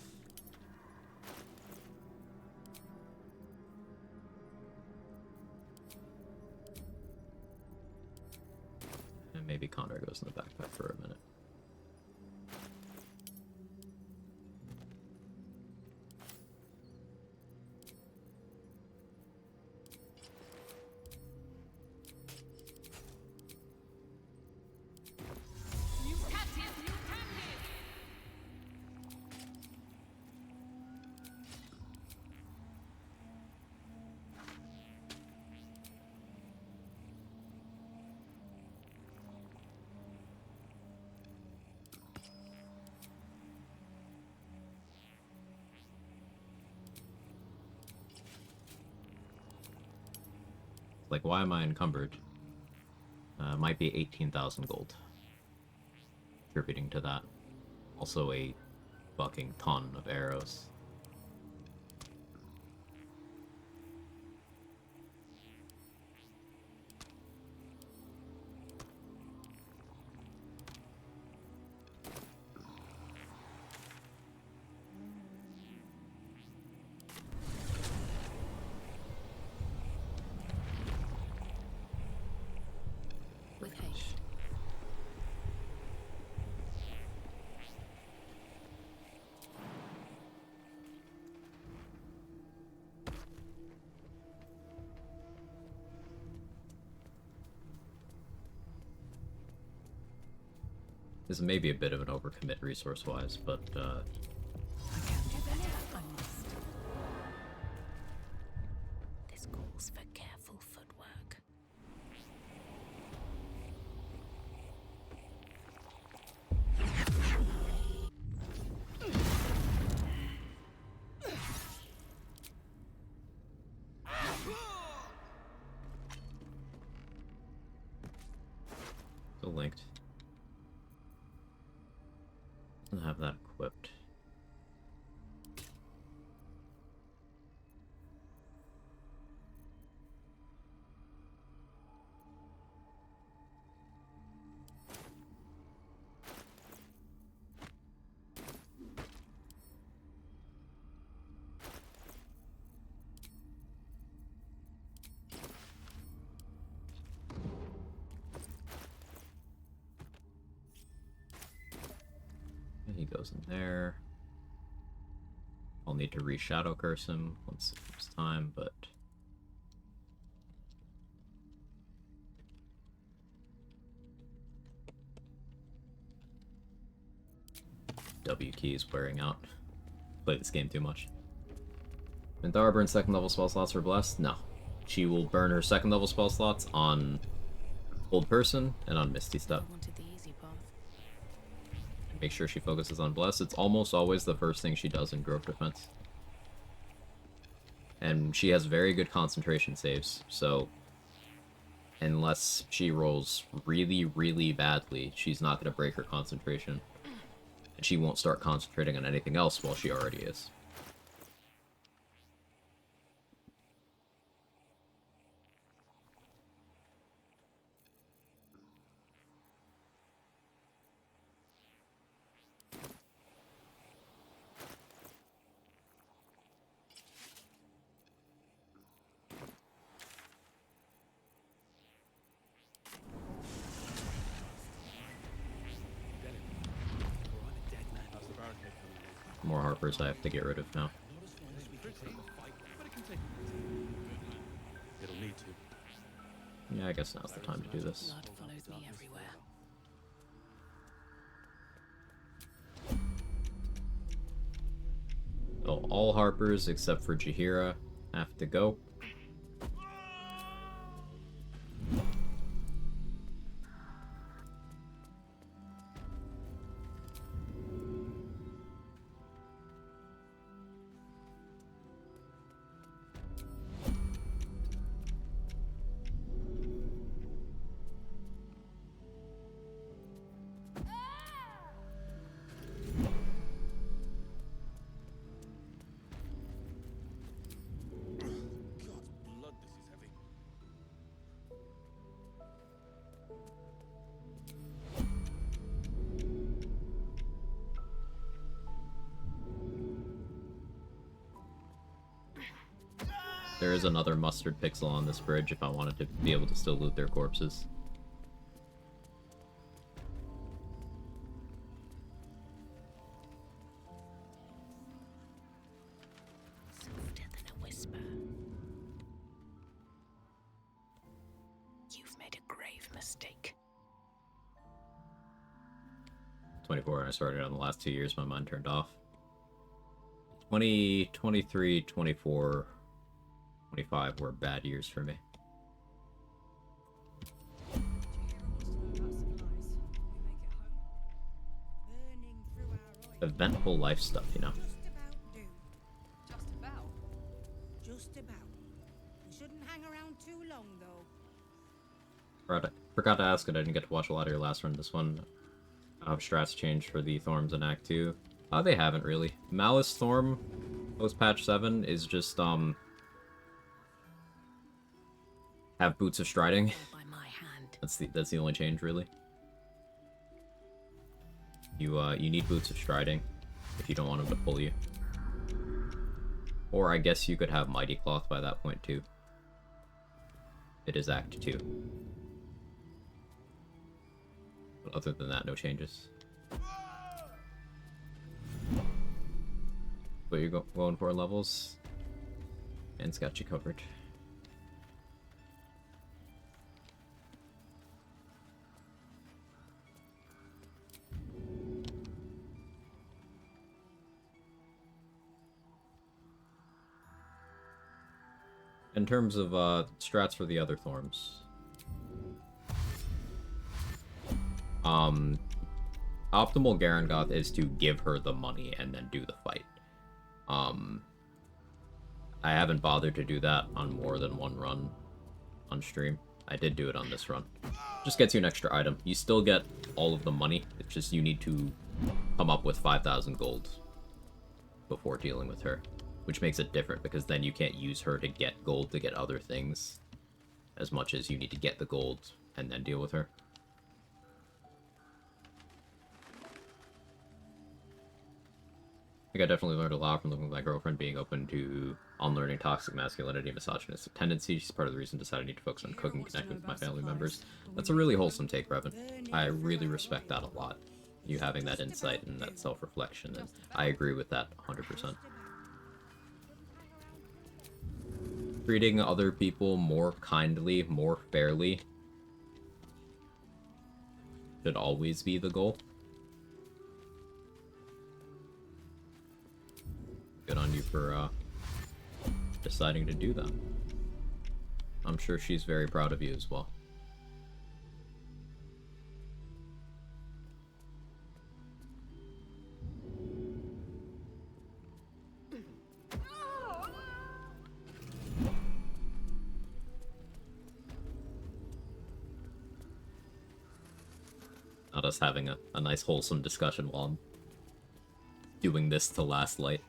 And maybe Condor goes in the backpack for a minute. Like, why am I encumbered? Might be 18,000 gold. Contributing to that. Also a fucking ton of arrows. With haste. This may be a bit of an overcommit resource-wise, but I can do better. I must. This calls for careful footwork. still linked. Doesn't have that equipped. He goes in there. I'll need to re-shadow curse him once it comes time, but... W key is wearing out. Play this game too much. Minthara burns second level spell slots for Blessed? No. She will burn her second level spell slots on Old Person and on Misty Step. Wanted the easy path. Make sure she focuses on Bless. It's almost always the first thing she does in Grove Defense. And she has very good concentration saves, so unless she rolls really, really badly, she's not going to break her concentration. And she won't start concentrating on anything else while she already is. More Harpers I have to get rid of now. It'll need to. Yeah, I guess now's the time to do this. Blood follows me everywhere. So all Harpers except for Jaheira have to go. There is another mustard pixel on this bridge if I wanted to be able to still loot their corpses. Softer than a whisper. You've made a grave mistake. 24 when I started on the last 2 years, my mind turned off. 20, 23, 24, 25 were bad years for me. Eventful life stuff, you know. Just about. Just about. You shouldn't hang around too long, though. Forgot to ask it, I didn't get to watch a lot of your last run. This one, how have strats changed for the Thorms in Act 2? They haven't really. Malice Thorm, post patch 7, is just, have Boots of Striding. By my hand. That's the only change, really. You need Boots of Striding if you don't want him to pull you. Or I guess you could have Mighty Cloth by that point, too. It is Act 2. But other than that, no changes. But you're going for levels, and it's got you covered. In terms of strats for the other Thorms, optimal Garangoth is to give her the money and then do the fight. I haven't bothered to do that on more than one run on stream. I did do it on this run. Just gets you an extra item. You still get all of the money. It's just you need to come up with 5,000 gold before dealing with her, which makes it different because then you can't use her to get gold to get other things as much as you need to get the gold and then deal with her. I think I definitely learned a lot from living with my girlfriend, being open to unlearning toxic masculinity and misogynistic tendencies. She's part of the reason I decided I need to focus on cooking and connecting with my family members. That's a really wholesome take, Revan. I really respect that a lot. You having that insight and that self-reflection, and I agree with that 100%. Treating other people more kindly, more fairly should always be the goal. Good on you for deciding to do that. I'm sure she's very proud of you as well. Not us having a nice wholesome discussion while I'm doing this to last light.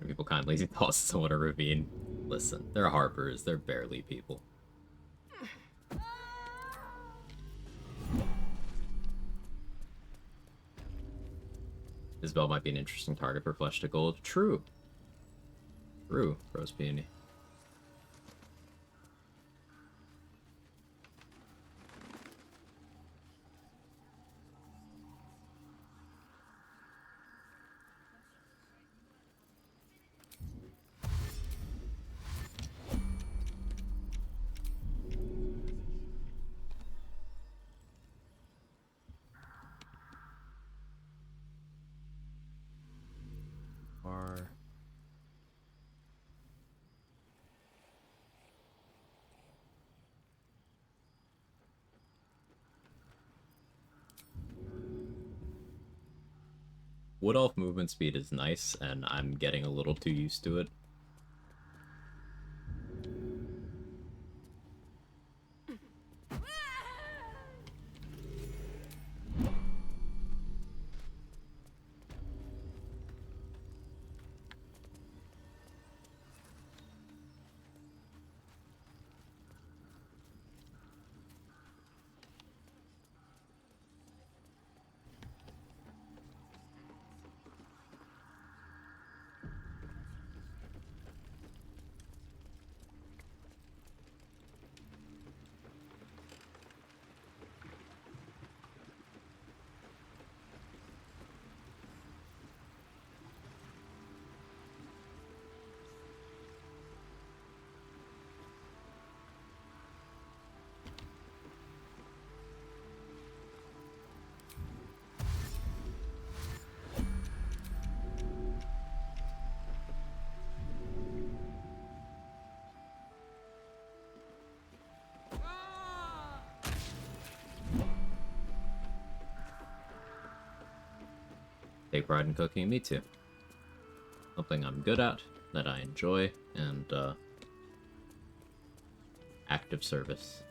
People kindly toss someone a ravine. Listen, they're harpers, they're barely people. Isabel might be an interesting target for Flesh to Gold. True. True, Rose Peony. Wood Elf movement speed is nice, and I'm getting a little too used to it. Take pride in cooking, me too. Something I'm good at, that I enjoy, and active service.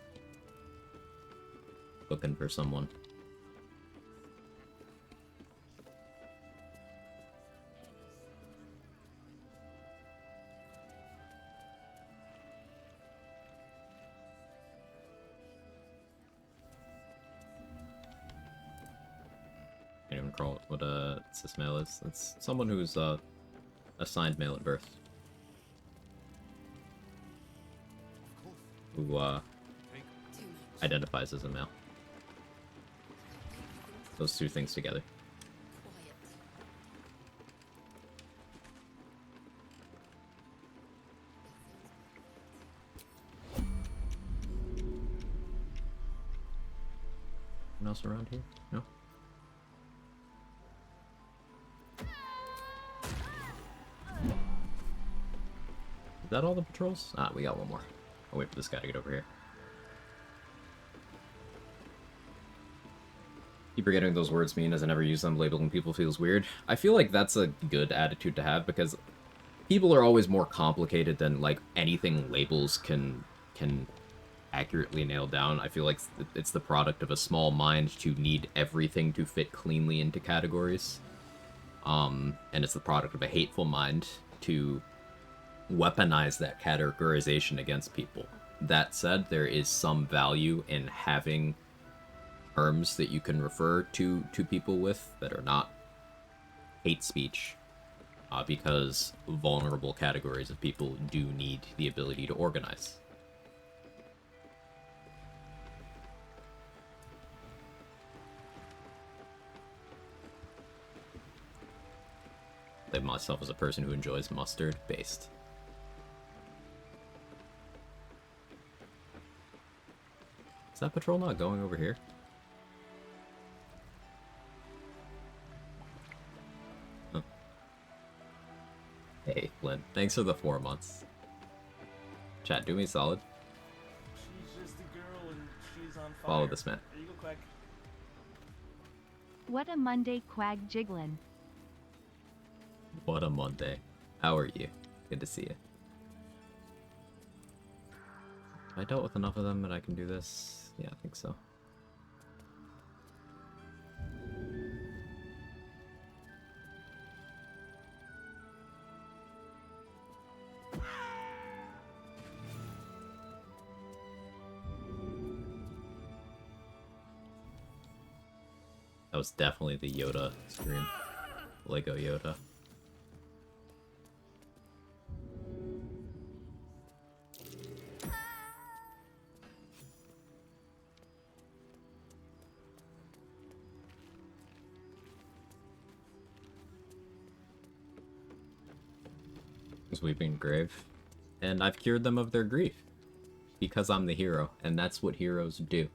Cooking for someone. Can't even call it what cis male is. It's someone who's assigned male at birth. Who identifies as a male. Those two things together. Anyone else around here? No? Is that all the patrols? Ah, we got one more. I'll wait for this guy to get over here. Keep forgetting what those words mean as I never use them. Labeling people feels weird. I feel like that's a good attitude to have because people are always more complicated than like anything labels can accurately nailed down. I feel like it's the product of a small mind to need everything to fit cleanly into categories. And it's the product of a hateful mind to weaponize that categorization against people. That said, there is some value in having terms that you can refer to people with that are not hate speech, because vulnerable categories of people do need the ability to organize. I label myself as a person who enjoys mustard based. Is that patrol not going over here? Huh. Hey, Flynn. Thanks for the 4 months. Chat, do me a solid. She's just a girl and she's on fire. Follow this man. There you go, Quag. What a Monday, Quag Jiglin. What a Monday. How are you? Good to see you. I dealt with enough of them that I can do this. Yeah, I think so. That was definitely the Yoda scream. Lego Yoda. Weeping grave. And I've cured them of their grief. Because I'm the hero, and that's what heroes do.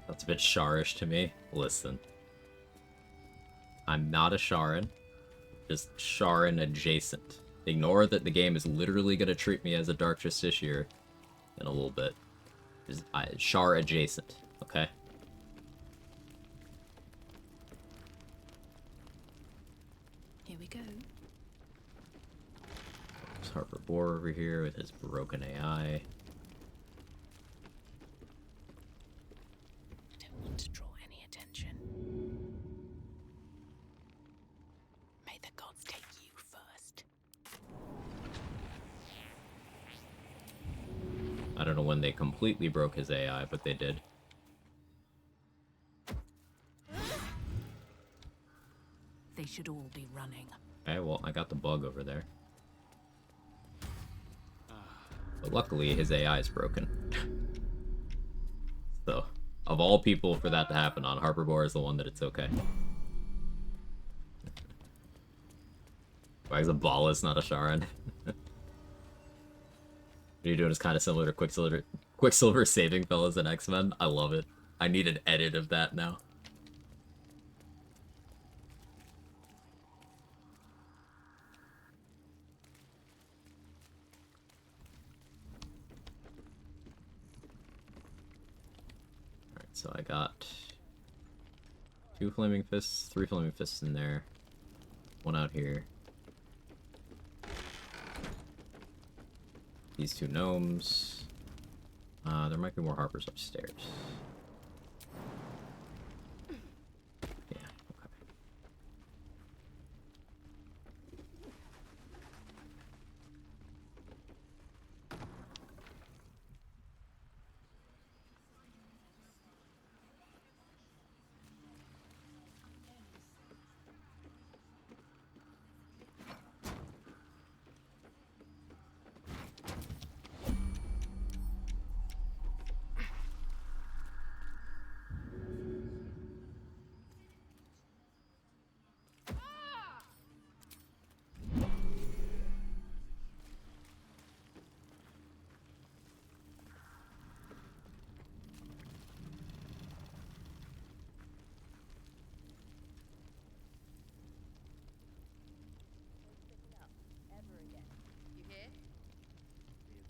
That's a bit Sharish to me. Listen. I'm not a Sharan. Just Sharan adjacent. Ignore that the game is literally going to treat me as a Dark Justiciar in a little bit. Just Shar adjacent, okay? Here we go. There's Harper Boar over here with his broken AI. Don't want to draw any attention. May the gods take you first. I don't know when they completely broke his AI, but they did. They should all be running. Okay, well, I got the bug over there. But luckily, his AI is broken. So, of all people for that to happen on, Harper Boar is the one that it's okay. Quag's a Ballas, not a Sharan. What you're doing is kind of similar to Quicksilver saving fellas in X-Men. I love it. I need an edit of that now. Alright, so I got 2 Flaming Fists, 3 Flaming Fists in there. 1 out here. These 2 gnomes. There might be more Harpers upstairs. Yeah, okay.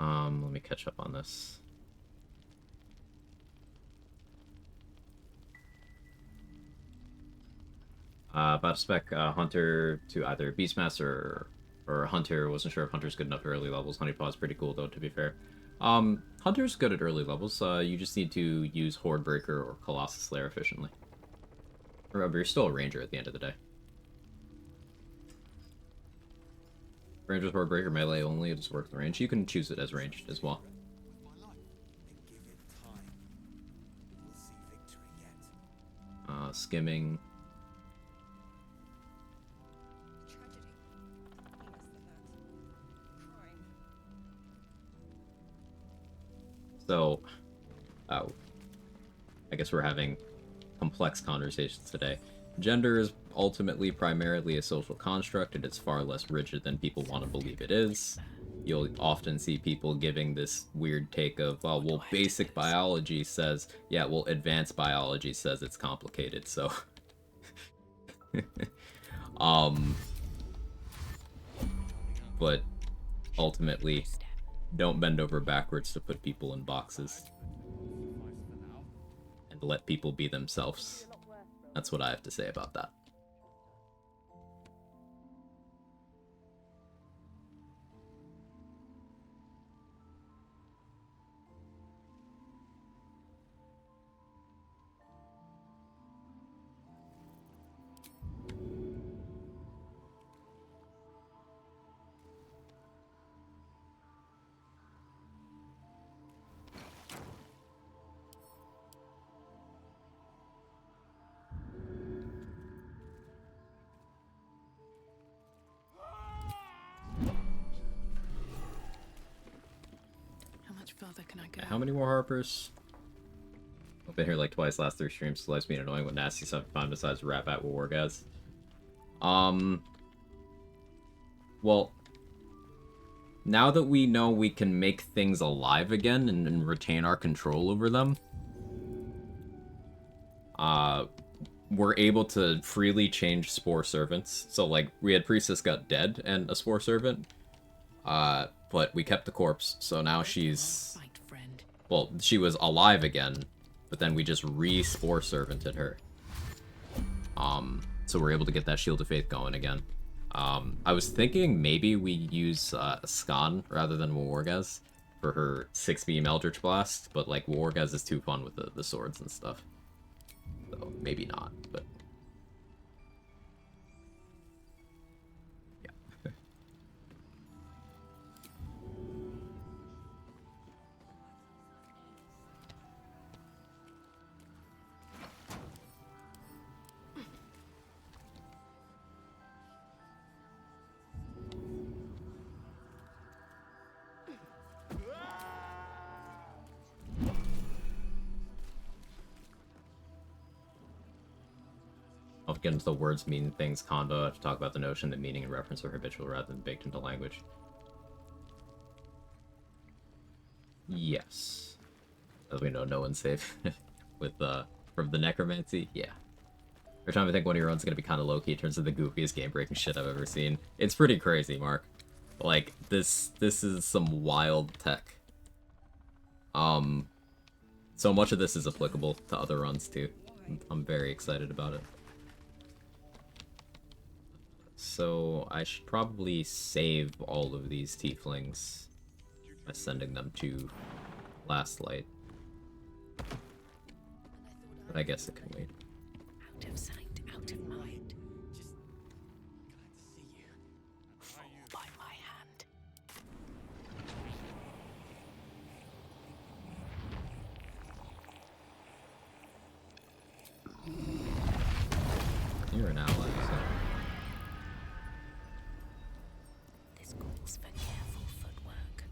Let me catch up on this. About to spec Hunter to either Beastmaster or Hunter. Wasn't sure if Hunter's good enough at early levels. Honeypaw's pretty cool though, to be fair. Hunter's good at early levels. You just need to use Horde Breaker or Colossus Slayer efficiently. Remember, you're still a ranger at the end of the day. Range with Horde Breaker melee only, it just works in range. You can choose it as ranged as well. Skimming. So, I guess we're having complex conversations today. Gender is ultimately primarily a social construct, and it's far less rigid than people want to believe it is. You'll often see people giving this weird take of, well, basic biology says, yeah, well, advanced biology says it's complicated, so... But ultimately, don't bend over backwards to put people in boxes. And let people be themselves. That's what I have to say about that. Further can I go? How many more Harpers? I've been here like twice last 3 streams, so life's been annoying what nasty stuff I find besides rap at Wargaz. Well, now that we know we can make things alive again and retain our control over them, we're able to freely change Spore Servants. So, like, we had Priestess got dead and a Spore Servant, but we kept the corpse, so now she's... Well, she was alive again, but then we just re-Spore Servanted her. So we're able to get that Shield of Faith going again. I was thinking maybe we use Skan rather than Wargaz for her 6-beam Eldritch Blast, but, like, Wargaz is too fun with the swords and stuff. So, maybe not, but... I'll get into the words mean things convo. I have to talk about the notion that meaning and reference are habitual rather than baked into language. Yes. As we know, no one's safe with from the necromancy. Yeah. Every time I think one of your runs is gonna be kind of low-key in terms of the goofiest game-breaking shit I've ever seen. It's pretty crazy, Mark. Like, this is some wild tech. So much of this is applicable to other runs too. I'm very excited about it. So I should probably save all of these tieflings by sending them to Last Light. But I guess it can wait. Out of sight, out of mind. Just glad to see you. Fall by my hand. You're an ally, so... This calls for careful footwork.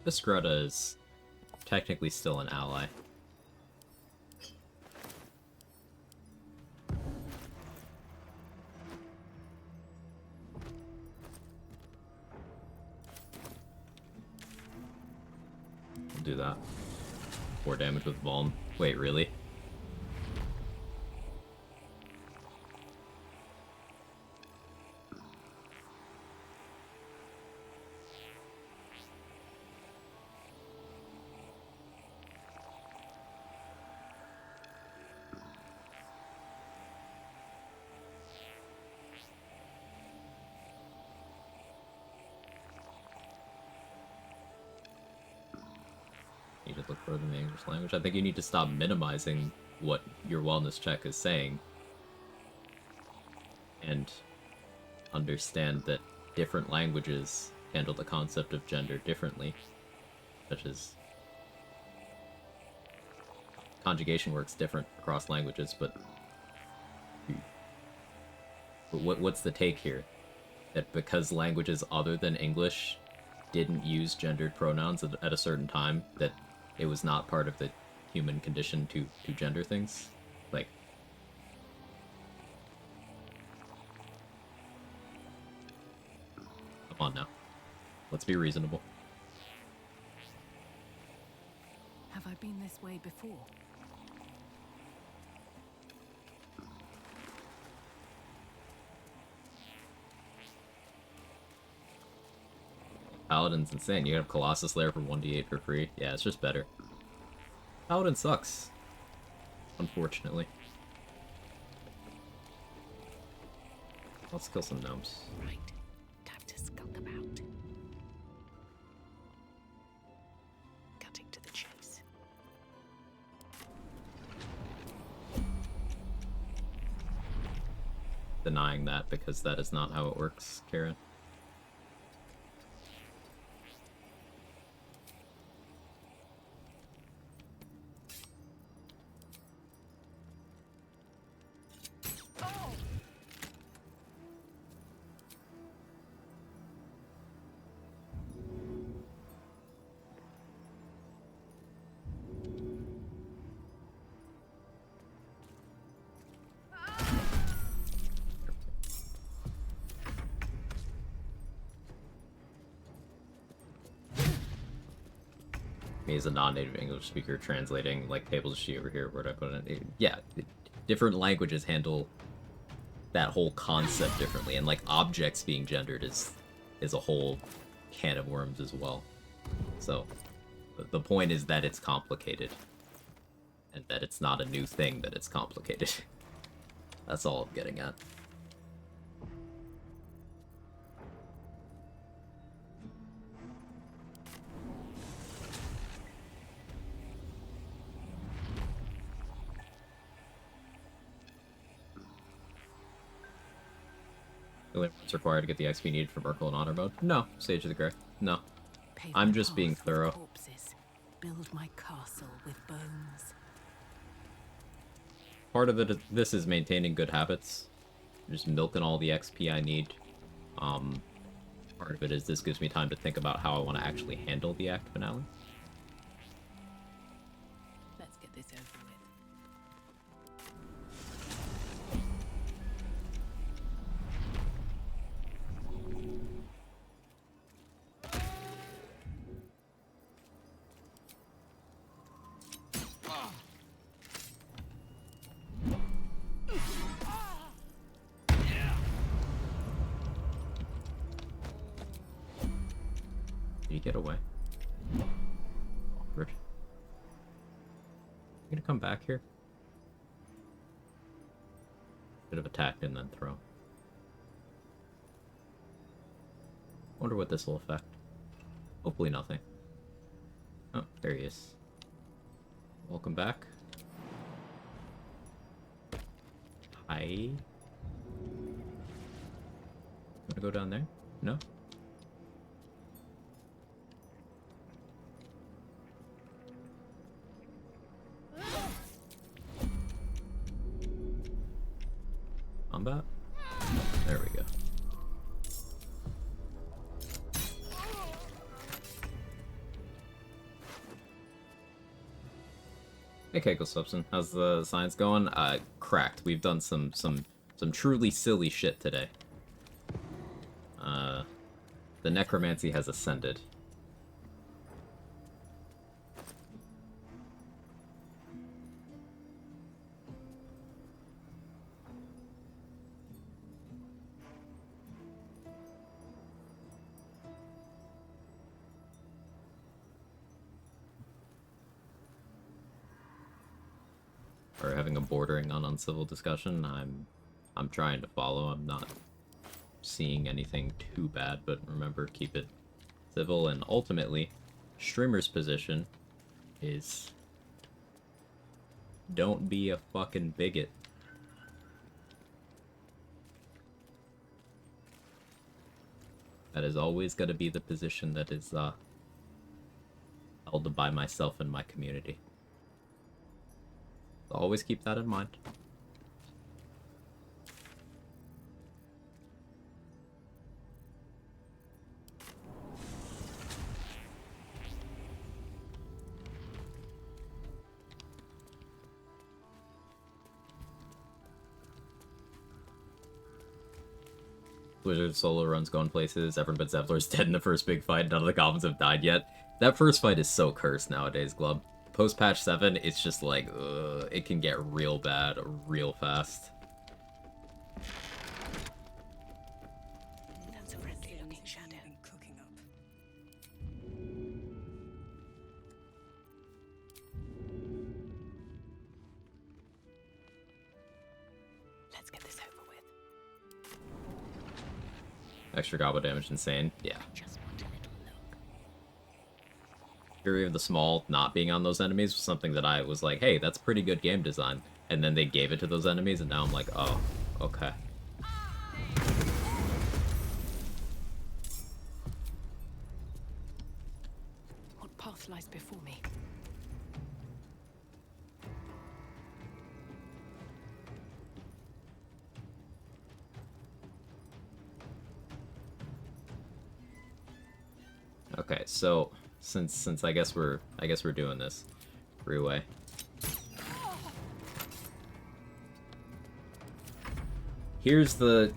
This Greta is technically still an ally. do that. 4 damage with Vuln. Wait, really? You need to look further in the English language. I think you need to stop minimizing what your wellness check is saying. And understand that different languages handle the concept of gender differently. Such as conjugation works different across languages, but what's the take here? That because languages other than English didn't use gendered pronouns at a certain time, that it was not part of the human condition to gender things? Like, come on now. Let's be reasonable. Have I been this way before? Paladin's insane. You have Colossus Lair for 1d8 for free. Yeah, it's just better. Paladin sucks. Unfortunately. Let's kill some gnomes. Right. Time to skulk about. Cutting to the chase. Denying that because that is not how it works, Karen. Me as a non-native English speaker translating like tables sheet over here, where would I put it? Yeah, different languages handle that whole concept differently, and like objects being gendered is a whole can of worms as well. So the point is that it's complicated, and that it's not a new thing that it's complicated. That's all I'm getting at. What's required to get the XP needed for Merkle and Honor mode? No. Sage of the Grey. No. Pave I'm my just being path with thorough. corpses. Build my castle with bones. Part of this is maintaining good habits. Just milking all the XP I need. Part of it is this gives me time to think about how I want to actually handle the act finale. Let's get this over with. Did he get away? Awkward. You gonna come back here? Should have attacked and then throw. Wonder what this will affect. Hopefully nothing. Oh, there he is. Welcome back. Hi. Wanna go down there? No? Combat? There we go. Hey Keiko Subson, how's the science going? Cracked. We've done some truly silly shit today. The necromancy has ascended. are having a bordering on uncivil discussion, I'm trying to follow. I'm not seeing anything too bad, but remember, keep it civil. And ultimately, streamer's position is don't be a fucking bigot. That is always going to be the position that is held by myself and my community. So always keep that in mind. Blizzard solo runs going places. Everyone but Zevlor's dead in the first big fight. None of the goblins have died yet. That first fight is so cursed nowadays, Glub. Post patch 7, it's just like, it can get real bad real fast. That's a friendly looking shadow. Cooking up. Let's get this over with. Extra goblin damage insane. Yeah. Just want a little look. Fury of the Small not being on those enemies was something that I was like, hey, that's pretty good game design. And then they gave it to those enemies, and now I'm like, oh, okay. What path lies before me? Okay, so since I guess we're doing this freeway. Here's the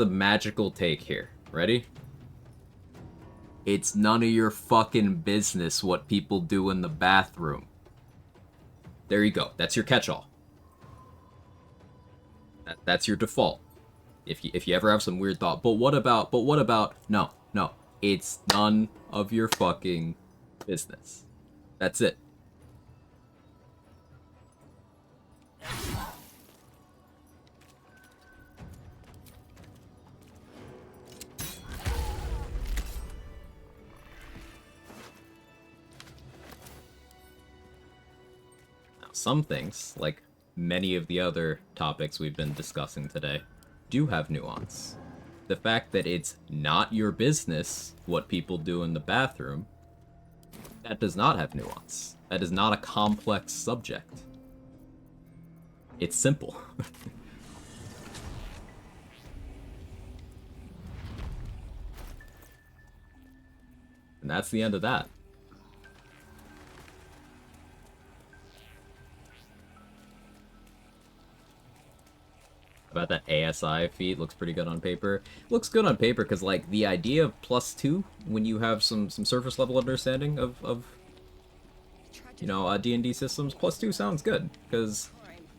magical take here. Ready? It's none of your fucking business what people do in the bathroom. There you go. That's your catch-all. That's your default. If you ever have some weird thought, but what about no. It's none of your fucking business. That's it. Now, some things, like many of the other topics we've been discussing today, do have nuance. The fact that it's not your business what people do in the bathroom, that does not have nuance. That is not a complex subject. It's simple. And that's the end of that. About that ASI feat, looks pretty good on paper. Looks good on paper because, like, the idea of +2 when you have some surface level understanding of you know, D&D systems, +2 sounds good because,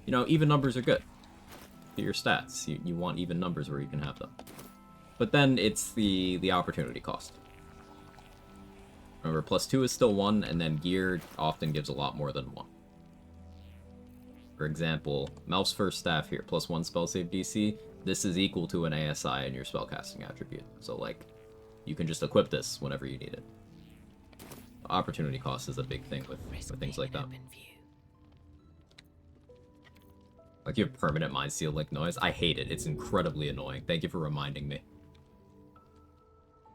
you know, even numbers are good to your stats. You want even numbers where you can have them. But then it's the opportunity cost. Remember, +2 is still 1, and then gear often gives a lot more than 1. For example, Melf's first staff here, +1 spell save DC, this is equal to an ASI in your spellcasting attribute. So, like, you can just equip this whenever you need it. Opportunity cost is a big thing with things like that. Like, you have permanent mind seal like noise. I hate it. It's incredibly annoying. Thank you for reminding me.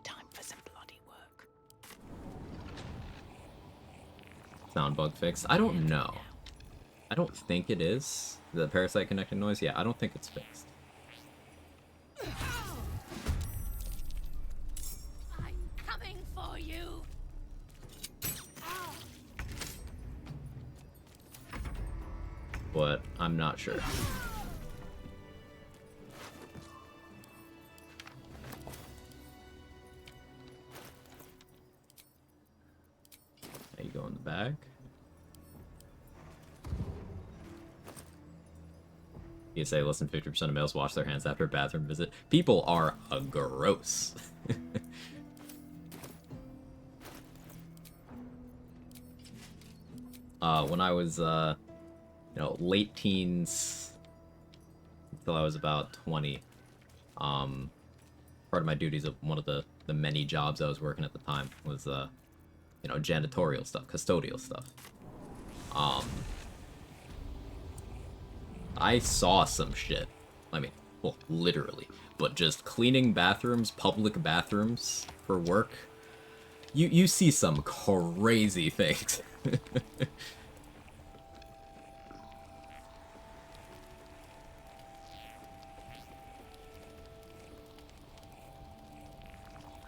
Time for some bloody work. Sound bug fixed? I don't know. I don't think it is. The parasite connecting noise? Yeah, I don't think it's fixed. I'm coming for you. But I'm not sure. There you go in the bag. You say less than 50% of males wash their hands after a bathroom visit. People are gross. When I was late teens until I was about 20. Part of my duties of one of the many jobs I was working at the time was, janitorial stuff, custodial stuff. I saw some shit. I mean, well, literally. But just cleaning bathrooms, public bathrooms for work, you see some crazy things. I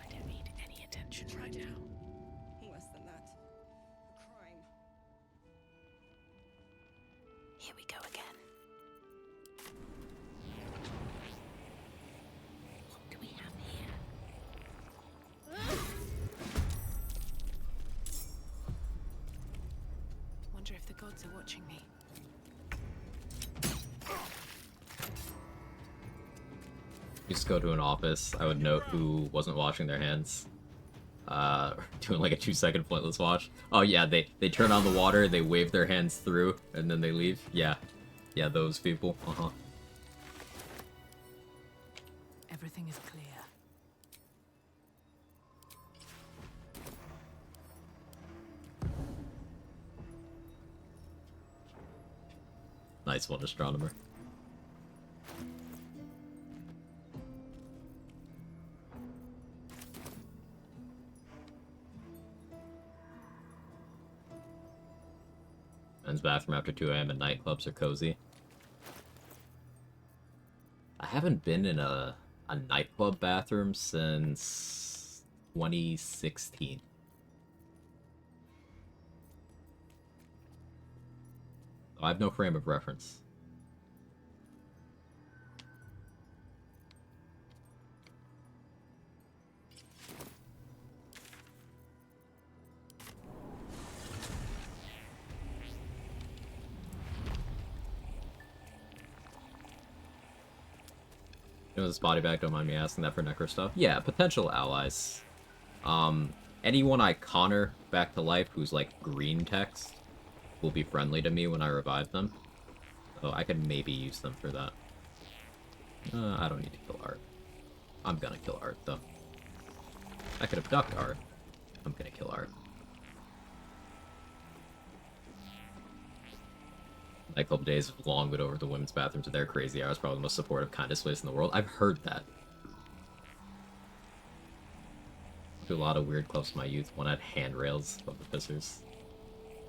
don't need any attention right now. Less than that. A crime. Here we go again. What do we have here? Wonder if the gods are watching me. Used to go to an office, I would note who wasn't washing their hands. Doing like a 2-second pointless wash. Oh yeah, they turn on the water, they wave their hands through, and then they leave. Yeah. Yeah, those people. Uh-huh. Everything is clear. Nice one, astronomer. Men's bathroom after 2 a.m. at nightclubs are cozy. I haven't been in a nightclub bathroom since 2016. I have no frame of reference. This body bag, don't mind me asking that for necro stuff. Yeah, potential allies. Anyone I Connor back to life who's like green text will be friendly to me when I revive them. So I could maybe use them for that. I don't need to kill Art. I'm gonna kill Art, though. I could abduct Art. I'm gonna kill Art. Nightclub days of long, but over the women's bathrooms of their crazy hours, probably the most supportive, kindest place in the world. I've heard that. To a lot of weird clubs in my youth. One had handrails above the pissers.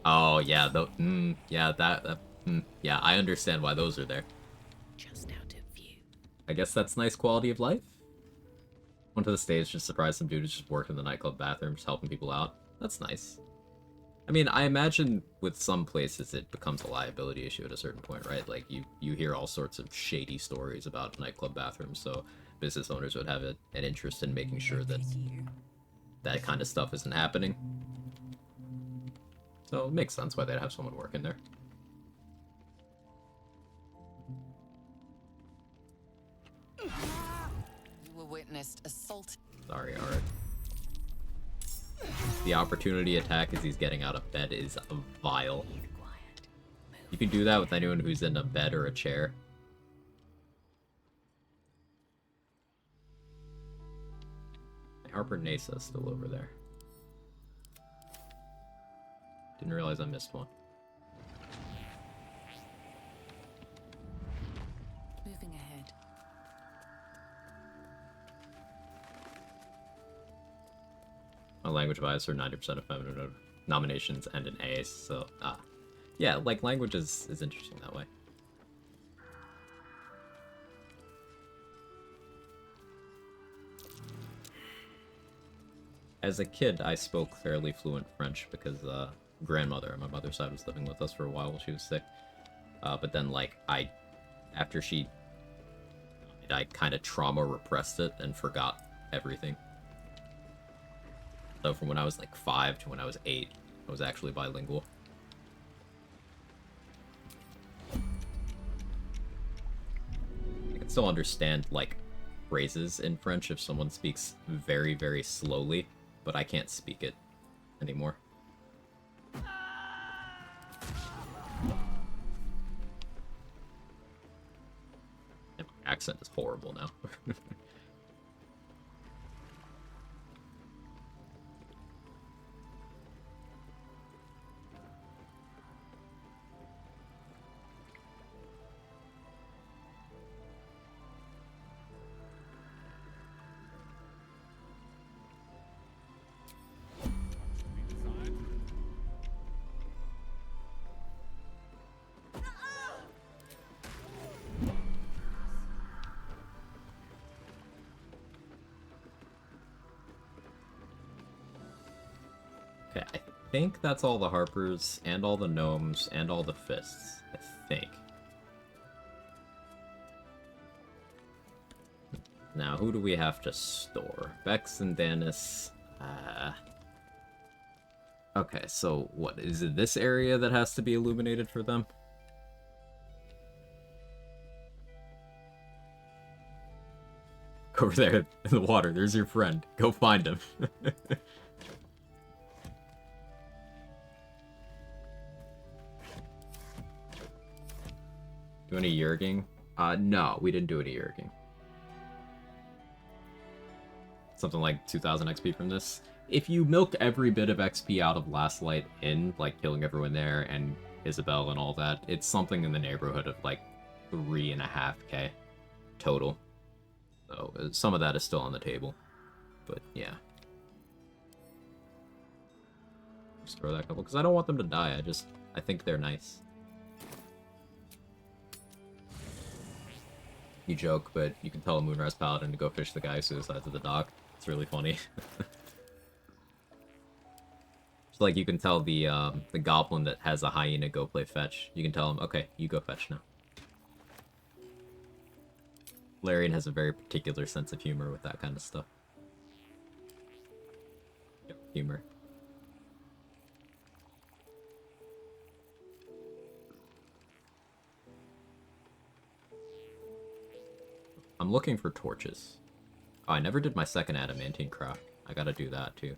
Oh yeah, yeah, I understand why those are there. Just out of view. I guess that's nice quality of life. Went to the stage, just surprised some dudes just worked in the nightclub bathrooms, helping people out. That's nice. I mean, I imagine with some places it becomes a liability issue at a certain point, right? Like, you hear all sorts of shady stories about nightclub bathrooms, so business owners would have an interest in making sure that that kind of stuff isn't happening. So it makes sense why they'd have someone working there. You were witnessed assault. Sorry, Art. The opportunity attack as he's getting out of bed is vile. You can do that with anyone who's in a bed or a chair. Harper Nasa's still over there. Didn't realize I missed one. Moving ahead. My language bias are 90% of feminine nominations and an A, so, yeah, like, language is interesting that way. As a kid, I spoke fairly fluent French because, grandmother on my mother's side was living with us for a while she was sick. But then, like, after she, I kind of trauma repressed it and forgot everything. So from when I was like 5 to when I was 8, I was actually bilingual. I can still understand, like, phrases in French if someone speaks very, very slowly, but I can't speak it anymore. accent is horrible now. Okay, I think that's all the Harpers, and all the Gnomes, and all the Fists. I think. Now, who do we have to store? Vex and Danis. Okay, so what? Is it this area that has to be illuminated for them? Over there in the water, there's your friend. Go find him. Do any Yerging? No, we didn't do any Yerging. Something like 2000 XP from this. If you milk every bit of XP out of Last Light in, like killing everyone there and Isabel and all that, it's something in the neighborhood of like 3.5k total. So some of that is still on the table. But yeah. Just throw that couple, because I don't want them to die. I think they're nice. You joke, but you can tell a Moonrise Paladin to go fish the guy who suicides at the dock. It's really funny. Just like you can tell the goblin that has a hyena go play fetch. You can tell him, okay, you go fetch now. Larian has a very particular sense of humor with that kind of stuff. Yep, humor. I'm looking for torches. Oh, I never did my second adamantine craft. I gotta do that too.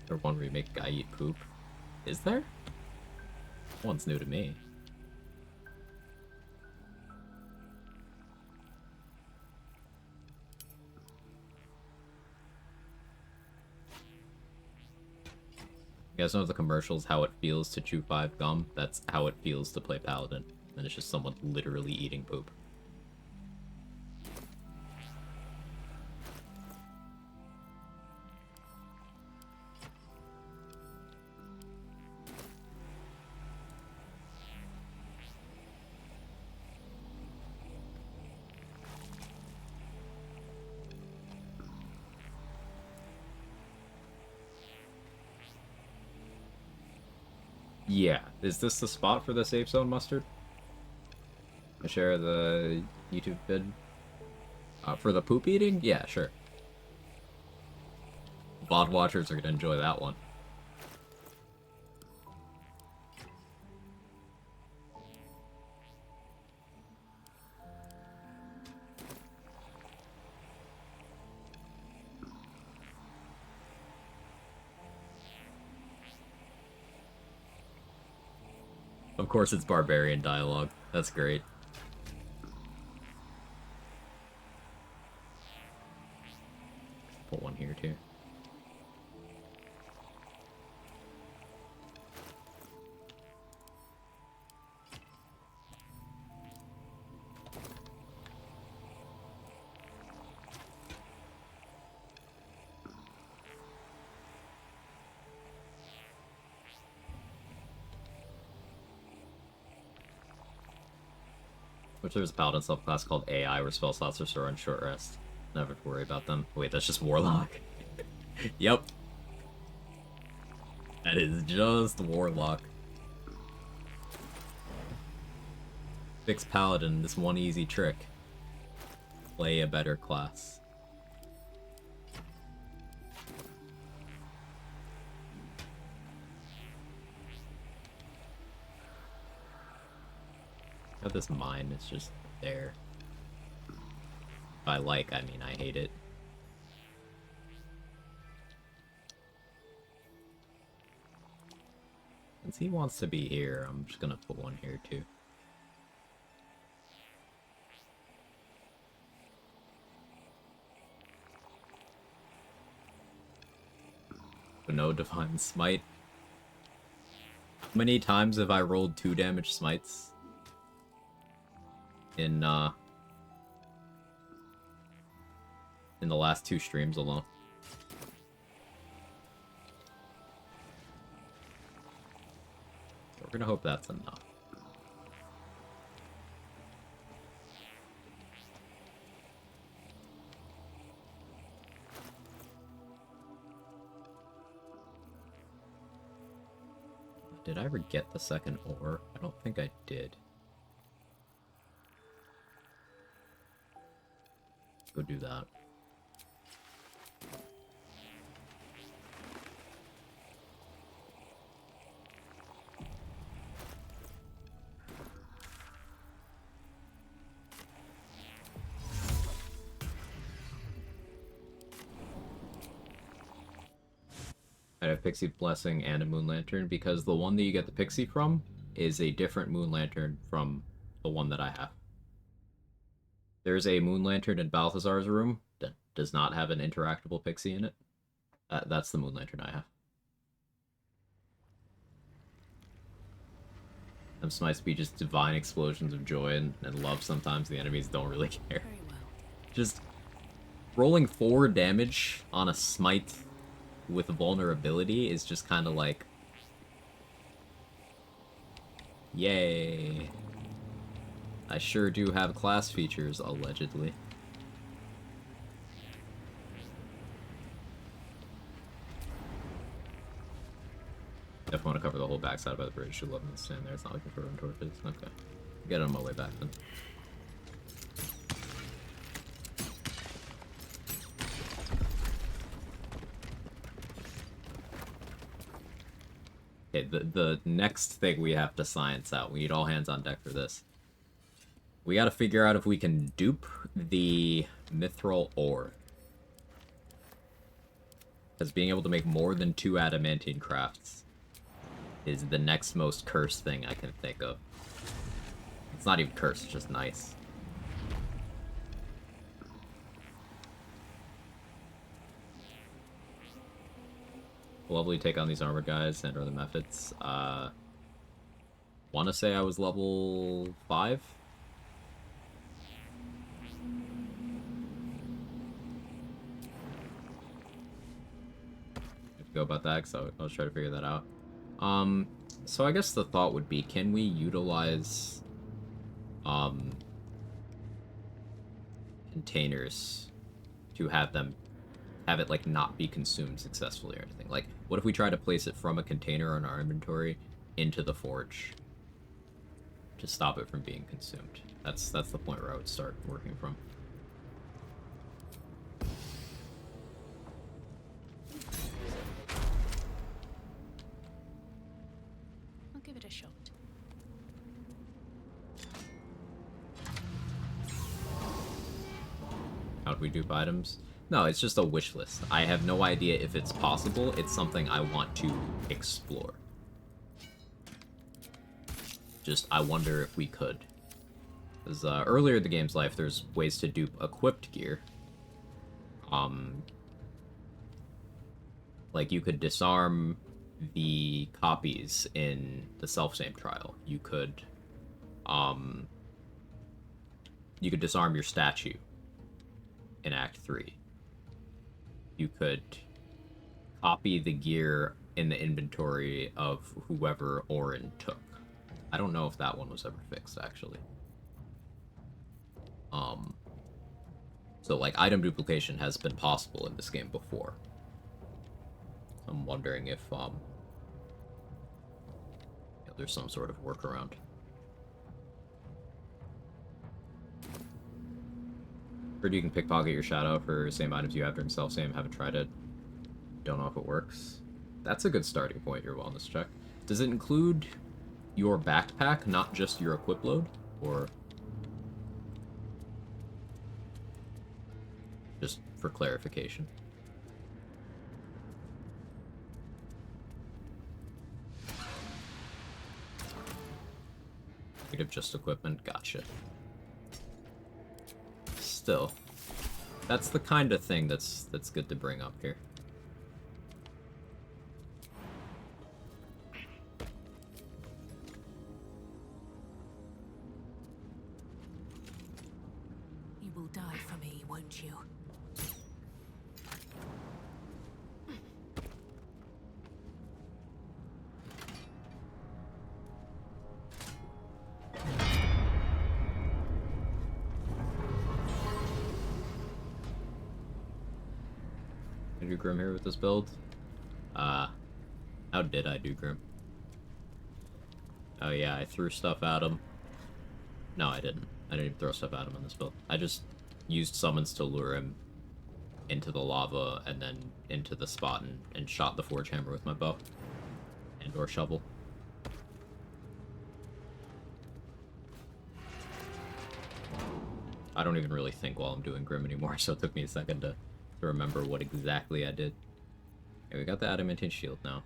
There one where you make a guy eat poop. Is there? That one's new to me. You guys know the commercials, how it feels to chew 5 gum? That's how it feels to play Paladin. And it's just someone literally eating poop. Yeah. Is this the spot for the safe zone, Mustard? I share the YouTube vid. For the poop eating? Yeah, sure. VOD watchers are gonna enjoy that one. Of course it's barbarian dialogue. That's great. Put one here too. Which there's a paladin subclass called AI where spell slots are stored on short rest. Never have to worry about them. Wait, that's just Warlock. Yep. That is just Warlock. Fix Paladin, this one easy trick. Play a better class. Got this mine, it's just there. By like, I mean I hate it. Since he wants to be here, I'm just gonna put one here too. But no Divine Smite. How many times have I rolled 2 damage smites? In the last 2 streams alone. We're gonna hope that's enough. Did I ever get the second ore? I don't think I did. Go do that. I have Pixie Blessing and a Moon Lantern because the one that you get the Pixie from is a different Moon Lantern from the one that I have. There's a Moon Lantern in Balthazar's room that does not have an interactable Pixie in it. That's the Moon Lantern I have. Them smites be just divine explosions of joy and love. Sometimes the enemies don't really care. Very well. Just rolling 4 damage on a smite with vulnerability is just kind of like, yay. I sure do have class features, allegedly. Definitely want to cover the whole backside by the bridge. Should love them to stand there. It's not looking for run torches. Okay. Get on my way back then. Okay, the next thing we have to science out. We need all hands on deck for this. We gotta figure out if we can dupe the mithril ore. Because being able to make more than 2 adamantine crafts is the next most cursed thing I can think of. It's not even cursed, it's just nice. Lovely take on these armor guys and other methods. Wanna say I was level 5? Go about that, because I was trying to figure that out. So I guess the thought would be, can we utilize containers to have it like not be consumed successfully or anything? Like, what if we try to place it from a container in our inventory into the forge to stop it from being consumed? That's the point where I would start working from. I'll give it a shot. How do we dupe items? No, it's just a wish list. I have no idea if it's possible. It's something I want to explore. Just, I wonder if we could. Because earlier in the game's life, there's ways to dupe equipped gear. Like, you could disarm the copies in the self-same trial. You could disarm your statue in Act 3. You could copy the gear in the inventory of whoever Orin took. I don't know if that one was ever fixed, actually. So, like, item duplication has been possible in this game before. I'm wondering if, there's some sort of workaround. Heard you can pickpocket your shadow for same items you have during self-same. Haven't tried it. Don't know if it works. That's a good starting point, your wellness check. Does it include your backpack, not just your equip load? Or just for clarification? executive just equipment. Gotcha. Still, that's the kind of thing that's good to bring up here. You will die for me, won't you? I do Grim here with this build. How did I do Grim? Oh yeah, I threw stuff at him. No, I didn't. I didn't even throw stuff at him in this build. I just used summons to lure him into the lava and then into the spot and shot the forge hammer with my bow and or shovel. I don't even really think while I'm doing Grim anymore, so it took me a second to remember what exactly I did. Okay, we got the adamantine shield now.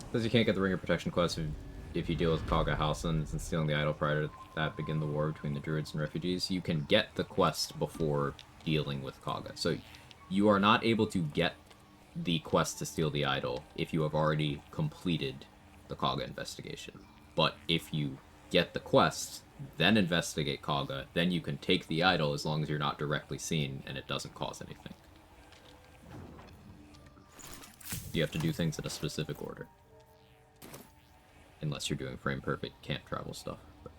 Because you can't get the Ring of Protection quest if you deal with Kaga Halsons and stealing the idol prior to that begin the war between the druids and refugees. You can get the quest before dealing with Kaga. So you are not able to get the quest to steal the idol if you have already completed the Kaga investigation. But if you get the quest, then investigate Kaga, then you can take the idol as long as you're not directly seen and it doesn't cause anything. You have to do things in a specific order. Unless you're doing frame perfect camp travel stuff. But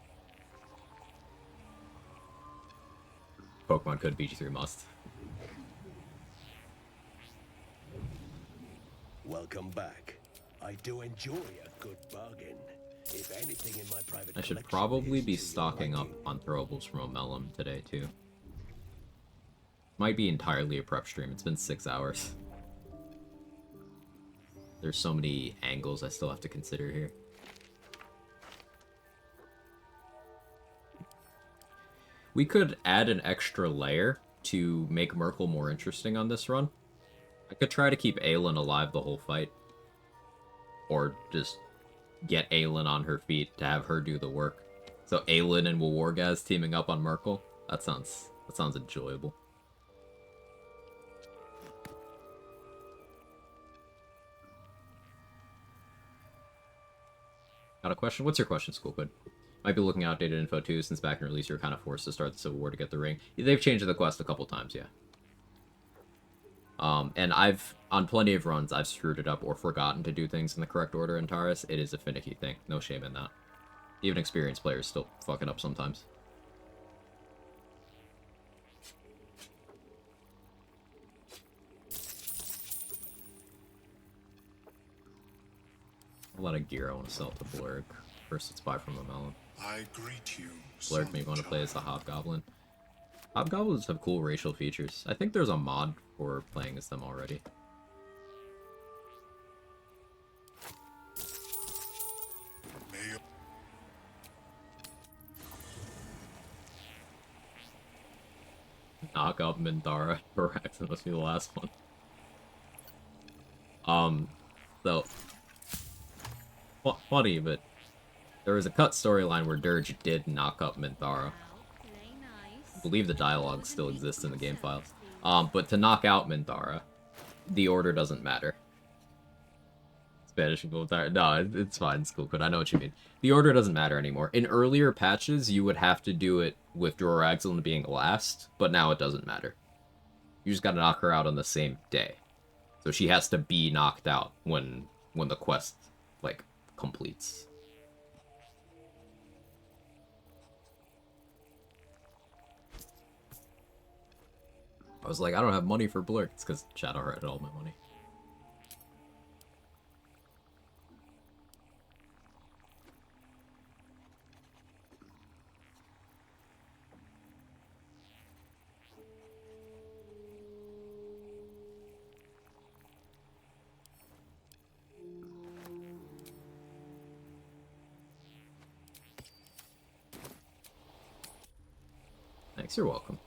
Pokemon Code BG3 must. Welcome back. I do enjoy a good bargain. If anything in my private I should collection probably is be to your stocking up liking. on throwables from Omelum today too. Might be entirely a prep stream. It's been 6 hours. There's so many angles I still have to consider here. We could add an extra layer to make Merkle more interesting on this run. I could try to keep Aelin alive the whole fight. Or just get Aelin on her feet to have her do the work. So Aelin and Wargaz teaming up on Merkle. That sounds enjoyable. Got a question? What's your question, Schoolkid? Might be looking at outdated info too, since back in release you were kind of forced to start the Civil War to get the ring. They've changed the quest a couple times, yeah. And I've, on plenty of runs, I've screwed it up or forgotten to do things in the correct order in Taurus. It is a finicky thing. No shame in that. Even experienced players still fuck it up sometimes. A lot of gear I want to sell to Blurg. First, let's buy from the melon. I greet you. Blurg may want to play as the Hobgoblin. Hobgoblins have cool racial features. I think there's a mod for playing as them already. Knock up Mindara. Correct. That must be the last one. So funny, but there was a cut storyline where Dirge did knock up Minthara. I believe the dialogue still exists in the game files. But to knock out Minthara, the order doesn't matter. Spanish people tired. No, it's fine. It's cool, but I know what you mean. The order doesn't matter anymore. In earlier patches, you would have to do it with Droraxilin being last, but now it doesn't matter. You just gotta knock her out on the same day. So she has to be knocked out when the quest, like, completes. I was like, I don't have money for Blurk. It's because Shadowheart had all my money. Thanks, you're welcome.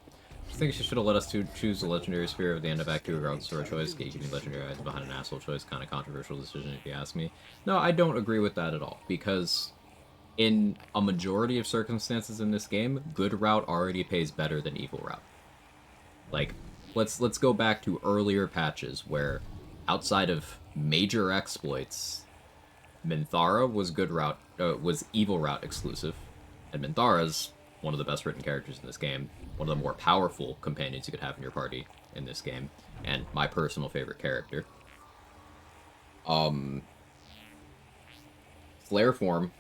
I think she should have let us choose the legendary spear at the end of Act 2 regardless of our choice. Gatekeeping legendary items behind an asshole choice, kind of controversial decision if you ask me. No, I don't agree with that at all, because in a majority of circumstances in this game, good route already pays better than evil route. Like, let's go back to earlier patches where, outside of major exploits, Minthara was was evil route exclusive, and Minthara's one of the best written characters in this game, one of the more powerful companions you could have in your party in this game, and my personal favorite character. Flare Form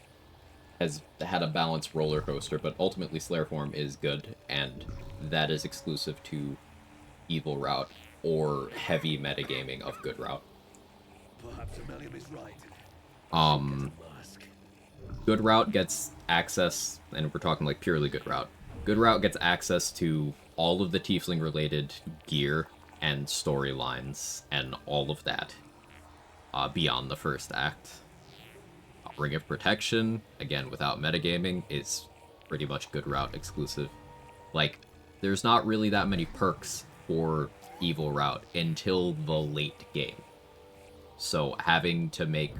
has had a balanced roller coaster, but ultimately Slayer Form is good, and that is exclusive to evil route or heavy metagaming of good route. Perhaps Amelia is right. Good route gets access, and we're talking like purely good route. Good route gets access to all of the tiefling related gear and storylines and all of that beyond the first act. Ring of Protection, again without metagaming, is pretty much good route exclusive. Like, there's not really that many perks for evil route until the late game. So having to make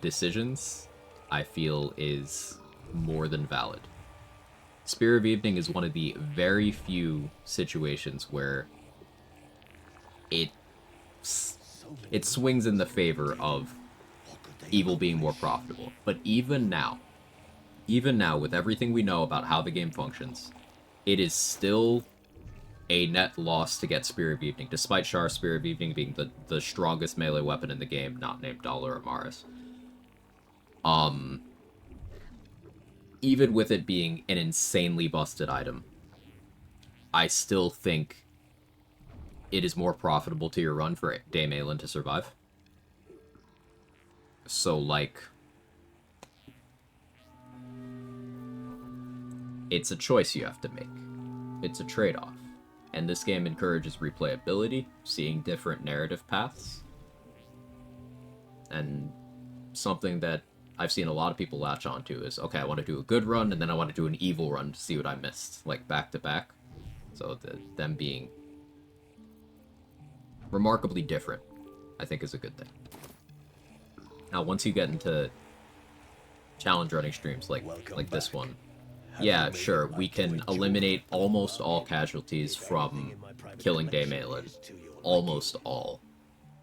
decisions, I feel, is more than valid. Spear of Evening is one of the very few situations where it swings in the favor of evil being more profitable. But even now, with everything we know about how the game functions, it is still a net loss to get Spear of Evening, despite Char's Spear of Evening being the strongest melee weapon in the game, not named Dollar or Maris. Even with it being an insanely busted item, I still think it is more profitable to your run for Dame Aelin to survive. So, like, it's a choice you have to make. It's a trade-off. And this game encourages replayability, seeing different narrative paths. And something that I've seen a lot of people latch onto is, okay, I want to do a good run, and then I want to do an evil run to see what I missed, like, back-to-back. So them being remarkably different, I think, is a good thing. Now, once you get into challenge running streams like this one, yeah, sure, we can eliminate almost all casualties from killing Dame Aelin. Almost all.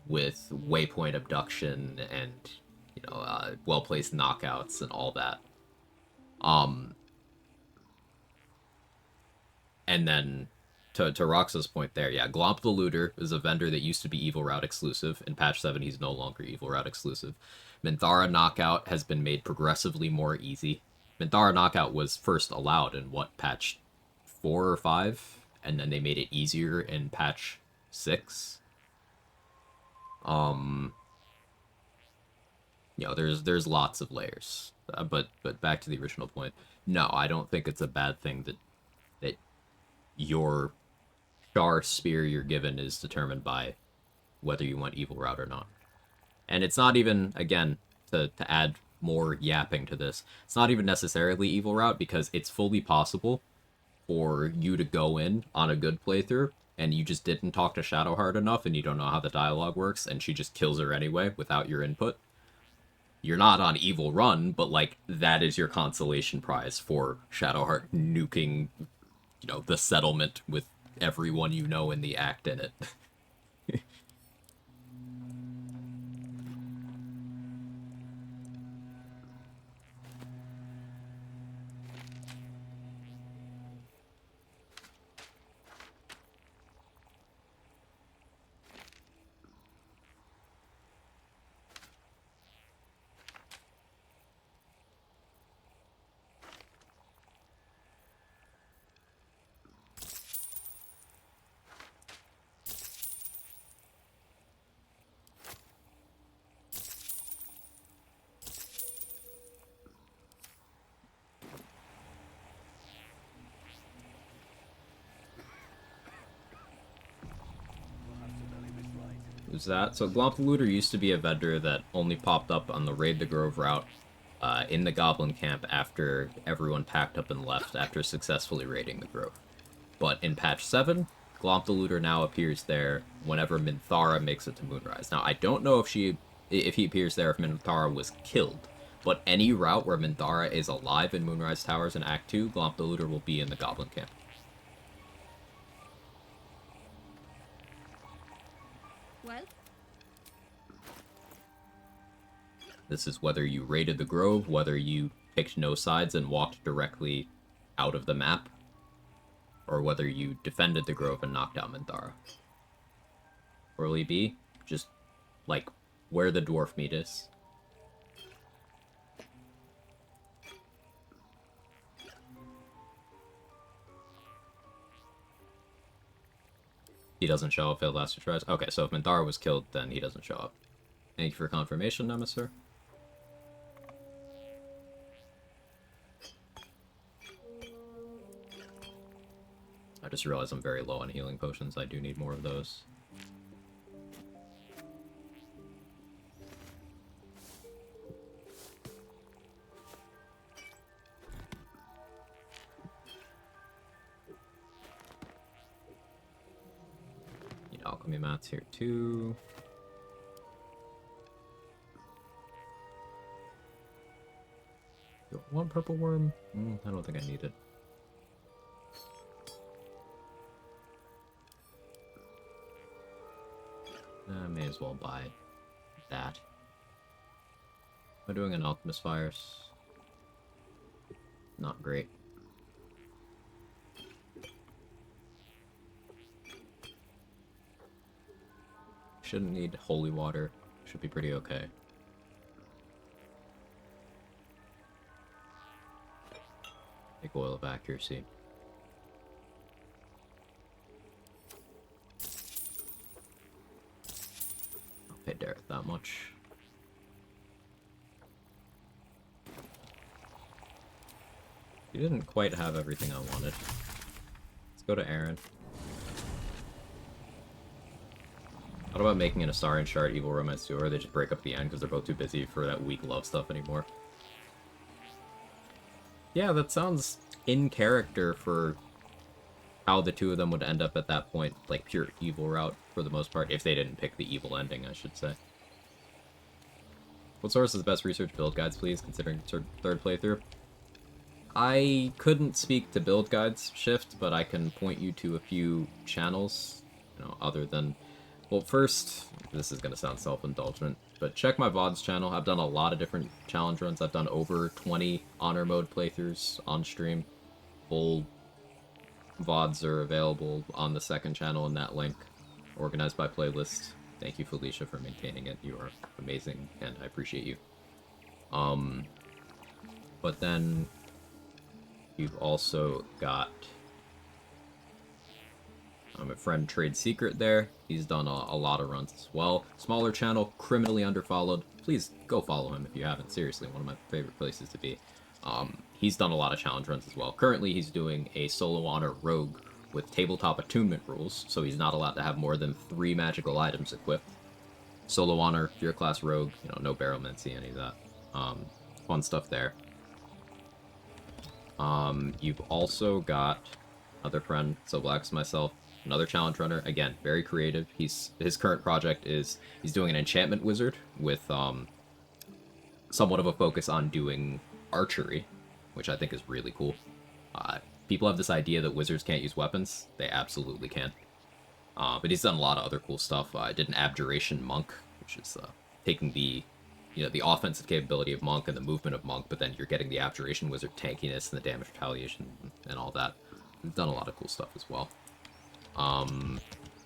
With waypoint abduction and, you know, well-placed knockouts and all that. And then, to Roxa's point there, yeah, Glomp the Looter is a vendor that used to be Evil Route exclusive. In patch 7, he's no longer Evil Route exclusive. Minthara Knockout has been made progressively more easy. Minthara Knockout was first allowed in, what, patch 4 or 5? And then they made it easier in patch 6. You know, there's lots of layers. But back to the original point. No, I don't think it's a bad thing that your Char spear you're given is determined by whether you want evil route or not. And it's not even, again, to add more yapping to this, it's not even necessarily evil route, because it's fully possible for you to go in on a good playthrough and you just didn't talk to Shadowheart enough and you don't know how the dialogue works and she just kills her anyway without your input. You're not on evil run, but, like, that is your consolation prize for Shadowheart nuking, you know, the settlement with everyone you know in the act in it. Who's that? So Glomp the Looter used to be a vendor that only popped up on the Raid the Grove route in the Goblin Camp after everyone packed up and left after successfully raiding the Grove. But in patch 7, Glomp the Looter now appears there whenever Minthara makes it to Moonrise. Now, I don't know if he appears there if Minthara was killed, but any route where Minthara is alive in Moonrise Towers in Act 2, Glomp the Looter will be in the Goblin Camp. Well? This is whether you raided the Grove, whether you picked no sides and walked directly out of the map, or whether you defended the Grove and knocked out Minthara. Early B, just, like, where the dwarf meat is. He doesn't show up, failed last two tries. Okay, so if Minthara was killed, then he doesn't show up. Thank you for confirmation, Nemesis. I just realized I'm very low on healing potions. I do need more of those. Need alchemy mats here too. One purple worm? I don't think I need it. I may as well buy that. Am I doing an Alchemist Fires? Not great. Shouldn't need holy water. Should be pretty okay. Take oil of accuracy. I'll pay Derek that much. You didn't quite have everything I wanted. Let's go to Aaron. What about making an Astarian Shard, Evil Romance 2, or they just break up the end because they're both too busy for that weak love stuff anymore? Yeah, that sounds in character for how the two of them would end up at that point, like pure evil route for the most part, if they didn't pick the evil ending, I should say. What source is the best research build guides, please, considering third playthrough? I couldn't speak to build guides, Shift, but I can point you to a few channels, you know, other than... Well, first, this is going to sound self-indulgent, but check my VODs channel. I've done a lot of different challenge runs. I've done over 20 honor mode playthroughs on stream. Full VODs are available on the second channel in that link, organized by playlist. Thank you, Felicia, for maintaining it. You are amazing, and I appreciate you. But then you've also got my friend Trade Secret there. He's done a lot of runs as well. Smaller channel, criminally underfollowed. Please go follow him if you haven't. Seriously, one of my favorite places to be. He's done a lot of challenge runs as well. Currently, he's doing a solo honor rogue with tabletop attunement rules, so he's not allowed to have more than 3 magical items equipped. Solo honor, your class rogue, you know, no baromancy, any of that. Fun stuff there. You've also got another friend, So Black's myself, another challenge runner. Again, very creative. His current project is he's doing an enchantment wizard with somewhat of a focus on doing archery, which I think is really cool. People have this idea that wizards can't use weapons. They absolutely can. But he's done a lot of other cool stuff. I did an abjuration monk, which is taking the the offensive capability of monk and the movement of monk, but then you're getting the abjuration wizard tankiness and the damage retaliation and all that. We've done a lot of cool stuff as well.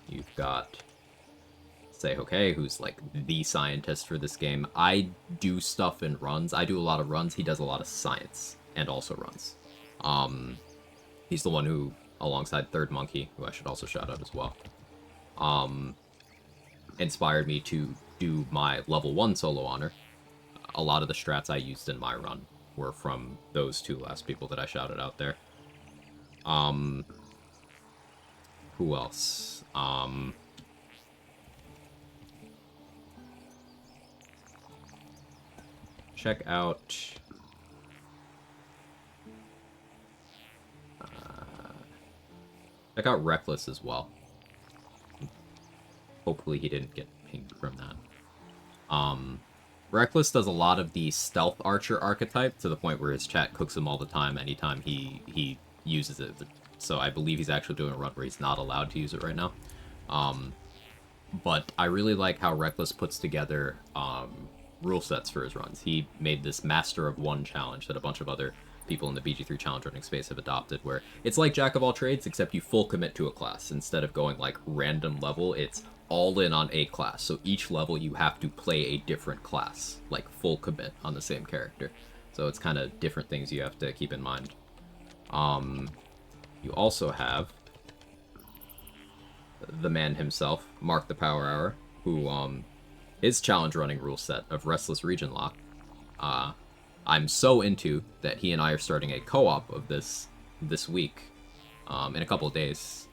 You've got Seihokei, who's like the scientist for this game. I do stuff in runs. I do a lot of runs. He does a lot of science and also runs. He's the one who, alongside Third Monkey, who I should also shout out as well, inspired me to do my level 1 solo honor. A lot of the strats I used in my run were from those two last people that I shouted out there. Who else? Check out... Check out Reckless as well. Hopefully he didn't get pinged from that. Reckless does a lot of the stealth archer archetype to the point where his chat cooks him all the time anytime he uses it. So I believe he's actually doing a run where he's not allowed to use it right now. But I really like how Reckless puts together rule sets for his runs. He made this Master of One challenge that a bunch of other people in the BG3 challenge running space have adopted, where it's like Jack of all trades, except you full commit to a class. Instead of going like random level, it's all in on a class. So each level you have to play a different class, like full commit on the same character. So it's kind of different things you have to keep in mind. You also have the man himself, Mark the Power Hour, who his challenge running rule set of Restless Region Lock, I'm so into that he and I are starting a co-op of this week, in a couple of days,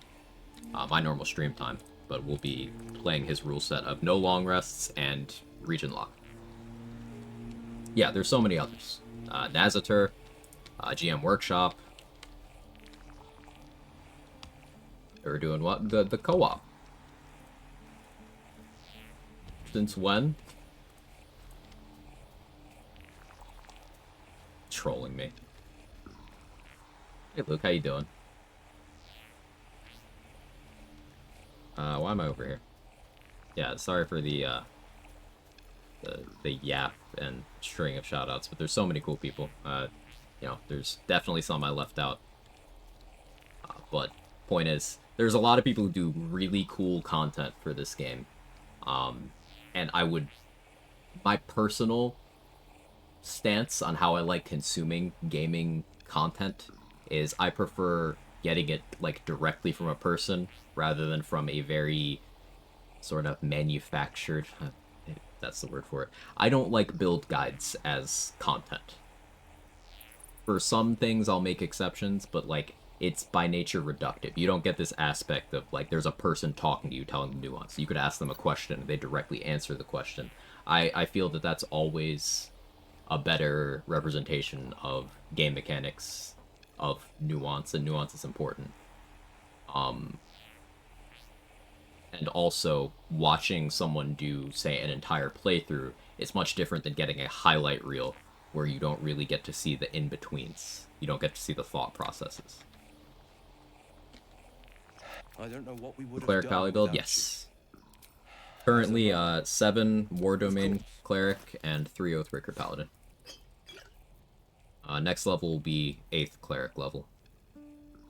my normal stream time, but we'll be playing his rule set of no long rests and region lock. Yeah, there's so many others. Nazater, GM Workshop. They were doing what? The co-op. Since when? Trolling me. Hey Luke, how you doing? Why am I over here? Yeah, sorry for the yap and string of shoutouts, but there's so many cool people. You know, there's definitely some I left out. But point is, there's a lot of people who do really cool content for this game. And my personal stance on how I like consuming gaming content is I prefer getting it like directly from a person rather than from a very sort of manufactured, if that's the word for it. I don't like build guides as content. For some things I'll make exceptions, but like it's by nature reductive. You don't get this aspect of like there's a person talking to you telling the nuance. You could ask them a question and they directly answer the question. I feel that that's always a better representation of game mechanics, of nuance, and nuance is important. And also, watching someone do, say, an entire playthrough is much different than getting a highlight reel where you don't really get to see the in-betweens. You don't get to see the thought processes. I don't know what we would have Cleric done Pally build? without Yes. Currently, 7 War Domain Cleric and 3 Oathbreaker Paladin. Next level will be 8th Cleric level.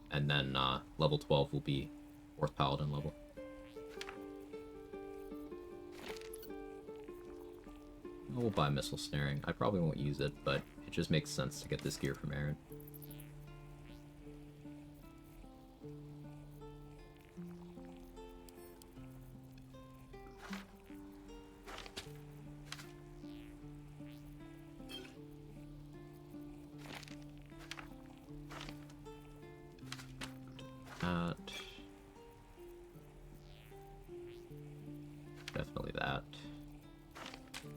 And then level 12 will be 4th Paladin level. We'll buy Missile Snaring. I probably won't use it, but it just makes sense to get this gear from Aaron. Definitely that.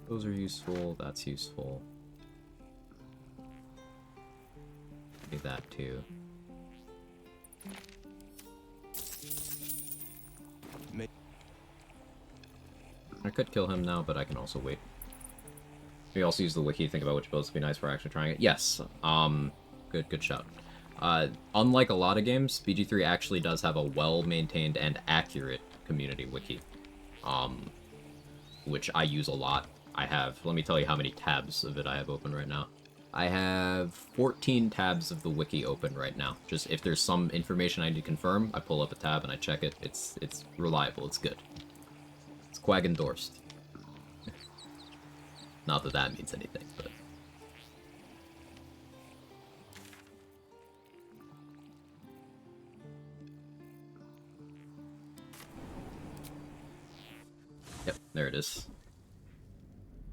Those are useful, that's useful. Maybe that too. I could kill him now, but I can also wait. We also use the wiki to think about which builds would be nice for actually trying it. Yes, good shout. Unlike a lot of games, BG3 actually does have a well-maintained and accurate community wiki, which I use a lot. I have, let me tell you how many tabs of it I have open right now. I have 14 tabs of the wiki open right now. Just if there's some information I need to confirm, I pull up a tab and I check it. It's reliable, it's good. It's Quag endorsed. Not that that means anything, but... Yep, there it is.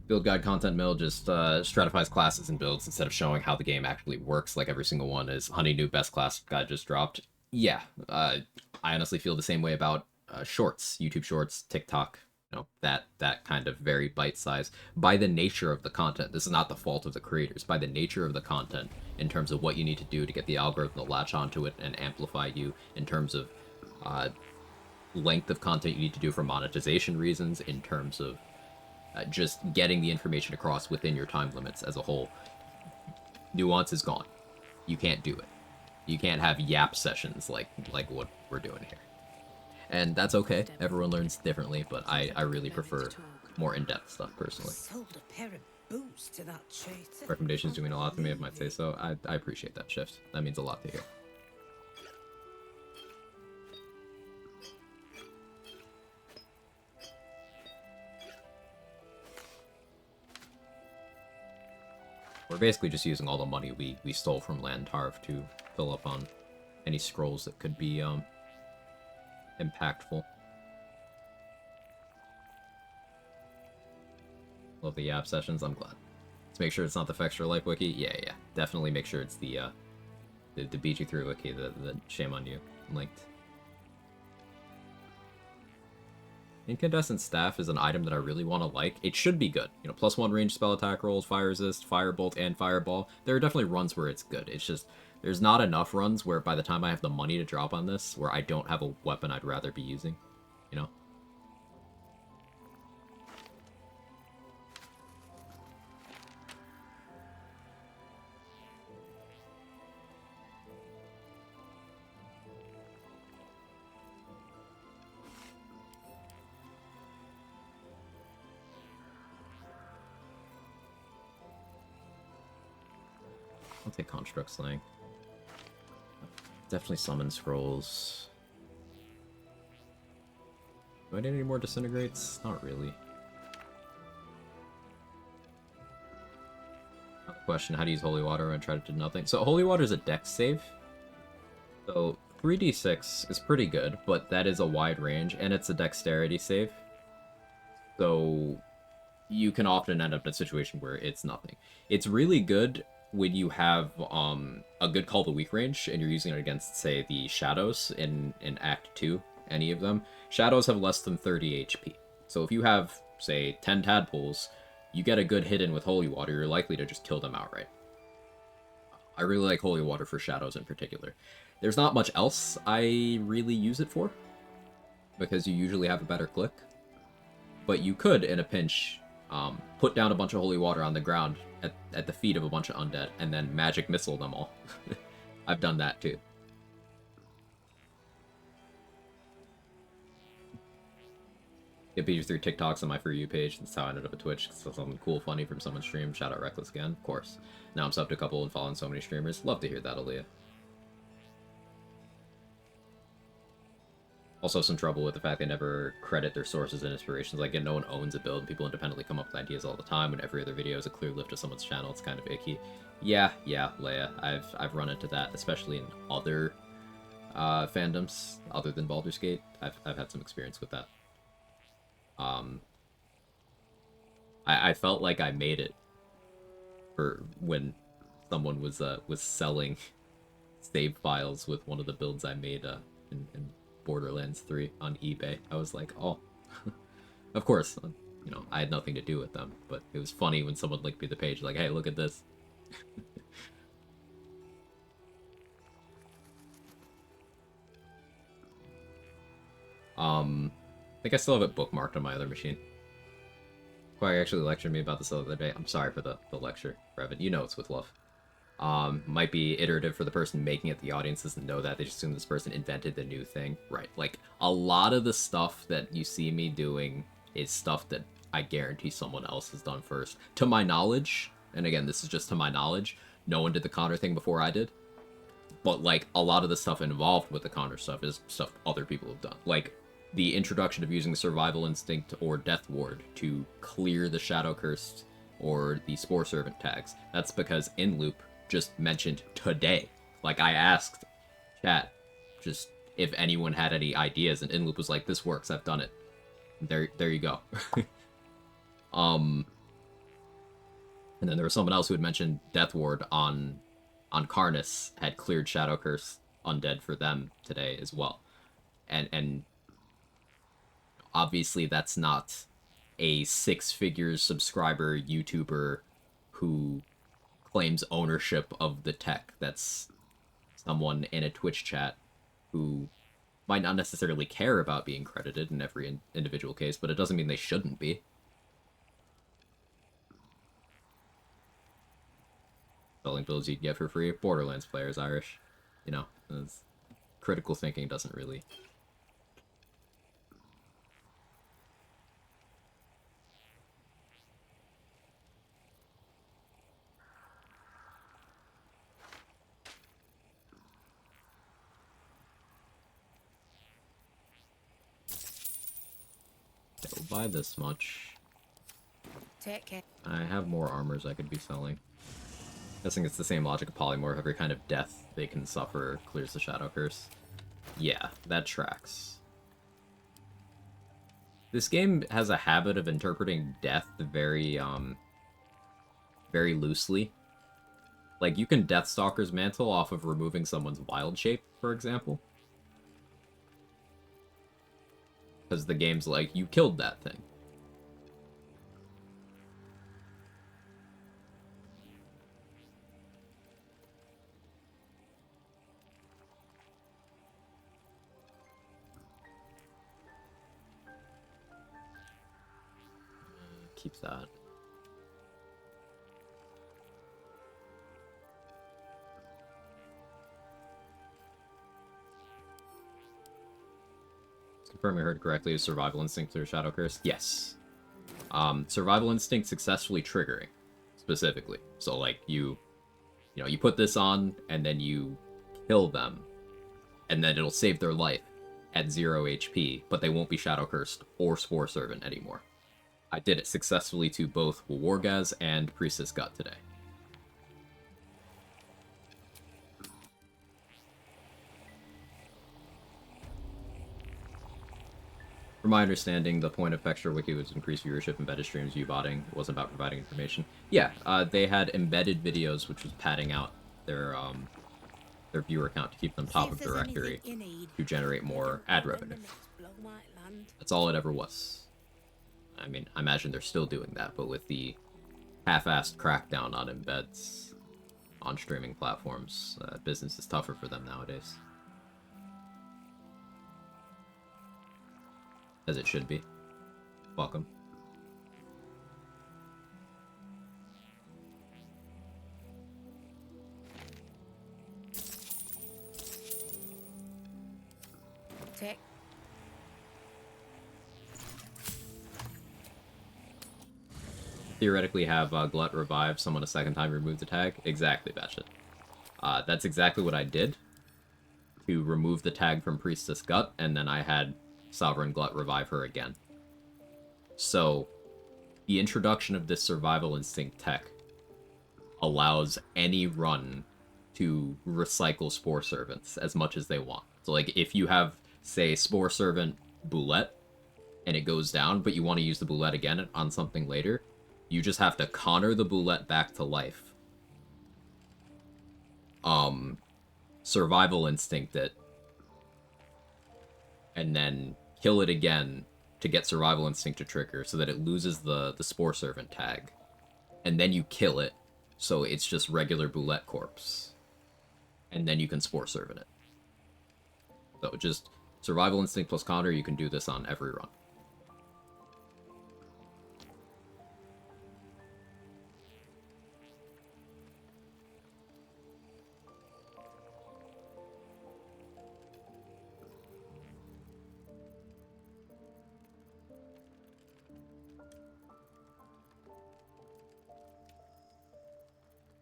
Build guide content mill just stratifies classes and builds instead of showing how the game actually works like every single one is. Honey, new best class guide just dropped. Yeah, I honestly feel the same way about shorts, YouTube shorts, TikTok, you know, that kind of very bite size. By the nature of the content, this is not the fault of the creators, by the nature of the content, in terms of what you need to do to get the algorithm to latch onto it and amplify you, in terms of length of content you need to do for monetization reasons, in terms of just getting the information across within your time limits as a whole. Nuance is gone. You can't do it. You can't have yap sessions like what we're doing here. And that's okay. Everyone learns differently, but I really prefer more in-depth stuff personally. Sold a pair of boots to that traitor. Recommendations do mean a lot to me, if I might say so. I appreciate that, Shift. That means a lot to hear. We're basically just using all the money we stole from Lantarv to fill up on any scrolls that could be impactful. Love the app sessions, I'm glad. Let's make sure it's not the Fextra Life wiki. Yeah. Definitely make sure it's the BG3 wiki, the shame on you linked. Incandescent Staff is an item that I really want to like. It should be good. You know, +1 range spell attack rolls, fire resist, firebolt, and fireball. There are definitely runs where it's good. It's just, there's not enough runs where by the time I have the money to drop on this, where I don't have a weapon I'd rather be using. You know? I'll take Construct Slang. Definitely Summon Scrolls. Do I need any more Disintegrates? Not really. Question, how to use Holy Water when I try to do nothing? So Holy Water is a dex save. So 3d6 is pretty good, but that is a wide range, and it's a dexterity save. So you can often end up in a situation where it's nothing. It's really good when you have a good Call the Weak range and you're using it against, say, the Shadows in Act 2, any of them. Shadows have less than 30 HP. So if you have, say, 10 tadpoles, you get a good hit in with Holy Water, you're likely to just kill them outright. I really like Holy Water for Shadows in particular. There's not much else I really use it for, because you usually have a better click. But you could, in a pinch, put down a bunch of Holy Water on the ground at the feet of a bunch of undead, and then magic missile them all. I've done that too. Get pages through TikToks on my For You page. That's how I ended up at Twitch. So something cool, funny from someone's stream. Shout out Reckless again, of course. Now I'm subbed to a couple and following so many streamers. Love to hear that, Aaliyah. Also some trouble with the fact they never credit their sources and inspirations. Like, no one owns a build, and people independently come up with ideas all the time when every other video is a clear lift of someone's channel. It's kind of icky. Yeah, Leia. I've run into that, especially in other fandoms other than Baldur's Gate. I've had some experience with that. I felt like I made it for when someone was selling save files with one of the builds I made in Borderlands 3 on eBay. I was like, oh, of course, you know, I had nothing to do with them, but it was funny when someone linked me the page, like, hey, look at this. I think I still have it bookmarked on my other machine. Quag actually lectured me about this the other day. I'm sorry for the lecture, Brevin. You know it's with love. Might be iterative for the person making it. The audience doesn't know that. They just assume this person invented the new thing. Right. Like, a lot of the stuff that you see me doing is stuff that I guarantee someone else has done first. To my knowledge, and again, this is just to my knowledge, no one did the Connor thing before I did. But, like, a lot of the stuff involved with the Connor stuff is stuff other people have done. Like, the introduction of using Survival Instinct or Death Ward to clear the Shadow Cursed or the Spore Servant tags. That's because InLoop just mentioned today. Like, I asked chat just if anyone had any ideas, and InLoop was like, this works, I've done it. There you go. And then there was someone else who had mentioned Death Ward on Karnus, had cleared Shadow Curse Undead for them today as well. And obviously that's not a 6-figure subscriber YouTuber who claims ownership of the tech. That's someone in a Twitch chat who might not necessarily care about being credited in every individual case, but it doesn't mean they shouldn't be. Selling builds you can get for free. Borderlands players, Irish. You know, critical thinking doesn't really... We'll buy this much. Take care. I have more armors I could be selling. Guessing it's the same logic of polymorph. Every kind of death they can suffer clears the shadow curse. Yeah, that tracks. This game has a habit of interpreting death very, very loosely. Like, you can Deathstalker's Mantle off of removing someone's wild shape, for example. Because the game's like, you killed that thing. Keep that. Confirm I heard correctly. Is Survival Instinct clear Shadow Curse? Yes. Survival Instinct successfully triggering, specifically. So, like, you put this on, and then you kill them, and then it'll save their life at 0 HP, but they won't be Shadow Cursed or Spore Servant anymore. I did it successfully to both Wargaz and Priestess Gut today. From my understanding, the point of Pextra Wiki was to increase viewership. Embedded streams, U-botting. It wasn't about providing information. Yeah, they had embedded videos, which was padding out their viewer count to keep them top of directory to generate more ad revenue. That's all it ever was. I mean, I imagine they're still doing that, but with the half-assed crackdown on embeds on streaming platforms, business is tougher for them nowadays. As it should be. Welcome. Take. Theoretically have Glut revive someone a second time, remove the tag. Exactly, Batshit. That's exactly what I did to remove the tag from Priestess Gut, and then I had Sovereign Glut revive her again. So, the introduction of this Survival Instinct tech allows any run to recycle Spore Servants as much as they want. So, like, if you have, say, Spore Servant Boulette, and it goes down, but you want to use the Boulette again on something later, you just have to Connor the Boulette back to life. Survival Instinct it, and then kill it again to get Survival Instinct to trigger so that it loses the Spore Servant tag. And then you kill it, so it's just regular Boulette corpse. And then you can Spore Servant it. So just Survival Instinct plus Counter, you can do this on every run.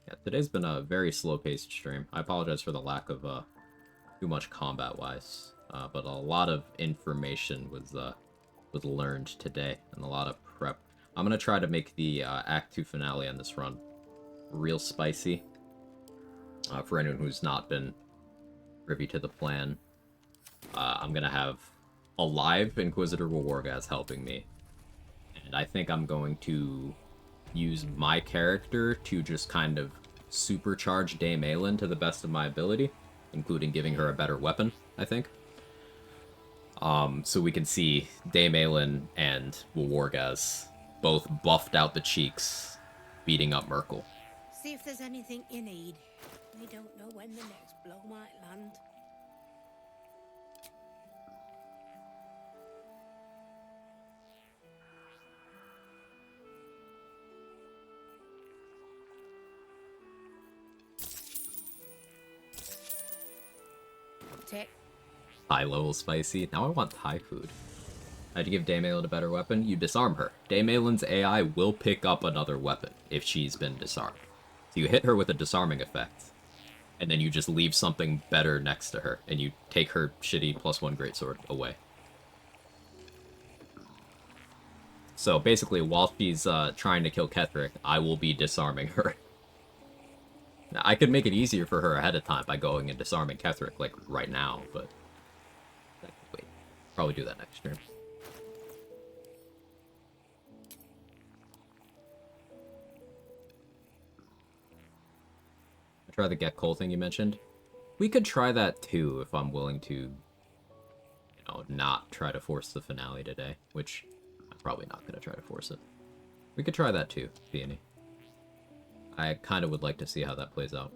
Yeah, today's been a very slow-paced stream. I apologize for the lack of too much combat-wise, but a lot of information was learned today, and a lot of prep. I'm gonna try to make the Act 2 finale on this run real spicy. For anyone who's not been privy to the plan, I'm gonna have a live Inquisitor Wargaz helping me, and I think I'm going to use my character to just kind of supercharge Dame Aelin to the best of my ability, including giving her a better weapon, I think. So we can see Dame Aelin and Wargaz both buffed out the cheeks, beating up Merkel. See if there's anything you need. We don't know when the next blow might land. Take. High level spicy. Now I want Thai food. How'd you give Daemalin a better weapon? You disarm her. Daemalin's AI will pick up another weapon if she's been disarmed. So you hit her with a disarming effect, and then you just leave something better next to her, and you take her shitty +1 greatsword away. So basically, while she's trying to kill Ketheric, I will be disarming her. Now, I could make it easier for her ahead of time by going and disarming Ketheric, like, right now, but... Wait, probably do that next turn. Try the get coal thing you mentioned. We could try that too if I'm willing to, you know, not try to force the finale today, which I'm probably not going to try to force it. We could try that too, Peony. I kind of would like to see how that plays out.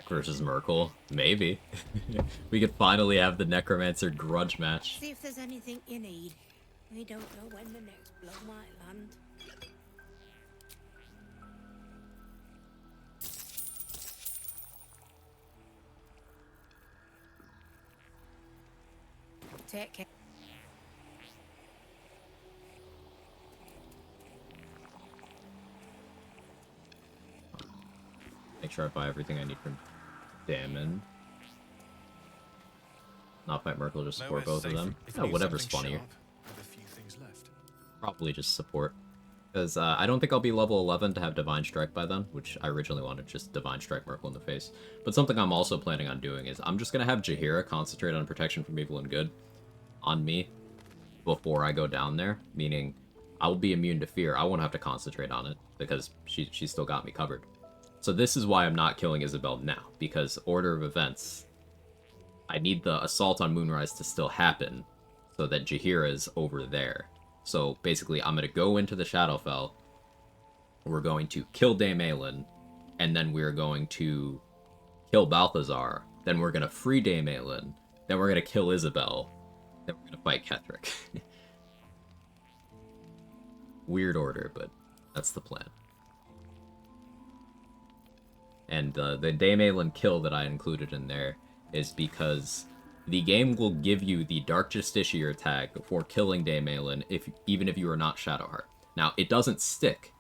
Versus Merkel, maybe. We could finally have the Necromancer grudge match. See if there's anything you need. We don't know when the next blow might land. Take care. Make sure I buy everything I need from Damon. Not fight Merkel, just support both of them. Oh, whatever's funnier. Probably just support. Because I don't think I'll be level 11 to have Divine Strike by then, which I originally wanted just Divine Strike Merkel in the face. But something I'm also planning on doing is I'm just going to have Jaheira concentrate on protection from evil and good on me before I go down there, meaning I will be immune to fear. I won't have to concentrate on it because she still got me covered. So this is why I'm not killing Isabel now, because order of events, I need the assault on Moonrise to still happen so that Jaheira's over there. So basically, I'm going to go into the Shadowfell, we're going to kill Daemalin, and then we're going to kill Balthazar, then we're going to free Daemalin, then we're going to kill Isabel, then we're going to fight Ketheric. Weird order, but that's the plan. And the Daemalin kill that I included in there is because the game will give you the Dark Justiciar tag for killing Daemalin even if you are not Shadowheart. Now, it doesn't stick.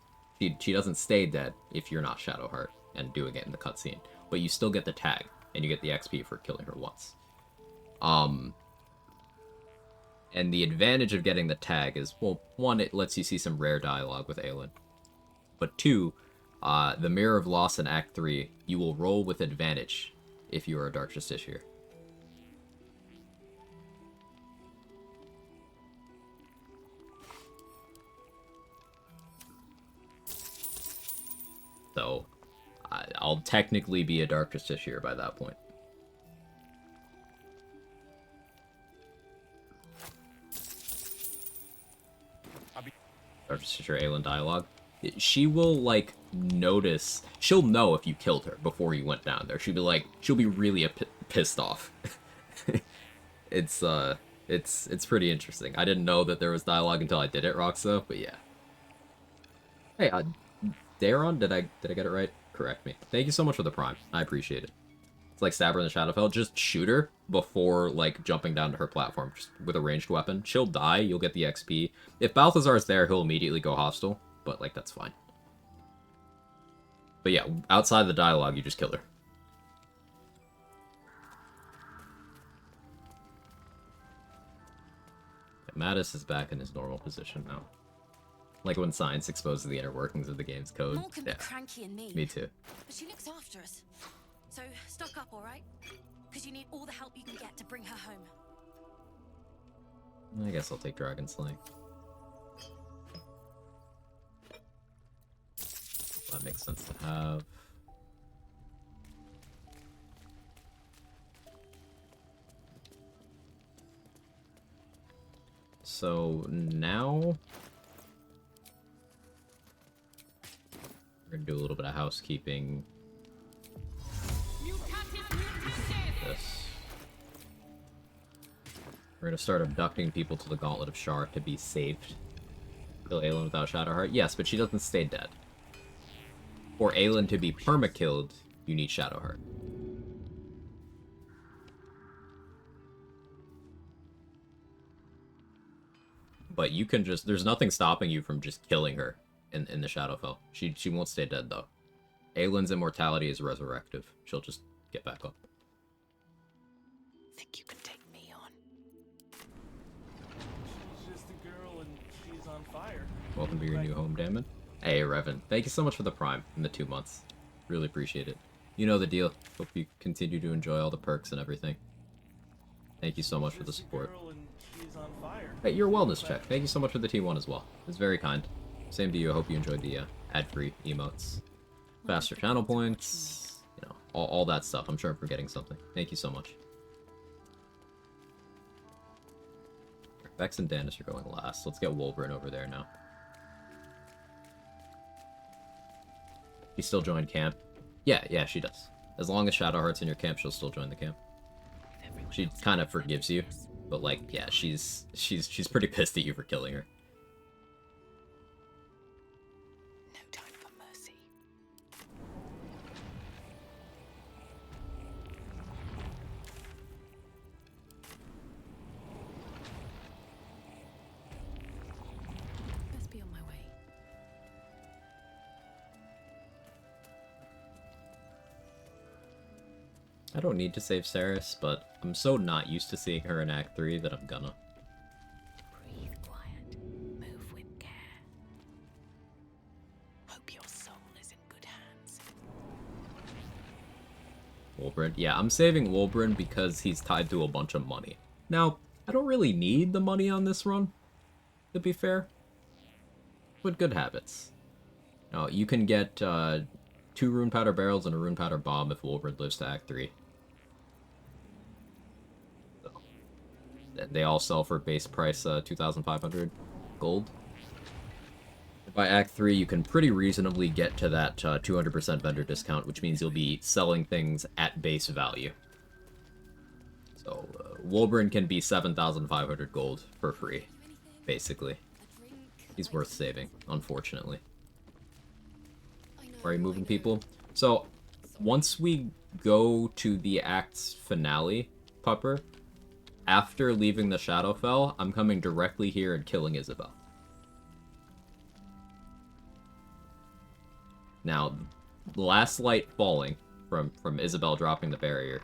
She doesn't stay dead if you're not Shadowheart and doing it in the cutscene. But you still get the tag, and you get the XP for killing her once. And the advantage of getting the tag is, well, one, it lets you see some rare dialogue with Aelin. But two, the Mirror of Loss in Act 3, you will roll with advantage if you are a Dark Justiciar. So, I'll technically be a Dark Justiciar by that point. Dark Justiciar Aelin dialogue. She will, like, notice... She'll know if you killed her before you went down there. She'll be like... She'll be really pissed off. It's pretty interesting. I didn't know that there was dialogue until I did it, Roxa, but yeah. Hey, Daron, did I get it right? Correct me. Thank you so much for the prime. I appreciate it. It's like stab her in the Shadowfell. Just shoot her before, like, jumping down to her platform just with a ranged weapon. She'll die. You'll get the XP. If Balthazar's there, he'll immediately go hostile. But, like, that's fine. But yeah, outside the dialogue, you just kill her. Mattis is back in his normal position now. Like when science exposes the inner workings of the game's code. Mole can be cranky and mean. Me too. But she looks after us. So, stock up, alright? because you need all the help you can get to bring her home. I guess I'll take Dragon Slaying. That makes sense to have. So now we're gonna do a little bit of housekeeping. This. We're gonna start abducting people to the Gauntlet of Shar to be saved. Kill Aelin without Shadowheart? Yes, but she doesn't stay dead. For Aelin to be perma-killed, you need Shadowheart. But you can just... There's nothing stopping you from just killing her in the Shadowfell. She won't stay dead, though. Aelin's immortality is resurrective. She'll just get back up. Think you can take me on? She's just a girl and she's on fire. Welcome to your new home, Damon. Hey, Revan. Thank you so much for the Prime in the 2 months. Really appreciate it. You know the deal. Hope you continue to enjoy all the perks and everything. Thank you so much for the support. Hey, your wellness check. Thank you so much for the T1 as well. It's very kind. Same to you. I hope you enjoyed the ad-free emotes. Faster channel points. You know, all that stuff. I'm sure I'm forgetting something. Thank you so much. Vex and Danis are going last. Let's get Wolverine over there now. She still joined camp. Yeah, she does. As long as Shadowheart's in your camp, she'll still join the camp. She kind of forgives you, but like, yeah, she's pretty pissed at you for killing her. No time for mercy. Best be on my way. I don't need to save Saris, but I'm so not used to seeing her in Act 3 that I'm gonna. Breathe quiet. Move with care. Hope your soul is in good hands. Wolverine. Yeah, I'm saving Wolverine because he's tied to a bunch of money. Now, I don't really need the money on this run, to be fair. But good habits. Now, you can get 2 rune powder barrels and a rune powder bomb if Wolverine lives to Act 3. They all sell for base price 2,500 gold. By Act 3, you can pretty reasonably get to that 200% vendor discount, which means you'll be selling things at base value. So, Wolverine can be 7,500 gold for free, basically. He's worth saving, unfortunately. Are you moving people? So, once we go to the Act's finale, Pupper, after leaving the Shadowfell, I'm coming directly here and killing Isabel. Now, the last light falling from Isabel dropping the barrier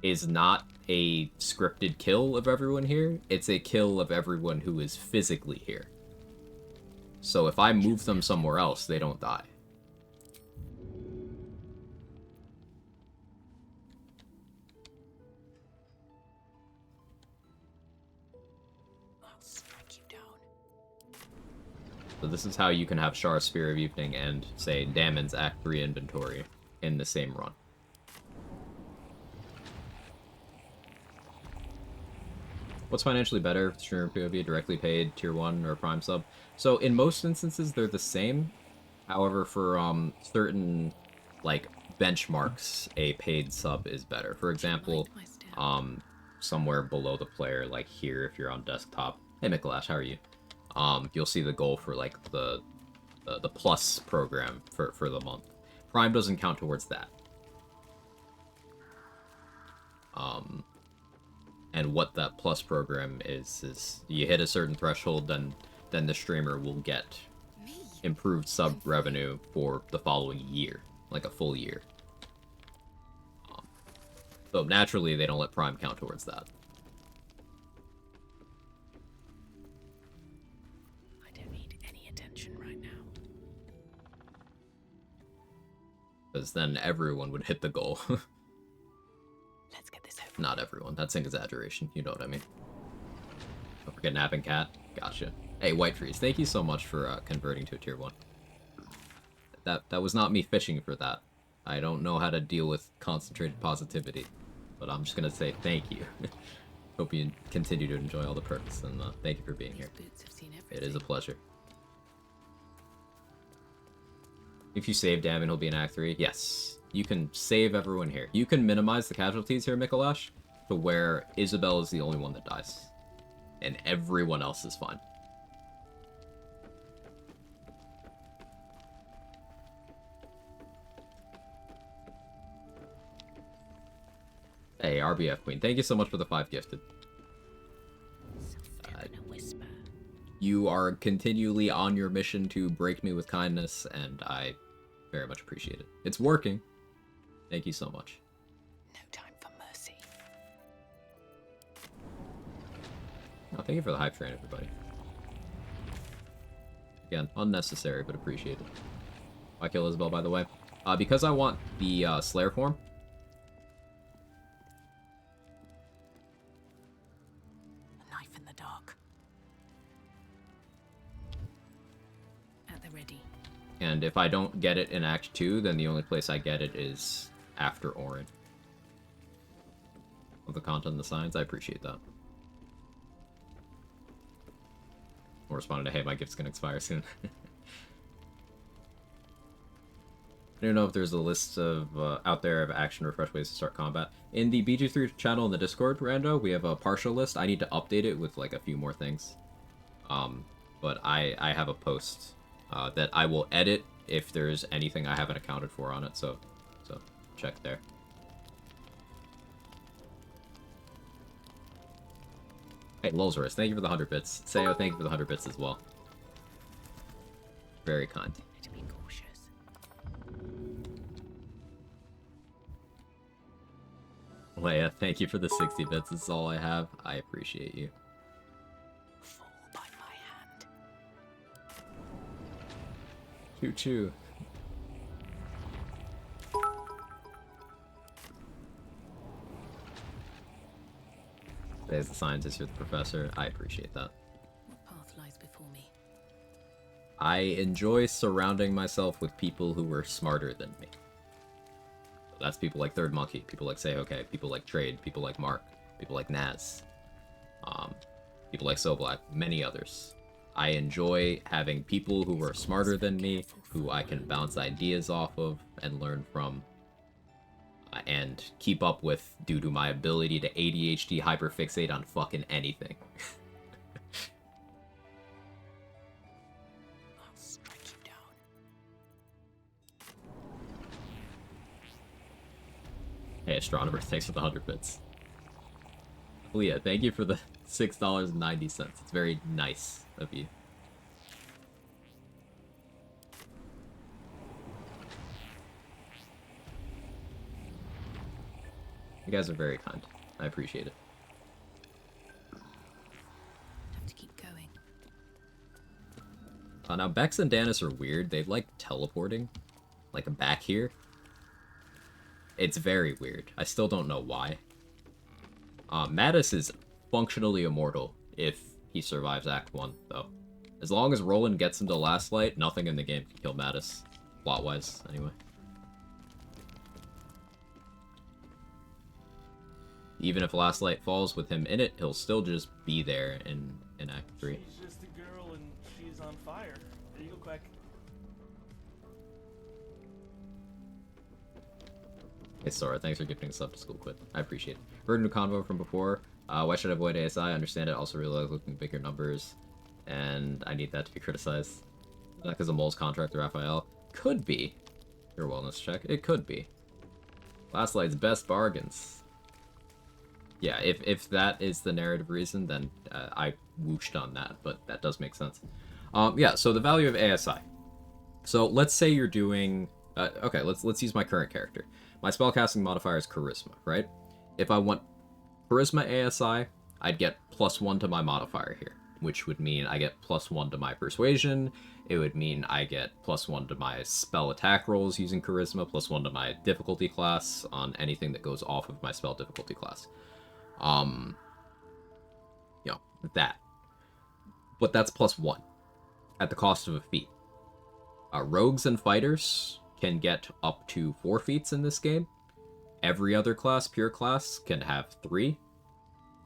is not a scripted kill of everyone here. It's a kill of everyone who is physically here. So if I move them somewhere else, they don't die. So this is how you can have Shar's Spear of Evening and, say, Damon's Act 3 inventory in the same run. What's financially better, streamer POV, directly paid, tier 1, or prime sub? So in most instances, they're the same. However, for certain, like, benchmarks, a paid sub is better. For example, somewhere below the player, like here, if you're on desktop. Hey, Mikolash, how are you? You'll see the goal for like the plus program for the month. Prime doesn't count towards that. And what that plus program is you hit a certain threshold, then the streamer will get improved sub revenue for the following year, like a full year. So naturally, they don't let Prime count towards that. Because then everyone would hit the goal. Let's get this Not everyone. That's an exaggeration. You know what I mean. Don't forget Napping Cat. Gotcha. Hey, White Freeze, thank you so much for converting to a tier 1. That was not me fishing for that. I don't know how to deal with concentrated positivity, but I'm just gonna say thank you. Hope you continue to enjoy all the perks, and thank you for being here. It is a pleasure. If you save Damon, he'll be in Act 3. Yes, you can save everyone here. You can minimize the casualties here, Mikolash, to where Isabel is the only one that dies. And everyone else is fine. Hey, RBF Queen, thank you so much for the 5 gifted. You are continually on your mission to break me with kindness, and I very much appreciate it. It's working. Thank you so much. No time for mercy. Oh, thank you for the hype train, everybody. Again, unnecessary, but appreciated. Why kill Isabel, by the way? Because I want the Slayer form. A knife in the dark. At the ready. And if I don't get it in Act 2, then the only place I get it is after Orin. Of the content and the signs, I appreciate that. I'm responding to, hey, my gift's gonna expire soon. I don't know if there's a list of out there of action refresh ways to start combat. In the BG3 channel in the Discord, Rando, we have a partial list. I need to update it with like a few more things. But I have a post that I will edit if there's anything I haven't accounted for on it. So check there. Hey, Lolzorus, thank you for the 100 bits. Sayo, thank you for the 100 bits as well. Very kind. To be cautious. Leia, thank you for the 60 bits. This is all I have. I appreciate you. Fall by my hand. Choo choo. There's the scientist, you're the professor. I appreciate that. What path lies before me? I enjoy surrounding myself with people who are smarter than me. That's people like Third Monkey, people like Say Okay, people like Trade, people like Mark, people like Naz, people like So Black, many others. I enjoy having people who are smarter than me, who I can bounce ideas off of and learn from, and keep up with due to my ability to ADHD hyperfixate on fucking anything. I'll strike you down. Hey, Astronomer, thanks for the 100 bits. Leah, thank you for the $6.90. It's very nice of you. You guys are very kind. I appreciate it. Have to keep going. Now, Bex and Danis are weird. They like teleporting. Like, back here. It's very weird. I still don't know why. Mattis is functionally immortal if he survives Act 1, though. As long as Roland gets him to Last Light, nothing in the game can kill Mattis. Plot-wise, anyway. Even if Last Light falls with him in it, he'll still just be there in Act 3. She's just a girl and she's on fire. There you go, Quack. Hey Sora, thanks for gifting us up to school quit. I appreciate it. Heard a new convo from before. Why should I avoid ASI? I understand it. Also really like looking at bigger numbers. And I need that to be criticized. Is that because of Mole's contract to Raphael? Could be. Your wellness check. It could be. Last Light's best bargains. Yeah, if that is the narrative reason, then I whooshed on that, but that does make sense. Yeah, so the value of ASI. So let's say you're doing... okay, let's use my current character. My spellcasting modifier is Charisma, right? If I want Charisma ASI, I'd get +1 to my modifier here, which would mean I get +1 to my Persuasion, it would mean I get +1 to my spell attack rolls using Charisma, +1 to my difficulty class on anything that goes off of my spell difficulty class. You know, that. But that's +1 at the cost of a feat. Rogues and fighters can get up to 4 feats in this game. Every other class, pure class, can have 3.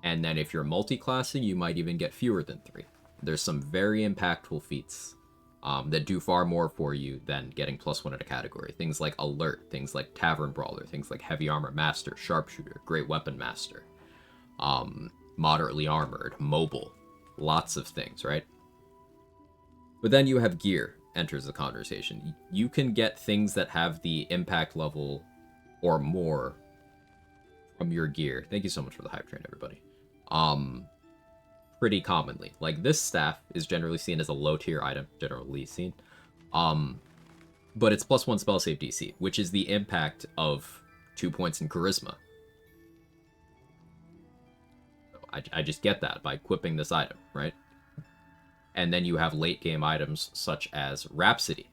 And then if you're multi-classing, you might even get fewer than 3. There's some very impactful feats that do far more for you than getting +1 at a category. Things like Alert, things like Tavern Brawler, things like Heavy Armor Master, Sharpshooter, Great Weapon Master, Moderately Armored, Mobile, lots of things, right? But then you have gear enters the conversation. You can get things that have the impact level or more from your gear. Thank you so much for the hype train, everybody. Pretty commonly. Like, this staff is generally seen as a low tier item, generally seen. But it's +1 spell save DC, which is the impact of 2 points in charisma. I just get that by equipping this item, right? And then you have late game items such as Rhapsody.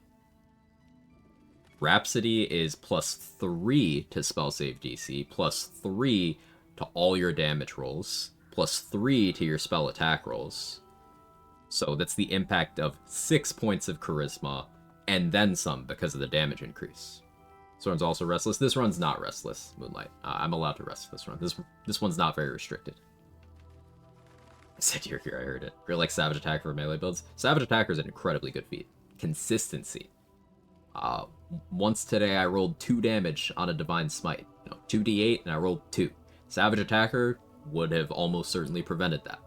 Rhapsody is +3 to spell save DC, +3 to all your damage rolls, +3 to your spell attack rolls. So that's the impact of 6 points of charisma, and then some because of the damage increase. This one's also restless. This run's not restless, Moonlight. I'm allowed to rest this run. This one's not very restricted. I said you're here, I heard it. You're like Savage Attack for melee builds. Savage Attacker is an incredibly good feat. Consistency. Once today I rolled 2 damage on a Divine Smite. 2d8 and I rolled 2. Savage Attacker would have almost certainly prevented that.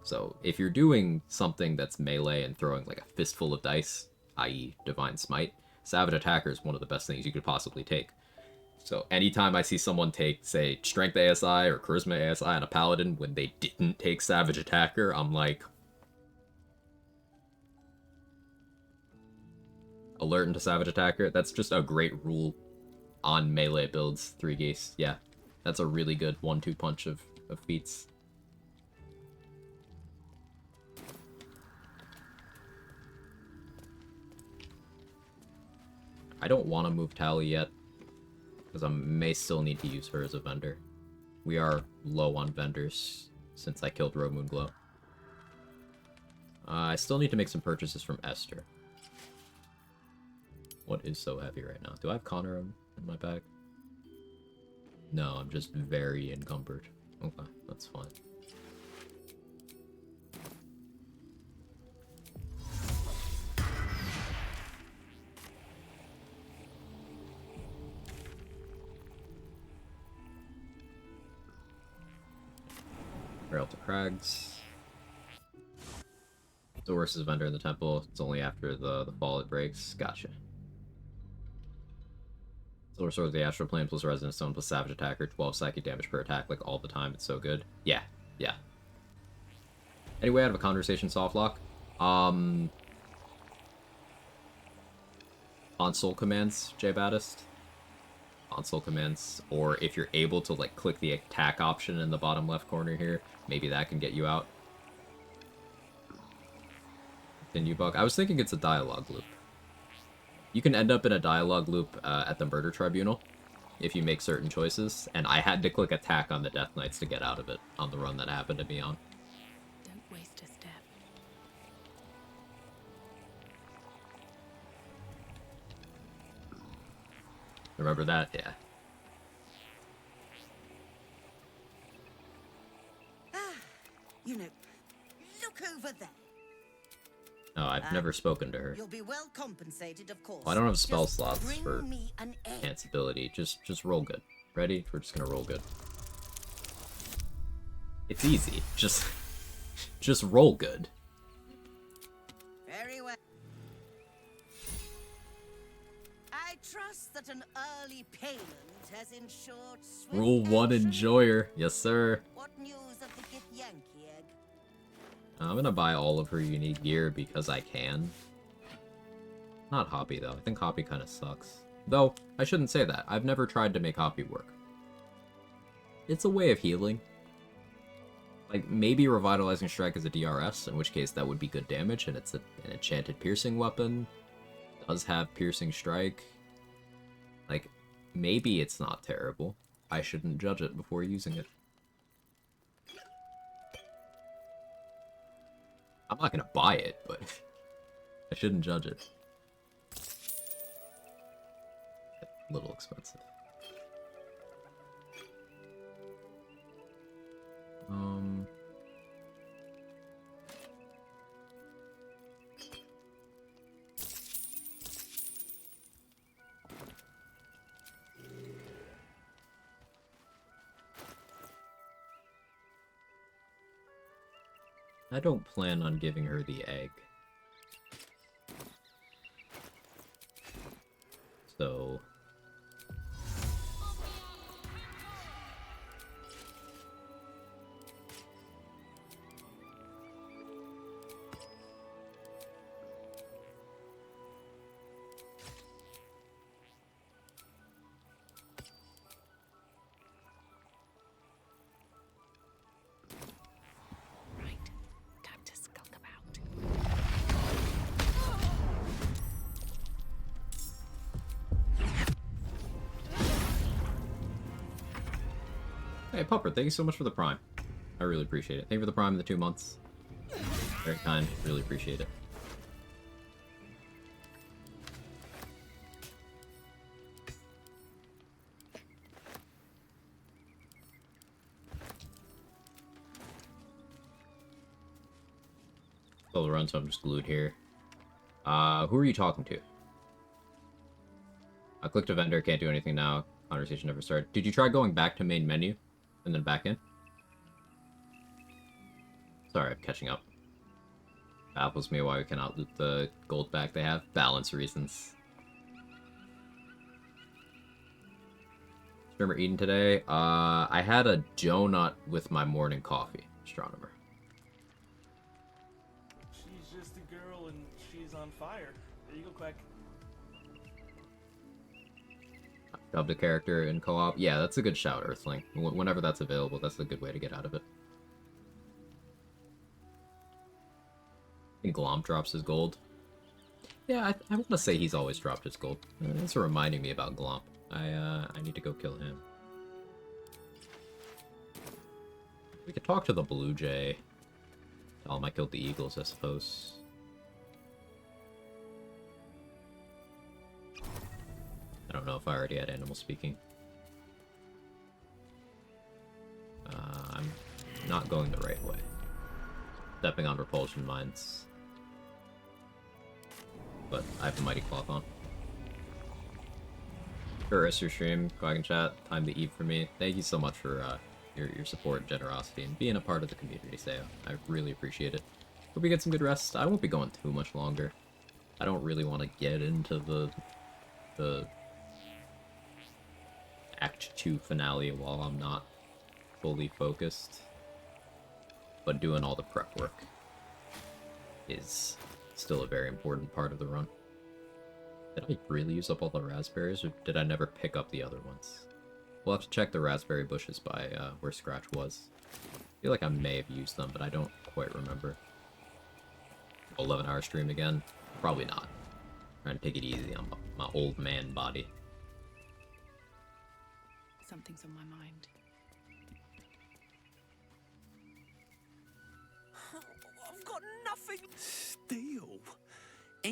So if you're doing something that's melee and throwing like a fistful of dice, i.e. Divine Smite, Savage Attacker is one of the best things you could possibly take. So anytime I see someone take, say, Strength ASI or Charisma ASI on a Paladin when they didn't take Savage Attacker, I'm like... Alert into Savage Attacker, that's just a great rule on melee builds, 3 Geese. Yeah, that's a really good 1-2 punch of feats. I don't want to move Tally yet, because I may still need to use her as a vendor. We are low on vendors since I killed Rogue Moonglow. I still need to make some purchases from Esther. What is so heavy right now? Do I have Connor in my bag? No, I'm just very encumbered. Okay, that's fine. Rail to Crags. Doris is a vendor in the temple. It's only after the fall it breaks. Gotcha. Silver Sword of the Astral Plane plus Resonant Stone plus Savage Attacker. 12 psychic damage per attack, like all the time. It's so good. Yeah, yeah. Anyway, out of a conversation soft lock. Console commands, J Baddest. Console commands, or if you're able to like click the attack option in the bottom left corner here, maybe that can get you out. Continue bug. I was thinking it's a dialogue loop. You can end up in a dialogue loop at the Murder Tribunal if you make certain choices, and I had to click attack on the Death Knights to get out of it on the run that happened to be on. Don't waste a step. Remember that? Yeah. You know, look over there. No, I've never spoken to her. You'll be well compensated, of course. Well, I don't have spell Just slots bring for me an egg. enhance ability. Just roll good. Ready? We're just gonna roll good. It's easy. Just roll good. Very well. I trust that an early payment has ensured swift Rule 1 action. enjoyer. Yes, sir. What news of the Gith Yankee egg? I'm gonna buy all of her unique gear because I can. Not Hoppy, though. I think Hoppy kind of sucks. Though, I shouldn't say that. I've never tried to make Hoppy work. It's a way of healing. Like, maybe Revitalizing Strike is a DRS, in which case that would be good damage, and it's an enchanted piercing weapon. It does have Piercing Strike. Like, maybe it's not terrible. I shouldn't judge it before using it. I'm not gonna buy it, but I shouldn't judge it. A little expensive. I don't plan on giving her the egg. So... Right. Time to skulk about. Hey, Pupper, thank you so much for the Prime. I really appreciate it. Thank you for the Prime in the 2 months. Very kind. Really appreciate it. Oh, the run, so I'm just glued here. Who are you talking to? I clicked a vendor, can't do anything now. Conversation never started. Did you try going back to main menu? And then back in? Sorry, I'm catching up. Baffles me why we cannot loot the gold back they have. Balance reasons. Streamer eating today? I had a donut with my morning coffee, Astronomer. She's just a girl and she's on fire. There you go, Quag. Dubbed a character in co-op. Yeah, that's a good shout, Earthling. Whenever that's available, that's a good way to get out of it. I think Glomp drops his gold. Yeah, I want to say he's always dropped his gold. It's reminding me about Glomp. I need to go kill him. We could talk to the Blue Jay. Tell him I killed the Eagles, I suppose. I don't know if I already had animal speaking. I'm not going the right way. Stepping on repulsion mines. But I have the Mighty Cloth on. Sure, rest your stream, Quag and chat. Time to eat for me. Thank you so much for your support and generosity and being a part of the community, Sayo. I really appreciate it. Hope you get some good rest. I won't be going too much longer. I don't really want to get into the Act 2 finale while I'm not fully focused. But doing all the prep work is still a very important part of the run. Did I really use up all the raspberries, or did I never pick up the other ones? We'll have to check the raspberry bushes by where Scratch was. I feel like I may have used them, but I don't quite remember. 11-hour stream again? Probably not. Trying to take it easy on my old man body. Something's on my mind. I've got nothing. Steel.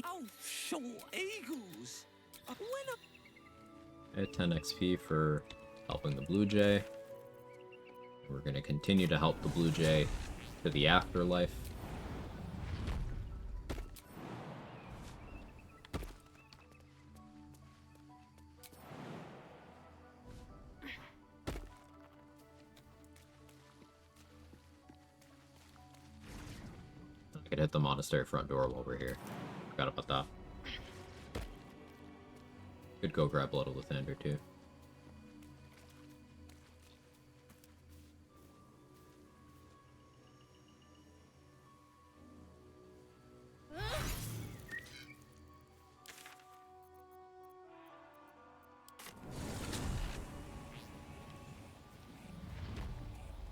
Oh, short eagles. I had 10 XP for helping the Blue Jay. We're going to continue to help the Blue Jay to the afterlife. I could hit the monastery front door while we're here. Forgot about that. Could go grab Blood of Lathander too.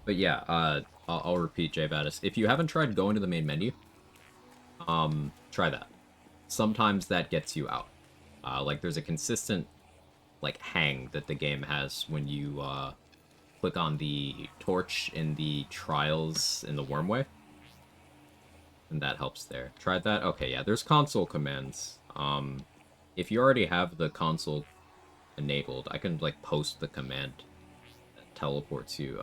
But yeah, I'll repeat, Jvatis. If you haven't tried going to the main menu, try that. Sometimes that gets you out. Like, there's a consistent, like, hang that the game has when you, click on the torch in the trials in the Wormway. And that helps there. Tried that? Okay, yeah, there's console commands. If you already have the console enabled, I can, like, post the command that teleports you.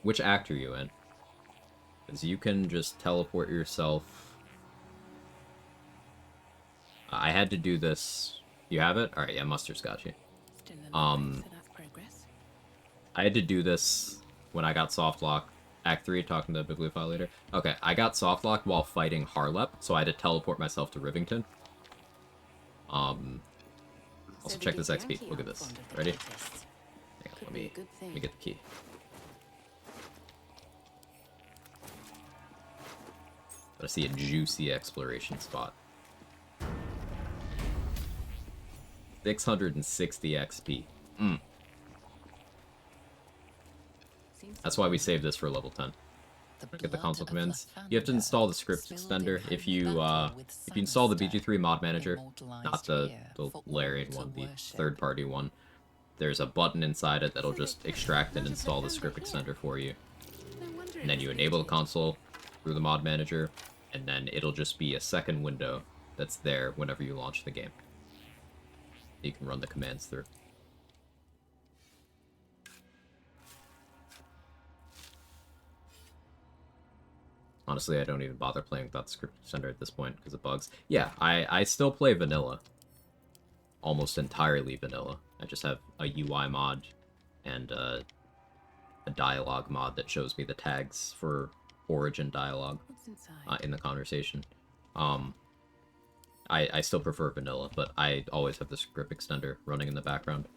Which act are you in? Because you can just teleport yourself. I had to do this. You have it? Alright, yeah, Mustard's got you. Still alive, so that's progress. I had to do this when I got softlock. Act 3, talking to the Bibliophile later. Okay, I got softlock while fighting Harlep, so I had to teleport myself to Rivington. Also check this XP. Look at this. Ready? Hang on, let me get the key. Gotta see a juicy exploration spot. 660 XP. That's why we saved this for level 10. Get the console commands. You have to install the script extender. If you install the BG3 mod manager, not the Larian one, the third-party one, there's a button inside it that'll just extract and install the script extender for you. And then you enable the console through the mod manager, and then it'll just be a second window that's there whenever you launch the game. You can run the commands through. Honestly, I don't even bother playing without the script extender at this point because of bugs. Yeah, I still play vanilla. Almost entirely vanilla. I just have a UI mod and a dialogue mod that shows me the tags for origin dialogue in the conversation. I still prefer vanilla, but I always have the script extender running in the background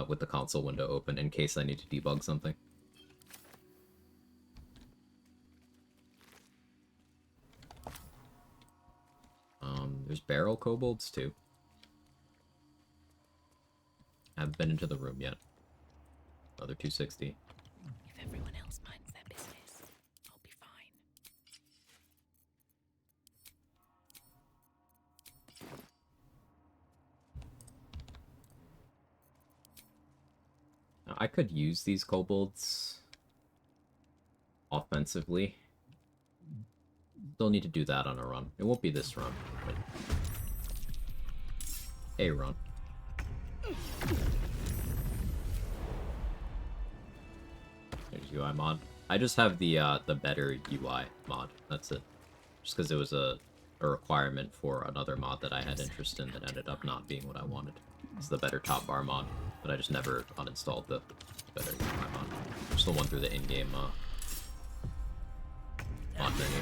with the console window open in case I need to debug something. There's barrel kobolds too. I haven't been into the room yet. Another 260. If everyone else minds their business, I'll be fine. Now, I could use these kobolds offensively. Still need to do that on a run. It won't be this run, but a run. There's UI mod. I just have the better UI mod. That's it. Just because it was a requirement for another mod that I had interest in that ended up not being what I wanted. It's the better top bar mod, but I just never uninstalled the better UI mod. Just the one through the in-game mod menu.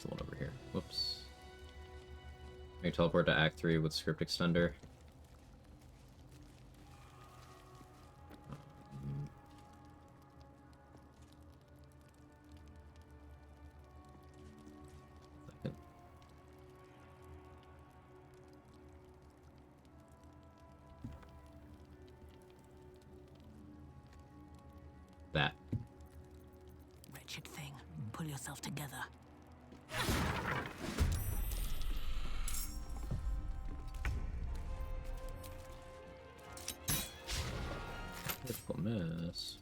The one over here. Whoops. May teleport to Act 3 with script extender. Second. That. Wretched thing. Pull yourself together. Critical miss.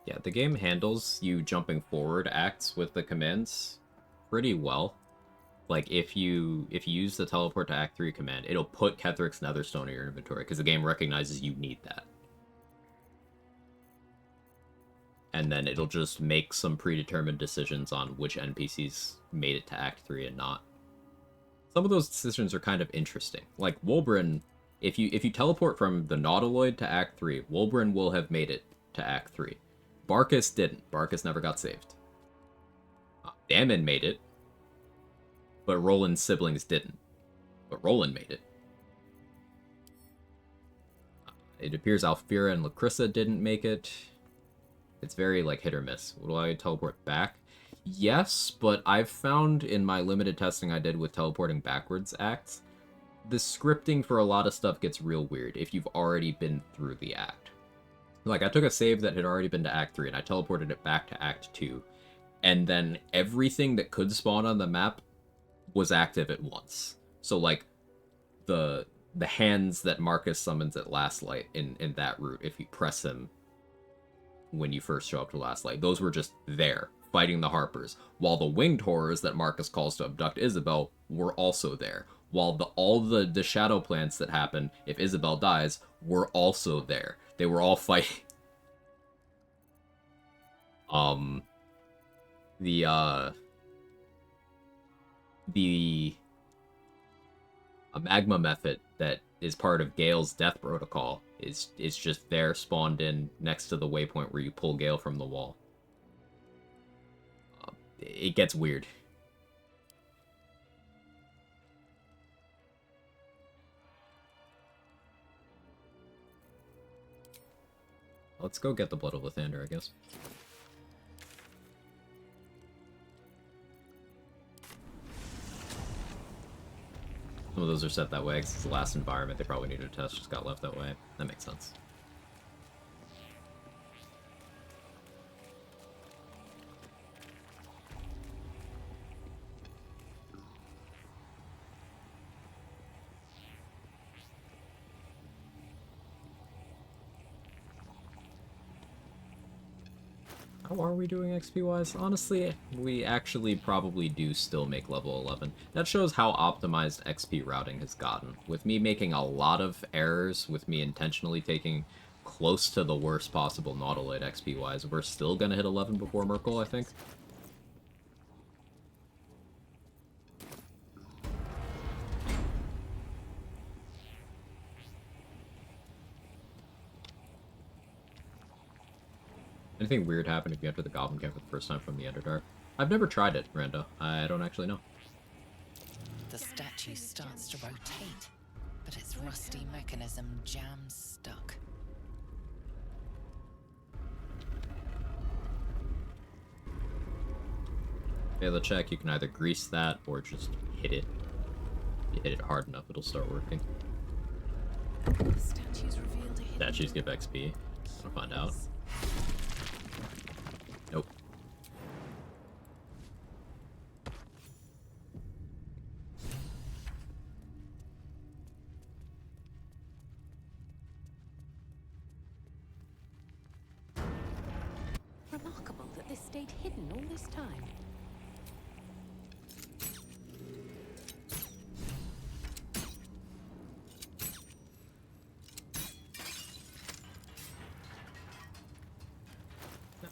Yeah, the game handles you jumping forward acts with the commands pretty well. Like, if you use the teleport to Act 3 command, it'll put Ketheric's Netherstone in your inventory, because the game recognizes you need that. and then it'll just make some predetermined decisions on which NPCs made it to Act 3 and not. Some of those decisions are kind of interesting. Like Wolbrin, if you teleport from the Nautiloid to Act 3, Wolbrin will have made it to Act 3. Barkus didn't. Barkus never got saved. Damon made it, but Roland's siblings didn't. But Roland made it. It appears Alfira and Lacrissa didn't make it. It's very, like, hit or miss. Will I teleport back? Yes, but I've found in my limited testing I did with teleporting backwards acts, the scripting for a lot of stuff gets real weird if you've already been through the act. Like, I took a save that had already been to Act 3, and I teleported it back to Act 2, and then everything that could spawn on the map was active at once. So, like, the hands that Marcus summons at Last Light in that route, if you press him when you first show up to Last Light, those were just there, fighting the Harpers, while the winged horrors that Marcus calls to abduct Isabel were also there, while all the shadow plants that happen if Isabel dies were also there. They were all fighting. A magma method that is part of Gale's death protocol is just there, spawned in next to the waypoint where you pull Gale from the wall. It gets weird. Let's go get the Blood of Lathander, I guess. Some of those are set that way because it's the last environment they probably needed to test, just got left that way. That makes sense. How are we doing XP-wise? Honestly, we actually probably do still make level 11. That shows how optimized XP routing has gotten. With me making a lot of errors, with me intentionally taking close to the worst possible Nautiloid XP-wise, we're still gonna hit 11 before Merkel, I think. Anything weird happen if you enter the Goblin Camp for the first time from the Underdark? I've never tried it, Rando. I don't actually know. The statue starts to rotate, but its rusty mechanism jams stuck. Fail the check, you can either grease that or just hit it. If you hit it hard enough, it'll start working. Statues give XP. Wanna find out. Nope. Remarkable that this stayed hidden all this time.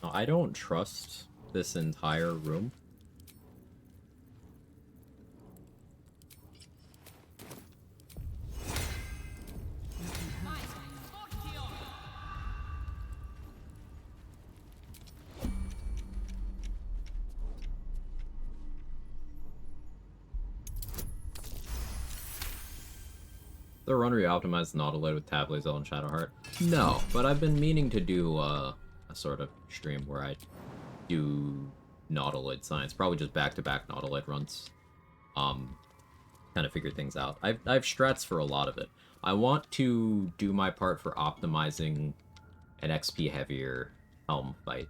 Now, I don't trust this entire room. The run where you optimize the Nautiloid with Tablazel and Shadowheart? No, but I've been meaning to do a sort of stream where I do Nautiloid science, probably just back-to-back Nautiloid runs. Kind of figure things out. I've strats for a lot of it. I want to do my part for optimizing an XP heavier Helm fight.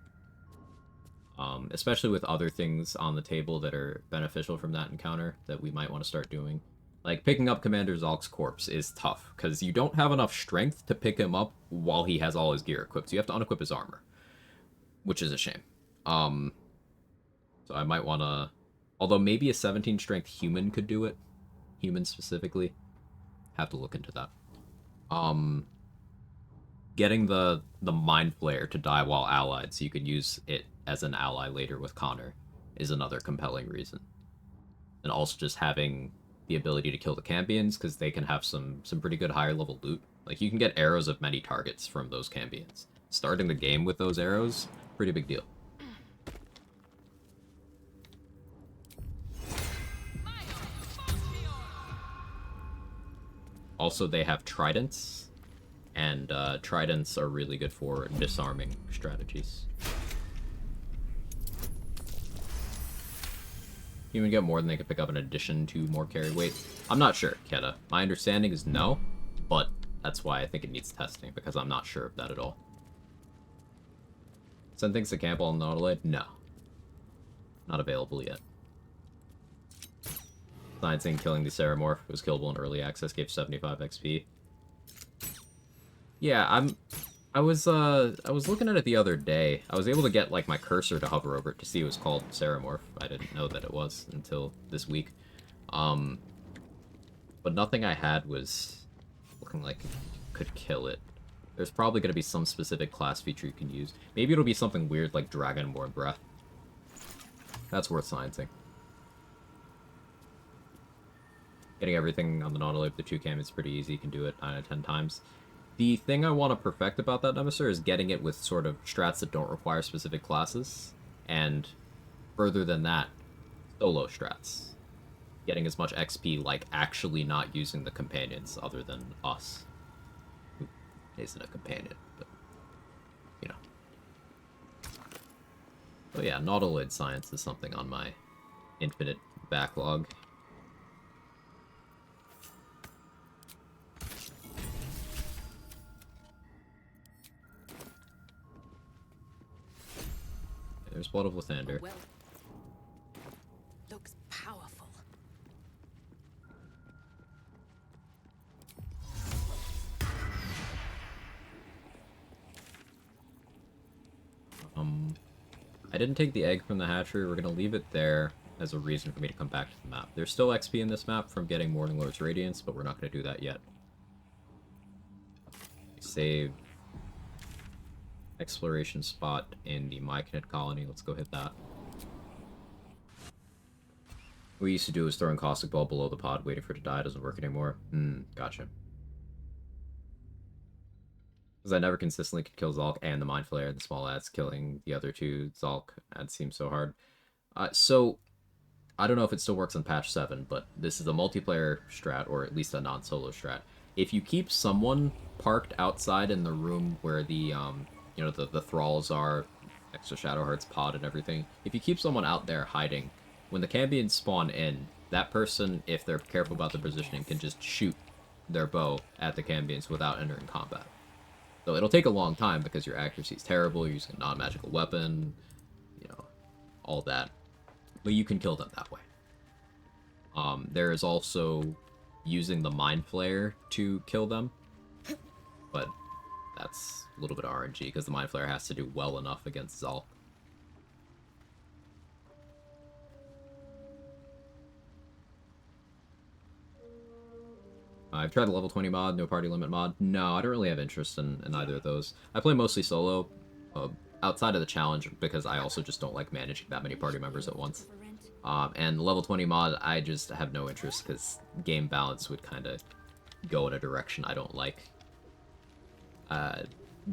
Especially with other things on the table that are beneficial from that encounter that we might want to start doing. Like, picking up Commander Zalk's corpse is tough, because you don't have enough strength to pick him up while he has all his gear equipped. So you have to unequip his armor, which is a shame. So I might want to... Although maybe a 17 strength human could do it. Human specifically. Have to look into that. getting the Mind Flayer to die while allied so you can use it as an ally later with Connor is another compelling reason. And also just having the ability to kill the Cambions, because they can have some pretty good higher level loot. Like, you can get arrows of many targets from those Cambions. Starting the game with those arrows, pretty big deal. Also, they have tridents, and tridents are really good for disarming strategies. You even get more than they can pick up in addition to more carry weight. I'm not sure, Keta. My understanding is no, but that's why I think it needs testing, because I'm not sure of that at all. Send things to camp on Nautilus? No. Not available yet. Sciencing killing the Ceramorph was killable in early access, gave 75 XP. Yeah, I was looking at it the other day. I was able to get like my cursor to hover over it to see it was called Ceramorph. I didn't know that it was until this week. But nothing I had was looking like it could kill it. There's probably going to be some specific class feature you can use. Maybe it'll be something weird like Dragonborn Breath. That's worth sciencing. Getting everything on the Nautilus, the 2-cam, is pretty easy. You can do it 9 out of 10 times. The thing I want to perfect about that Nemesis is getting it with sort of strats that don't require specific classes. And further than that, solo strats. Getting as much XP like actually not using the companions other than us. Who isn't a companion, but, you know. So yeah, Nautilus science is something on my infinite backlog. There's Blood of Lathander. Well, looks powerful. I didn't take the egg from the hatchery. We're gonna leave it there as a reason for me to come back to the map. There's still XP in this map from getting Morning Lord's Radiance, but we're not gonna do that yet. Save exploration spot in the Myconid colony. Let's go hit that. What we used to do is throwing caustic ball below the pod, waiting for it to die. It doesn't work anymore. Gotcha. Because I never consistently could kill Zalk and the Mind Flayer, the small ads killing the other two Zalk ads seems so hard. So I don't know if it still works on patch 7, but this is a multiplayer strat, or at least a non-solo strat. If you keep someone parked outside in the room where the you know, the thralls are, extra Shadowheart's pod and everything, if you keep someone out there hiding, when the Cambions spawn in, that person, if they're careful about their positioning, can just shoot their bow at the Cambions without entering combat. So it'll take a long time because your accuracy is terrible, you're using a non-magical weapon, you know, all that. But you can kill them that way. There is also using the Mind Flayer to kill them, but that's a little bit of RNG because the Mind Flayer has to do well enough against Zalk. I've tried the level 20 mod, no party limit mod. No, I don't really have interest in either of those. I play mostly solo, outside of the challenge, because I also just don't like managing that many party members at once. And level 20 mod, I just have no interest, because game balance would kind of go in a direction I don't like.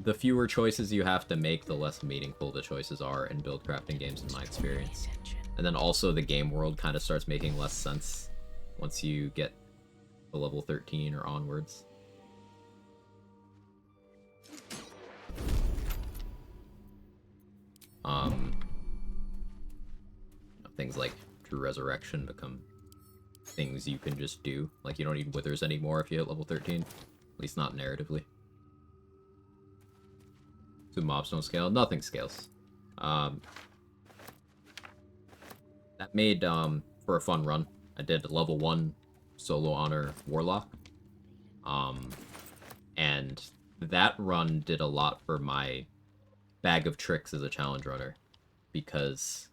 The fewer choices you have to make, the less meaningful the choices are in build crafting games, in my experience. And then also the game world kind of starts making less sense once you get to level 13 or onwards. Things like True Resurrection become things you can just do. Like, you don't need Withers anymore if you hit level 13. At least not narratively. So mobs don't scale. Nothing scales. That made, for a fun run, I did level 1 solo honor Warlock. And that run did a lot for my bag of tricks as a challenge runner, because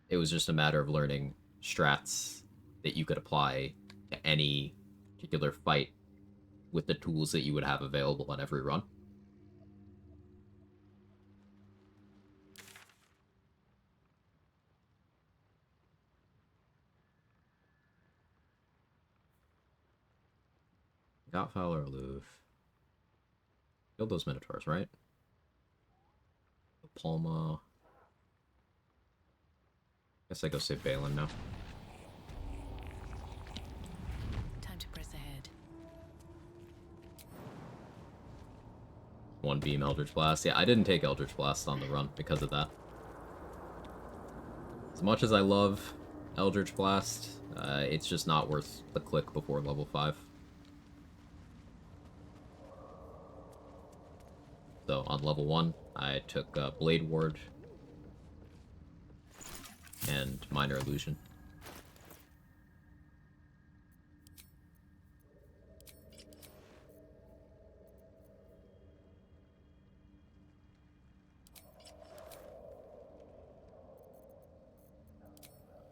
it was just a matter of learning strats that you could apply to any particular fight with the tools that you would have available on every run. Got Fowler aloof. Killed those Minotaurs, right? Palma. Guess I go save Balin now. Time to press ahead. One beam Eldritch Blast. Yeah, I didn't take Eldritch Blast on the run because of that. As much as I love Eldritch Blast, it's just not worth the click before level 5. So on level 1, I took Blade Ward and Minor Illusion.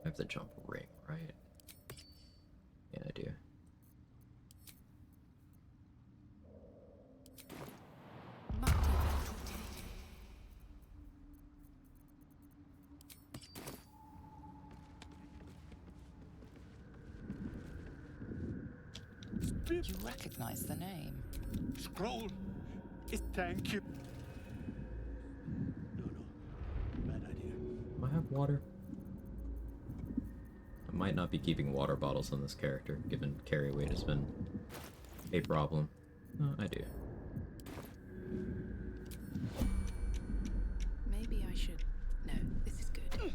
I have the jump ring, right? Yeah, I do. You recognize the name. Scroll. Thank you. Bad idea. Do I have water? I might not be keeping water bottles on this character, given carry weight has been a problem. I do. Maybe I should... No, this is good.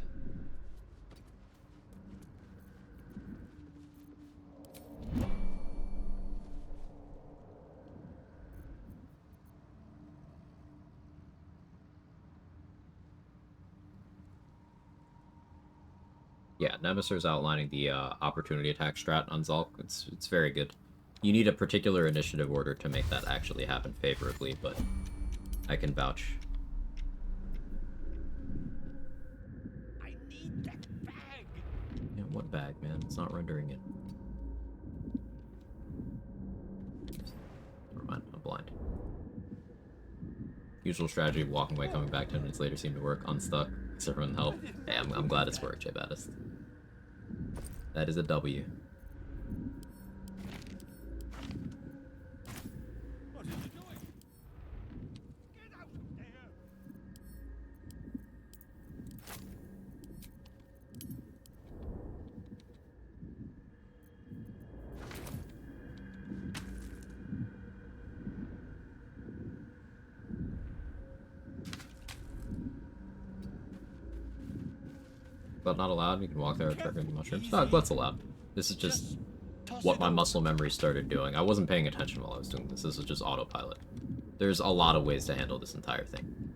Yeah, Nemesis outlining the opportunity attack strat on Zulk. It's very good. You need a particular initiative order to make that actually happen favorably, but I can vouch. I need that bag. Yeah, what bag, man? It's not rendering it. Never mind, I'm blind. Usual strategy of walking away, coming back 10 minutes later seemed to work. Unstuck. Thanks everyone help. Hey, I'm glad it's worked, Jay Baddest. That is a W. What are you doing? Get out of there! But not allowed. You can walk there, trigger the mushrooms. No, that's allowed. This is just what my muscle memory started doing. I wasn't paying attention while I was doing this. This was just autopilot. There's a lot of ways to handle this entire thing.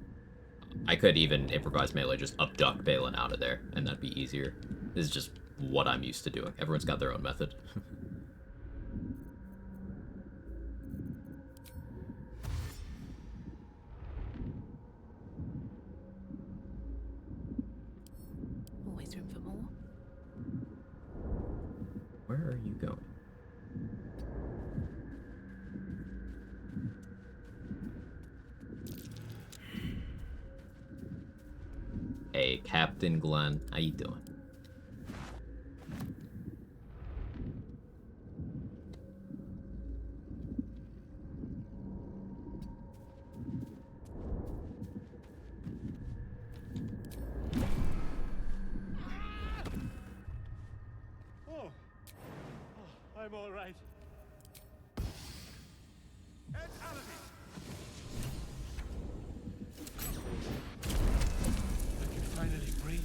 I could even improvise melee, just abduct Balin out of there, and that'd be easier. This is just what I'm used to doing. Everyone's got their own method. Always room for more. Where are you going? Hey, Captain Glenn. How you doing? Oh. I'm all right. Head out of it. I can finally breathe.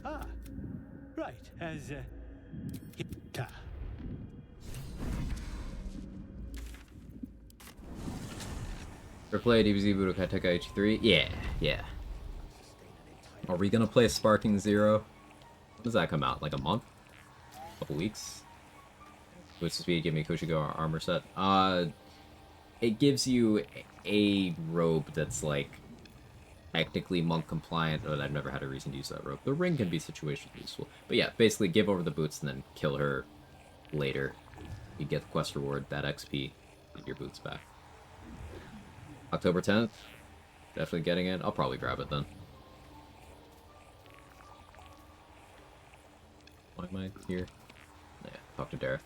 Ah, right. As ta. Ever play DBZ Budokai Tenkaichi 3? Yeah. Are we gonna play Sparking Zero? When does that come out? Like a month? Couple weeks? Boost speed, give me Kushigo armor set. It gives you a robe that's like technically monk compliant, but I've never had a reason to use that robe. The ring can be situationally useful. But yeah, basically give over the boots and then kill her later. You get the quest reward, that XP, get your boots back. October 10th? Definitely getting it. I'll probably grab it then. Why am I here? Yeah, talk to Dareth.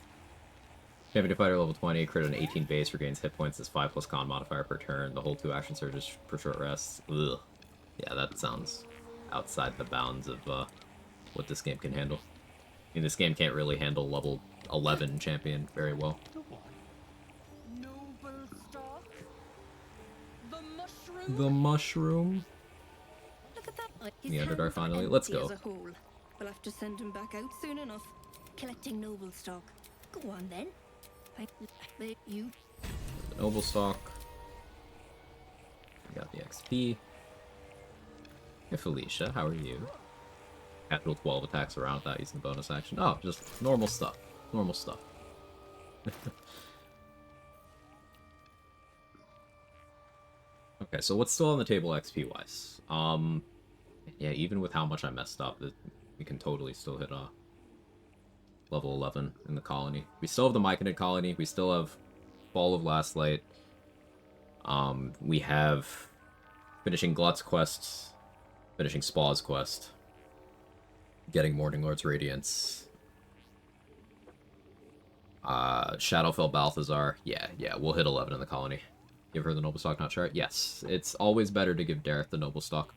Champion Fighter level 20, crit on 18 base, regains hit points as 5 plus con modifier per turn. The whole 2 action surges per short rests. Ugh. Yeah, that sounds outside the bounds of what this game can handle. I mean, this game can't really handle level 11 champion very well. Noble stock. The mushroom. The mushroom. Look at that. The Underdark finally. Let's go. As a whole. We'll have to send him back out soon enough. Collecting noble stock. Go on then. You. The noble stock. We got the XP. Hey Felicia, how are you? Capital 12 attacks around without using the bonus action. Oh, just normal stuff. Normal stuff. Okay, so what's still on the table XP wise? Yeah, even with how much I messed up, we can totally still hit level 11 in the colony. We still have the Myconid colony. We still have Fall of Last Light. We have finishing Glut's quest, finishing Spaw's quest, getting Morning Lord's Radiance. Shadowfell Balthazar. Yeah, we'll hit 11 in the colony. Give her the Noble Stock not chart? Yes. It's always better to give Dareth the Noble Stock,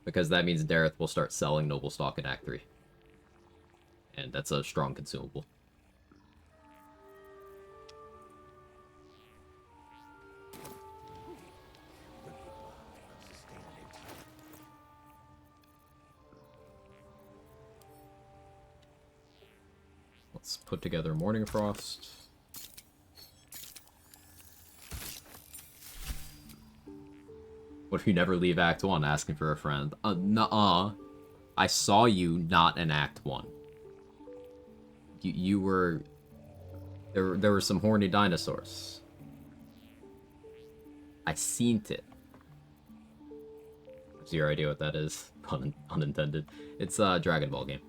because that means Dareth will start selling Noble Stock in Act 3. And that's a strong consumable. Let's put together Morning Frost. What if you never leave Act 1 asking for a friend? Nuh-uh. I saw you not in Act 1. You were... There were some horny dinosaurs. I seen it. Zero idea what that is. Unintended. It's a Dragon Ball game.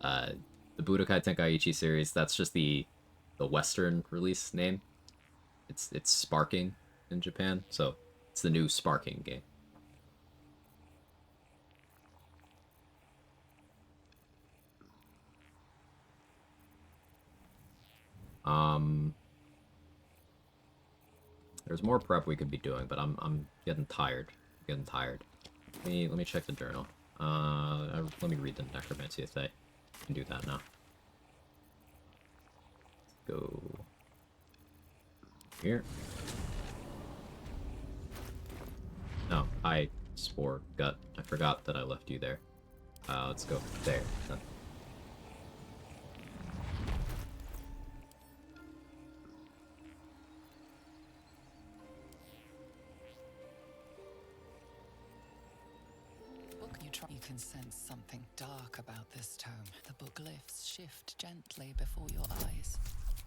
The Budokai Tenkaichi series, that's just the Western release name. It's Sparking in Japan, so it's the new Sparking game. There's more prep we could be doing, but I'm getting tired. Let me check the journal. Let me read the Necromancy if I can do that now. Let's go here. No, I Spore Gut. I forgot that I left you there. Let's go there. You can sense something dark about this tome. The book glyphs shift gently before your eyes.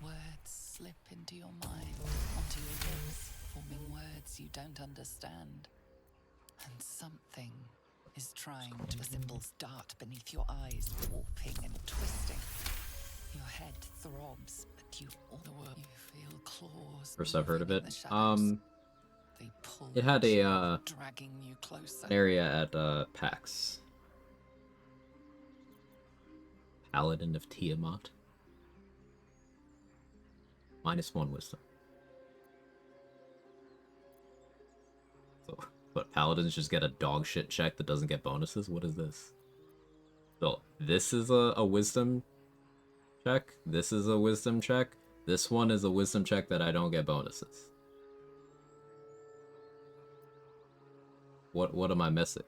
Words slip into your mind, onto your lips, forming words you don't understand. And something is trying to... The symbols dart beneath your eyes, warping and twisting. Your head throbs, but you feel claws. First I've heard of it. It had a dragging you closer. An area at PAX. Paladin of Tiamat. -1 wisdom. So, but paladins just get a dog shit check that doesn't get bonuses? What is this? So, this is a wisdom check. This is a wisdom check. This one is a wisdom check that I don't get bonuses. What am I missing?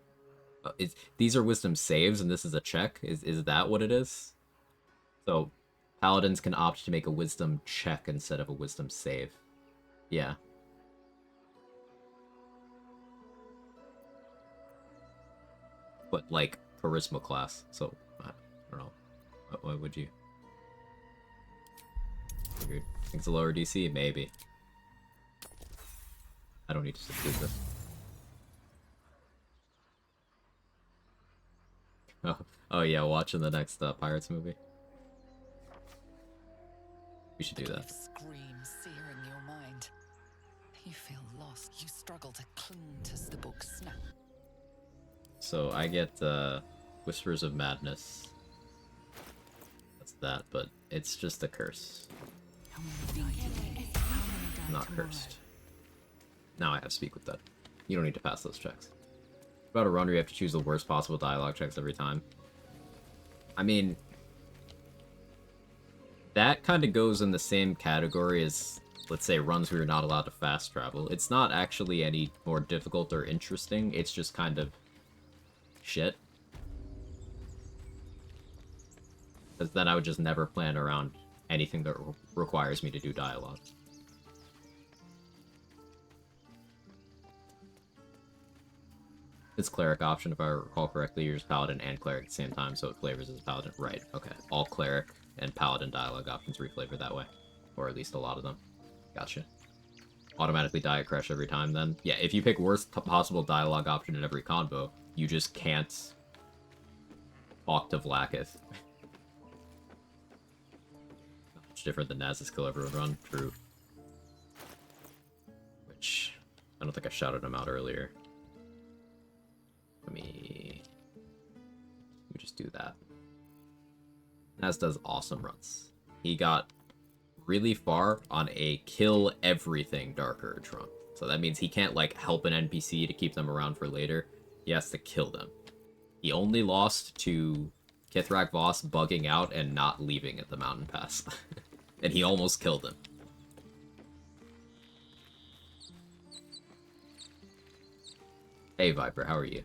These are wisdom saves and this is a check? Is that what it is? So, paladins can opt to make a wisdom check instead of a wisdom save. Yeah. But, like, charisma class, so, I don't know. Why would you? Figured. Think it's a lower DC? Maybe. I don't need to substitute this. Oh yeah, watching the next Pirates movie. We should do that. Screams sear in your mind. You feel lost. You struggle to cling to the book snap. so I get Whispers of Madness. That's that, but it's just a curse. Not cursed. Now I have Speak with Dead. You don't need to pass those checks. About a run where you have to choose the worst possible dialogue checks every time. I mean, that kind of goes in the same category as, let's say, runs where you're not allowed to fast travel. It's not actually any more difficult or interesting, it's just kind of shit. Because then I would just never plan around anything that requires me to do dialogue. It's cleric option, if I recall correctly. You're just paladin and cleric at the same time, so it flavors as paladin. Right, okay. All cleric and paladin dialogue options reflavor that way. Or at least a lot of them. Gotcha. Automatically die at crush every time then. Yeah, if you pick worst possible dialogue option in every combo, you just can't talk to Vlaakith. Not much different than Naz's kill everyone run. True. Which, I don't think I shouted him out earlier. Let me just do that. Naz does awesome runs. He got really far on a kill everything Dark Urge run. So that means he can't, like, help an NPC to keep them around for later. He has to kill them. He only lost to Kithrak Voss bugging out and not leaving at the mountain pass. And he almost killed him. Hey Viper, how are you?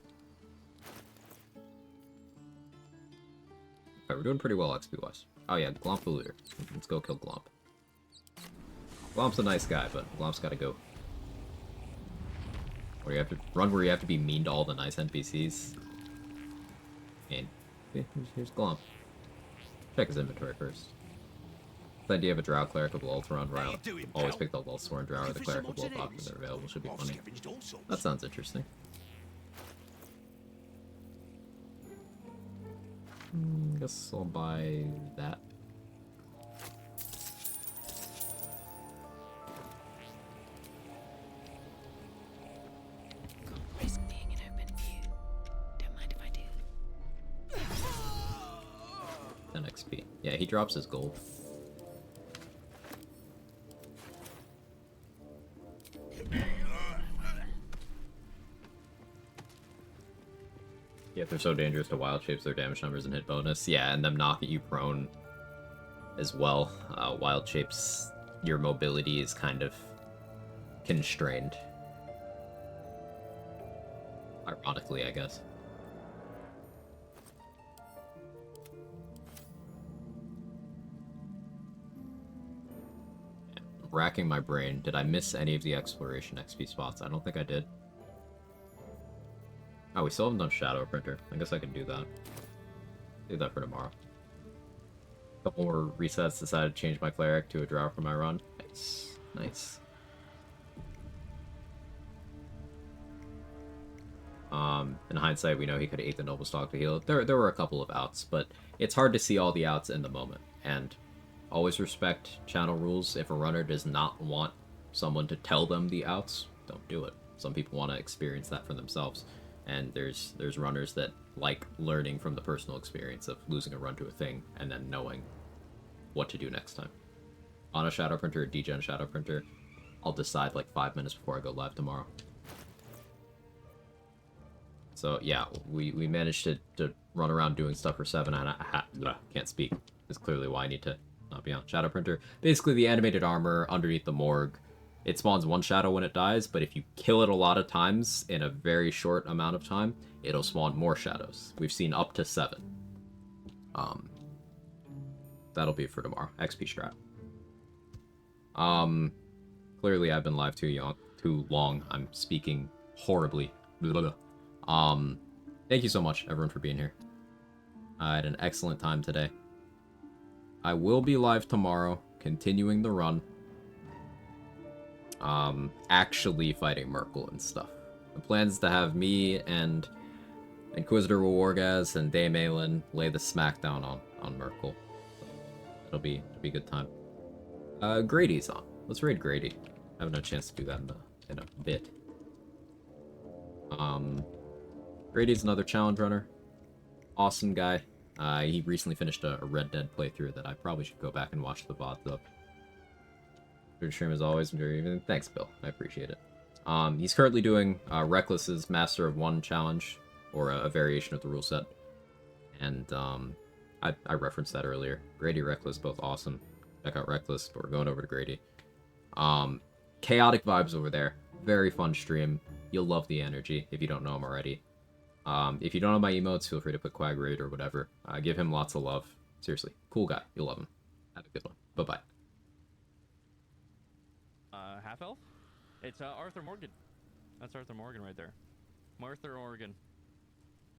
Alright, we're doing pretty well XP-wise. Oh yeah, Glomp the Looter. Let's go kill Glomp. Glomp's a nice guy, but Glomp's gotta go. Where you have to run where you have to be mean to all the nice NPCs. And here's Glomp. Check his inventory first. The idea of a Drow Cleric of Lulth run where I always pick the Lulthsworn Drow or the Cleric of Lulth options that are available should be funny. That sounds interesting. Guess I'll buy that. Risk being an open view. Don't mind if I do. 10 XP. Yeah, he drops his gold. Yeah, if they're so dangerous to wild shapes, their damage numbers and hit bonus. Yeah, and them knock you prone as well. Wild shapes, your mobility is kind of constrained. Ironically, I guess. Yeah, I'm racking my brain. Did I miss any of the exploration XP spots? I don't think I did. Oh, we still haven't done Shadow Printer. I guess I can do that. Do that for tomorrow. Couple more resets. Decided to change my cleric to a drow for my run. Nice. Nice. In hindsight, we know he could have ate the Noble Stock to heal it. There were a couple of outs, but it's hard to see all the outs in the moment. And always respect channel rules. If a runner does not want someone to tell them the outs, don't do it. Some people want to experience that for themselves. And there's runners that like learning from the personal experience of losing a run to a thing and then knowing what to do next time. On a Shadow Printer or degen Shadow Printer, I'll decide like 5 minutes before I go live tomorrow. So yeah, we managed to run around doing stuff for 7 and can't speak. That's clearly why I need to not be on Shadow Printer. Basically the animated armor underneath the morgue. It spawns one shadow when it dies, but if you kill it a lot of times in a very short amount of time, it'll spawn more shadows. We've seen up to 7. That'll be for tomorrow. XP strat. Clearly I've been live too long. I'm speaking horribly. Blah, blah. Thank you so much, everyone, for being here. I had an excellent time today. I will be live tomorrow, continuing the run. Actually fighting Merkel and stuff. The plan is to have me and Inquisitor Wargaz and Dame Aelin lay the smackdown on Merkel. So it'll be a good time. Grady's on. Let's raid Grady. I haven't had a chance to do that in a bit. Grady's another challenge runner. Awesome guy. He recently finished a Red Dead playthrough that I probably should go back and watch the VODs of. Good stream as always. Very even. Thanks, Bill. I appreciate it. He's currently doing Reckless's Master of One challenge, or a variation of the rule set. And I referenced that earlier. Grady, Reckless, both awesome. Check out Reckless, but we're going over to Grady. Chaotic vibes over there. Very fun stream. You'll love the energy if you don't know him already. If you don't know my emotes, feel free to put Quag raid or whatever. Give him lots of love. Seriously, cool guy. You'll love him. Have a good one. Bye-bye. Half elf? It's Arthur Morgan. That's Arthur Morgan right there. Arthur Morgan.